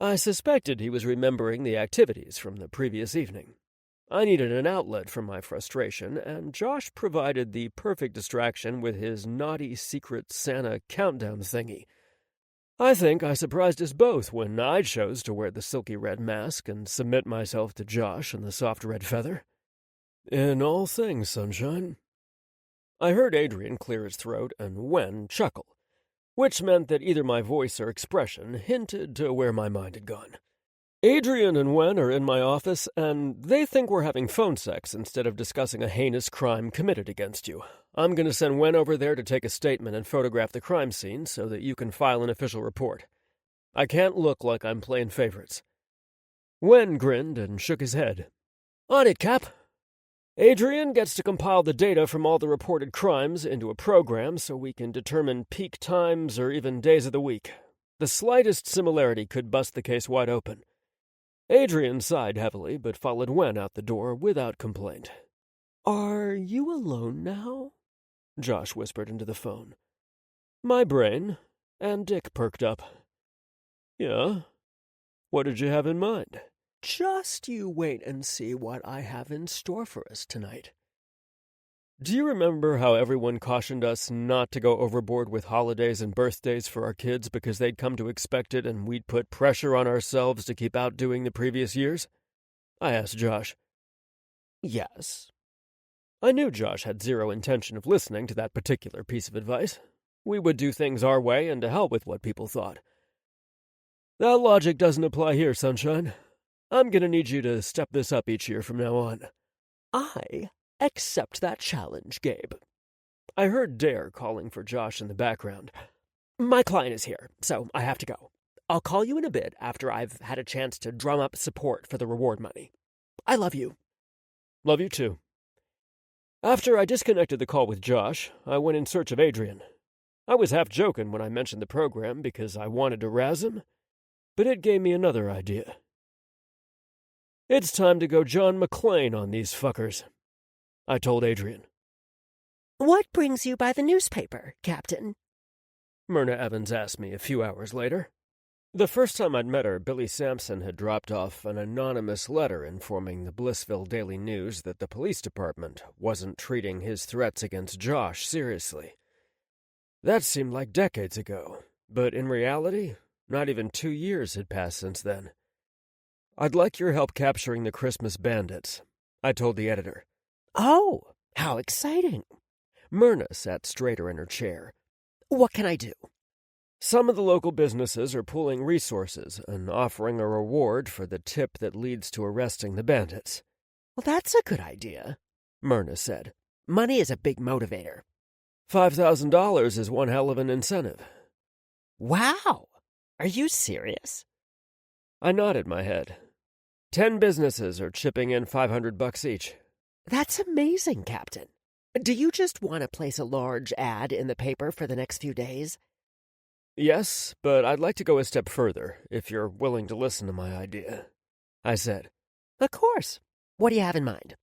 I suspected he was remembering the activities from the previous evening. I needed an outlet for my frustration, and Josh provided the perfect distraction with his naughty Secret Santa countdown thingy. I think I surprised us both when I chose to wear the silky red mask and submit myself to Josh and the soft red feather. In all things, Sunshine. I heard Adrian clear his throat and Wen chuckle, which meant that either my voice or expression hinted to where my mind had gone. Adrian and Wen are in my office, and they think we're having phone sex instead of discussing a heinous crime committed against you. I'm going to send Wen over there to take a statement and photograph the crime scene so that you can file an official report. I can't look like I'm playing favorites. Wen grinned and shook his head. On it, Cap. Adrian gets to compile the data from all the reported crimes into a program so we can determine peak times or even days of the week. The slightest similarity could bust the case wide open. Adrian sighed heavily, but followed Wen out the door without complaint. Are you alone now? Josh whispered into the phone. My brain and Dick perked up. Yeah? What did you have in mind? Just you wait and see what I have in store for us tonight. Do you remember how everyone cautioned us not to go overboard with holidays and birthdays for our kids because they'd come to expect it and we'd put pressure on ourselves to keep outdoing the previous years? I asked Josh. Yes. I knew Josh had zero intention of listening to that particular piece of advice. We would do things our way and to hell with what people thought. That logic doesn't apply here, Sunshine. I'm going to need you to step this up each year from now on. I accept that challenge, Gabe. I heard Dare calling for Josh in the background. My client is here, so I have to go. I'll call you in a bit after I've had a chance to drum up support for the reward money. I love you. Love you too. After I disconnected the call with Josh, I went in search of Adrian. I was half joking when I mentioned the program because I wanted to razz him, but it gave me another idea. It's time to go John McClane on these fuckers, I told Adrian. What brings you by the newspaper, Captain? Myrna Evans asked me a few hours later. The first time I'd met her, Billy Sampson had dropped off an anonymous letter informing the Blissville Daily News that the police department wasn't treating his threats against Josh seriously. That seemed like decades ago, but in reality, not even 2 years had passed since then. I'd like your help capturing the Christmas bandits, I told the editor. Oh, how exciting. Myrna sat straighter in her chair. What can I do? Some of the local businesses are pooling resources and offering a reward for the tip that leads to arresting the bandits. Well, that's a good idea, Myrna said. Money is a big motivator. $5,000 is one hell of an incentive. Wow! Are you serious? I nodded my head. 10 businesses are chipping in $500 each. That's amazing, Captain. Do you just want to place a large ad in the paper for the next few days? Yes, but I'd like to go a step further, if you're willing to listen to my idea, I said. Of course. What do you have in mind?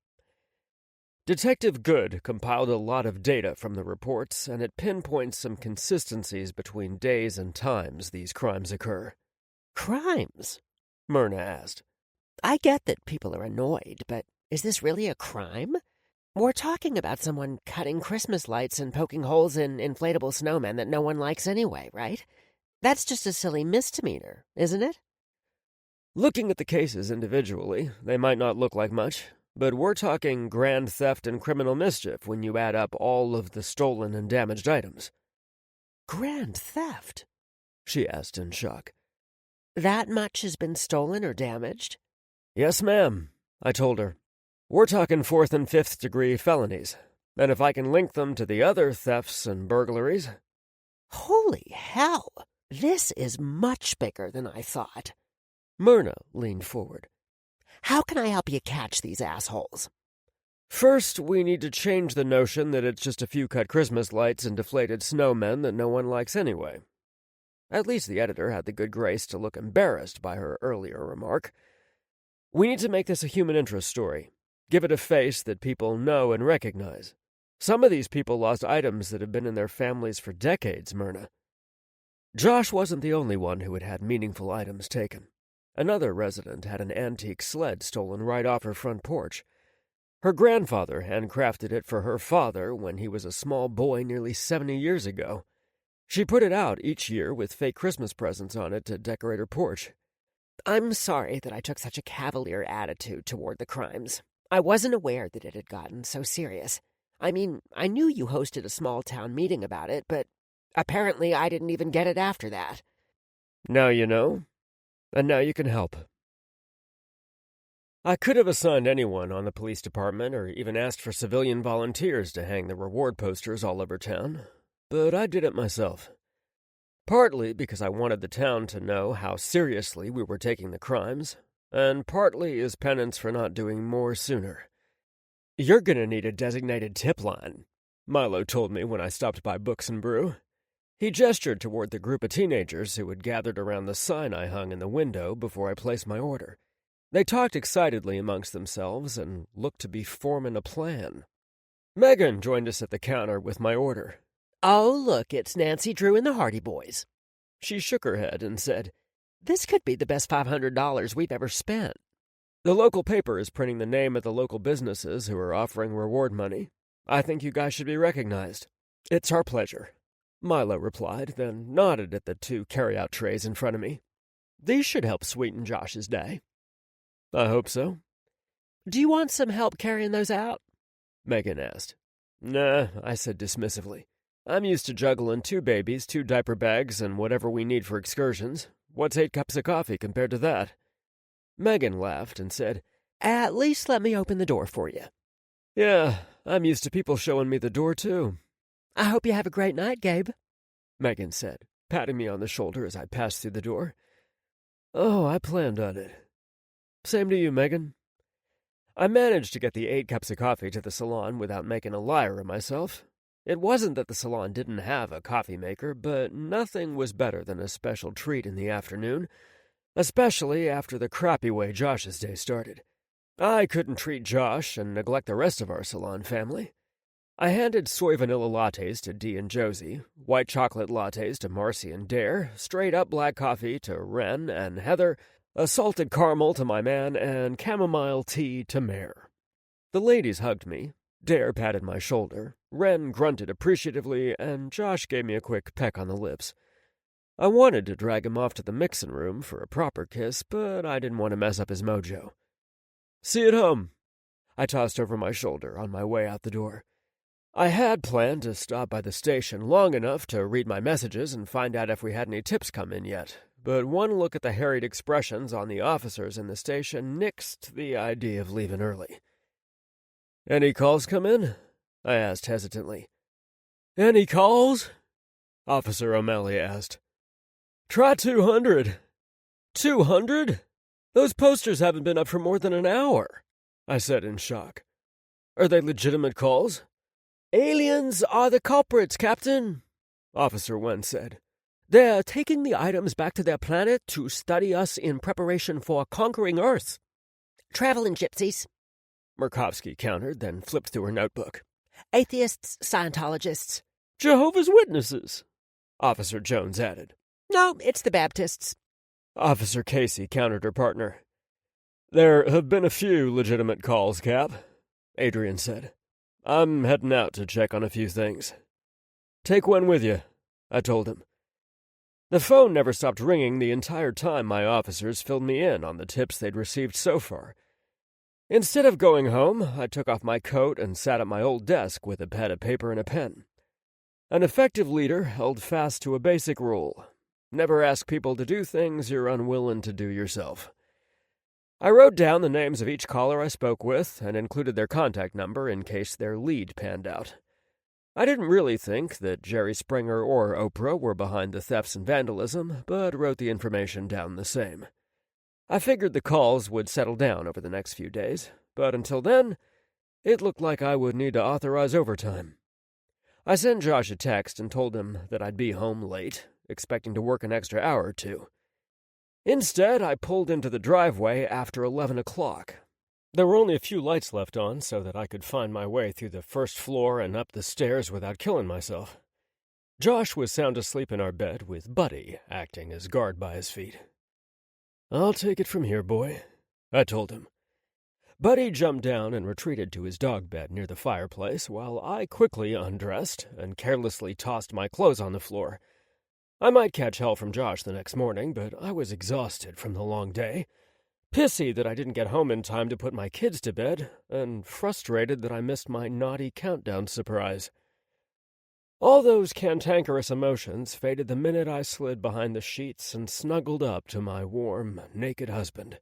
Detective Good compiled a lot of data from the reports, and it pinpoints some consistencies between days and times these crimes occur. Crimes? Myrna asked. I get that people are annoyed, but is this really a crime? We're talking about someone cutting Christmas lights and poking holes in inflatable snowmen that no one likes anyway, right? That's just a silly misdemeanor, isn't it? Looking at the cases individually, they might not look like much, but we're talking grand theft and criminal mischief when you add up all of the stolen and damaged items. Grand theft? She asked in shock. That much has been stolen or damaged? Yes, ma'am, I told her. We're talking 4th and 5th degree felonies, and if I can link them to the other thefts and burglaries... Holy hell! This is much bigger than I thought. Myrna leaned forward. How can I help you catch these assholes? First, we need to change the notion that it's just a few cut Christmas lights and deflated snowmen that no one likes anyway. At least the editor had the good grace to look embarrassed by her earlier remark. We need to make this a human interest story. Give it a face that people know and recognize. Some of these people lost items that have been in their families for decades, Myrna. Josh wasn't the only one who had had meaningful items taken. Another resident had an antique sled stolen right off her front porch. Her grandfather handcrafted it for her father when he was a small boy nearly 70 years ago. She put it out each year with fake Christmas presents on it to decorate her porch. I'm sorry that I took such a cavalier attitude toward the crimes. I wasn't aware that it had gotten so serious. I mean, I knew you hosted a small-town meeting about it, but apparently I didn't even get it after that. Now you know, and now you can help. I could have assigned anyone on the police department or even asked for civilian volunteers to hang the reward posters all over town, but I did it myself. Partly because I wanted the town to know how seriously we were taking the crimes, and partly as penance for not doing more sooner. You're gonna need a designated tip line, Milo told me when I stopped by Books and Brew. He gestured toward the group of teenagers who had gathered around the sign I hung in the window before I placed my order. They talked excitedly amongst themselves and looked to be forming a plan. Megan joined us at the counter with my order. Oh, look, it's Nancy Drew and the Hardy Boys. She shook her head and said, This could be the best $500 we've ever spent. The local paper is printing the name of the local businesses who are offering reward money. I think you guys should be recognized. It's our pleasure, Milo replied, then nodded at the 2 carry-out trays in front of me. These should help sweeten Josh's day. I hope so. Do you want some help carrying those out? Megan asked. Nah, I said dismissively. I'm used to juggling 2 babies, 2 diaper bags, and whatever we need for excursions. What's 8 cups of coffee compared to that? Megan laughed and said, At least let me open the door for you. Yeah, I'm used to people showing me the door, too. I hope you have a great night, Gabe, Megan said, patting me on the shoulder as I passed through the door. Oh, I planned on it. Same to you, Megan. I managed to get the 8 cups of coffee to the salon without making a liar of myself. It wasn't that the salon didn't have a coffee maker, but nothing was better than a special treat in the afternoon, especially after the crappy way Josh's day started. I couldn't treat Josh and neglect the rest of our salon family. I handed soy vanilla lattes to Dee and Josie, white chocolate lattes to Marcy and Dare, straight-up black coffee to Wren and Heather, a salted caramel to my man, and chamomile tea to Mare. The ladies hugged me. Dare patted my shoulder, Wren grunted appreciatively, and Josh gave me a quick peck on the lips. I wanted to drag him off to the mixin' room for a proper kiss, but I didn't want to mess up his mojo. See you at home, I tossed over my shoulder on my way out the door. I had planned to stop by the station long enough to read my messages and find out if we had any tips come in yet, but one look at the harried expressions on the officers in the station nixed the idea of leaving early. Any calls come in? I asked hesitantly. Any calls? Officer O'Malley asked. Try 200. 200? Those posters haven't been up for more than an hour, I said in shock. Are they legitimate calls? Aliens are the culprits, Captain, Officer Wen said. They're taking the items back to their planet to study us in preparation for conquering Earth. Traveling gypsies, Murkowski countered, then flipped through her notebook. Atheists, Scientologists. Jehovah's Witnesses, Officer Jones added. No, it's the Baptists. Officer Casey countered her partner. "There have been a few legitimate calls, Cap," Adrian said. "I'm heading out to check on a few things." "Take one with you," I told him. The phone never stopped ringing the entire time my officers filled me in on the tips they'd received so far. Instead of going home, I took off my coat and sat at my old desk with a pad of paper and a pen. An effective leader held fast to a basic rule: never ask people to do things you're unwilling to do yourself. I wrote down the names of each caller I spoke with and included their contact number in case their lead panned out. I didn't really think that Jerry Springer or Oprah were behind the thefts and vandalism, but wrote the information down the same. I figured the calls would settle down over the next few days, but until then, it looked like I would need to authorize overtime. I sent Josh a text and told him that I'd be home late, expecting to work an extra hour or two. Instead, I pulled into the driveway after 11 o'clock. There were only a few lights left on so that I could find my way through the first floor and up the stairs without killing myself. Josh was sound asleep in our bed with Buddy acting as guard by his feet. "I'll take it from here, boy," I told him. Buddy jumped down and retreated to his dog bed near the fireplace while I quickly undressed and carelessly tossed my clothes on the floor. I might catch hell from Josh the next morning, but I was exhausted from the long day, pissy that I didn't get home in time to put my kids to bed, and frustrated that I missed my naughty countdown surprise. All those cantankerous emotions faded the minute I slid behind the sheets and snuggled up to my warm, naked husband.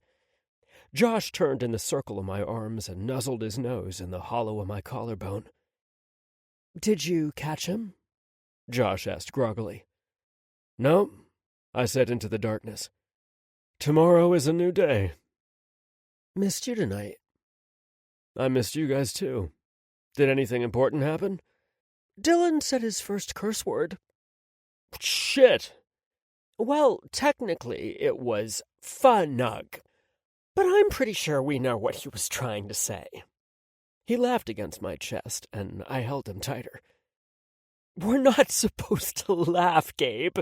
Josh turned in the circle of my arms and nuzzled his nose in the hollow of my collarbone. "Did you catch him?" Josh asked groggily. "No," I said into the darkness. "Tomorrow is a new day." "Missed you tonight." "I missed you guys too. Did anything important happen?" "Dylan said his first curse word." "Shit!" "Well, technically it was funug, but I'm pretty sure we know what he was trying to say." He laughed against my chest, and I held him tighter. "We're not supposed to laugh, Gabe."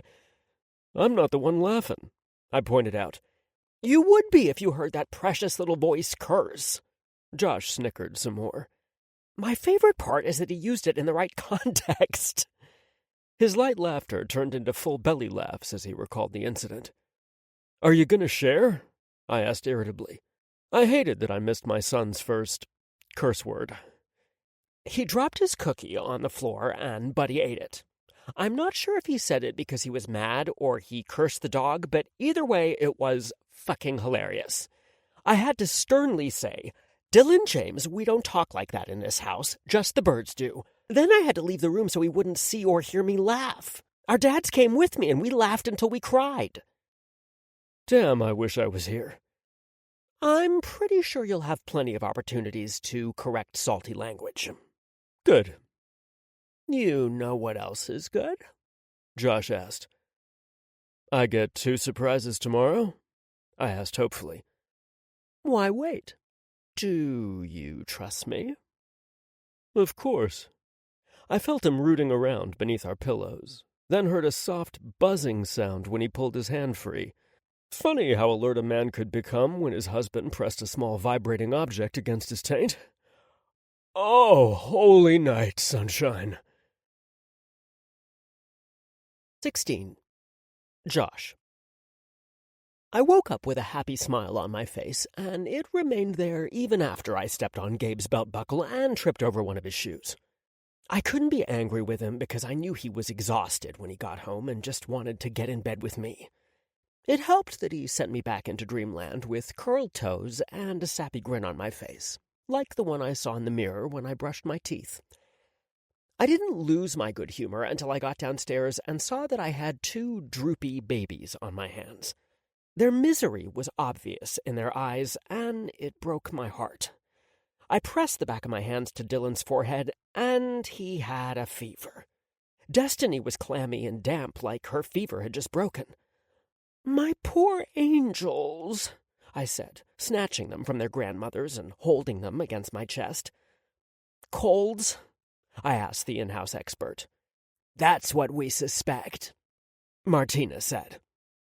"I'm not the one laughing," I pointed out. "You would be if you heard that precious little voice curse." Josh snickered some more. "My favorite part is that he used it in the right context." His light laughter turned into full belly laughs as he recalled the incident. "Are you going to share?" I asked irritably. I hated that I missed my son's first curse word. "He dropped his cookie on the floor and Buddy ate it. I'm not sure if he said it because he was mad or he cursed the dog, but either way, it was fucking hilarious. I had to sternly say, 'Dylan James, we don't talk like that in this house. Just the birds do.' Then I had to leave the room so he wouldn't see or hear me laugh. Our dads came with me and we laughed until we cried." "Damn, I wish I was here." "I'm pretty sure you'll have plenty of opportunities to correct salty language." "Good." "You know what else is good?" Josh asked. "I get 2 surprises tomorrow?" I asked hopefully. "Why wait? Do you trust me?" "Of course." I felt him rooting around beneath our pillows, then heard a soft buzzing sound when he pulled his hand free. Funny how alert a man could become when his husband pressed a small vibrating object against his taint. Oh, holy night, sunshine. 16. Josh. I woke up with a happy smile on my face, and it remained there even after I stepped on Gabe's belt buckle and tripped over one of his shoes. I couldn't be angry with him because I knew he was exhausted when he got home and just wanted to get in bed with me. It helped that he sent me back into dreamland with curled toes and a sappy grin on my face, like the one I saw in the mirror when I brushed my teeth. I didn't lose my good humor until I got downstairs and saw that I had 2 droopy babies on my hands. Their misery was obvious in their eyes, and it broke my heart. I pressed the back of my hands to Dylan's forehead, and he had a fever. Destiny was clammy and damp like her fever had just broken. "My poor angels," I said, snatching them from their grandmothers and holding them against my chest. "Colds?" I asked the in-house expert. "That's what we suspect," Martina said.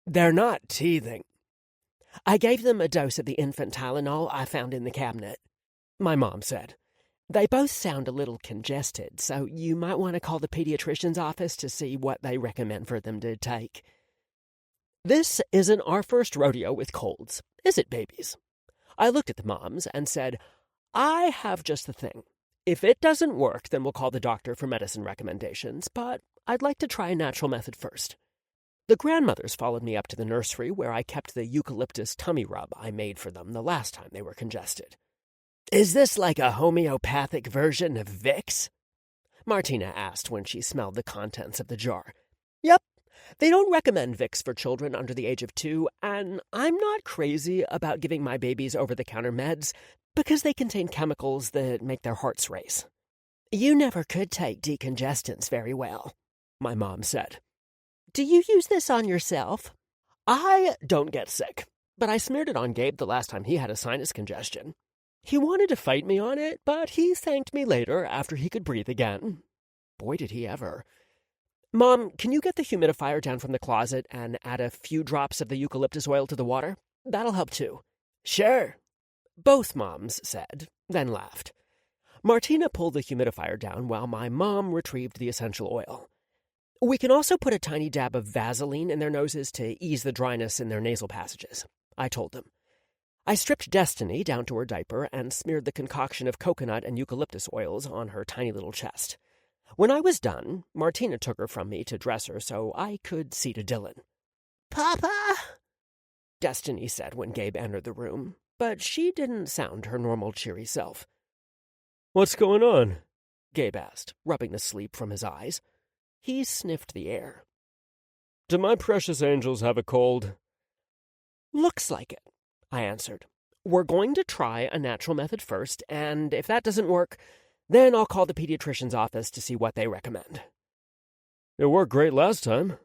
"They're not teething. I gave them a dose of the infant Tylenol I found in the cabinet, my mom said. They both sound a little congested, so you might want to call the pediatrician's office to see what they recommend for them to take. This isn't our first rodeo with colds, is it, babies? I looked at the moms and said, I have just the thing. If it doesn't work, then we'll call the doctor for medicine recommendations, but I'd like to try a natural method first. The grandmothers followed me up to the nursery where I kept the eucalyptus tummy rub I made for them the last time they were congested. Is this like a homeopathic version of Vicks? Martina asked when she smelled the contents of the jar. Yep, they don't recommend Vicks for children under the age of 2, and I'm not crazy about giving my babies over-the-counter meds because they contain chemicals that make their hearts race. You never could take decongestants very well, my mom said. Do you use this on yourself? I don't get sick, but I smeared it on Gabe the last time he had a sinus congestion. He wanted to fight me on it, but he thanked me later after he could breathe again. Boy, did he ever. Mom, can you get the humidifier down from the closet and add a few drops of the eucalyptus oil to the water? That'll help too. Sure, both moms said, then laughed. Martina pulled the humidifier down while my mom retrieved the essential oil. We can also put a tiny dab of Vaseline in their noses to ease the dryness in their nasal passages, I told them. I stripped Destiny down to her diaper and smeared the concoction of coconut and eucalyptus oils on her tiny little chest. When I was done, Martina took her from me to dress her so I could see to Dylan. Papa, Destiny said when Gabe entered the room, but she didn't sound her normal cheery self. What's going on? Gabe asked, rubbing the sleep from his eyes. He sniffed the air. Do my precious angels have a cold? Looks like it, I answered. We're going to try a natural method first, and if that doesn't work, then I'll call the pediatrician's office to see what they recommend. It worked great last time,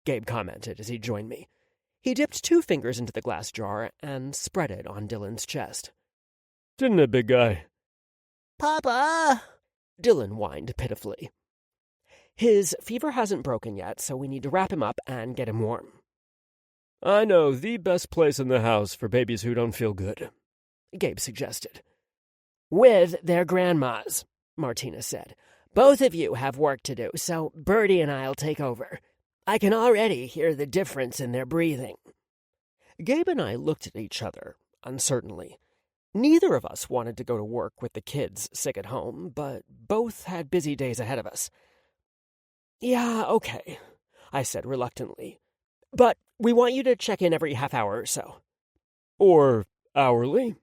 Gabe commented as he joined me. He dipped 2 fingers into the glass jar and spread it on Dylan's chest. Didn't it, big guy? Papa! Dylan whined pitifully. His fever hasn't broken yet, so we need to wrap him up and get him warm. I know the best place in the house for babies who don't feel good, Gabe suggested. With their grandmas, Martina said. Both of you have work to do, so Bertie and I'll take over. I can already hear the difference in their breathing. Gabe and I looked at each other, uncertainly. Neither of us wanted to go to work with the kids sick at home, but both had busy days ahead of us. Yeah, okay, I said reluctantly. But we want you to check in every half hour or so. Or hourly,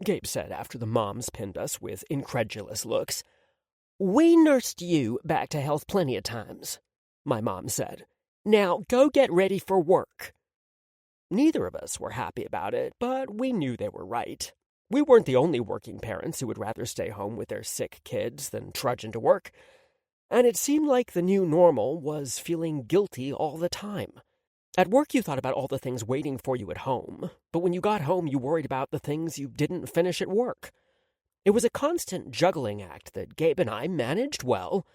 Gabe said after the moms pinned us with incredulous looks. We nursed you back to health plenty of times, my mom said. Now go get ready for work. Neither of us were happy about it, but we knew they were right. We weren't the only working parents who would rather stay home with their sick kids than trudge into work. And it seemed like the new normal was feeling guilty all the time. At work, you thought about all the things waiting for you at home, but when you got home, you worried about the things you didn't finish at work. It was a constant juggling act that Gabe and I managed well,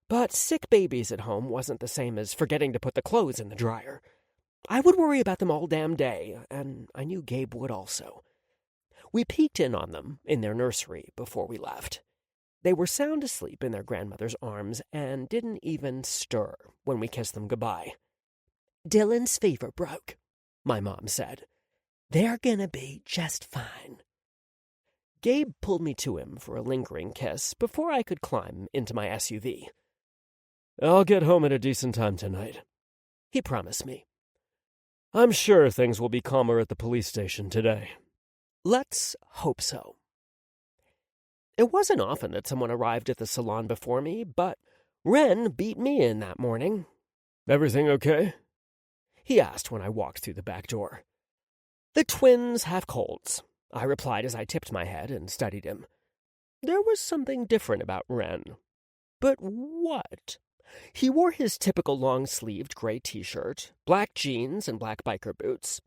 but sick babies at home wasn't the same as forgetting to put the clothes in the dryer. I would worry about them all damn day, and I knew Gabe would also. We peeked in on them in their nursery before we left. They were sound asleep in their grandmother's arms and didn't even stir when we kissed them goodbye. Dylan's fever broke, my mom said. They're gonna be just fine. Gabe pulled me to him for a lingering kiss before I could climb into my SUV. I'll get home at a decent time tonight, he promised me. I'm sure things will be calmer at the police station today. Let's hope so. It wasn't often that someone arrived at the salon before me, but Wren beat me in that morning. Everything okay? He asked when I walked through the back door. The twins have colds, I replied as I tipped my head and studied him. There was something different about Wren. But what? He wore his typical long-sleeved gray t-shirt, black jeans, and black biker boots.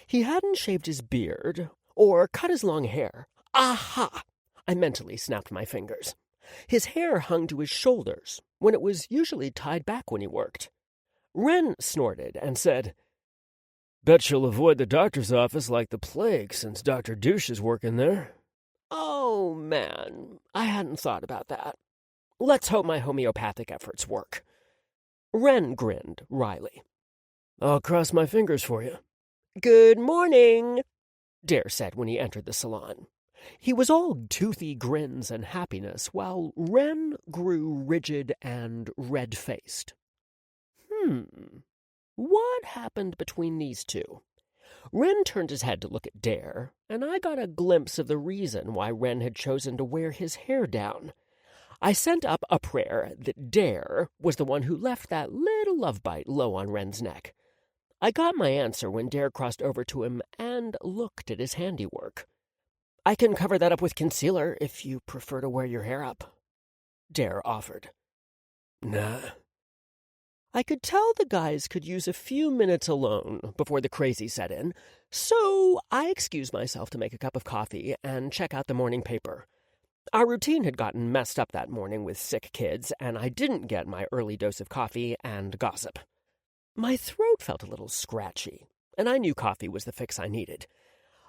He hadn't shaved his beard or cut his long hair. Aha! I mentally snapped my fingers. His hair hung to his shoulders when it was usually tied back when he worked. Wren snorted and said, Bet she'll avoid the doctor's office like the plague since Dr. Douche is working there. Oh, man, I hadn't thought about that. Let's hope my homeopathic efforts work. Wren grinned wryly. I'll cross my fingers for you. Good morning, Dare said when he entered the salon. He was all toothy grins and happiness, while Wren grew rigid and red-faced. What happened between these two? Wren turned his head to look at Dare, and I got a glimpse of the reason why Wren had chosen to wear his hair down. I sent up a prayer that Dare was the one who left that little love bite low on Wren's neck. I got my answer when Dare crossed over to him and looked at his handiwork. I can cover that up with concealer if you prefer to wear your hair up, Dare offered. Nah. I could tell the guys could use a few minutes alone before the crazy set in, so I excused myself to make a cup of coffee and check out the morning paper. Our routine had gotten messed up that morning with sick kids, and I didn't get my early dose of coffee and gossip. My throat felt a little scratchy, and I knew coffee was the fix I needed.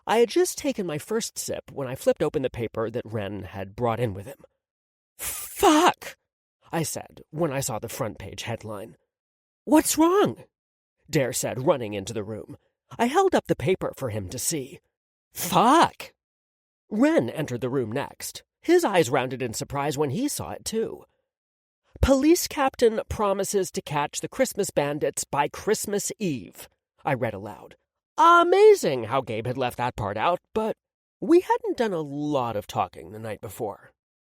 I had just taken my first sip when I flipped open the paper that Wren had brought in with him. "Fuck!" I said when I saw the front page headline. "What's wrong?" Dare said, running into the room. I held up the paper for him to see. "Fuck!" Wren entered the room next. His eyes rounded in surprise when he saw it, too. "Police captain promises to catch the Christmas bandits by Christmas Eve," I read aloud. Amazing how Gabe had left that part out, but we hadn't done a lot of talking the night before.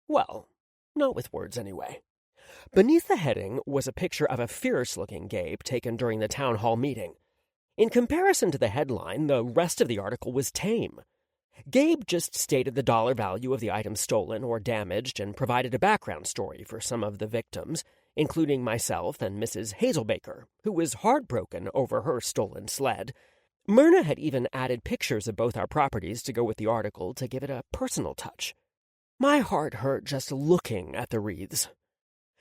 Well, not with words anyway. Beneath the heading was a picture of a fierce-looking Gabe taken during the town hall meeting. In comparison to the headline, the rest of the article was tame. Gabe just stated the dollar value of the items stolen or damaged and provided a background story for some of the victims, including myself and Mrs. Hazelbaker, who was heartbroken over her stolen sled. Myrna had even added pictures of both our properties to go with the article to give it a personal touch. My heart hurt just looking at the wreaths.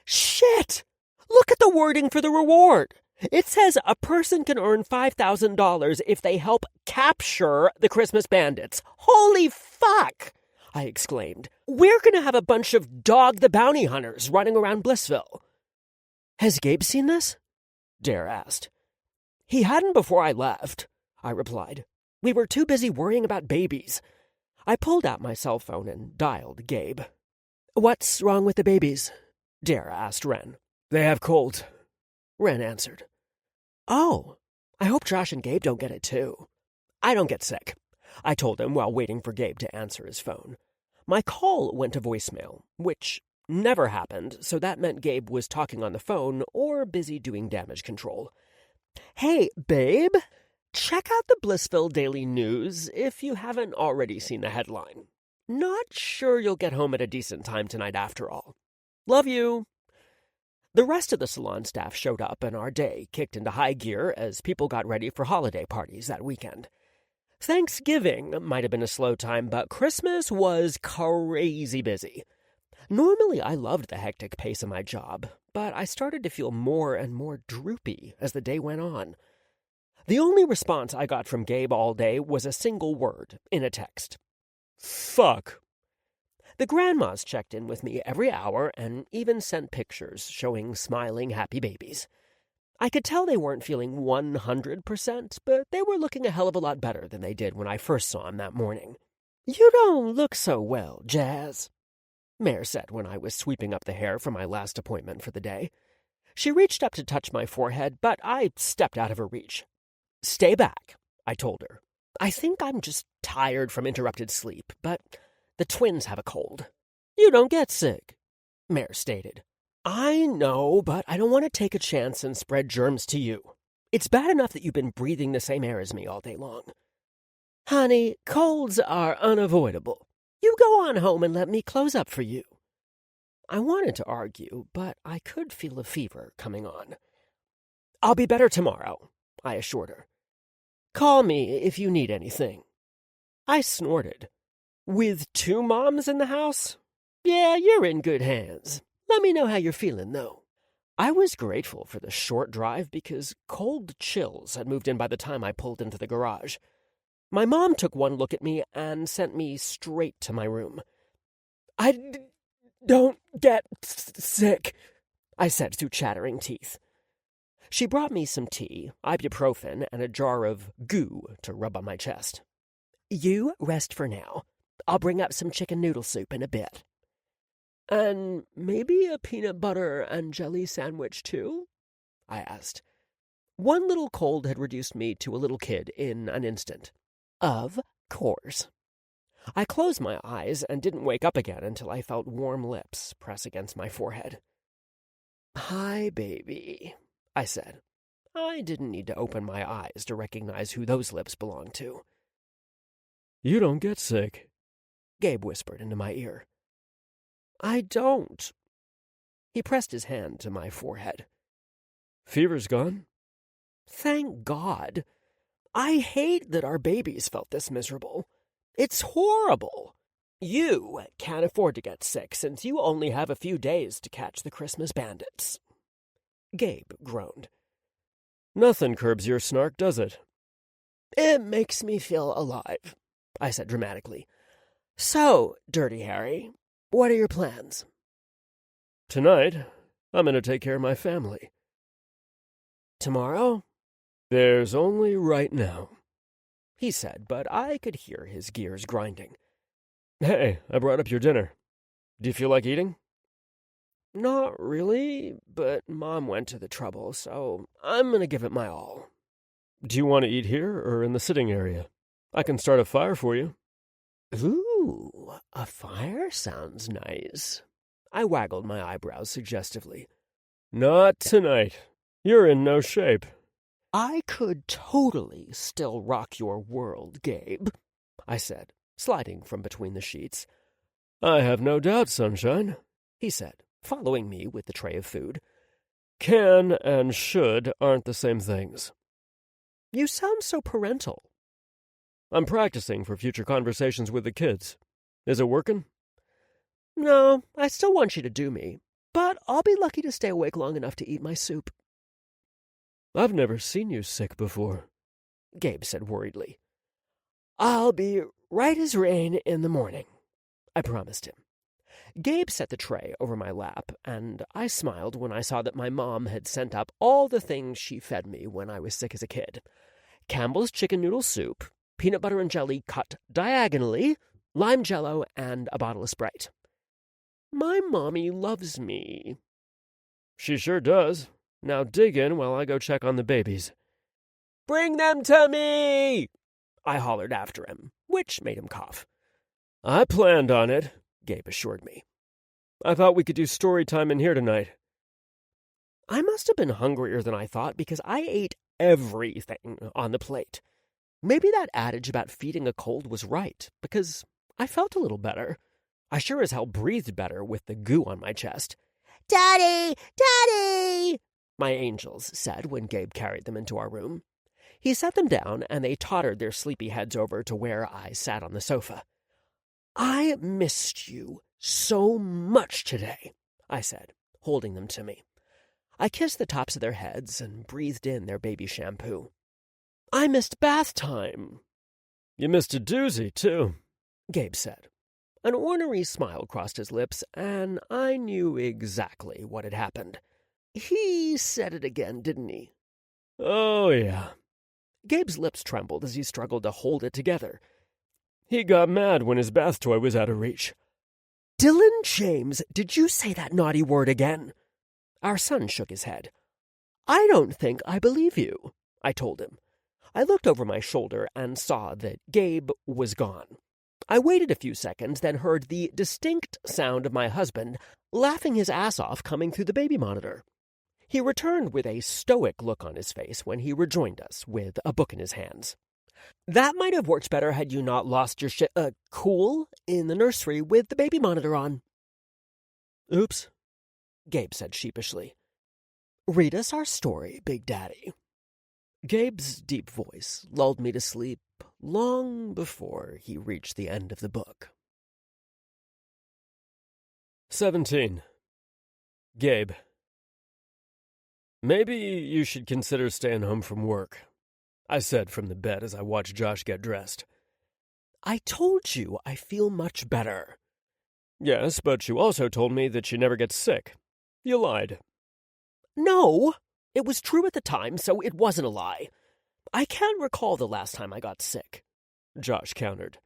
Shit! Look at the wording for the reward! It says a person can earn $5,000 if they help capture the Christmas bandits. Holy fuck! I exclaimed. We're going to have a bunch of Dog the Bounty Hunters running around Blissville. Has Gabe seen this? Dare asked. He hadn't before I left, I replied. We were too busy worrying about babies. I pulled out my cell phone and dialed Gabe. What's wrong with the babies? Dare asked Wren. They have colds, Wren answered. Oh, I hope Josh and Gabe don't get it too. I don't get sick, I told him while waiting for Gabe to answer his phone. My call went to voicemail, which never happened, so that meant Gabe was talking on the phone or busy doing damage control. Hey, babe, check out the Blissville Daily News if you haven't already seen the headline. Not sure you'll get home at a decent time tonight after all. Love you. The rest of the salon staff showed up, and our day kicked into high gear as people got ready for holiday parties that weekend. Thanksgiving might have been a slow time, but Christmas was crazy busy. Normally, I loved the hectic pace of my job, but I started to feel more and more droopy as the day went on. The only response I got from Gabe all day was a single word in a text. Fuck. The grandmas checked in with me every hour and even sent pictures showing smiling, happy babies. I could tell they weren't feeling 100%, but they were looking a hell of a lot better than they did when I first saw them that morning. You don't look so well, Jazz, Mare said when I was sweeping up the hair from my last appointment for the day. She reached up to touch my forehead, but I stepped out of her reach. Stay back, I told her. I think I'm just tired from interrupted sleep, but the twins have a cold. You don't get sick, Mare stated. I know, but I don't want to take a chance and spread germs to you. It's bad enough that you've been breathing the same air as me all day long. Honey, colds are unavoidable. You go on home and let me close up for you. I wanted to argue, but I could feel a fever coming on. I'll be better tomorrow, I assured her. Call me if you need anything. I snorted. With two moms in the house? Yeah, you're in good hands. Let me know how you're feeling, though. I was grateful for the short drive because cold chills had moved in by the time I pulled into the garage. My mom took one look at me and sent me straight to my room. Don't get sick, I said through chattering teeth. She brought me some tea, ibuprofen, and a jar of goo to rub on my chest. You rest for now. I'll bring up some chicken noodle soup in a bit. And maybe a peanut butter and jelly sandwich, too? I asked. One little cold had reduced me to a little kid in an instant. Of course. I closed my eyes and didn't wake up again until I felt warm lips press against my forehead. "Hi, baby," I said. I didn't need to open my eyes to recognize who those lips belonged to. "You don't get sick," Gabe whispered into my ear. "I don't." He pressed his hand to my forehead. "Fever's gone?" Thank God. I hate that our babies felt this miserable. It's horrible. You can't afford to get sick since you only have a few days to catch the Christmas bandits. Gabe groaned. "Nothing curbs your snark, does it?" "It makes me feel alive," I said dramatically. "So, Dirty Harry, what are your plans?" "Tonight, I'm going to take care of my family." "Tomorrow?" "There's only right now," he said, but I could hear his gears grinding. "Hey, I brought up your dinner. Do you feel like eating?" "Not really, but Mom went to the trouble, so I'm going to give it my all." "Do you want to eat here or in the sitting area? I can start a fire for you." "Ooh, a fire sounds nice." I waggled my eyebrows suggestively. "Not tonight. You're in no shape." "I could totally still rock your world, Gabe," I said, sliding from between the sheets. "I have no doubt, sunshine," he said, following me with the tray of food. "Can and should aren't the same things." "You sound so parental." "I'm practicing for future conversations with the kids. Is it working?" "No, I still want you to do me, but I'll be lucky to stay awake long enough to eat my soup." "I've never seen you sick before," Gabe said worriedly. "I'll be right as rain in the morning," I promised him. Gabe set the tray over my lap, and I smiled when I saw that my mom had sent up all the things she fed me when I was sick as a kid. Campbell's chicken noodle soup, peanut butter and jelly cut diagonally, lime jello, and a bottle of Sprite. My mommy loves me. "She sure does. Now dig in while I go check on the babies." "Bring them to me!" I hollered after him, which made him cough. "I planned on it," Gabe assured me. "I thought we could do story time in here tonight." I must have been hungrier than I thought because I ate everything on the plate. Maybe that adage about feeding a cold was right, because I felt a little better. I sure as hell breathed better with the goo on my chest. "Daddy! Daddy!" my angels said when Gabe carried them into our room. He set them down, and they tottered their sleepy heads over to where I sat on the sofa. "I missed you so much today," I said, holding them to me. I kissed the tops of their heads and breathed in their baby shampoo. "I missed bath time." "You missed a doozy, too," Gabe said. An ornery smile crossed his lips, and I knew exactly what had happened. He said it again, didn't he? "Oh, yeah." Gabe's lips trembled as he struggled to hold it together. "He got mad when his bath toy was out of reach." "Dylan James, did you say that naughty word again?" Our son shook his head. "I don't think I believe you," I told him. I looked over my shoulder and saw that Gabe was gone. I waited a few seconds, then heard the distinct sound of my husband laughing his ass off coming through the baby monitor. He returned with a stoic look on his face when he rejoined us with a book in his hands. "That might have worked better had you not lost your cool in the nursery with the baby monitor on." "Oops," Gabe said sheepishly. "Read us our story, Big Daddy." Gabe's deep voice lulled me to sleep long before he reached the end of the book. 17. Gabe. Maybe you should consider staying home from work, I said from the bed as I watched Josh get dressed. I told you I feel much better. Yes, but you also told me that she never gets sick. You lied. No, it was true at the time, so it wasn't a lie. I can't recall the last time I got sick, Josh countered.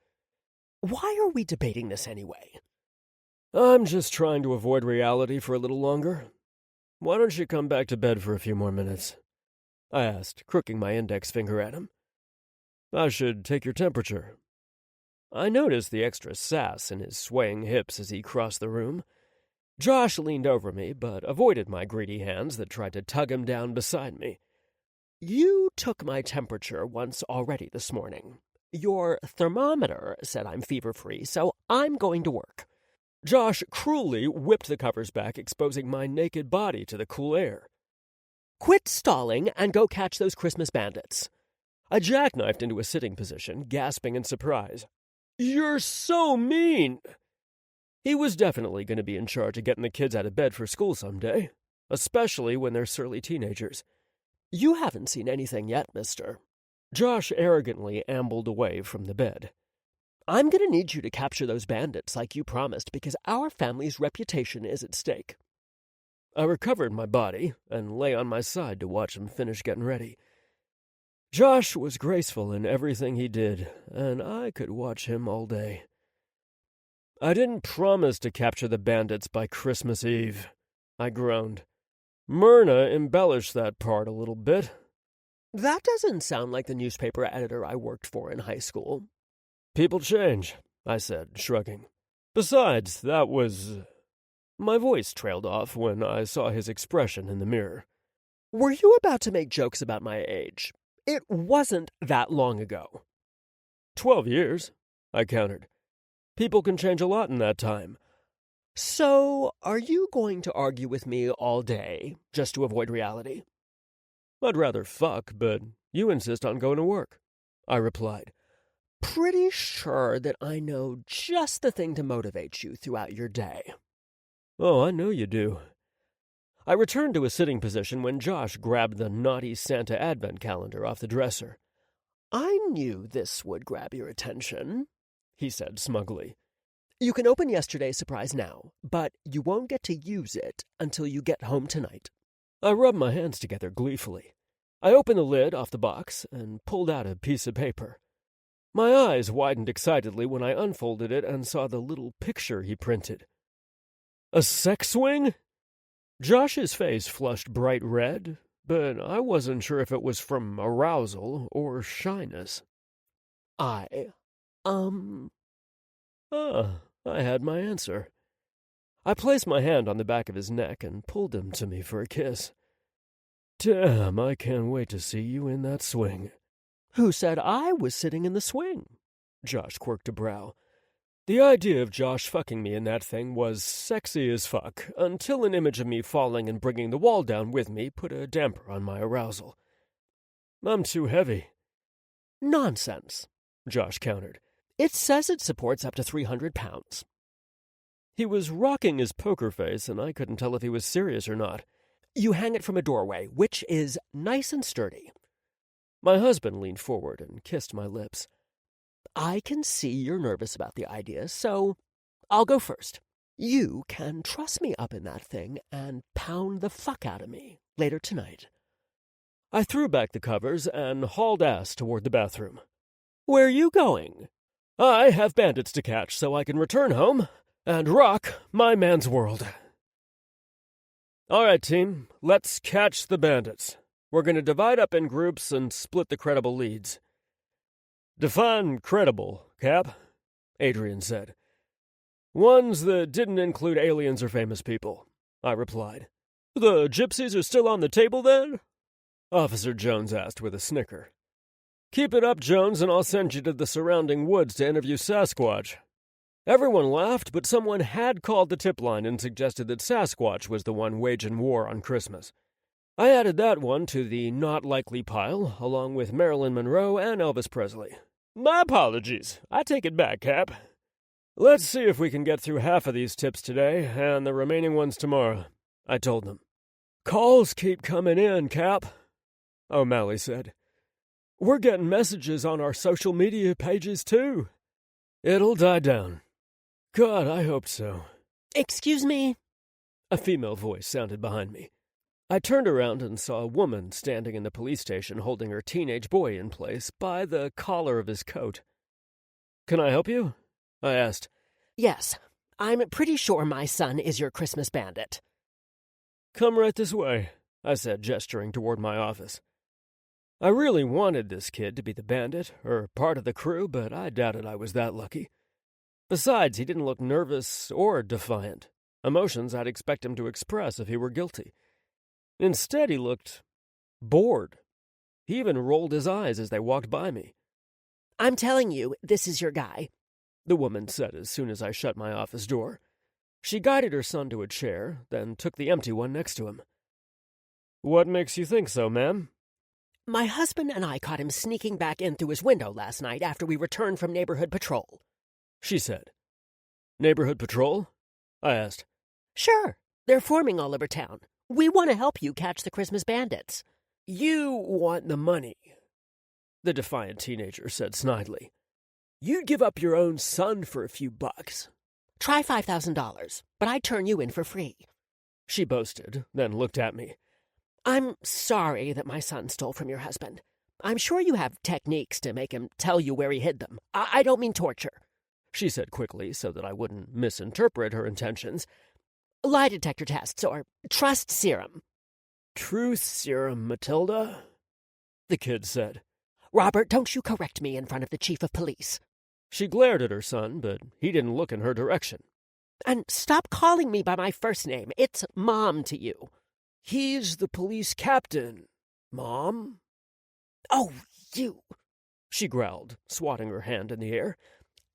Why are we debating this anyway? I'm just trying to avoid reality for a little longer. Why don't you come back to bed for a few more minutes? I asked, crooking my index finger at him. I should take your temperature. I noticed the extra sass in his swaying hips as he crossed the room. Josh leaned over me, but avoided my greedy hands that tried to tug him down beside me. You took my temperature once already this morning. Your thermometer said I'm fever-free, so I'm going to work. Josh cruelly whipped the covers back, exposing my naked body to the cool air. Quit stalling and go catch those Christmas bandits. I jackknifed into a sitting position, gasping in surprise. You're so mean! He was definitely going to be in charge of getting the kids out of bed for school someday, especially when they're surly teenagers. You haven't seen anything yet, mister. Josh arrogantly ambled away from the bed. I'm going to need you to capture those bandits like you promised because our family's reputation is at stake. I recovered my body and lay on my side to watch him finish getting ready. Josh was graceful in everything he did, and I could watch him all day. I didn't promise to capture the bandits by Christmas Eve, I groaned. Myrna embellished that part a little bit. That doesn't sound like the newspaper editor I worked for in high school. People change, I said, shrugging. Besides, that was... My voice trailed off when I saw his expression in the mirror. Were you about to make jokes about my age? It wasn't that long ago. 12 years, I countered. People can change a lot in that time. So, are you going to argue with me all day, just to avoid reality? I'd rather fuck, but you insist on going to work, I replied. Pretty sure that I know just the thing to motivate you throughout your day. Oh, I know you do. I returned to a sitting position when Josh grabbed the naughty Santa advent calendar off the dresser. I knew this would grab your attention, he said smugly. You can open yesterday's surprise now, but you won't get to use it until you get home tonight. I rubbed my hands together gleefully. I opened the lid off the box and pulled out a piece of paper. My eyes widened excitedly when I unfolded it and saw the little picture he printed. A sex swing? Josh's face flushed bright red, but I wasn't sure if it was from arousal or shyness. I had my answer. I placed my hand on the back of his neck and pulled him to me for a kiss. Damn, I can't wait to see you in that swing. Who said I was sitting in the swing? Josh quirked a brow. The idea of Josh fucking me in that thing was sexy as fuck, until an image of me falling and bringing the wall down with me put a damper on my arousal. I'm too heavy. Nonsense, Josh countered. It says it supports up to 300 pounds. He was rocking his poker face, and I couldn't tell if he was serious or not. You hang it from a doorway, which is nice and sturdy. My husband leaned forward and kissed my lips. I can see you're nervous about the idea, so I'll go first. You can truss me up in that thing and pound the fuck out of me later tonight. I threw back the covers and hauled ass toward the bathroom. Where are you going? I have bandits to catch so I can return home and rock my man's world. All right, team, let's catch the bandits. We're going to divide up in groups and split the credible leads. Define credible, Cap, Adrian said. Ones that didn't include aliens or famous people, I replied. The gypsies are still on the table, then? Officer Jones asked with a snicker. Keep it up, Jones, and I'll send you to the surrounding woods to interview Sasquatch. Everyone laughed, but someone had called the tip line and suggested that Sasquatch was the one waging war on Christmas. I added that one to the not likely pile, along with Marilyn Monroe and Elvis Presley. My apologies. I take it back, Cap. Let's see if we can get through half of these tips today, and the remaining ones tomorrow, I told them. Calls keep coming in, Cap, O'Malley said. We're getting messages on our social media pages, too. It'll die down. God, I hope so. Excuse me? A female voice sounded behind me. I turned around and saw a woman standing in the police station holding her teenage boy in place by the collar of his coat. Can I help you? I asked. Yes, I'm pretty sure my son is your Christmas bandit. Come right this way, I said, gesturing toward my office. I really wanted this kid to be the bandit, or part of the crew, but I doubted I was that lucky. Besides, he didn't look nervous or defiant, emotions I'd expect him to express if he were guilty. Instead, he looked bored. He even rolled his eyes as they walked by me. I'm telling you, this is your guy, the woman said as soon as I shut my office door. She guided her son to a chair, then took the empty one next to him. What makes you think so, ma'am? My husband and I caught him sneaking back in through his window last night after we returned from neighborhood patrol, she said. Neighborhood patrol? I asked. Sure, they're forming all over town. We want to help you catch the Christmas bandits. You want the money, the defiant teenager said snidely. You'd give up your own son for a few bucks. Try $5,000, but I'd turn you in for free, she boasted, then looked at me. I'm sorry that my son stole from your husband. I'm sure you have techniques to make him tell you where he hid them. I don't mean torture, she said quickly so that I wouldn't misinterpret her intentions. Lie detector tests or trust serum. Truth serum, Matilda, the kid said. Robert, don't you correct me in front of the chief of police. She glared at her son, but he didn't look in her direction. And stop calling me by my first name. It's Mom to you. He's the police captain, Mom. Oh, you, she growled, swatting her hand in the air.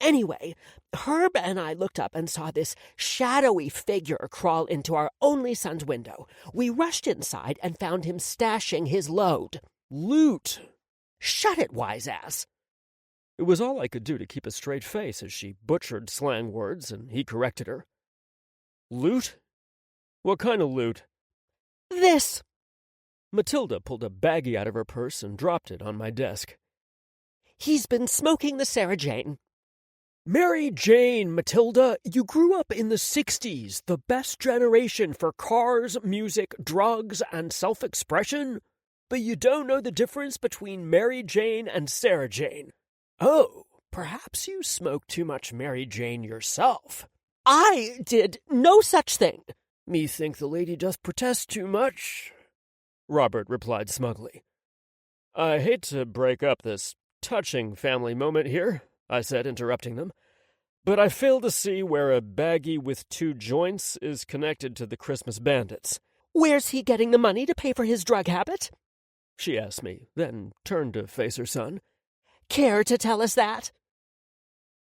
Anyway, Herb and I looked up and saw this shadowy figure crawl into our only son's window. We rushed inside and found him stashing his load. Loot! Shut it, wise ass. It was all I could do to keep a straight face as she butchered slang words, and he corrected her. Loot? What kind of loot? This. Matilda pulled a baggie out of her purse and dropped it on my desk. He's been smoking the Sarah Jane. Mary Jane, Matilda, you grew up in the 60s, the best generation for cars, music, drugs, and self-expression? But you don't know the difference between Mary Jane and Sarah Jane. Oh, perhaps you smoked too much Mary Jane yourself. I did no such thing. Me think the lady doth protest too much, Robert replied smugly. I hate to break up this touching family moment here, I said, interrupting them, but I fail to see where a baggie with 2 joints is connected to the Christmas bandits. Where's he getting the money to pay for his drug habit? She asked me, then turned to face her son. Care to tell us that?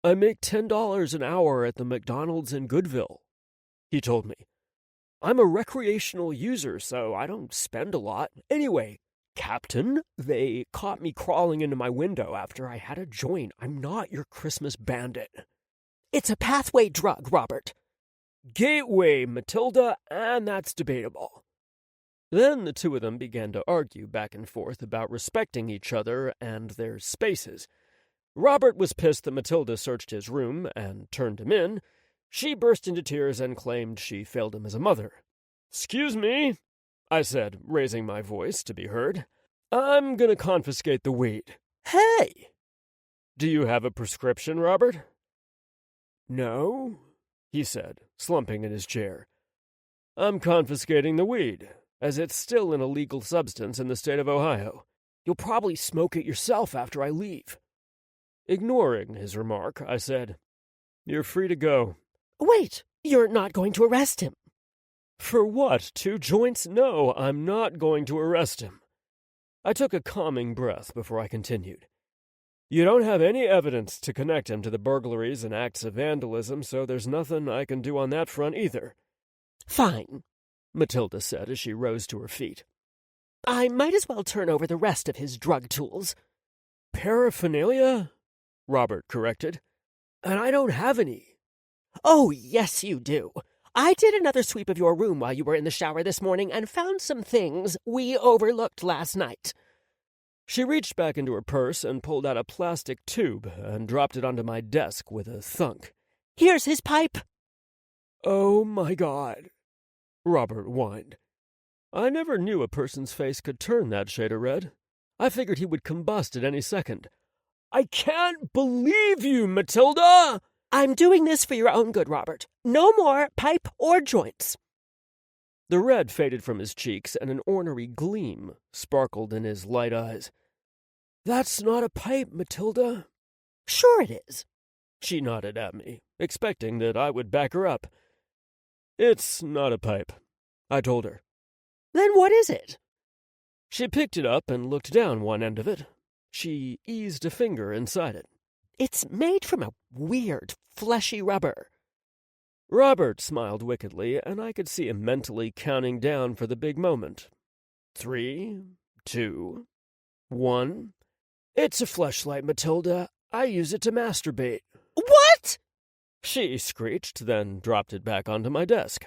I make $10 an hour at the McDonald's in Goodville, he told me. I'm a recreational user, so I don't spend a lot. Anyway, Captain, they caught me crawling into my window after I had a joint. I'm not your Christmas bandit. It's a pathway drug, Robert. Gateway, Matilda, and that's debatable. Then the two of them began to argue back and forth about respecting each other and their spaces. Robert was pissed that Matilda searched his room and turned him in. She burst into tears and claimed she failed him as a mother. "Excuse me," I said, raising my voice to be heard. "I'm gonna confiscate the weed." Hey! "Do you have a prescription, Robert?" "No," he said, slumping in his chair. "I'm confiscating the weed, as it's still an illegal substance in the state of Ohio. You'll probably smoke it yourself after I leave." Ignoring his remark, I said, "You're free to go." Wait, you're not going to arrest him? For what? 2 joints? No, I'm not going to arrest him. I took a calming breath before I continued. You don't have any evidence to connect him to the burglaries and acts of vandalism, so there's nothing I can do on that front either. Fine, Matilda said as she rose to her feet. I might as well turn over the rest of his drug tools. Paraphernalia? Robert corrected. And I don't have any. Oh, yes, you do. I did another sweep of your room while you were in the shower this morning and found some things we overlooked last night. She reached back into her purse and pulled out a plastic tube and dropped it onto my desk with a thunk. Here's his pipe. Oh my God, Robert whined. I never knew a person's face could turn that shade of red. I figured he would combust at any second. I can't believe you, Matilda! I'm doing this for your own good, Robert. No more pipe or joints. The red faded from his cheeks, and an ornery gleam sparkled in his light eyes. That's not a pipe, Matilda. Sure it is. She nodded at me, expecting that I would back her up. It's not a pipe, I told her. Then what is it? She picked it up and looked down one end of it. She eased a finger inside it. It's made from a weird, fleshy rubber. Robert smiled wickedly, and I could see him mentally counting down for the big moment. 3, 2, 1. It's a fleshlight, Matilda. I use it to masturbate. What? She screeched, then dropped it back onto my desk.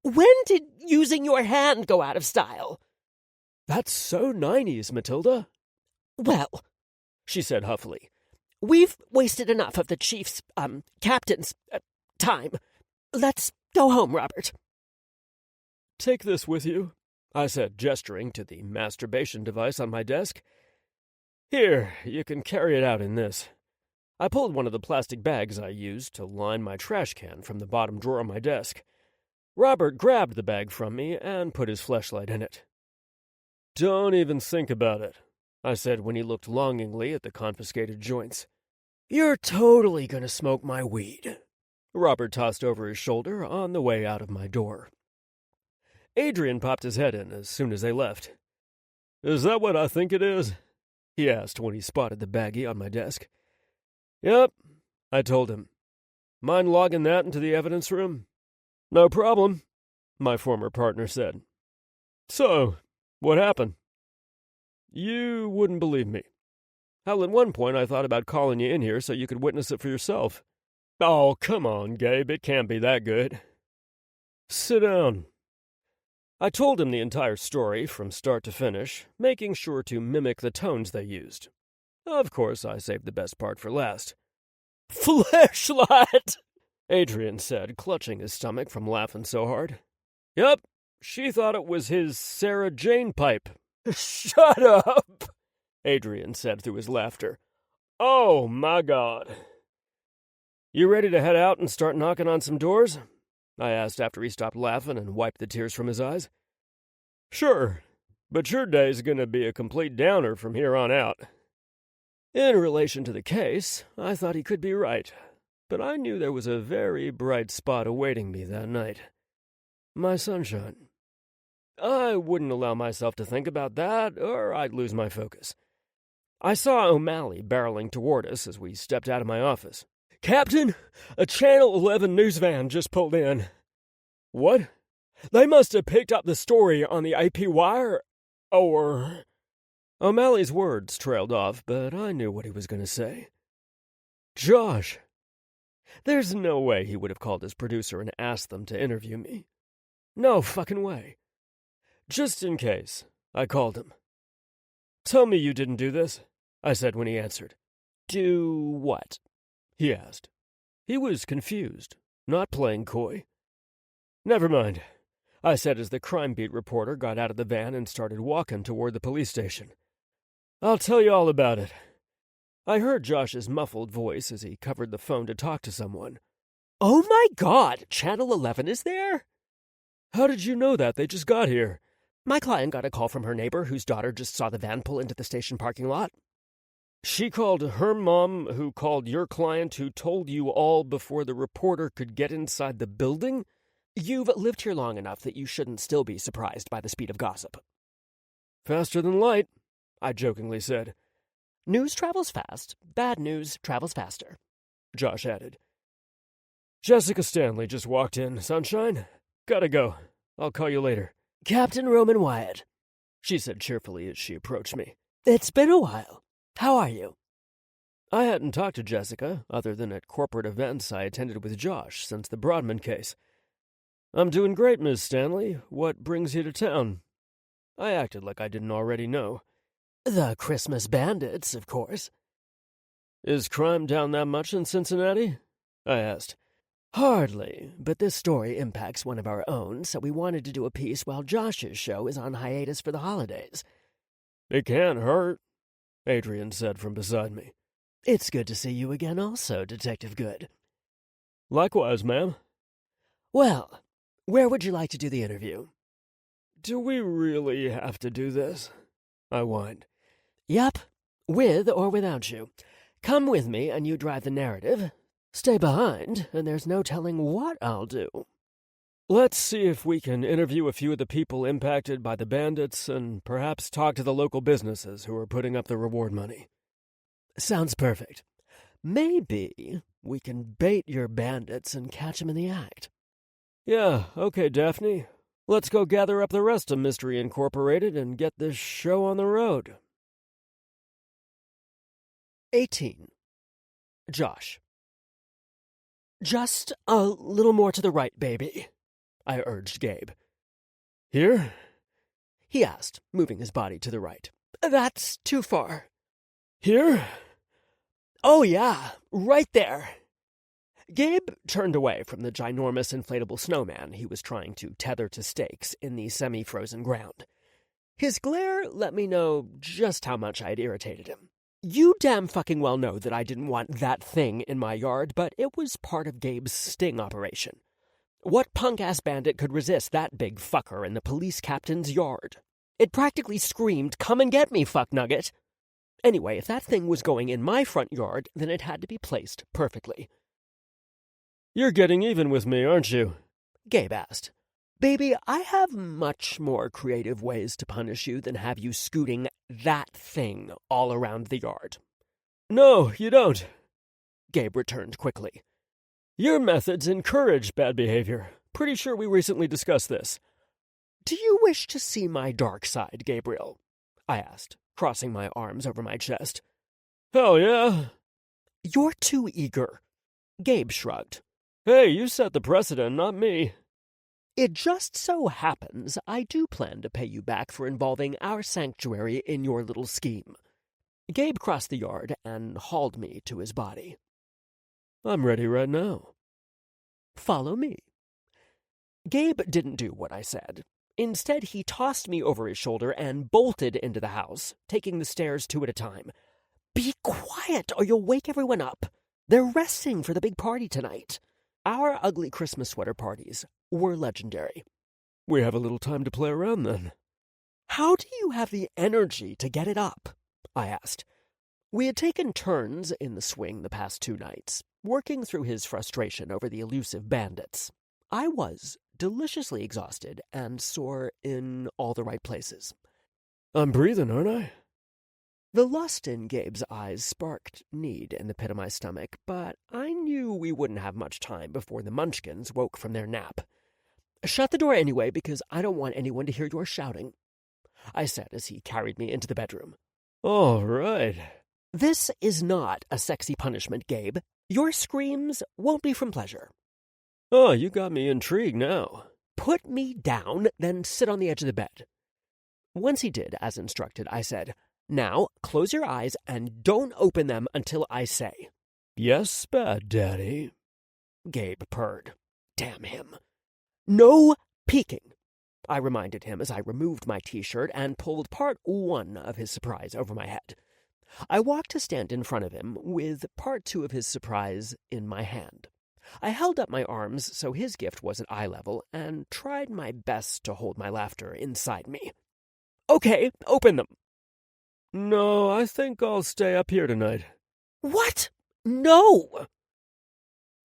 When did using your hand go out of style? That's so 90s, Matilda. Well, she said huffily, we've wasted enough of the chief's, captain's, time. Let's go home, Robert. Take this with you, I said, gesturing to the masturbation device on my desk. Here, you can carry it out in this. I pulled one of the plastic bags I used to line my trash can from the bottom drawer of my desk. Robert grabbed the bag from me and put his fleshlight in it. Don't even think about it, I said when he looked longingly at the confiscated joints. You're totally gonna smoke my weed. Robert tossed over his shoulder on the way out of my door. Adrian popped his head in as soon as they left. Is that what I think it is? He asked when he spotted the baggie on my desk. Yep, I told him. Mind logging that into the evidence room? No problem, my former partner said. So, what happened? You wouldn't believe me. Hell, at one point I thought about calling you in here so you could witness it for yourself. Oh, come on, Gabe, it can't be that good. Sit down. I told him the entire story from start to finish, making sure to mimic the tones they used. Of course, I saved the best part for last. Fleshlight! Adrian said, clutching his stomach from laughing so hard. Yup, she thought it was his Sarah Jane pipe. Shut up! Adrian said through his laughter. Oh, my God. You ready to head out and start knocking on some doors? I asked after he stopped laughing and wiped the tears from his eyes. Sure, but your day's gonna be a complete downer from here on out. In relation to the case, I thought he could be right, but I knew there was a very bright spot awaiting me that night. My sunshine. I wouldn't allow myself to think about that, or I'd lose my focus. I saw O'Malley barreling toward us as we stepped out of my office. Captain, a Channel 11 news van just pulled in. What? They must have picked up the story on the AP wire, or... O'Malley's words trailed off, but I knew what he was going to say. Josh. There's no way he would have called his producer and asked them to interview me. No fucking way. Just in case, I called him. Tell me you didn't do this, I said when he answered. Do what? He asked. He was confused, not playing coy. Never mind, I said as the crime beat reporter got out of the van and started walking toward the police station. I'll tell you all about it. I heard Josh's muffled voice as he covered the phone to talk to someone. Oh my God, Channel 11 is there? How did you know that? They just got here. My client got a call from her neighbor whose daughter just saw the van pull into the station parking lot. She called her mom, who called your client, who told you all before the reporter could get inside the building? You've lived here long enough that you shouldn't still be surprised by the speed of gossip. Faster than light, I jokingly said. News travels fast. Bad news travels faster, Josh added. Jessica Stanley just walked in, sunshine. Gotta go. I'll call you later. Captain Roman Wyatt, she said cheerfully as she approached me. It's been a while. How are you? I hadn't talked to Jessica, other than at corporate events I attended with Josh since the Broadman case. I'm doing great, Miss Stanley. What brings you to town? I acted like I didn't already know. The Christmas Bandits, of course. Is crime down that much in Cincinnati? I asked. Hardly, but this story impacts one of our own, so we wanted to do a piece while Josh's show is on hiatus for the holidays. It can't hurt, Adrian said from beside me. It's good to see you again also, Detective Good. Likewise, ma'am. Well, where would you like to do the interview? Do we really have to do this? I whined. Yup, with or without you. Come with me and you drive the narrative. Stay behind, and there's no telling what I'll do. Let's see if we can interview a few of the people impacted by the bandits and perhaps talk to the local businesses who are putting up the reward money. Sounds perfect. Maybe we can bait your bandits and catch 'em in the act. Yeah, okay, Daphne. Let's go gather up the rest of Mystery Incorporated and get this show on the road. 18. Josh. Just a little more to the right, baby, I urged Gabe. Here? He asked, moving his body to the right. That's too far. Here? Oh yeah, right there. Gabe turned away from the ginormous inflatable snowman he was trying to tether to stakes in the semi-frozen ground. His glare let me know just how much I'd irritated him. You damn fucking well know that I didn't want that thing in my yard, but it was part of Gabe's sting operation. What punk-ass bandit could resist that big fucker in the police captain's yard? It practically screamed, "Come and get me, fuck nugget!" Anyway, if that thing was going in my front yard, then it had to be placed perfectly. You're getting even with me, aren't you? Gabe asked. Baby, I have much more creative ways to punish you than have you scooting that thing all around the yard. No, you don't, Gabe returned quickly. Your methods encourage bad behavior. Pretty sure we recently discussed this. Do you wish to see my dark side, Gabriel? I asked, crossing my arms over my chest. Hell yeah. You're too eager. Gabe shrugged. Hey, you set the precedent, not me. It just so happens I do plan to pay you back for involving our sanctuary in your little scheme. Gabe crossed the yard and hauled me to his body. I'm ready right now. Follow me. Gabe didn't do what I said. Instead, he tossed me over his shoulder and bolted into the house, taking the stairs 2 at a time. Be quiet or you'll wake everyone up. They're resting for the big party tonight. Our ugly Christmas sweater parties were legendary. We have a little time to play around then. How do you have the energy to get it up? I asked. We had taken turns in the swing the past 2 nights, working through his frustration over the elusive bandits. I was deliciously exhausted and sore in all the right places. I'm breathing, aren't I? The lust in Gabe's eyes sparked need in the pit of my stomach, but I knew we wouldn't have much time before the munchkins woke from their nap. Shut the door anyway, because I don't want anyone to hear your shouting, I said as he carried me into the bedroom. All right. This is not a sexy punishment, Gabe. Your screams won't be from pleasure. Oh, you got me intrigued now. Put me down, then sit on the edge of the bed. Once he did, as instructed, I said, Now, close your eyes and don't open them until I say. Yes, bad daddy. Gabe purred. Damn him. No peeking, I reminded him as I removed my t-shirt and pulled part 1 of his surprise over my head. I walked to stand in front of him with part 2 of his surprise in my hand. I held up my arms so his gift was at eye level and tried my best to hold my laughter inside me. Okay, open them. No, I think I'll stay up here tonight. What? No!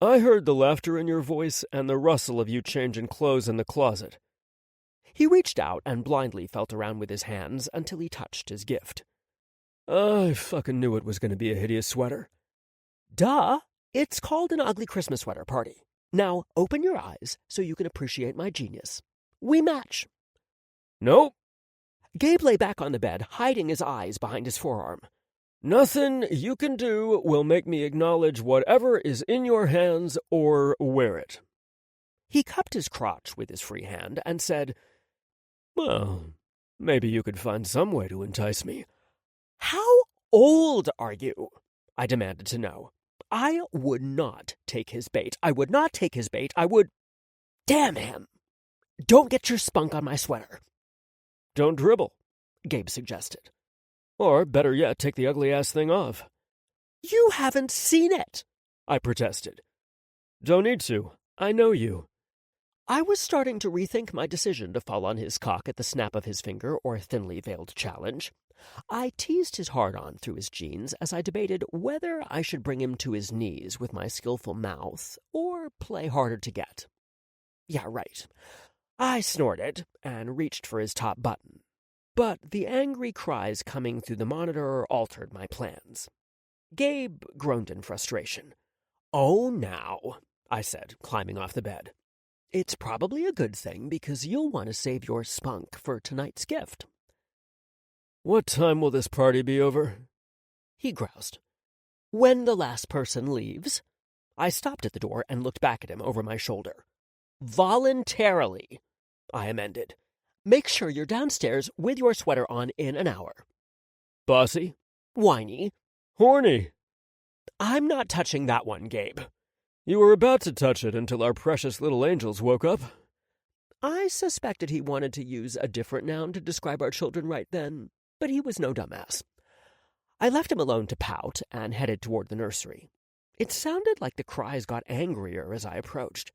I heard the laughter in your voice and the rustle of you changing clothes in the closet. He reached out and blindly felt around with his hands until he touched his gift. I fucking knew it was going to be a hideous sweater. Duh! It's called an ugly Christmas sweater party. Now open your eyes so you can appreciate my genius. We match. Nope. Gabe lay back on the bed, hiding his eyes behind his forearm. Nothing you can do will make me acknowledge whatever is in your hands or wear it. He cupped his crotch with his free hand and said, "Well, maybe you could find some way to entice me." "How old are you?" I demanded to know. I would not take his bait. I would not take his bait. I would... Damn him! Don't get your spunk on my sweater. "Don't dribble," Gabe suggested. "Or, better yet, take the ugly-ass thing off." You haven't seen it, I protested. "Don't need to. I know you." I was starting to rethink my decision to fall on his cock at the snap of his finger or thinly veiled challenge. I teased his hard-on through his jeans as I debated whether I should bring him to his knees with my skillful mouth or play harder to get. Yeah, right. I snorted and reached for his top button, but the angry cries coming through the monitor altered my plans. Gabe groaned in frustration. "Oh, now," I said, climbing off the bed. "It's probably a good thing because you'll want to save your spunk for tonight's gift." "What time will this party be over?" he groused. "When the last person leaves." I stopped at the door and looked back at him over my shoulder. "Voluntarily," I amended. "Make sure you're downstairs with your sweater on in an hour." "Bossy?" "Whiny." "Horny?" "I'm not touching that one, Gabe." "You were about to touch it until our precious little angels woke up." I suspected he wanted to use a different noun to describe our children right then, but he was no dumbass. I left him alone to pout and headed toward the nursery. It sounded like the cries got angrier as I approached.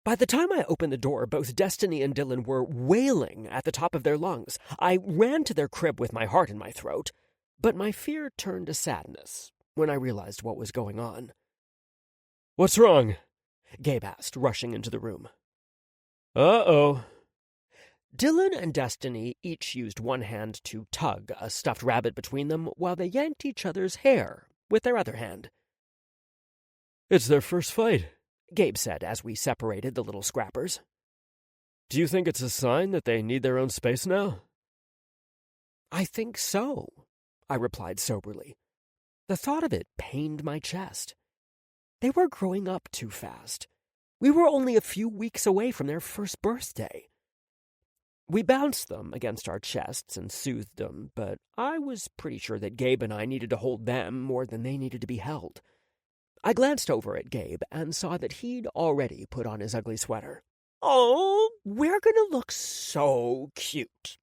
By the time I opened the door, both Destiny and Dylan were wailing at the top of their lungs. I ran to their crib with my heart in my throat, but my fear turned to sadness when I realized what was going on. "What's wrong?" Gabe asked, rushing into the room. "Uh-oh." Dylan and Destiny each used one hand to tug a stuffed rabbit between them while they yanked each other's hair with their other hand. "It's their first fight," Gabe said as we separated the little scrappers. "Do you think it's a sign that they need their own space now?" "I think so," I replied soberly. The thought of it pained my chest. They were growing up too fast. We were only a few weeks away from their first birthday. We bounced them against our chests and soothed them, but I was pretty sure that Gabe and I needed to hold them more than they needed to be held. I glanced over at Gabe and saw that he'd already put on his ugly sweater. "Oh, we're gonna look so cute,"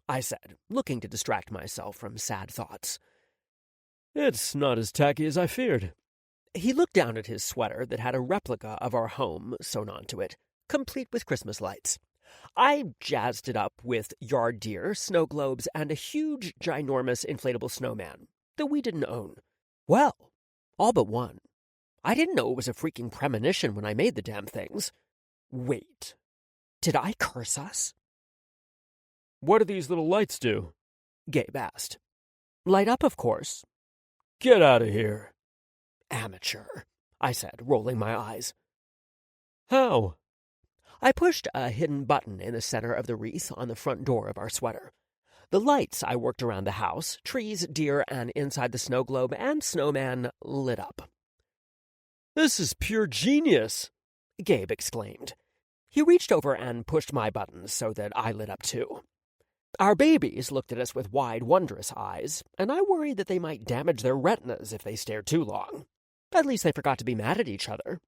I said, looking to distract myself from sad thoughts. "It's not as tacky as I feared." He looked down at his sweater that had a replica of our home sewn onto it, complete with Christmas lights. I jazzed it up with yard deer, snow globes, and a huge, ginormous inflatable snowman that we didn't own. Well, all but one. I didn't know it was a freaking premonition when I made the damn things. Wait, did I curse us? "What do these little lights do?" Gabe asked. "Light up, of course." "Get out of here." "Amateur," I said, rolling my eyes. "How?" I pushed a hidden button in the center of the wreath on the front door of our sweater. The lights I worked around the house, trees, deer, and inside the snow globe and snowman lit up. "This is pure genius," Gabe exclaimed. He reached over and pushed my buttons so that I lit up too. Our babies looked at us with wide, wondrous eyes, and I worried that they might damage their retinas if they stared too long. At least they forgot to be mad at each other.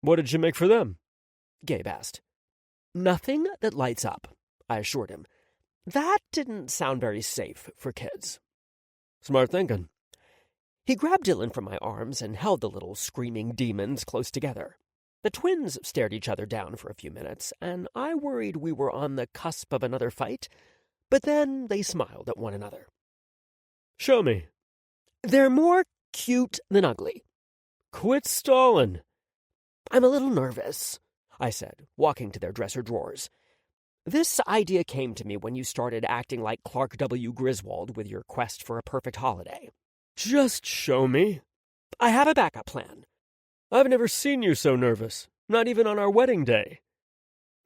"What did you make for them?" Gabe asked. "Nothing that lights up," I assured him. That didn't sound very safe for kids. "Smart thinking." He grabbed Dylan from my arms and held the little screaming demons close together. The twins stared each other down for a few minutes, and I worried we were on the cusp of another fight, but then they smiled at one another. "Show me." "They're more cute than ugly." "Quit stalling." "I'm a little nervous," I said, walking to their dresser drawers. "This idea came to me when you started acting like Clark W. Griswold with your quest for a perfect holiday." "Just show me." "I have a backup plan." "I've never seen you so nervous, not even on our wedding day."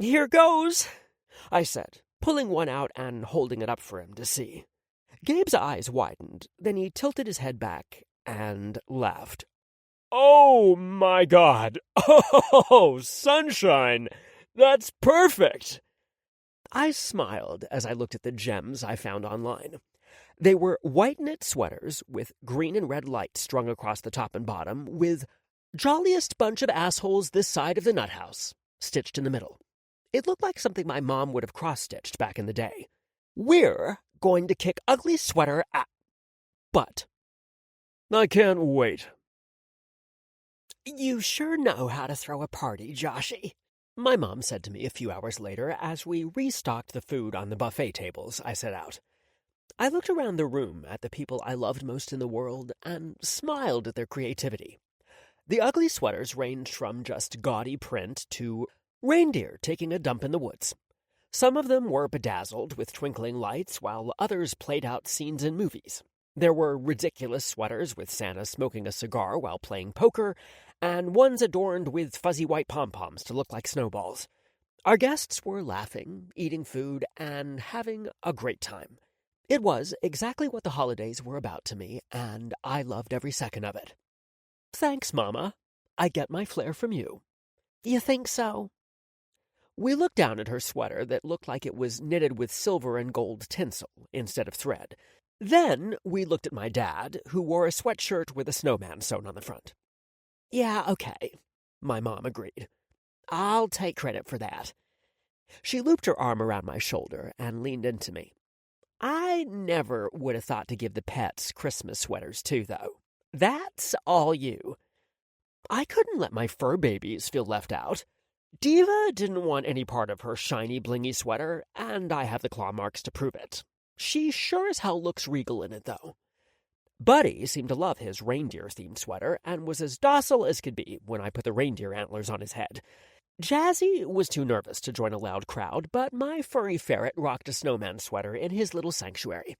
"Here goes," I said, pulling one out and holding it up for him to see. Gabe's eyes widened, then he tilted his head back and laughed. Oh, my God. Oh, sunshine. That's perfect. I smiled as I looked at the gems I found online. They were white knit sweaters with green and red lights strung across the top and bottom, with "Jolliest bunch of assholes this side of the nut house" stitched in the middle. It looked like something my mom would have cross-stitched back in the day. "We're going to kick ugly sweater butt." I can't wait. "You sure know how to throw a party, Joshy," my mom said to me a few hours later as we restocked the food on the buffet tables I set out. I looked around the room at the people I loved most in the world and smiled at their creativity. The ugly sweaters ranged from just gaudy print to reindeer taking a dump in the woods. Some of them were bedazzled with twinkling lights, while others played out scenes in movies. There were ridiculous sweaters with Santa smoking a cigar while playing poker, and ones adorned with fuzzy white pom-poms to look like snowballs. Our guests were laughing, eating food, and having a great time. It was exactly what the holidays were about to me, and I loved every second of it. "Thanks, Mama. I get my flair from you." "You think so?" We looked down at her sweater that looked like it was knitted with silver and gold tinsel instead of thread. Then we looked at my dad, who wore a sweatshirt with a snowman sewn on the front. "Yeah, okay," my mom agreed. "I'll take credit for that." She looped her arm around my shoulder and leaned into me. I never would have thought to give the pets Christmas sweaters too, though. That's all you. I couldn't let my fur babies feel left out. Diva didn't want any part of her shiny, blingy sweater, and I have the claw marks to prove it. She sure as hell looks regal in it, though. Buddy seemed to love his reindeer-themed sweater and was as docile as could be when I put the reindeer antlers on his head. Jazzy was too nervous to join a loud crowd, but my furry ferret rocked a snowman sweater in his little sanctuary.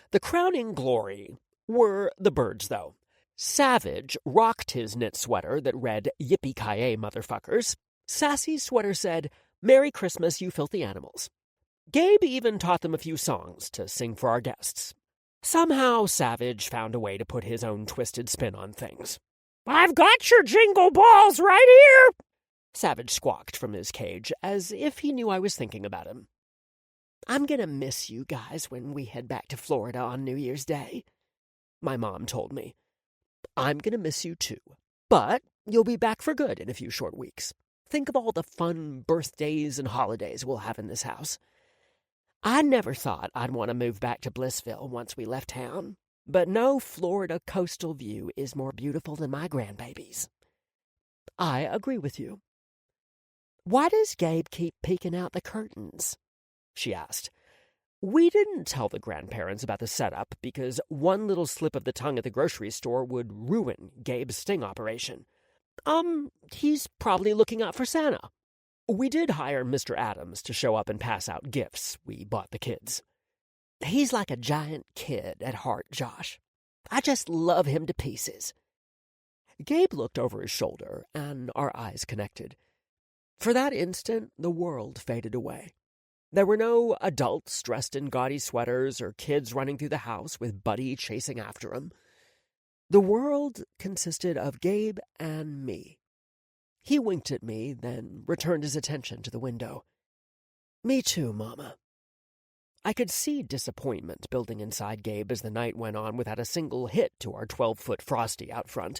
The crowning glory were the birds, though. Savage rocked his knit sweater that read, "Yippee-ki-yay, motherfuckers." Sassy's sweater said, "Merry Christmas, you filthy animals." Gabe even taught them a few songs to sing for our guests. Somehow Savage found a way to put his own twisted spin on things. "I've got your jingle balls right here," Savage squawked from his cage, as if he knew I was thinking about him. "I'm gonna miss you guys when we head back to Florida on New Year's Day," my mom told me. "I'm gonna miss you too, but you'll be back for good in a few short weeks. Think of all the fun birthdays and holidays we'll have in this house." I never thought I'd want to move back to Blissville once we left town, but no Florida coastal view is more beautiful than my grandbabies. I agree with you. "Why does Gabe keep peeking out the curtains?" she asked. We didn't tell the grandparents about the setup because one little slip of the tongue at the grocery store would ruin Gabe's sting operation. He's probably looking out for Santa. We did hire Mr. Adams to show up and pass out gifts we bought the kids. "He's like a giant kid at heart, Josh. I just love him to pieces." Gabe looked over his shoulder, and our eyes connected. For that instant, the world faded away. There were no adults dressed in gaudy sweaters or kids running through the house with Buddy chasing after them. The world consisted of Gabe and me. He winked at me, then returned his attention to the window. "Me too, Mama." I could see disappointment building inside Gabe as the night went on without a single hit to our 12-foot Frosty out front.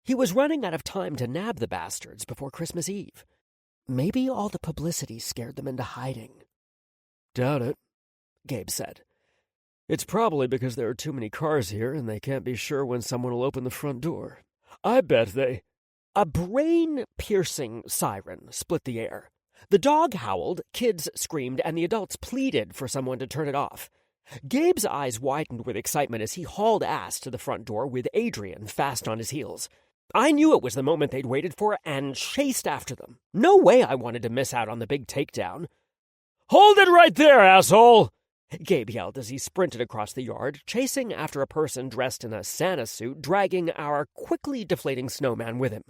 He was running out of time to nab the bastards before Christmas Eve. Maybe all the publicity scared them into hiding. "Doubt it," Gabe said. "It's probably because there are too many cars here and they can't be sure when someone will open the front door. I bet they—" A brain-piercing siren split the air. The dog howled, kids screamed, and the adults pleaded for someone to turn it off. Gabe's eyes widened with excitement as he hauled ass to the front door with Adrian fast on his heels. I knew it was the moment they'd waited for and chased after them. No way I wanted to miss out on the big takedown. "Hold it right there, asshole!" Gabe yelled as he sprinted across the yard, chasing after a person dressed in a Santa suit, dragging our quickly deflating snowman with him.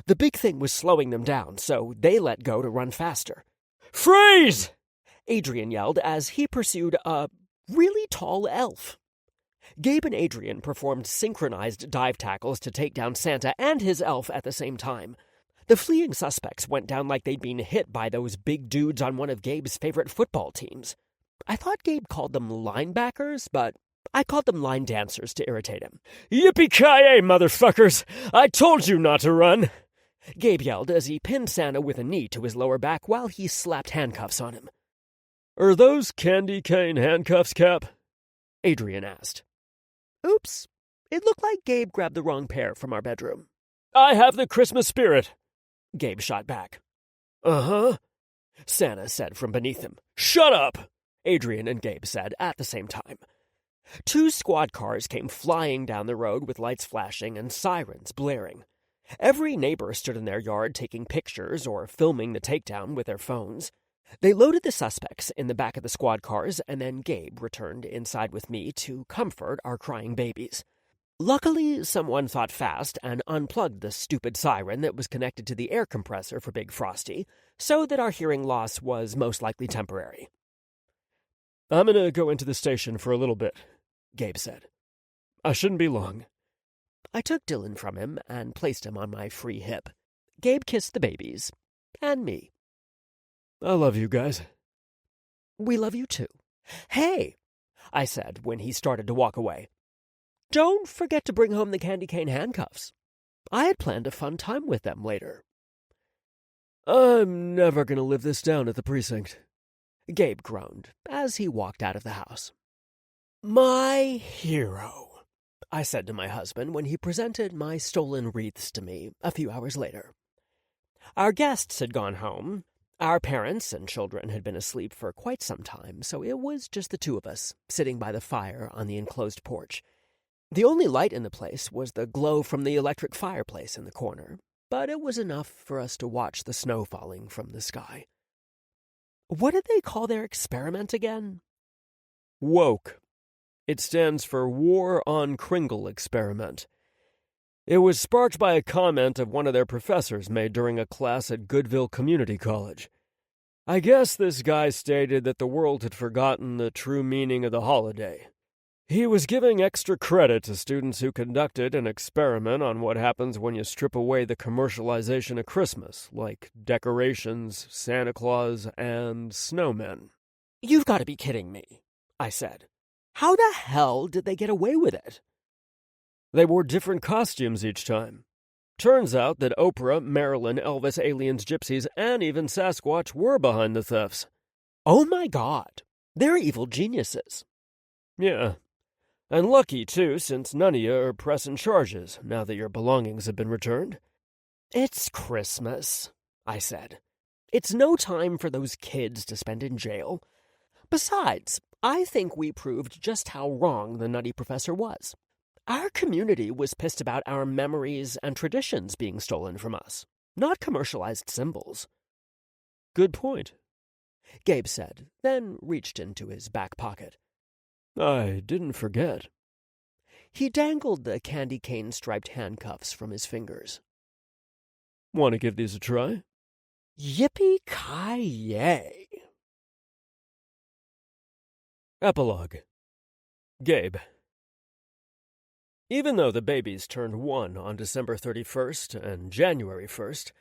The big thing was slowing them down, so they let go to run faster. "Freeze!" Adrian yelled as he pursued a really tall elf. Gabe and Adrian performed synchronized dive tackles to take down Santa and his elf at the same time. The fleeing suspects went down like they'd been hit by those big dudes on one of Gabe's favorite football teams. I thought Gabe called them linebackers, but I called them line dancers to irritate him. "Yippee-ki-yay, motherfuckers! I told you not to run!" Gabe yelled as he pinned Santa with a knee to his lower back while he slapped handcuffs on him. "Are those candy cane handcuffs, Cap?" Adrian asked. Oops, it looked like Gabe grabbed the wrong pair from our bedroom. "I have the Christmas spirit," Gabe shot back. "Uh-huh," Santa said from beneath him. "Shut up," Adrian and Gabe said at the same time. 2 squad cars came flying down the road with lights flashing and sirens blaring. Every neighbor stood in their yard taking pictures or filming the takedown with their phones. They loaded the suspects in the back of the squad cars, and then Gabe returned inside with me to comfort our crying babies. Luckily, someone thought fast and unplugged the stupid siren that was connected to the air compressor for Big Frosty, so that our hearing loss was most likely temporary. "I'm gonna go into the station for a little bit," Gabe said. "I shouldn't be long." I took Dylan from him and placed him on my free hip. Gabe kissed the babies, and me. "I love you guys." "We love you too." "Hey," I said when he started to walk away. "Don't forget to bring home the candy cane handcuffs. I had planned a fun time with them later." "I'm never gonna live this down at the precinct," Gabe groaned as he walked out of the house. "My hero," I said to my husband when he presented my stolen wreaths to me a few hours later. Our guests had gone home. Our parents and children had been asleep for quite some time, so it was just the two of us, sitting by the fire on the enclosed porch. The only light in the place was the glow from the electric fireplace in the corner, but it was enough for us to watch the snow falling from the sky. What did they call their experiment again? "Woke. It stands for War on Kringle Experiment. It was sparked by a comment of one of their professors made during a class at Goodville Community College. I guess this guy stated that the world had forgotten the true meaning of the holiday. He was giving extra credit to students who conducted an experiment on what happens when you strip away the commercialization of Christmas, like decorations, Santa Claus, and snowmen." "You've got to be kidding me," I said. "How the hell did they get away with it?" "They wore different costumes each time. Turns out that Oprah, Marilyn, Elvis, aliens, gypsies, and even Sasquatch were behind the thefts." "Oh my God, they're evil geniuses." "Yeah. And lucky, too, since none of you are pressing charges now that your belongings have been returned." "It's Christmas," I said. "It's no time for those kids to spend in jail. Besides, I think we proved just how wrong the nutty professor was. Our community was pissed about our memories and traditions being stolen from us, not commercialized symbols." "Good point," Gabe said, then reached into his back pocket. "I didn't forget." He dangled the candy cane-striped handcuffs from his fingers. "Want to give these a try?" Yippee-ki-yay. Epilogue. Gabe. Even though the babies turned 1 on December 31st and January 1st,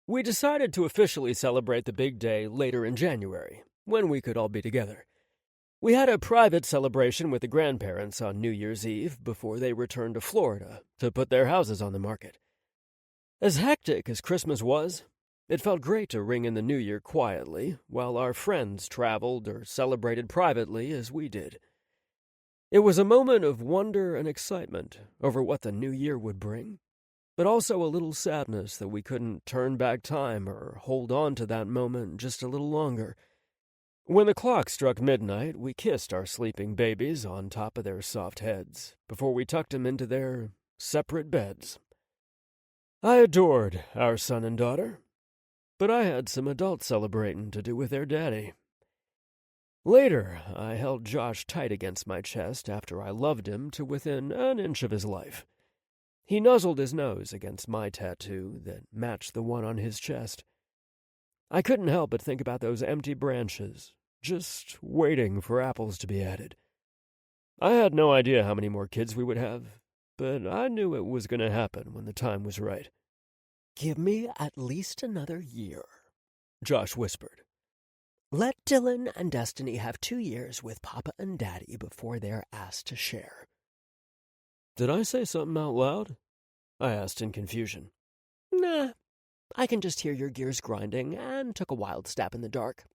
we decided to officially celebrate the big day later in January, when we could all be together. We had a private celebration with the grandparents on New Year's Eve before they returned to Florida to put their houses on the market. As hectic as Christmas was, it felt great to ring in the New Year quietly while our friends traveled or celebrated privately as we did. It was a moment of wonder and excitement over what the new year would bring, but also a little sadness that we couldn't turn back time or hold on to that moment just a little longer. When the clock struck midnight, we kissed our sleeping babies on top of their soft heads before we tucked them into their separate beds. I adored our son and daughter, but I had some adult celebrating to do with their daddy. Later, I held Josh tight against my chest after I loved him to within an inch of his life. He nuzzled his nose against my tattoo that matched the one on his chest. I couldn't help but think about those empty branches, just waiting for apples to be added. I had no idea how many more kids we would have, but I knew it was going to happen when the time was right. "Give me at least another year," Josh whispered. "Let Dylan and Destiny have 2 years with Papa and Daddy before they're asked to share." Did I say something out loud? I asked in confusion. "Nah, I can just hear your gears grinding and took a wild stab in the dark.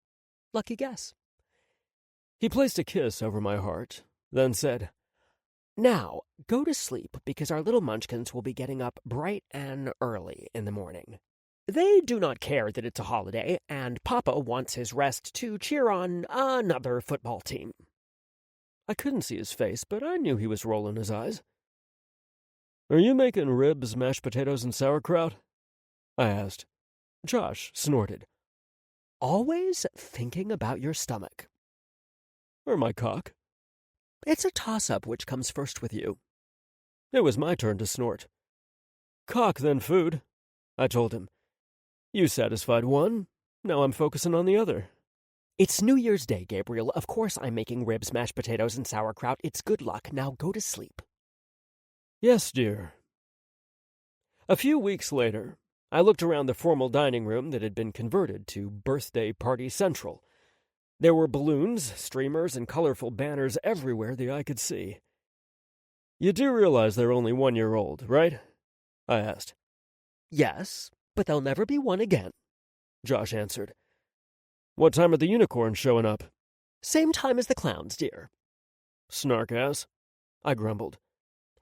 Lucky guess." He placed a kiss over my heart, then said, "Now, go to sleep because our little munchkins will be getting up bright and early in the morning. They do not care that it's a holiday, and Papa wants his rest to cheer on another football team." I couldn't see his face, but I knew he was rolling his eyes. Are you making ribs, mashed potatoes, and sauerkraut? I asked. Josh snorted. "Always thinking about your stomach." Or my cock. "It's a toss-up which comes first with you." It was my turn to snort. Cock, then food, I told him. You satisfied one, now I'm focusing on the other. "It's New Year's Day, Gabriel. Of course I'm making ribs, mashed potatoes, and sauerkraut. It's good luck. Now go to sleep." Yes, dear. A few weeks later, I looked around the formal dining room that had been converted to Birthday Party Central. There were balloons, streamers, and colorful banners everywhere the eye could see. You do realize they're only 1 year old, right? I asked. "Yes, but there'll never be one again," Josh answered. What time are the unicorns showing up? "Same time as the clowns, dear." Snark ass, I grumbled.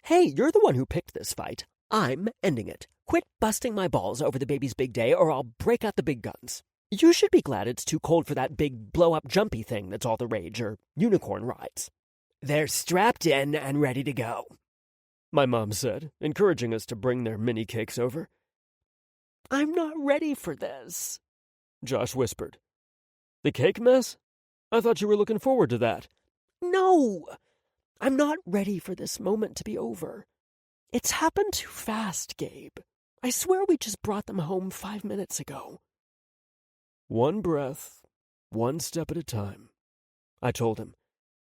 "Hey, you're the one who picked this fight. I'm ending it. Quit busting my balls over the baby's big day or I'll break out the big guns. You should be glad it's too cold for that big blow-up jumpy thing that's all the rage, or unicorn rides. They're strapped in and ready to go," my mom said, encouraging us to bring their mini cakes over. "I'm not ready for this," Josh whispered. The cake mess? I thought you were looking forward to that. "No, I'm not ready for this moment to be over. It's happened too fast, Gabe. I swear we just brought them home 5 minutes ago." One breath, one step at a time, I told him.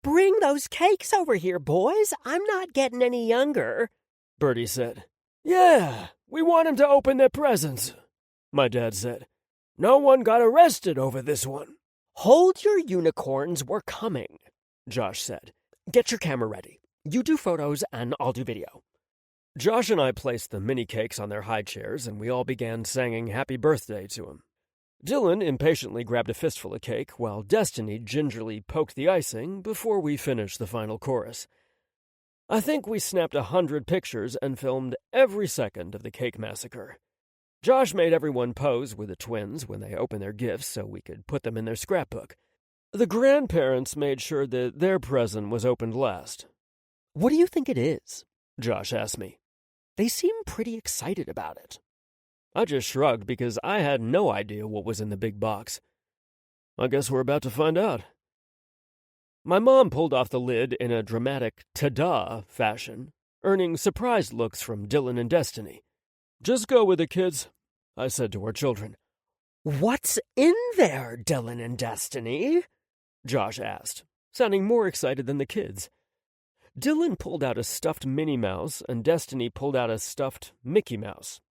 "Bring those cakes over here, boys. I'm not getting any younger," Bertie said. Yeah, we want him to open their presents, my dad said. No one got arrested over this one. "Hold your unicorns, we're coming," Josh said. "Get your camera ready. You do photos and I'll do video." Josh and I placed the mini cakes on their high chairs and we all began singing happy birthday to him. Dylan impatiently grabbed a fistful of cake while Destiny gingerly poked the icing before we finished the final chorus. I think we snapped 100 pictures and filmed every second of the cake massacre. Josh made everyone pose with the twins when they opened their gifts so we could put them in their scrapbook. The grandparents made sure that their present was opened last. "What do you think it is?" Josh asked me. "They seem pretty excited about it." I just shrugged because I had no idea what was in the big box. I guess we're about to find out. My mom pulled off the lid in a dramatic ta-da fashion, earning surprised looks from Dylan and Destiny. Just go with it, kids, I said to our children. "What's in there, Dylan and Destiny?" Josh asked, sounding more excited than the kids. Dylan pulled out a stuffed Minnie Mouse and Destiny pulled out a stuffed Mickey Mouse.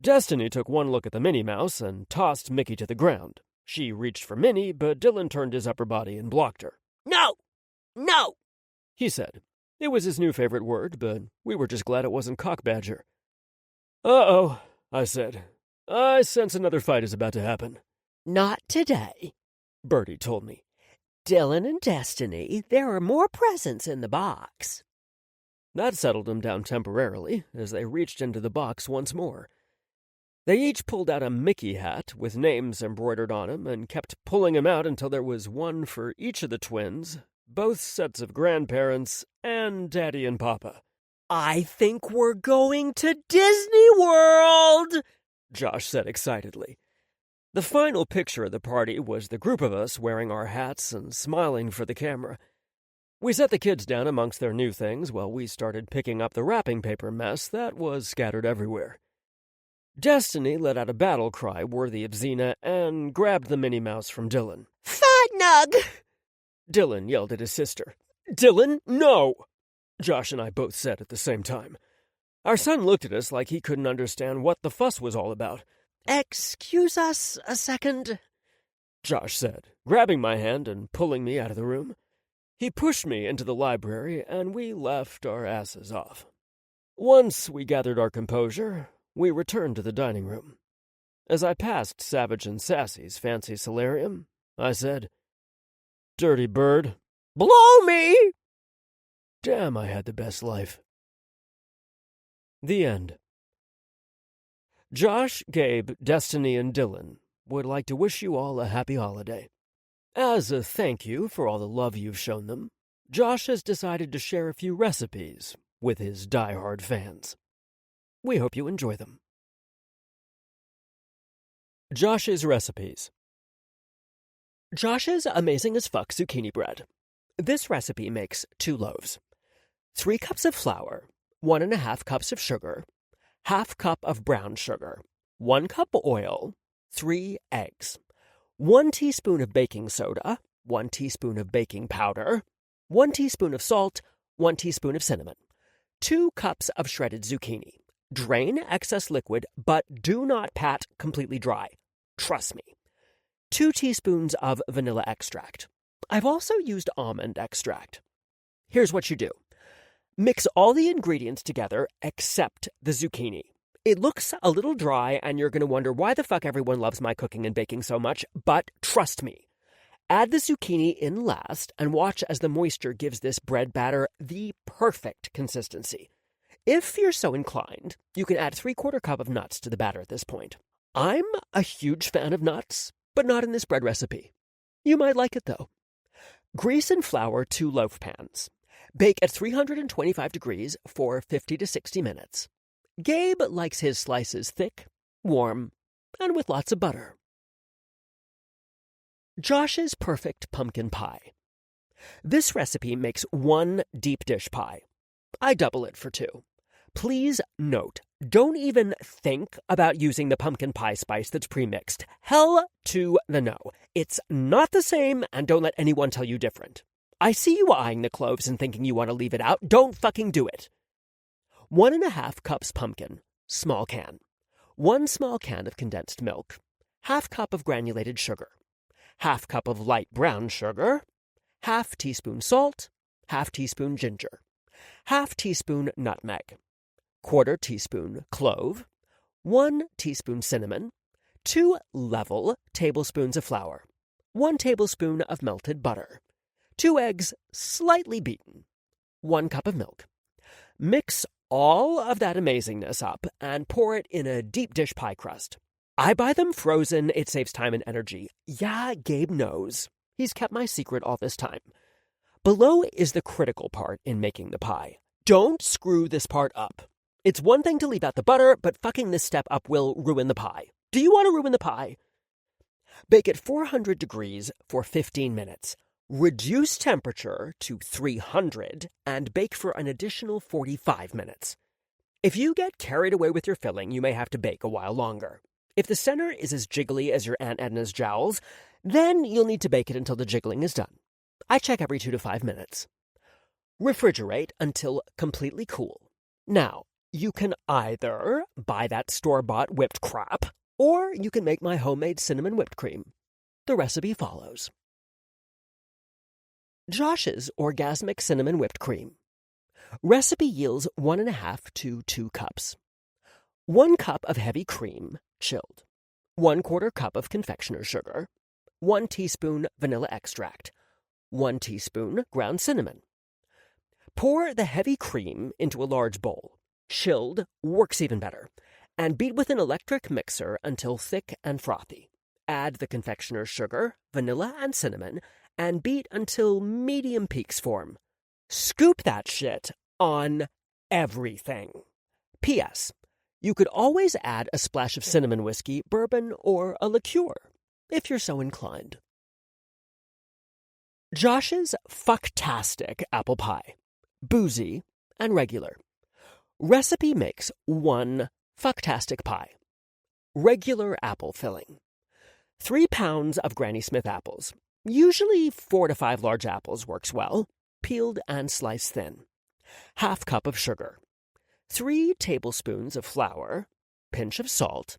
Destiny took one look at the Minnie Mouse and tossed Mickey to the ground. She reached for Minnie, but Dylan turned his upper body and blocked her. "No! No!" he said. It was his new favorite word, but we were just glad it wasn't cockbadger. Uh-oh, I said. I sense another fight is about to happen. "Not today," Bertie told me. "Dylan and Destiny, there are more presents in the box." That settled them down temporarily as they reached into the box once more. They each pulled out a Mickey hat with names embroidered on him and kept pulling him out until there was one for each of the twins, both sets of grandparents, and Daddy and Papa. "I think we're going to Disney World," Josh said excitedly. The final picture of the party was the group of us wearing our hats and smiling for the camera. We set the kids down amongst their new things while we started picking up the wrapping paper mess that was scattered everywhere. Destiny let out a battle cry worthy of Xena and grabbed the Minnie Mouse from Dylan. "Fat Nug!" Dylan yelled at his sister. Dylan, no! Josh and I both said at the same time. Our son looked at us like he couldn't understand what the fuss was all about. "Excuse us a second," Josh said, grabbing my hand and pulling me out of the room. He pushed me into the library, and we laughed our asses off. Once we gathered our composure, we returned to the dining room. As I passed Savage and Sassy's fancy solarium, I said, "Dirty bird." "Blow me!" Damn, I had the best life. The end. Josh, Gabe, Destiny, and Dylan would like to wish you all a happy holiday. As a thank you for all the love you've shown them, Josh has decided to share a few recipes with his die-hard fans. We hope you enjoy them. Josh's recipes. Josh's amazing as fuck zucchini bread. This recipe makes 2 loaves, 3 cups of flour, 1.5 cups of sugar, 1/2 cup of brown sugar, 1 cup oil, 3 eggs, 1 teaspoon of baking soda, 1 teaspoon of baking powder, 1 teaspoon of salt, 1 teaspoon of cinnamon, 2 cups of shredded zucchini. Drain excess liquid, but do not pat completely dry. Trust me. 2 teaspoons of vanilla extract. I've also used almond extract. Here's what you do. Mix all the ingredients together except the zucchini. It looks a little dry, and you're going to wonder why the fuck everyone loves my cooking and baking so much, but trust me. Add the zucchini in last and watch as the moisture gives this bread batter the perfect consistency. If you're so inclined, you can add 3/4 cup of nuts to the batter at this point. I'm a huge fan of nuts, but not in this bread recipe. You might like it, though. Grease and flour 2 loaf pans. Bake at 325 degrees for 50 to 60 minutes. Gabe likes his slices thick, warm, and with lots of butter. Josh's perfect pumpkin pie. This recipe makes 1 deep dish pie. I double it for 2. Please note, don't even think about using the pumpkin pie spice that's pre-mixed. Hell to the no. It's not the same, and don't let anyone tell you different. I see you eyeing the cloves and thinking you want to leave it out. Don't fucking do it. 1.5 cups pumpkin, small can. 1 small can of condensed milk. 1/2 cup of granulated sugar. 1/2 cup of light brown sugar. 1/2 teaspoon salt. 1/2 teaspoon ginger. 1/2 teaspoon nutmeg. 1/4 teaspoon clove. 1 teaspoon cinnamon. 2 level tablespoons of flour. 1 tablespoon of melted butter. 2 eggs, slightly beaten. 1 cup of milk. Mix all of that amazingness up and pour it in a deep dish pie crust. I buy them frozen. It saves time and energy. Yeah, Gabe knows. He's kept my secret all this time. Below is the critical part in making the pie. Don't screw this part up. It's one thing to leave out the butter, but fucking this step up will ruin the pie. Do you want to ruin the pie? Bake at 400 degrees for 15 minutes. Reduce temperature to 300 and bake for an additional 45 minutes. If you get carried away with your filling, you may have to bake a while longer. If the center is as jiggly as your Aunt Edna's jowls, then you'll need to bake it until the jiggling is done. I check every 2 to 5 minutes. Refrigerate until completely cool. Now, you can either buy that store-bought whipped crap, or you can make my homemade cinnamon whipped cream. The recipe follows. Josh's orgasmic cinnamon whipped cream. Recipe yields 1.5 to 2 cups. 1 cup of heavy cream, chilled. 1/4 cup of confectioner's sugar. 1 teaspoon vanilla extract. 1 teaspoon ground cinnamon. Pour the heavy cream into a large bowl. Chilled works even better. And beat with an electric mixer until thick and frothy. Add the confectioner's sugar, vanilla, and cinnamon, and beat until medium peaks form. Scoop that shit on everything. P.S. You could always add a splash of cinnamon whiskey, bourbon, or a liqueur, if you're so inclined. Josh's fucktastic apple pie. Boozy and regular. Recipe makes 1 fucktastic pie. Regular apple filling. 3 pounds of Granny Smith apples. Usually 4 to 5 large apples works well, peeled and sliced thin. half cup of sugar, 3 tablespoons of flour, pinch of salt,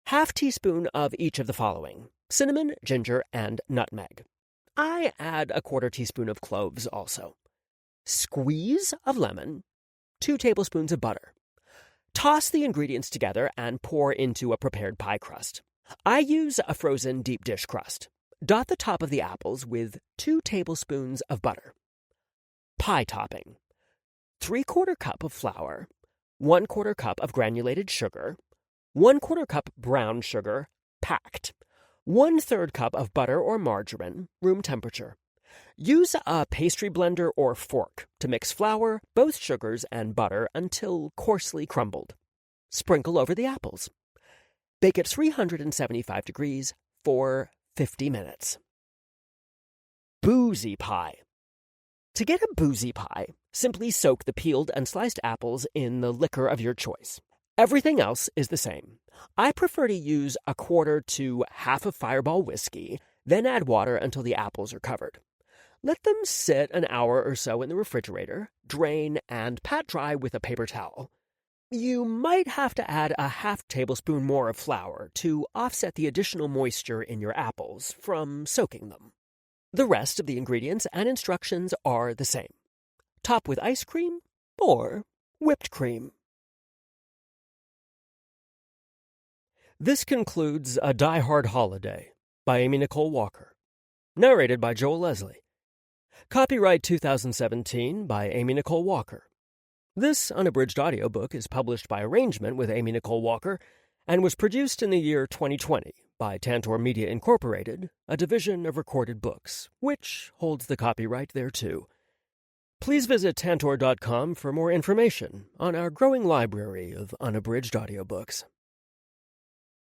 half teaspoon of each of the following: cinnamon, ginger, and nutmeg. I add a quarter teaspoon of cloves also. Squeeze of lemon, 2 tablespoons of butter. Toss the ingredients together and pour into a prepared pie crust. I use a frozen deep dish crust. Dot the top of the apples with 2 tablespoons of butter. Pie topping: 3/4 cup of flour, 1/4 cup of granulated sugar, 1/4 cup brown sugar, packed, 1/3 cup of butter or margarine, room temperature. Use a pastry blender or fork to mix flour, both sugars, and butter until coarsely crumbled. Sprinkle over the apples. Bake at 375 degrees for 50 minutes. Boozy pie. To get a boozy pie, simply soak the peeled and sliced apples in the liquor of your choice. Everything else is the same. I prefer to use 1/4 to half a Fireball whiskey, then add water until the apples are covered. Let them sit an hour or so in the refrigerator, drain, and pat dry with a paper towel. You might have to add a half tablespoon more of flour to offset the additional moisture in your apples from soaking them. The rest of the ingredients and instructions are the same. Top with ice cream or whipped cream. This concludes A Die Hard Holiday by Amy Nicole Walker. Narrated by Joel Leslie. Copyright 2017 by Amy Nicole Walker. This unabridged audiobook is published by arrangement with Amy Nicole Walker and was produced in the year 2020 by Tantor Media Incorporated, a division of Recorded Books, which holds the copyright thereto. Please visit tantor.com for more information on our growing library of unabridged audiobooks.